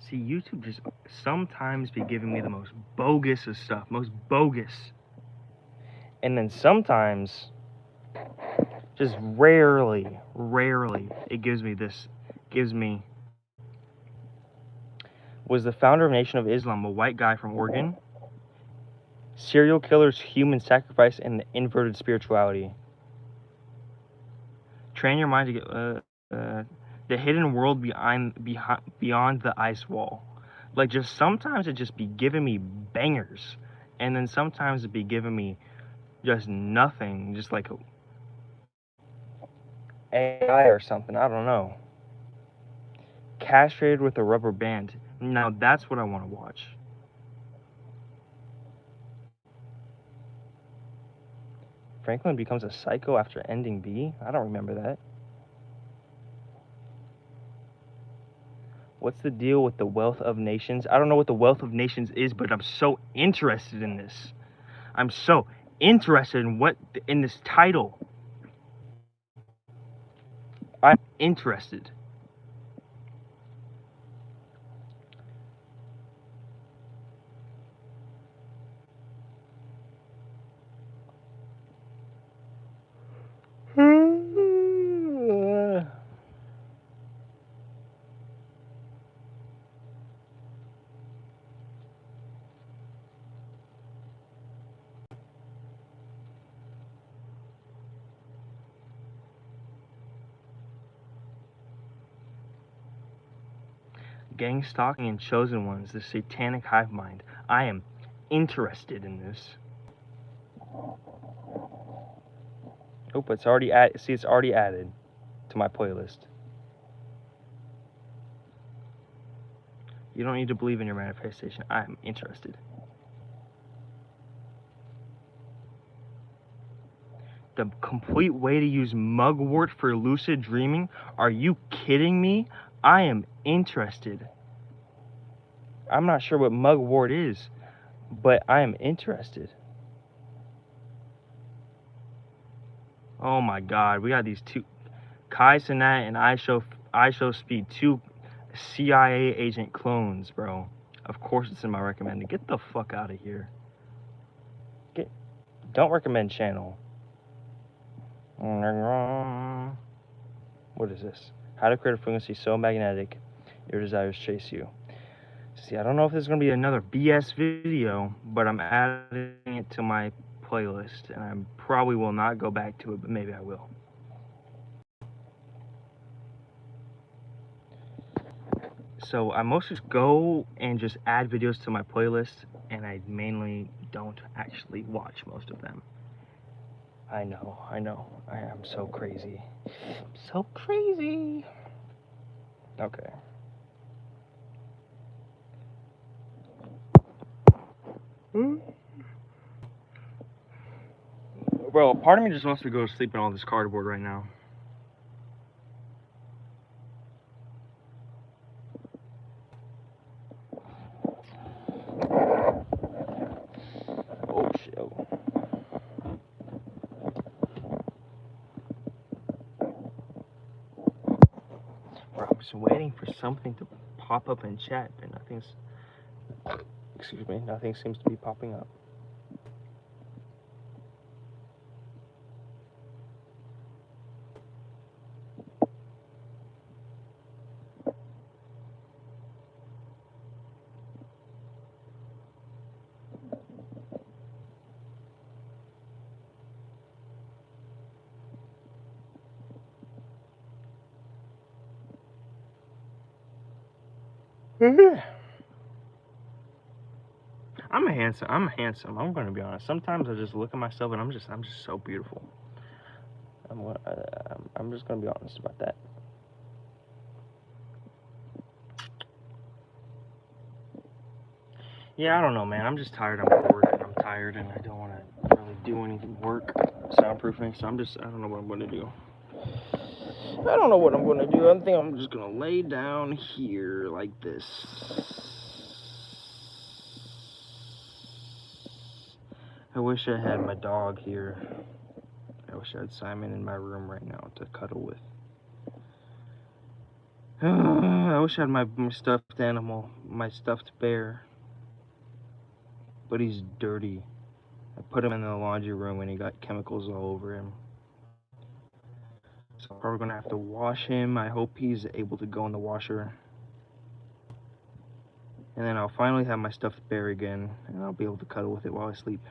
See, YouTube just sometimes be giving me the most bogus of stuff, most bogus. And then sometimes just rarely, it gives me, was the founder of Nation of Islam a white guy from Oregon? Serial killers, human sacrifice, and the inverted spirituality. Train your mind to get the hidden world beyond the ice wall. Like, just sometimes it just be giving me bangers, and then sometimes it be giving me just nothing, just like AI or something. I don't know. Castrated with a rubber band. Now that's what I want to watch. Franklin becomes a psycho after ending B? I don't remember that. What's the deal with the Wealth of Nations? I don't know what the Wealth of Nations is, but I'm so interested in this. I'm so interested in this title. I'm interested. Gang stalking and chosen ones, the satanic hive mind. I am interested in this. Oh, it's already it's already added to my playlist. You don't need to believe in your manifestation. I am interested. The complete way to use mugwort for lucid dreaming? Are you kidding me? I am interested. I'm not sure what mugwort is, but I am interested. Oh my god, we got these two, Kai Cenat and I Show Speed, two CIA agent clones, bro. Of course it's in my recommended. Get the fuck out of here. Don't recommend channel. What is this? How to create a frequency so magnetic your desires chase you. See, I don't know if this is going to be another BS video, but I'm adding it to my playlist, and I probably will not go back to it, but maybe I will. So I mostly just go and just add videos to my playlist, and I mainly don't actually watch most of them. I know, I am so crazy. So crazy. Okay. Bro, part of me just wants to go to sleep on all this cardboard right now. Oh shit. Bro, I'm just waiting for something to pop up in chat, but nothing seems to be popping up. I'm handsome. I'm gonna be honest. Sometimes I just look at myself and I'm just so beautiful. I'm just gonna be honest about that. Yeah, I don't know, man. I'm just tired. I'm bored and I'm tired and I don't want to really do any work soundproofing. So I don't know what I'm gonna do. I don't know what I'm gonna do. I think I'm just gonna lay down here like this. I wish I had my dog here. I wish I had Simon in my room right now to cuddle with. I wish I had my stuffed animal, my stuffed bear. But he's dirty. I put him in the laundry room and he got chemicals all over him. So I'm probably gonna have to wash him. I hope he's able to go in the washer. And then I'll finally have my stuffed bear again, and I'll be able to cuddle with it while I sleep.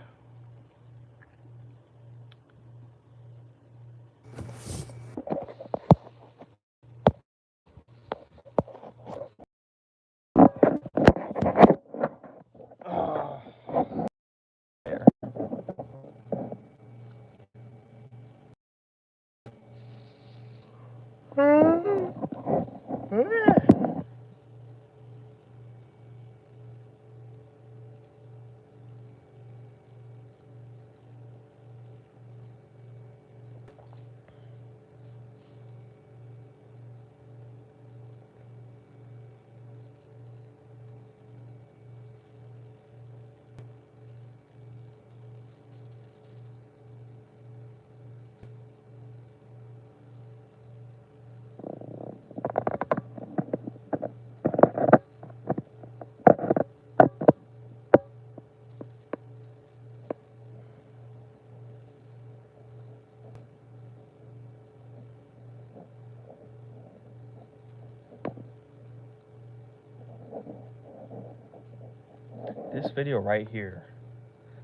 This video right here.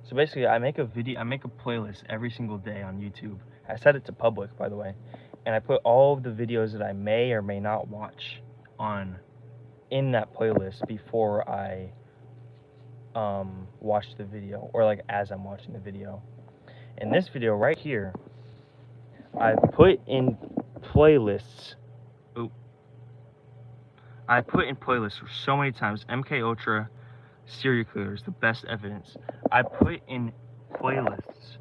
So basically, I make a playlist every single day on YouTube. I set it to public, by the way, and I put all of the videos that I may or may not watch in that playlist before I watch the video, or like as I'm watching the video. In this video right here, I put in playlists. I put in playlists for so many times. MK Ultra, serial killers, the best evidence. I put in playlists.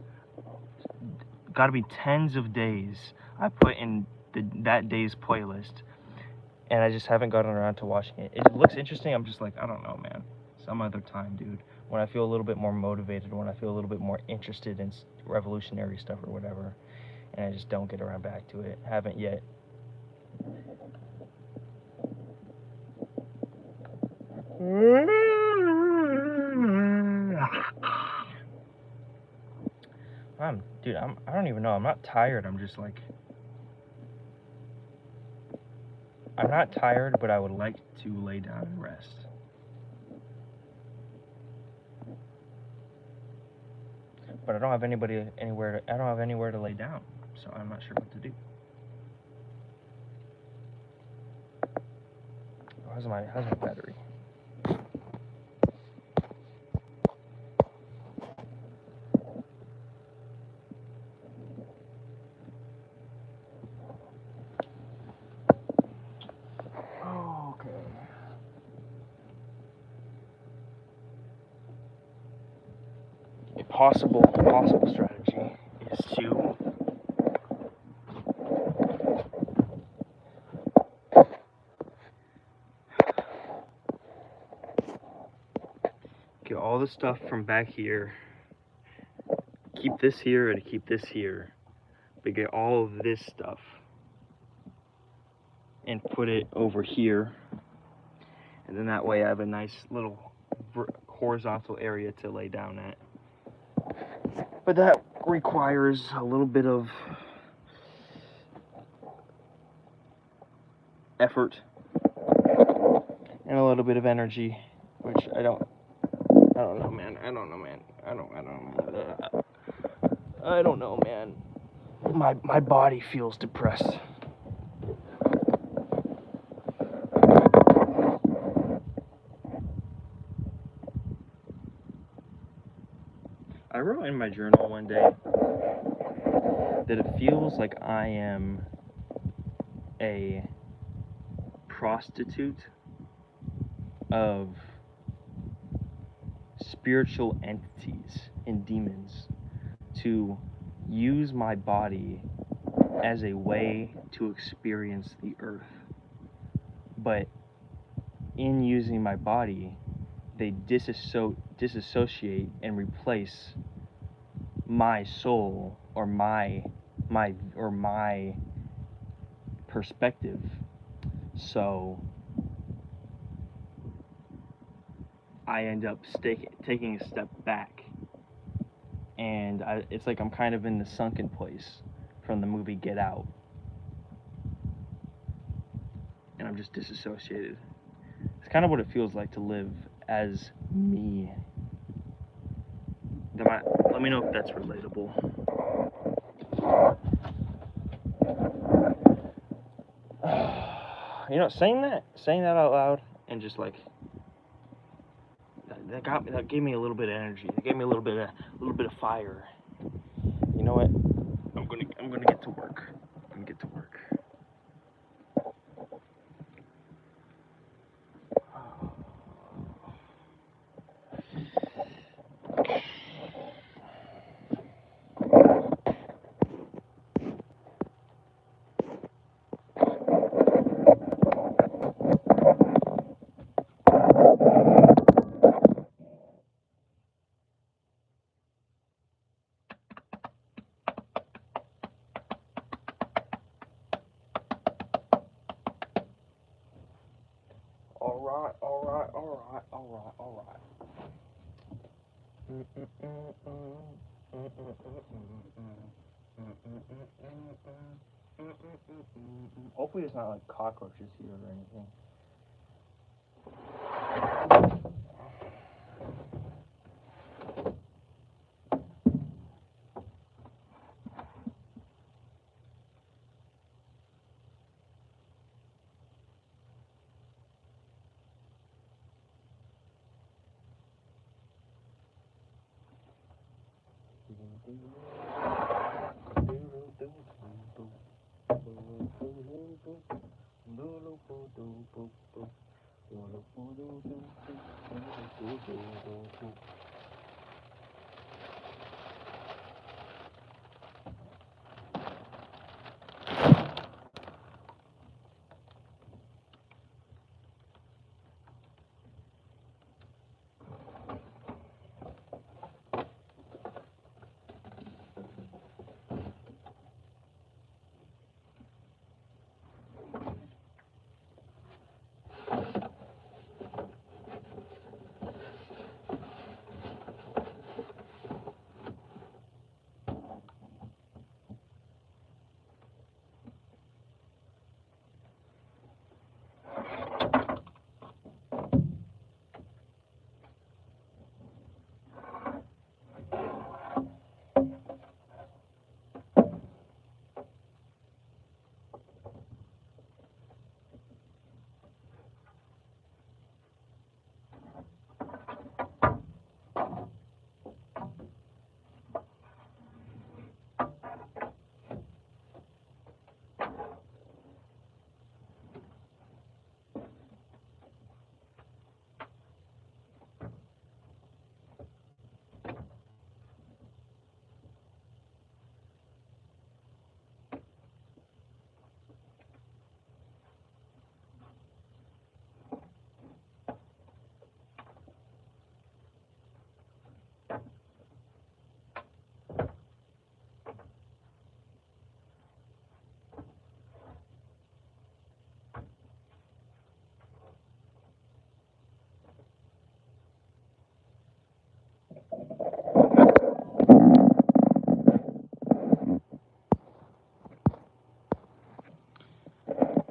Gotta be tens of days. I put in that day's playlist, and I just haven't gotten around to watching it. It looks interesting. I'm just like, I don't know, man. Some other time, dude. When I feel a little bit more motivated, when I feel a little bit more interested in revolutionary stuff or whatever, and I just don't get around back to it. Haven't yet. Dude, I don't even know. I'm not tired. I'm just like, I'm not tired, but I would like to lay down and rest. But I don't have anywhere to lay down, so I'm not sure what to do. How's my battery? A possible strategy is to get all the stuff from back here, keep this here and keep this here, but get all of this stuff and put it over here, and then that way I have a nice little horizontal area to lay down at. But that requires a little bit of effort and a little bit of energy, which I don't know, man. I don't know, man. My body feels depressed. I wrote in my journal one day that it feels like I am a prostitute of spiritual entities and demons to use my body as a way to experience the earth. But in using my body, they disassociate and replace my soul or my perspective. So I end up taking a step back, and it's like I'm kind of in the sunken place from the movie Get Out, and I'm just disassociated. It's kind of what it feels like to live as me. Let me know if that's relatable. You know, saying that out loud and just like that gave me a little bit of energy. It gave me a little bit of fire. You know what? I'm gonna get to work. I'm gonna get to work. All right. Hopefully it's not like cockroaches here or anything.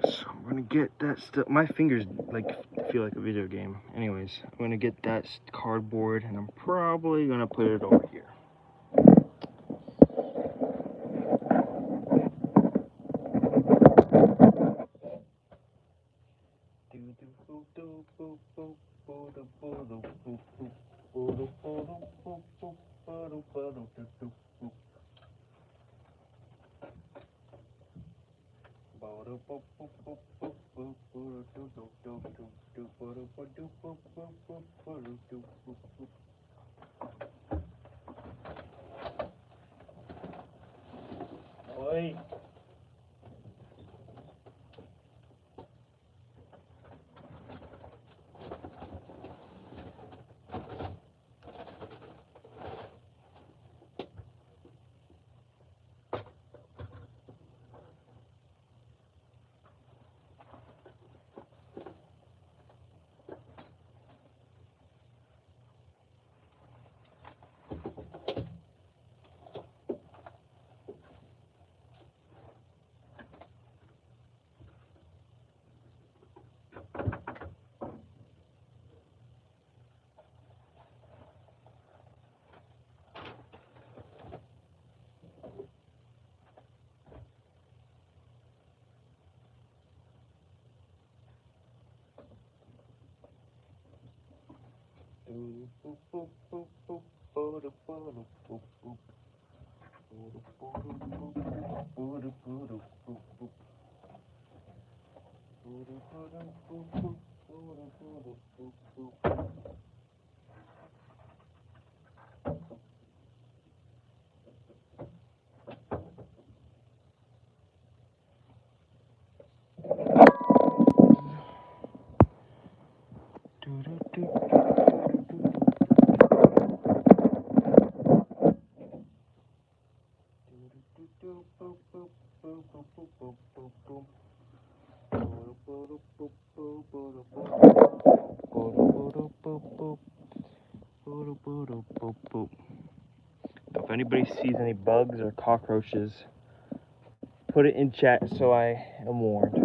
So I'm gonna get that stuff. My fingers like feel like a video game. Anyways, I'm gonna get that cardboard, and I'm probably gonna put it over here. If anybody sees any bugs or cockroaches, put it in chat so I am warned.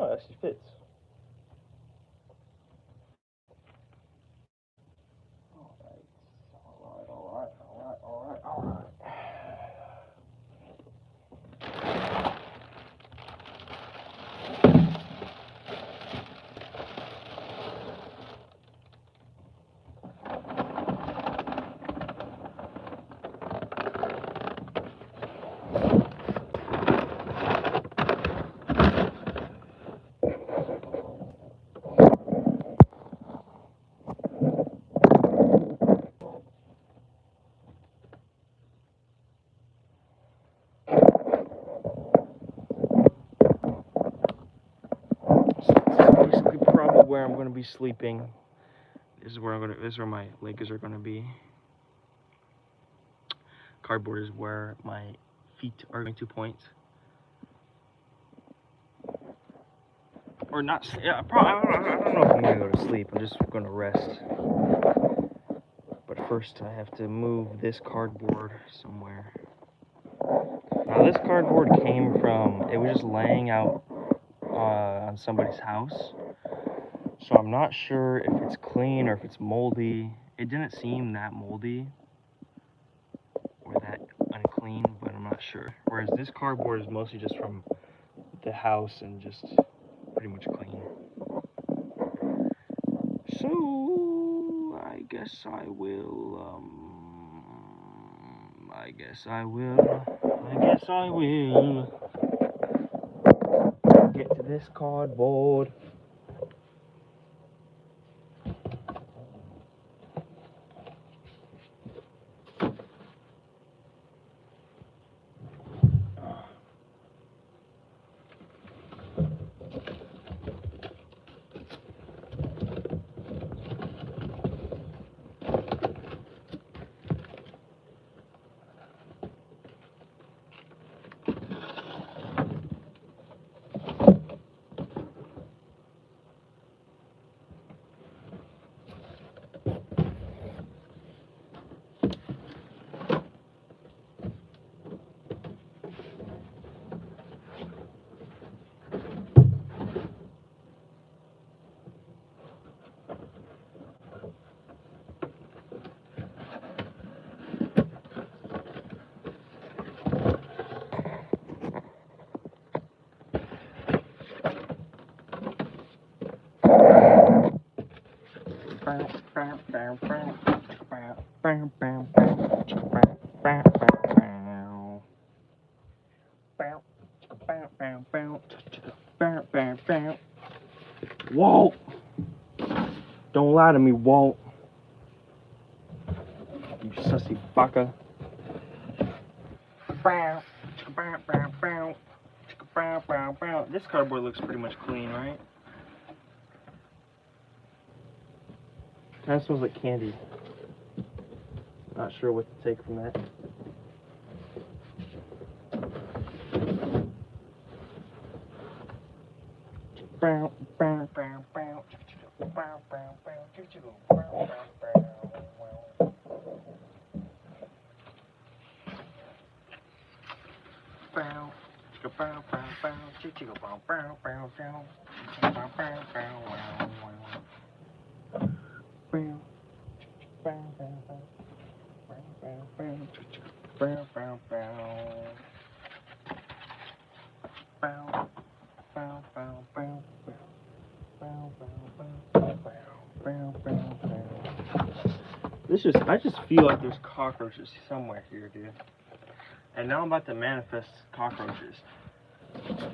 Oh, that actually fits. All right. Basically, probably where I'm gonna be sleeping. This is where my legs are gonna be. Cardboard is where my feet are going to point. Or not. Yeah, I don't know if I'm gonna go to sleep. I'm just gonna rest. But first, I have to move this cardboard somewhere. Now, this cardboard came from. It was just laying out on somebody's house. So I'm not sure if it's clean or if it's moldy. It didn't seem that moldy or that unclean, but I'm not sure. Whereas this cardboard is mostly just from the house and just pretty much clean. So I guess I will get to this cardboard. Walt! Don't lie to me, Walt. You sussy baka. This cardboard looks pretty much clean, right? Kind of smells like candy. Not sure what to take from that. I just feel like there's cockroaches somewhere here, dude. And now I'm about to manifest cockroaches.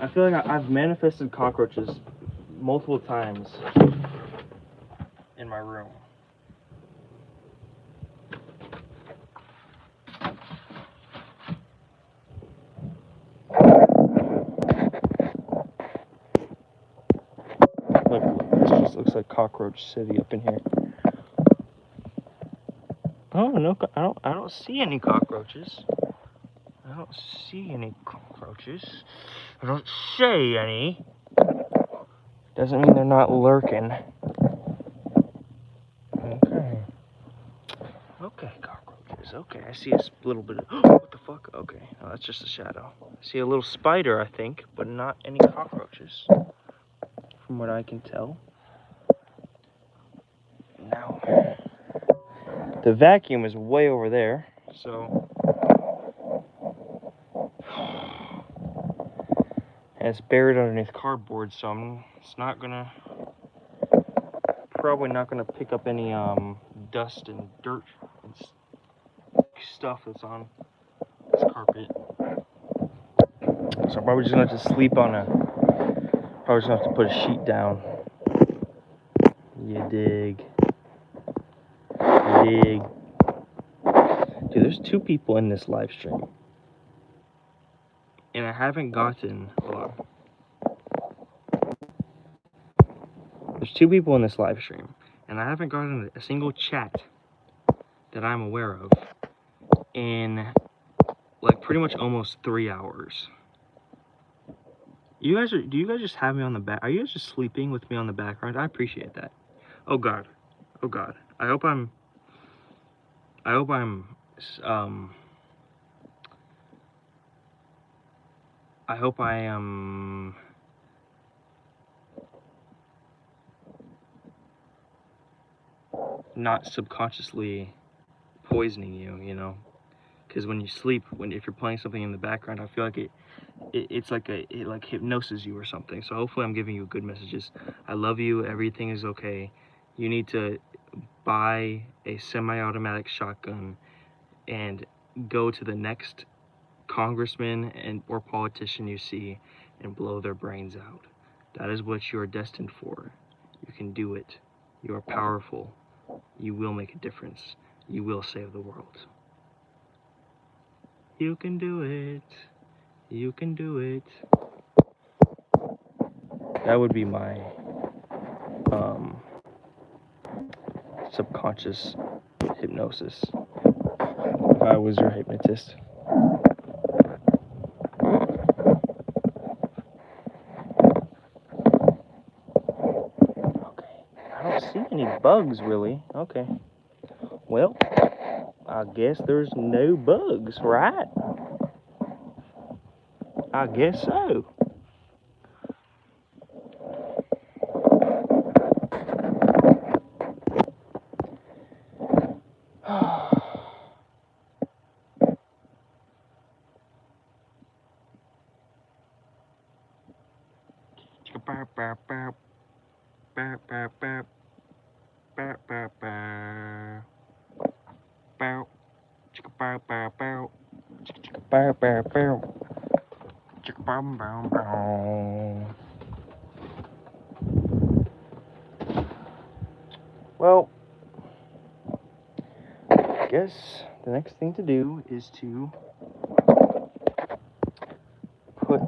I feel like I've manifested cockroaches multiple times in my room. Look, this just looks like Cockroach City up in here. Oh no! I don't see any cockroaches. I don't see any cockroaches. I don't say any. Doesn't mean they're not lurking. Okay. Okay, cockroaches. Okay, I see a little bit of. What the fuck? Okay, no, that's just a shadow. I see a little spider, I think, but not any cockroaches, from what I can tell. Now, the vacuum is way over there, so. And it's buried underneath cardboard, so it's not gonna. Probably not gonna pick up any dust and dirt and stuff that's on this carpet. So I'm probably just gonna have to sleep on a. Probably just gonna have to put a sheet down. You dig? You dig? Dude, there's 2 people in this live stream, and I haven't gotten. Hold on. There's 2 people in this live stream, and I haven't gotten a single chat that I'm aware of in like pretty much almost 3 hours. Do you guys just have me on the back? Are you guys just sleeping with me on the background? I appreciate that. Oh God. Oh God. I hope I'm not subconsciously poisoning you, you know? Because when you sleep, if you're playing something in the background, I feel like it like hypnoses you or something. So hopefully I'm giving you good messages. I love you. Everything is okay. You need to buy a semi-automatic shotgun and go to the next congressman or politician you see and blow their brains out. That is what you are destined for. You can do it. You are powerful. You will make a difference. You will save the world. You can do it. You can do it. That would be my subconscious hypnosis if I was your hypnotist. Okay, I don't see any bugs really. Okay, well, I guess there's no bugs, right? I guess so. Well, I guess the next thing to do is to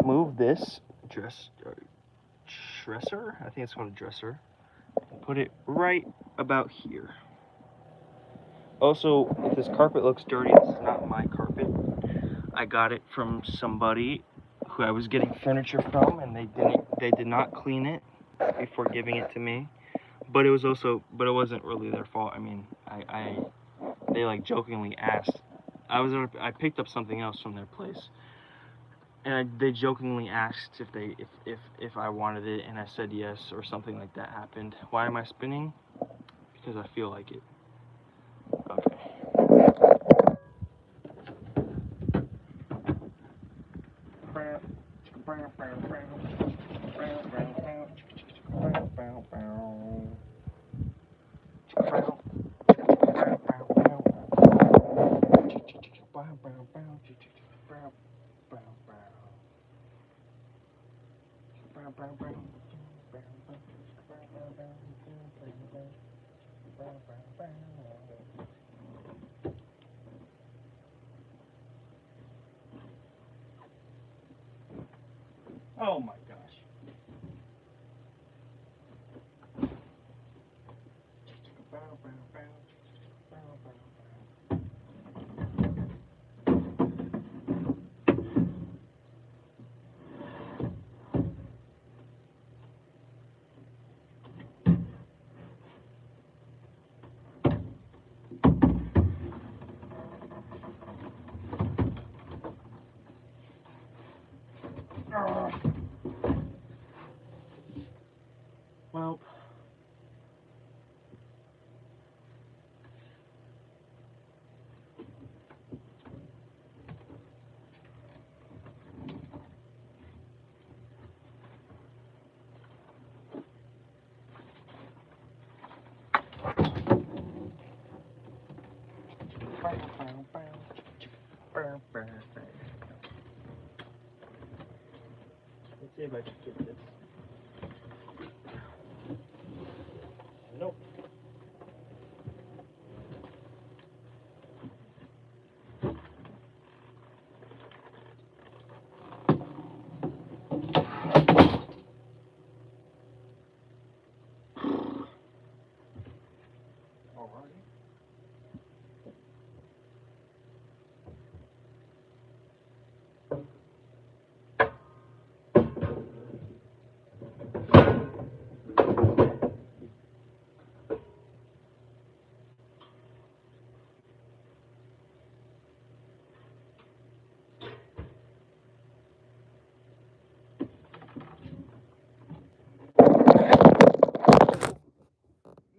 move this dresser, I think it's called a dresser, and put it right about here. Also, if this carpet looks dirty, this is not my carpet. I got it from somebody who I was getting furniture from, and they did not clean it before giving it to me. But it wasn't really their fault. I mean, they like jokingly asked. I picked up something else from their place, and they jokingly asked if I wanted it, and I said yes, or something like that happened. Why am I spinning? Because I feel like it. Okay. Oh my gosh. Well, let's see if I can get this. Nope. Alrighty.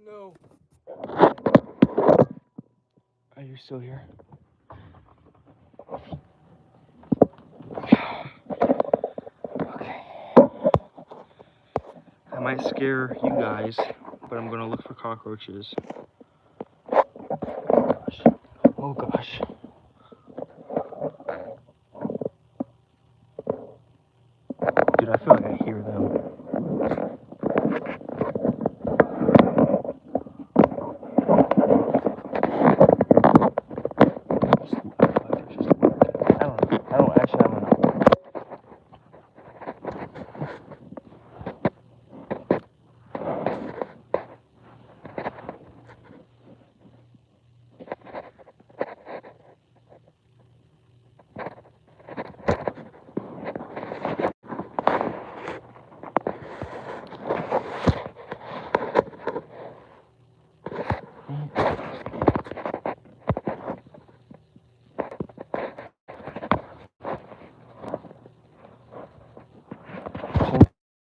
No. Are you still here? Okay. I might scare you guys, but I'm gonna look for cockroaches. Oh gosh. Oh gosh. Dude, I feel like I hear them. I don't actually, I don't know.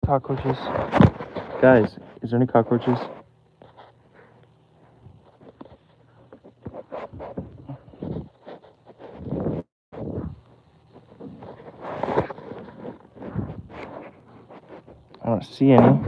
Cockroaches. Guys, is there any cockroaches? I don't see any.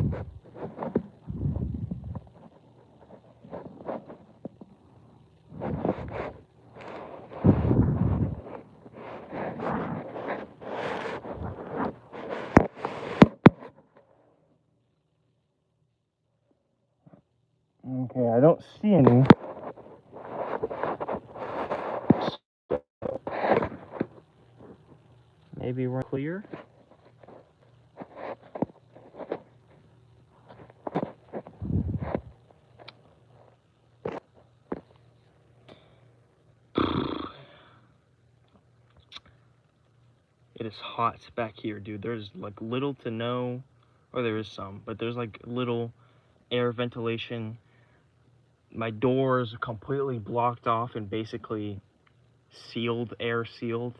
Okay, I don't don't see any. Maybe we're clear. It is hot back here, dude. There's like little to no, or there is some, but there's like little air ventilation. My door is completely blocked off and basically sealed, air sealed.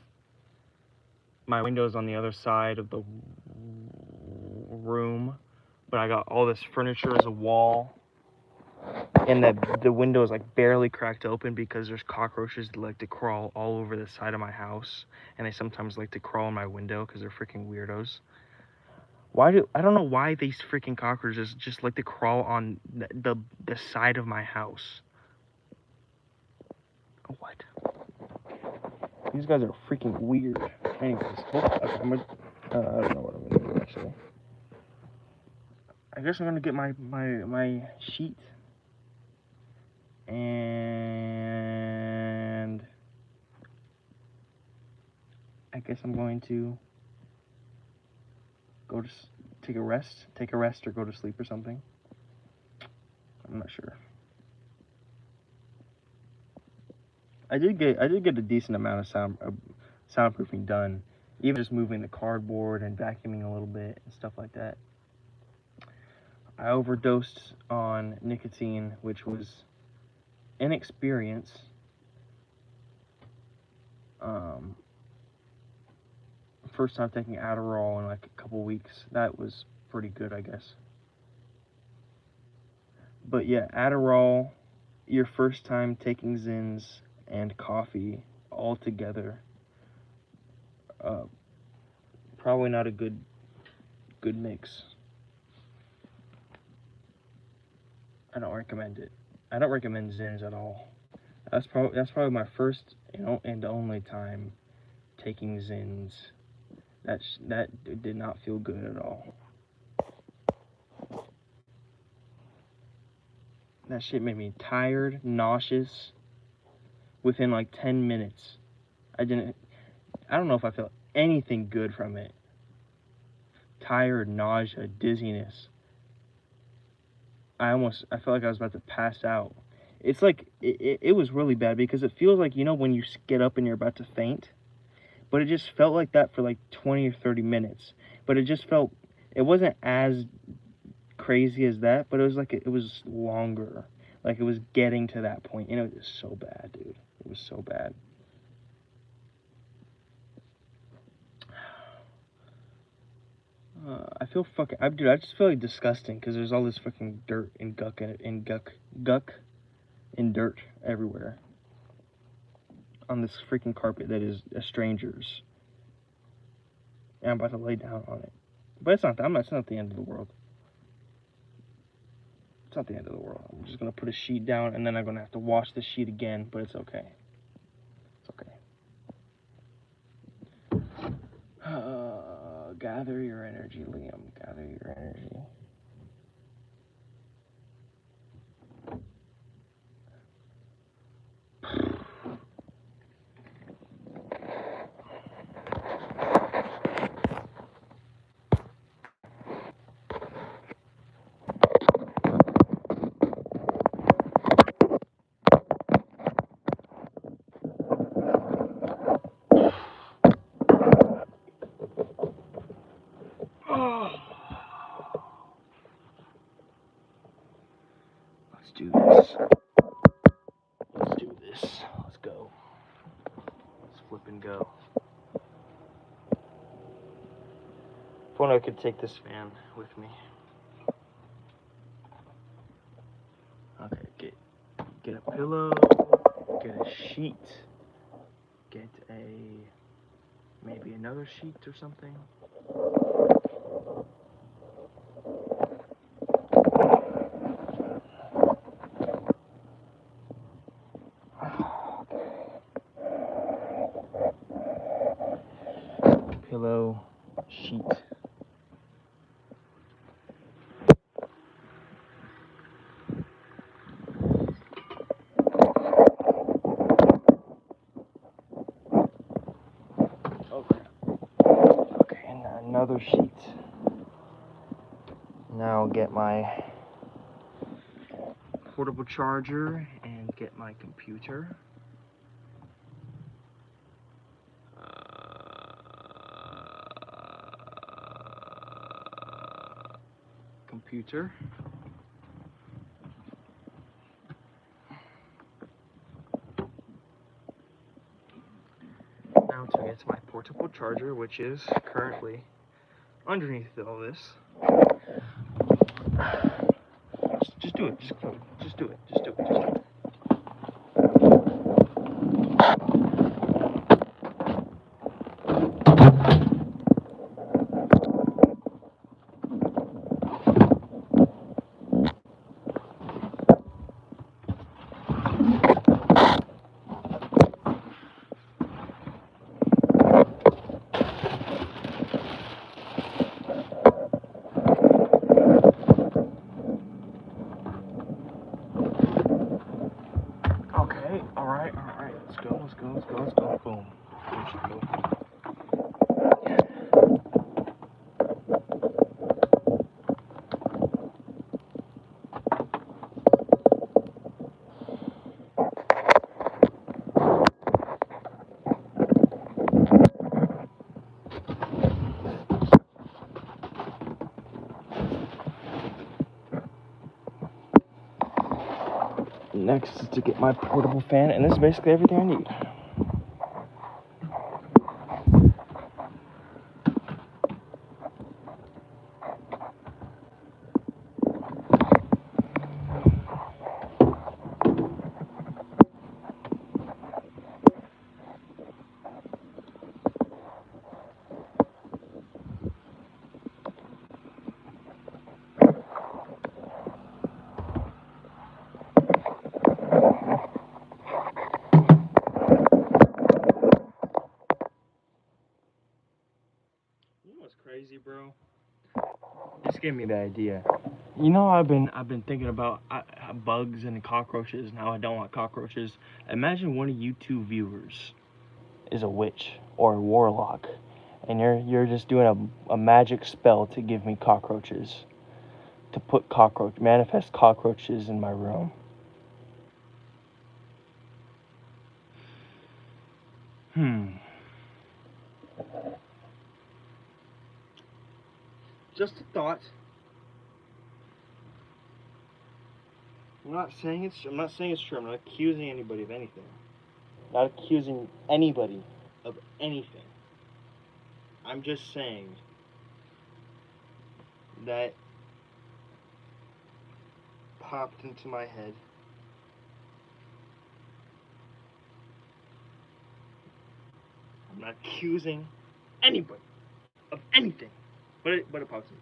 My window's on the other side of the room, but I got all this furniture as a wall. And the window is like barely cracked open because there's cockroaches that like to crawl all over the side of my house, and they sometimes like to crawl in my window because they're freaking weirdos. I don't know why these freaking cockroaches just like to crawl on the side of my house. What? These guys are freaking weird. Anyways, okay, I don't know what I'm gonna do actually. I guess I'm gonna get my sheet. And I guess I'm going to go to take a rest or go to sleep or something. I'm not sure. I did get a decent amount of soundproofing done, even just moving the cardboard and vacuuming a little bit and stuff like that. I overdosed on nicotine, which was inexperience. First time taking Adderall in like a couple weeks. That was pretty good, I guess. But yeah, Adderall, your first time taking Zins and coffee all together, probably not a good mix. I don't recommend it. I don't recommend Zins at all. That's probably my first and only time taking Zins. That did not feel good at all. That shit made me tired, nauseous, within like 10 minutes. I don't know if I felt anything good from it. Tired, nausea, dizziness. I felt like I was about to pass out. It's like, it was really bad because it feels like, when you get up and you're about to faint. But it just felt like that for like 20 or 30 minutes. But it wasn't as crazy as that, but it was like, it was longer. Like it was getting to that point. And it was so bad, dude. It was so bad. I feel dude, I just feel like disgusting because there's all this fucking dirt and guck and dirt everywhere on this freaking carpet that is a stranger's. And I'm about to lay down on it. But it's not the end of the world. It's not the end of the world. I'm just going to put a sheet down and then I'm going to have to wash the sheet again, but it's okay. It's okay. Gather your energy, Liam. Gather your energy. Let's do this. Let's go. Let's flip and go. If only I could take this fan with me. Okay, get a pillow, get a sheet, get maybe another sheet or something. Pillow, sheet. another sheet. Now get my portable charger and get my computer. Computer. Now to get to my portable charger, which is currently underneath all this. Just do it. Just do it. Just do it. Just do it. Okay, alright, let's go, boom. Let's go. Next is to get my portable fan, and this is basically everything I need. You know what's crazy, bro? This gave me the idea. You know, I've been thinking about bugs and cockroaches and how I don't want cockroaches. Imagine one of you two viewers is a witch or a warlock, and you're just doing a magic spell to give me cockroaches, to put manifest cockroaches in my room. Just a thought. I'm not saying it's true. I'm not accusing anybody of anything. Not accusing anybody of anything. I'm just saying that popped into my head. I'm not accusing anybody of anything, but it pops into my head.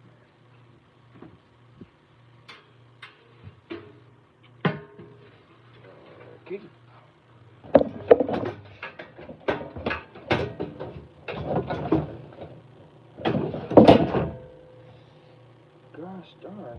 Okay. Gosh darn.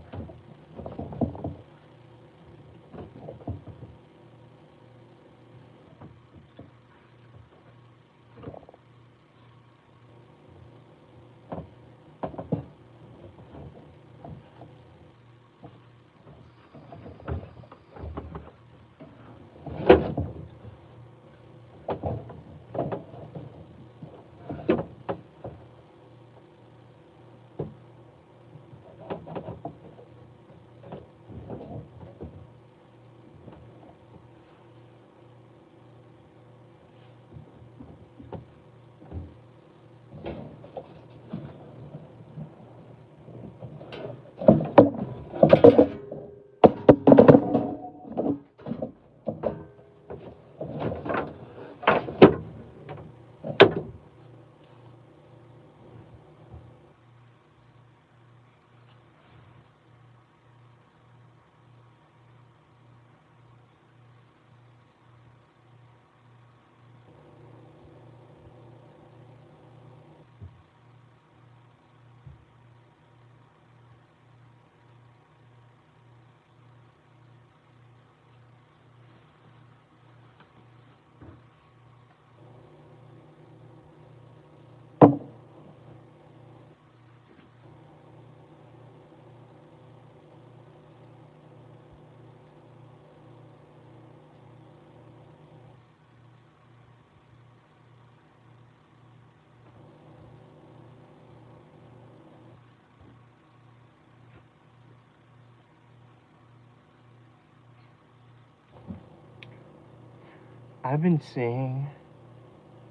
I've been seeing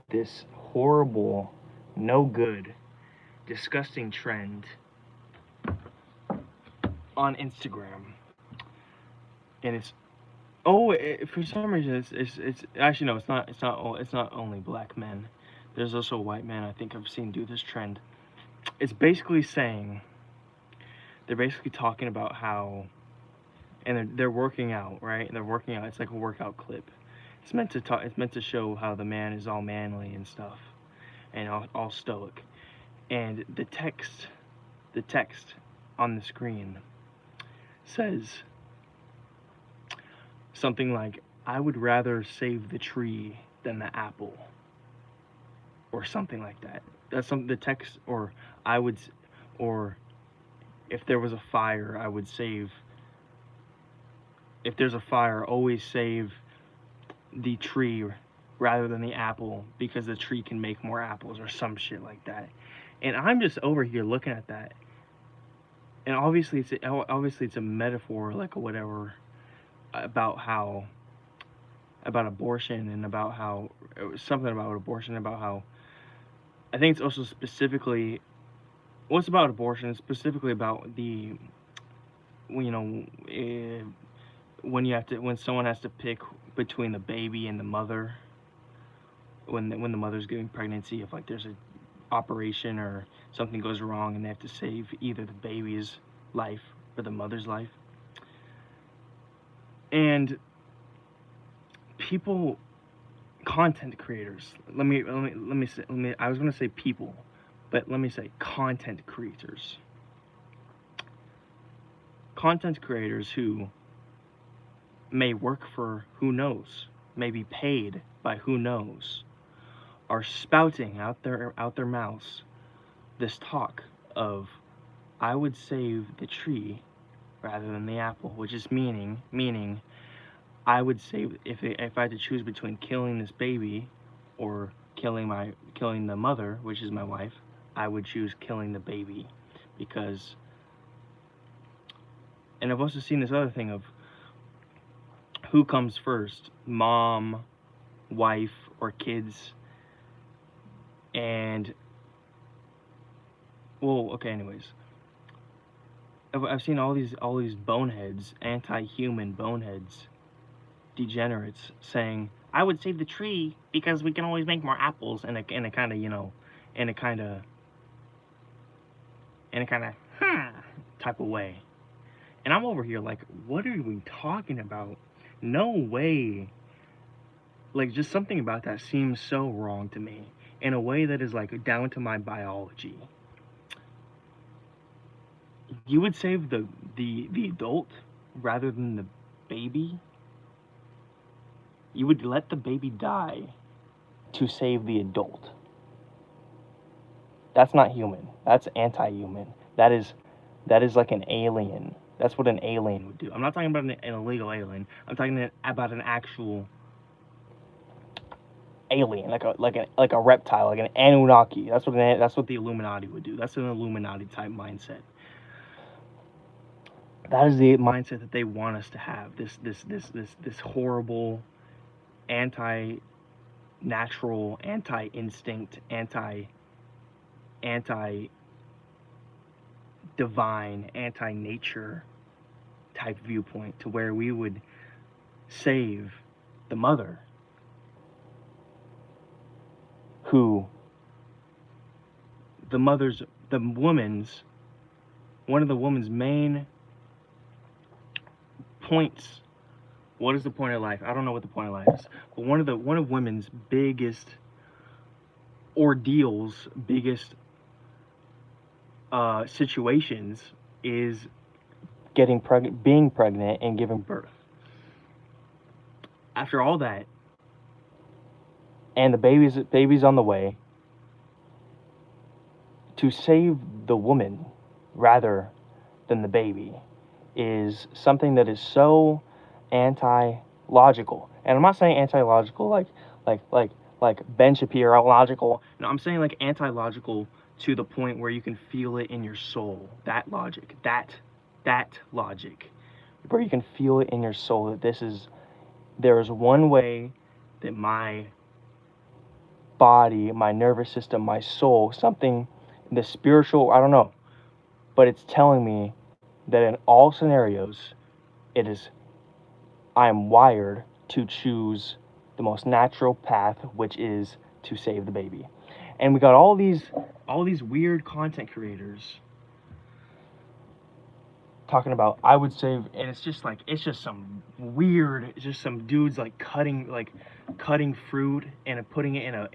this horrible, no good, disgusting trend on Instagram, and it's for some reason it's actually no, it's not only black men. There's also white men I think I've seen do this trend. It's basically saying, they're basically talking about how, and they're working out, right? And they're working out. It's like a workout clip. It's meant to talk. It's meant to show how the man is all manly and stuff, and all stoic. And the text on the screen says something like, "I would rather save the tree than the apple," or something like that. That's the text. Or or if there was a fire, I would save. If there's a fire, always save the tree rather than the apple, because the tree can make more apples, or some shit like that. And I'm just over here looking at that, and obviously it's a metaphor, like, or whatever, about abortion, and about how something about abortion, about how, I think it's also specifically, what's about abortion is specifically about the, when someone has to pick between the baby and the mother, when the mother's giving pregnancy, if like there's a operation or something goes wrong and they have to save either the baby's life or the mother's life. And people, content creators, let me say, I was going to say people, but let me say content creators who may work for who knows, may be paid by who knows, are spouting out their mouths this talk of, I would save the tree rather than the apple, which is meaning I would save, if I had to choose between killing this baby or killing the mother, which is my wife, I would choose killing the baby, because. And I've also seen this other thing of, who comes first, mom, wife, or kids? And, well, okay, anyways, I've seen all these boneheads, anti-human boneheads, degenerates, saying, I would save the tree because we can always make more apples, in a kind of type of way. And I'm over here like, what are we talking about? No way. Like, just something about that seems so wrong to me, in a way that is like down to my biology. You would save the adult rather than the baby? You would let the baby die to save the adult? That's not human. That's anti-human. That is like an alien. That's what an alien would do. I'm not talking about an illegal alien. I'm talking about an actual alien, like a reptile, like an Anunnaki. That's what the Illuminati would do. That's an Illuminati type mindset. That is the mindset that they want us to have. This horrible, anti-natural, anti-instinct, anti-divine, anti-nature type viewpoint, to where we would save the mother, who one of the woman's main points. What is the point of life? I don't know what the point of life is, but one of women's biggest ordeals, biggest situations is being pregnant and giving birth. After all that, and the baby's on the way, to save the woman rather than the baby is something that is so anti-logical. And I'm not saying anti-logical like Ben Shapiro logical. No, I'm saying like anti-logical to the point where you can feel it in your soul. That logic, that logic, where you can feel it in your soul that there is one way that my body, my nervous system, my soul, something, the spiritual, I don't know, but it's telling me that in all scenarios, I am wired to choose the most natural path, which is to save the baby. And we got all these weird content creators talking about I would save, and it's just some weird, it's just some dudes like cutting fruit and putting it in a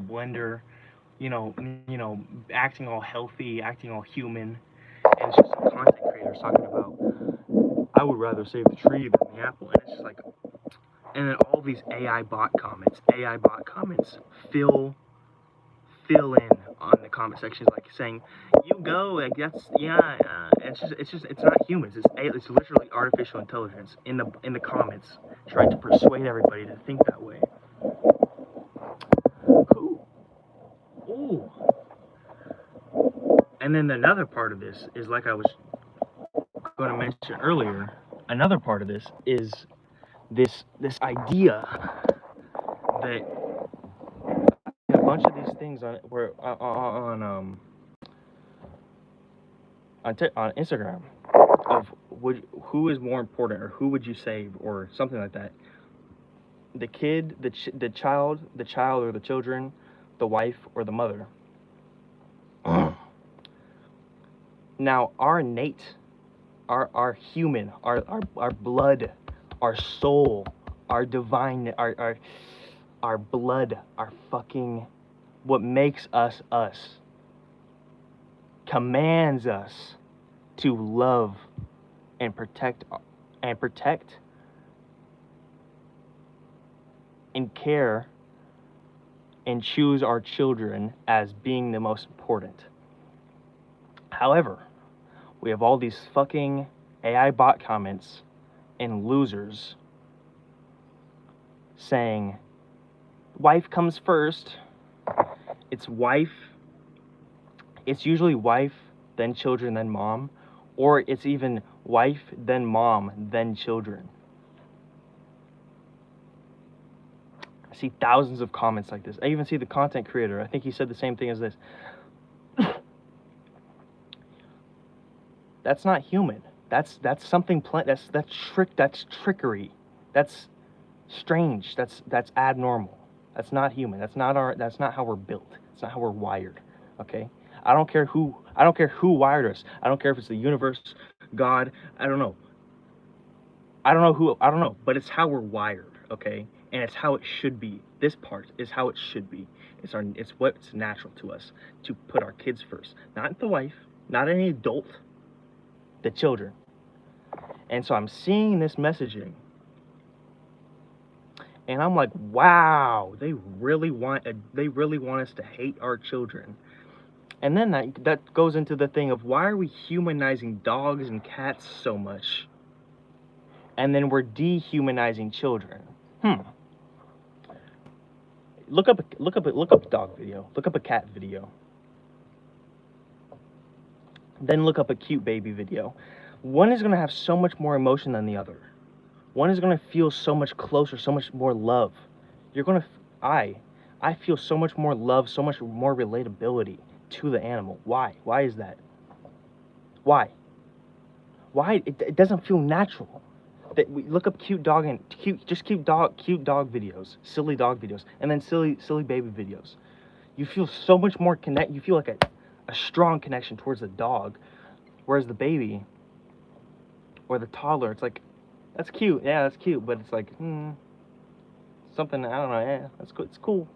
blender, you know, acting all healthy, acting all human, and it's just some content creators talking about I would rather save the tree than the apple, and it's just like, and then all these AI bot comments fill in on the comment sections, like saying, "You go, like that's yeah." It's not humans. It's literally artificial intelligence in the comments trying to persuade everybody to think that way. Ooh. And then another part of this is, like I was going to mention earlier. Another part of this is this idea that a bunch of these things on Instagram of who is more important, or who would you save, or something like that. The kid, the child or the children, the wife or the mother. Now our innate, our human, our blood, our soul, our divine, our blood, our fucking, what makes us us, commands us to love and protect and care and choose our children as being the most important. However, we have all these fucking AI bot comments and losers saying wife comes first. It's usually wife, then children, then mom, or it's even wife, then mom, then children. I see thousands of comments like this. I even see the content creator. I think he said the same thing as this. That's not human. That's something that's trickery. That's strange. That's abnormal. That's not human. That's not how we're built. It's not how we're wired. Okay? I don't care who wired us. I don't care if it's the universe, God, I don't know, but it's how we're wired, okay? And it's how it should be. This part is how it should be. It's what's natural to us, to put our kids first. Not the wife, not any adult, the children. And so I'm seeing this messaging, and I'm like, wow, they really want us to hate our children. And then that goes into the thing of, why are we humanizing dogs and cats so much? And then we're dehumanizing children. Look up a dog video. Look up a cat video. Then look up a cute baby video. One is going to have so much more emotion than the other. One is going to feel so much closer, so much more love. I feel so much more love, so much more relatability to the animal. Why? Why is that? Why? It doesn't feel natural. That we look up cute dog videos, silly dog videos, and then silly baby videos. You feel so much more you feel like a strong connection towards the dog, whereas the baby or the toddler, it's like, that's cute, yeah, that's cute, but it's like, something, I don't know, yeah, that's cool, it's cool.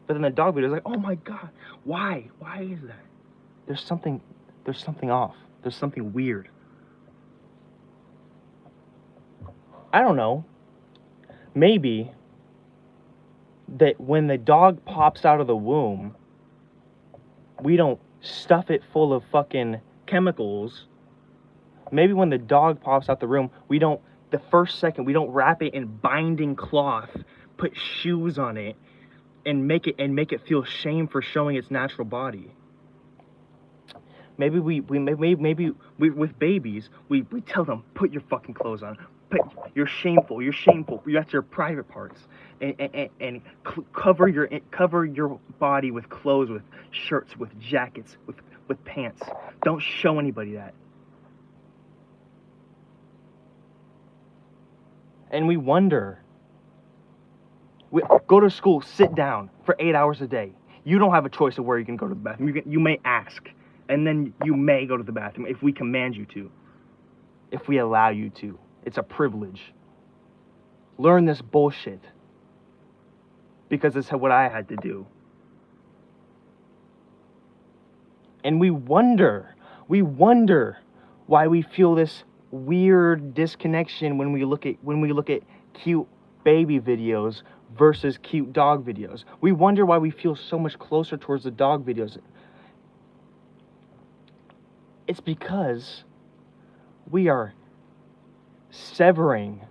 But then the dog video is like, oh my god, why is that? There's something off. There's something weird. I don't know. Maybe that when the dog pops out of the womb, we don't stuff it full of fucking chemicals. Maybe when the dog pops out the room, the first second, we don't wrap it in binding cloth, put shoes on it, and make it feel shame for showing its natural body. Maybe we with babies, we tell them, put your fucking clothes on. You're shameful. That's your private parts. And cover your body with clothes, with shirts, with jackets, with pants. Don't show anybody that. And we wonder. We go to school, sit down for 8 hours a day. You don't have a choice of where you can go to the bathroom. You may ask, and then you may go to the bathroom if we command you to, if we allow you to. It's a privilege. Learn this bullshit, because it's what I had to do. And we wonder why we feel this weird disconnection when we look at cute baby videos versus cute dog videos. We wonder why we feel so much closer towards the dog videos. It's because we are severing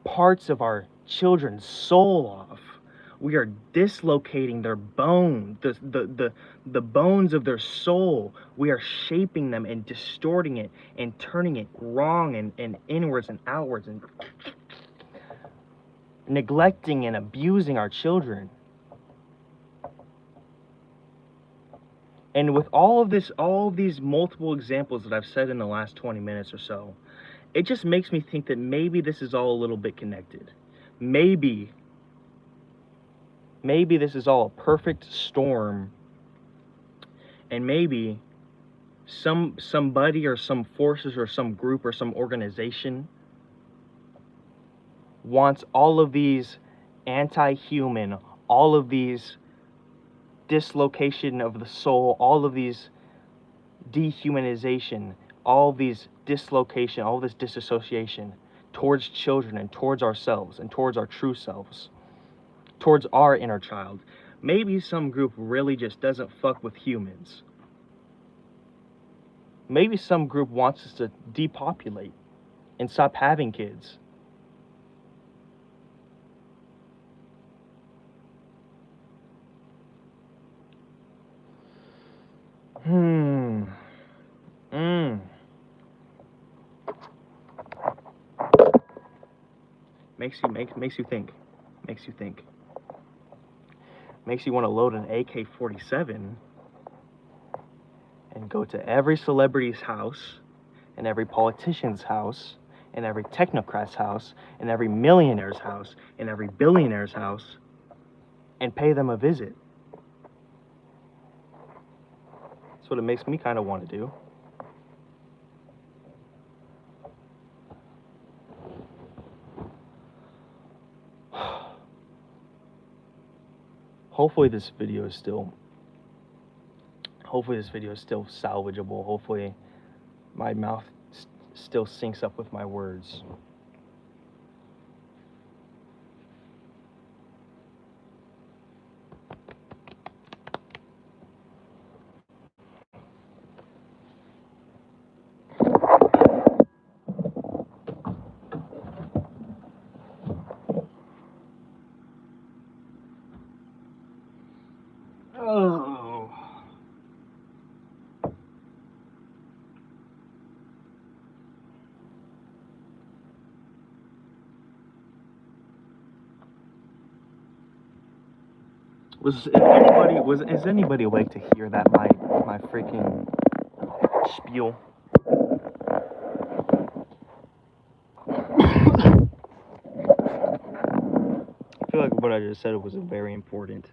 parts of our children's soul off. We are dislocating their bone, the bones of their soul. We are shaping them and distorting it and turning it wrong and inwards and outwards and neglecting and abusing our children. And with all of these multiple examples that I've said in the last 20 minutes or so, it just makes me think that maybe this is all a little bit connected. Maybe this is all a perfect storm, and maybe somebody or some forces or some group or some organization wants all of these anti-human, all of these dislocation of the soul, all of these dehumanization, all of these dislocation, all this disassociation towards children and towards ourselves and towards our true selves, towards our inner child. Maybe some group really just doesn't fuck with humans. Maybe some group wants us to depopulate and stop having kids. Makes you think. Makes you want to load an AK-47 and go to every celebrity's house and every politician's house and every technocrat's house and every millionaire's house and every billionaire's house and pay them a visit. That's what it makes me kind of want to do. Hopefully this video is still salvageable. Hopefully my mouth still syncs up with my words. Oh. Is anybody awake to hear that my freaking spiel? I feel like what I just said was very important.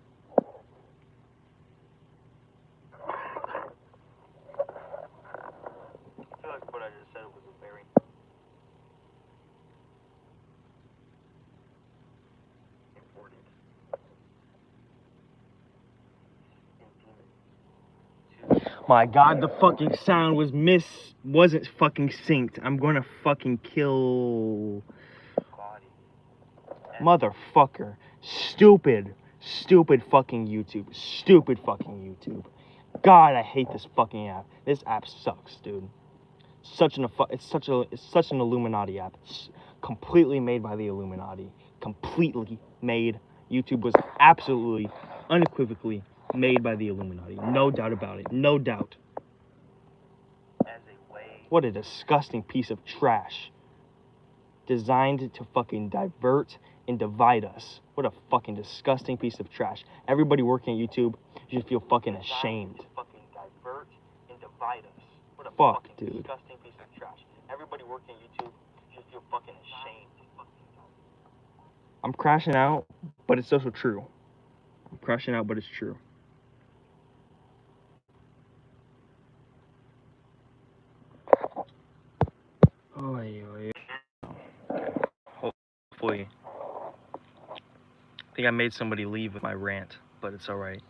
My God, the fucking sound wasn't fucking synced. I'm gonna fucking kill motherfucker. Stupid fucking YouTube. God, I hate this fucking app. This app sucks, dude. It's such an Illuminati app. It's completely made by the Illuminati. Completely made. YouTube was absolutely, unequivocally made by the Illuminati. No doubt about it. No doubt. What a disgusting piece of trash. Designed to fucking divert and divide us. What a fucking disgusting piece of trash. Everybody working at YouTube, you should feel fucking ashamed. Fuck, dude. Disgusting piece of trash. Everybody working at YouTube, you should feel fucking ashamed. I'm crashing out, but it's also true. I'm crashing out, but it's true. Hopefully. I think I made somebody leave with my rant, but it's alright.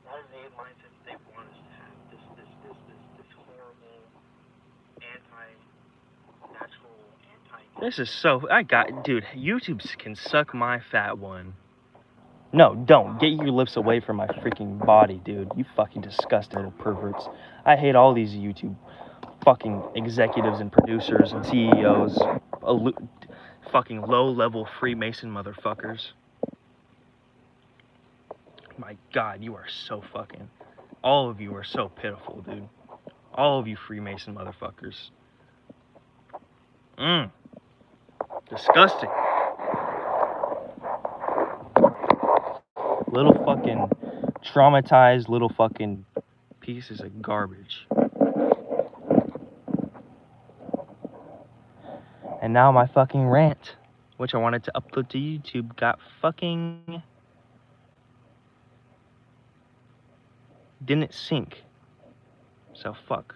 That is the mindset they want us to have. This horrible, anti-natural, This is so... Dude, YouTube can suck my fat one. No, don't. Get your lips away from my freaking body, dude. You fucking disgusting little perverts. I hate all these YouTube fucking executives and producers and CEOs. Fucking low-level Freemason motherfuckers. My God, you are so fucking... All of you are so pitiful, dude. All of you Freemason motherfuckers. Disgusting. Little fucking traumatized little fucking pieces of garbage. And now my fucking rant, which I wanted to upload to YouTube, got fucking... didn't sync. So fuck.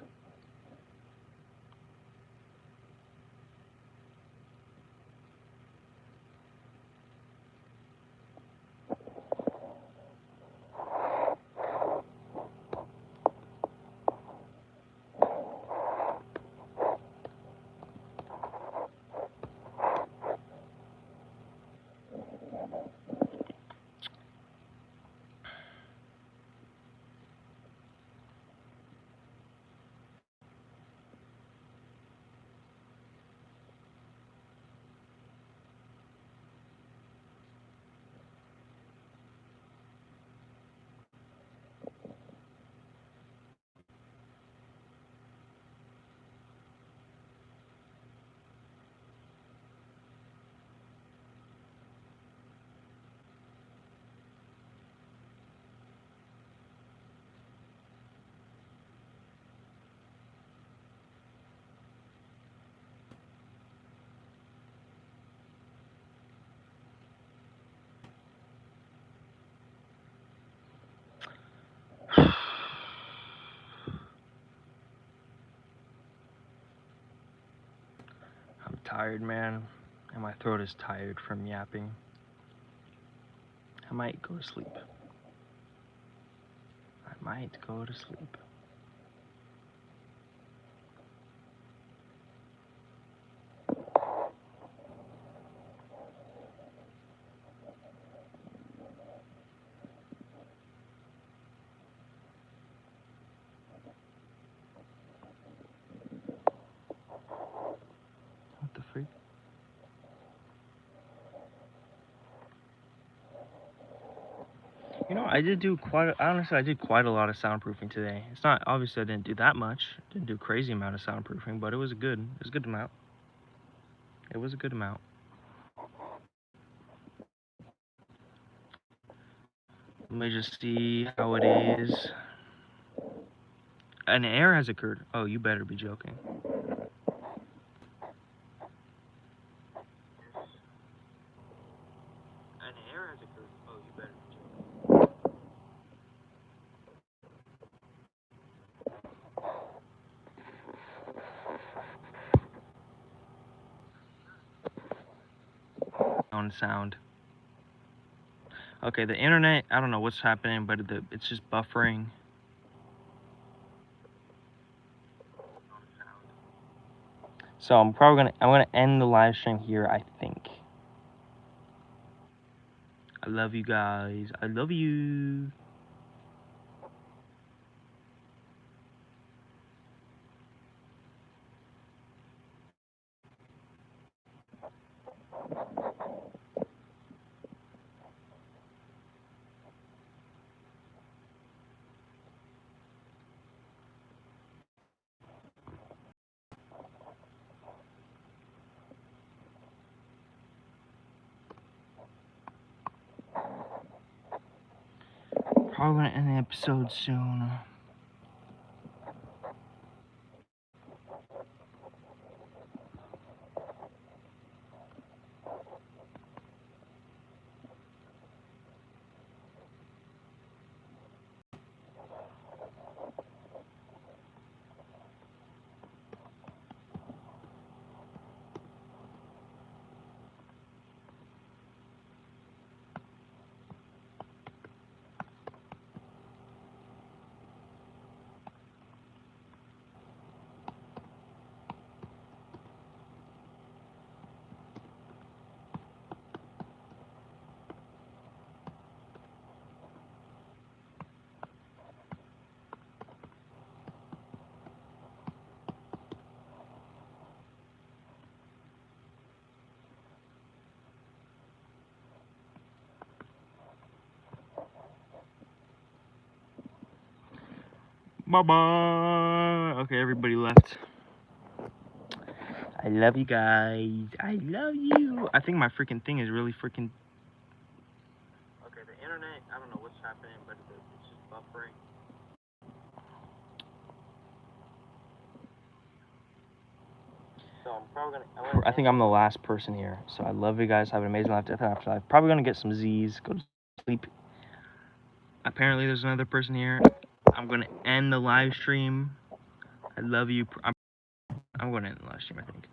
I'm tired, man, and my throat is tired from yapping. I might go to sleep. I might go to sleep. What the freak? You know, I did quite a lot of soundproofing today. It's not, obviously I didn't do that much. Didn't do a crazy amount of soundproofing, but it was a good amount. It was a good amount. Let me just see how it is. An error has occurred. Oh, you better be joking. An error has occurred. Oh, you better be joking. Sound. Okay, the internet, I don't know what's happening, but it's just buffering. So I'm gonna end the live stream here, I think. I love you guys. I love you. probably gonna end the episode soon. Bye-bye. Okay, everybody left. I love you guys. I love you. I think my freaking thing is really freaking... Okay, the internet, I don't know what's happening, but it's just buffering. So I'm probably gonna... I think I'm the last person here. So I love you guys. Have an amazing life, death, and afterlife. Probably gonna get some Z's. Go to sleep. Apparently there's another person here. I'm gonna end the live stream. I love you. I'm gonna end the live stream, I think.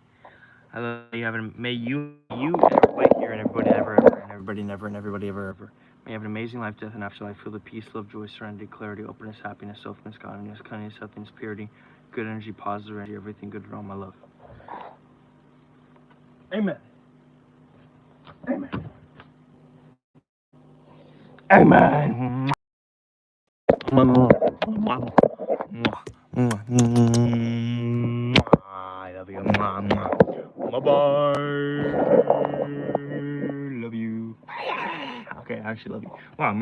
I love you. May you and everybody here and everybody ever, and everybody never, and everybody ever. May you have an amazing life, death, and afterlife. Feel the peace, love, joy, serenity, clarity, openness, happiness, selfness, godliness, kindness, healthiness, purity, good energy, positive energy, everything good and all my love. Amen. Amen. Amen. I love you. Bye-bye. Love you. Okay, I actually love you. Wow.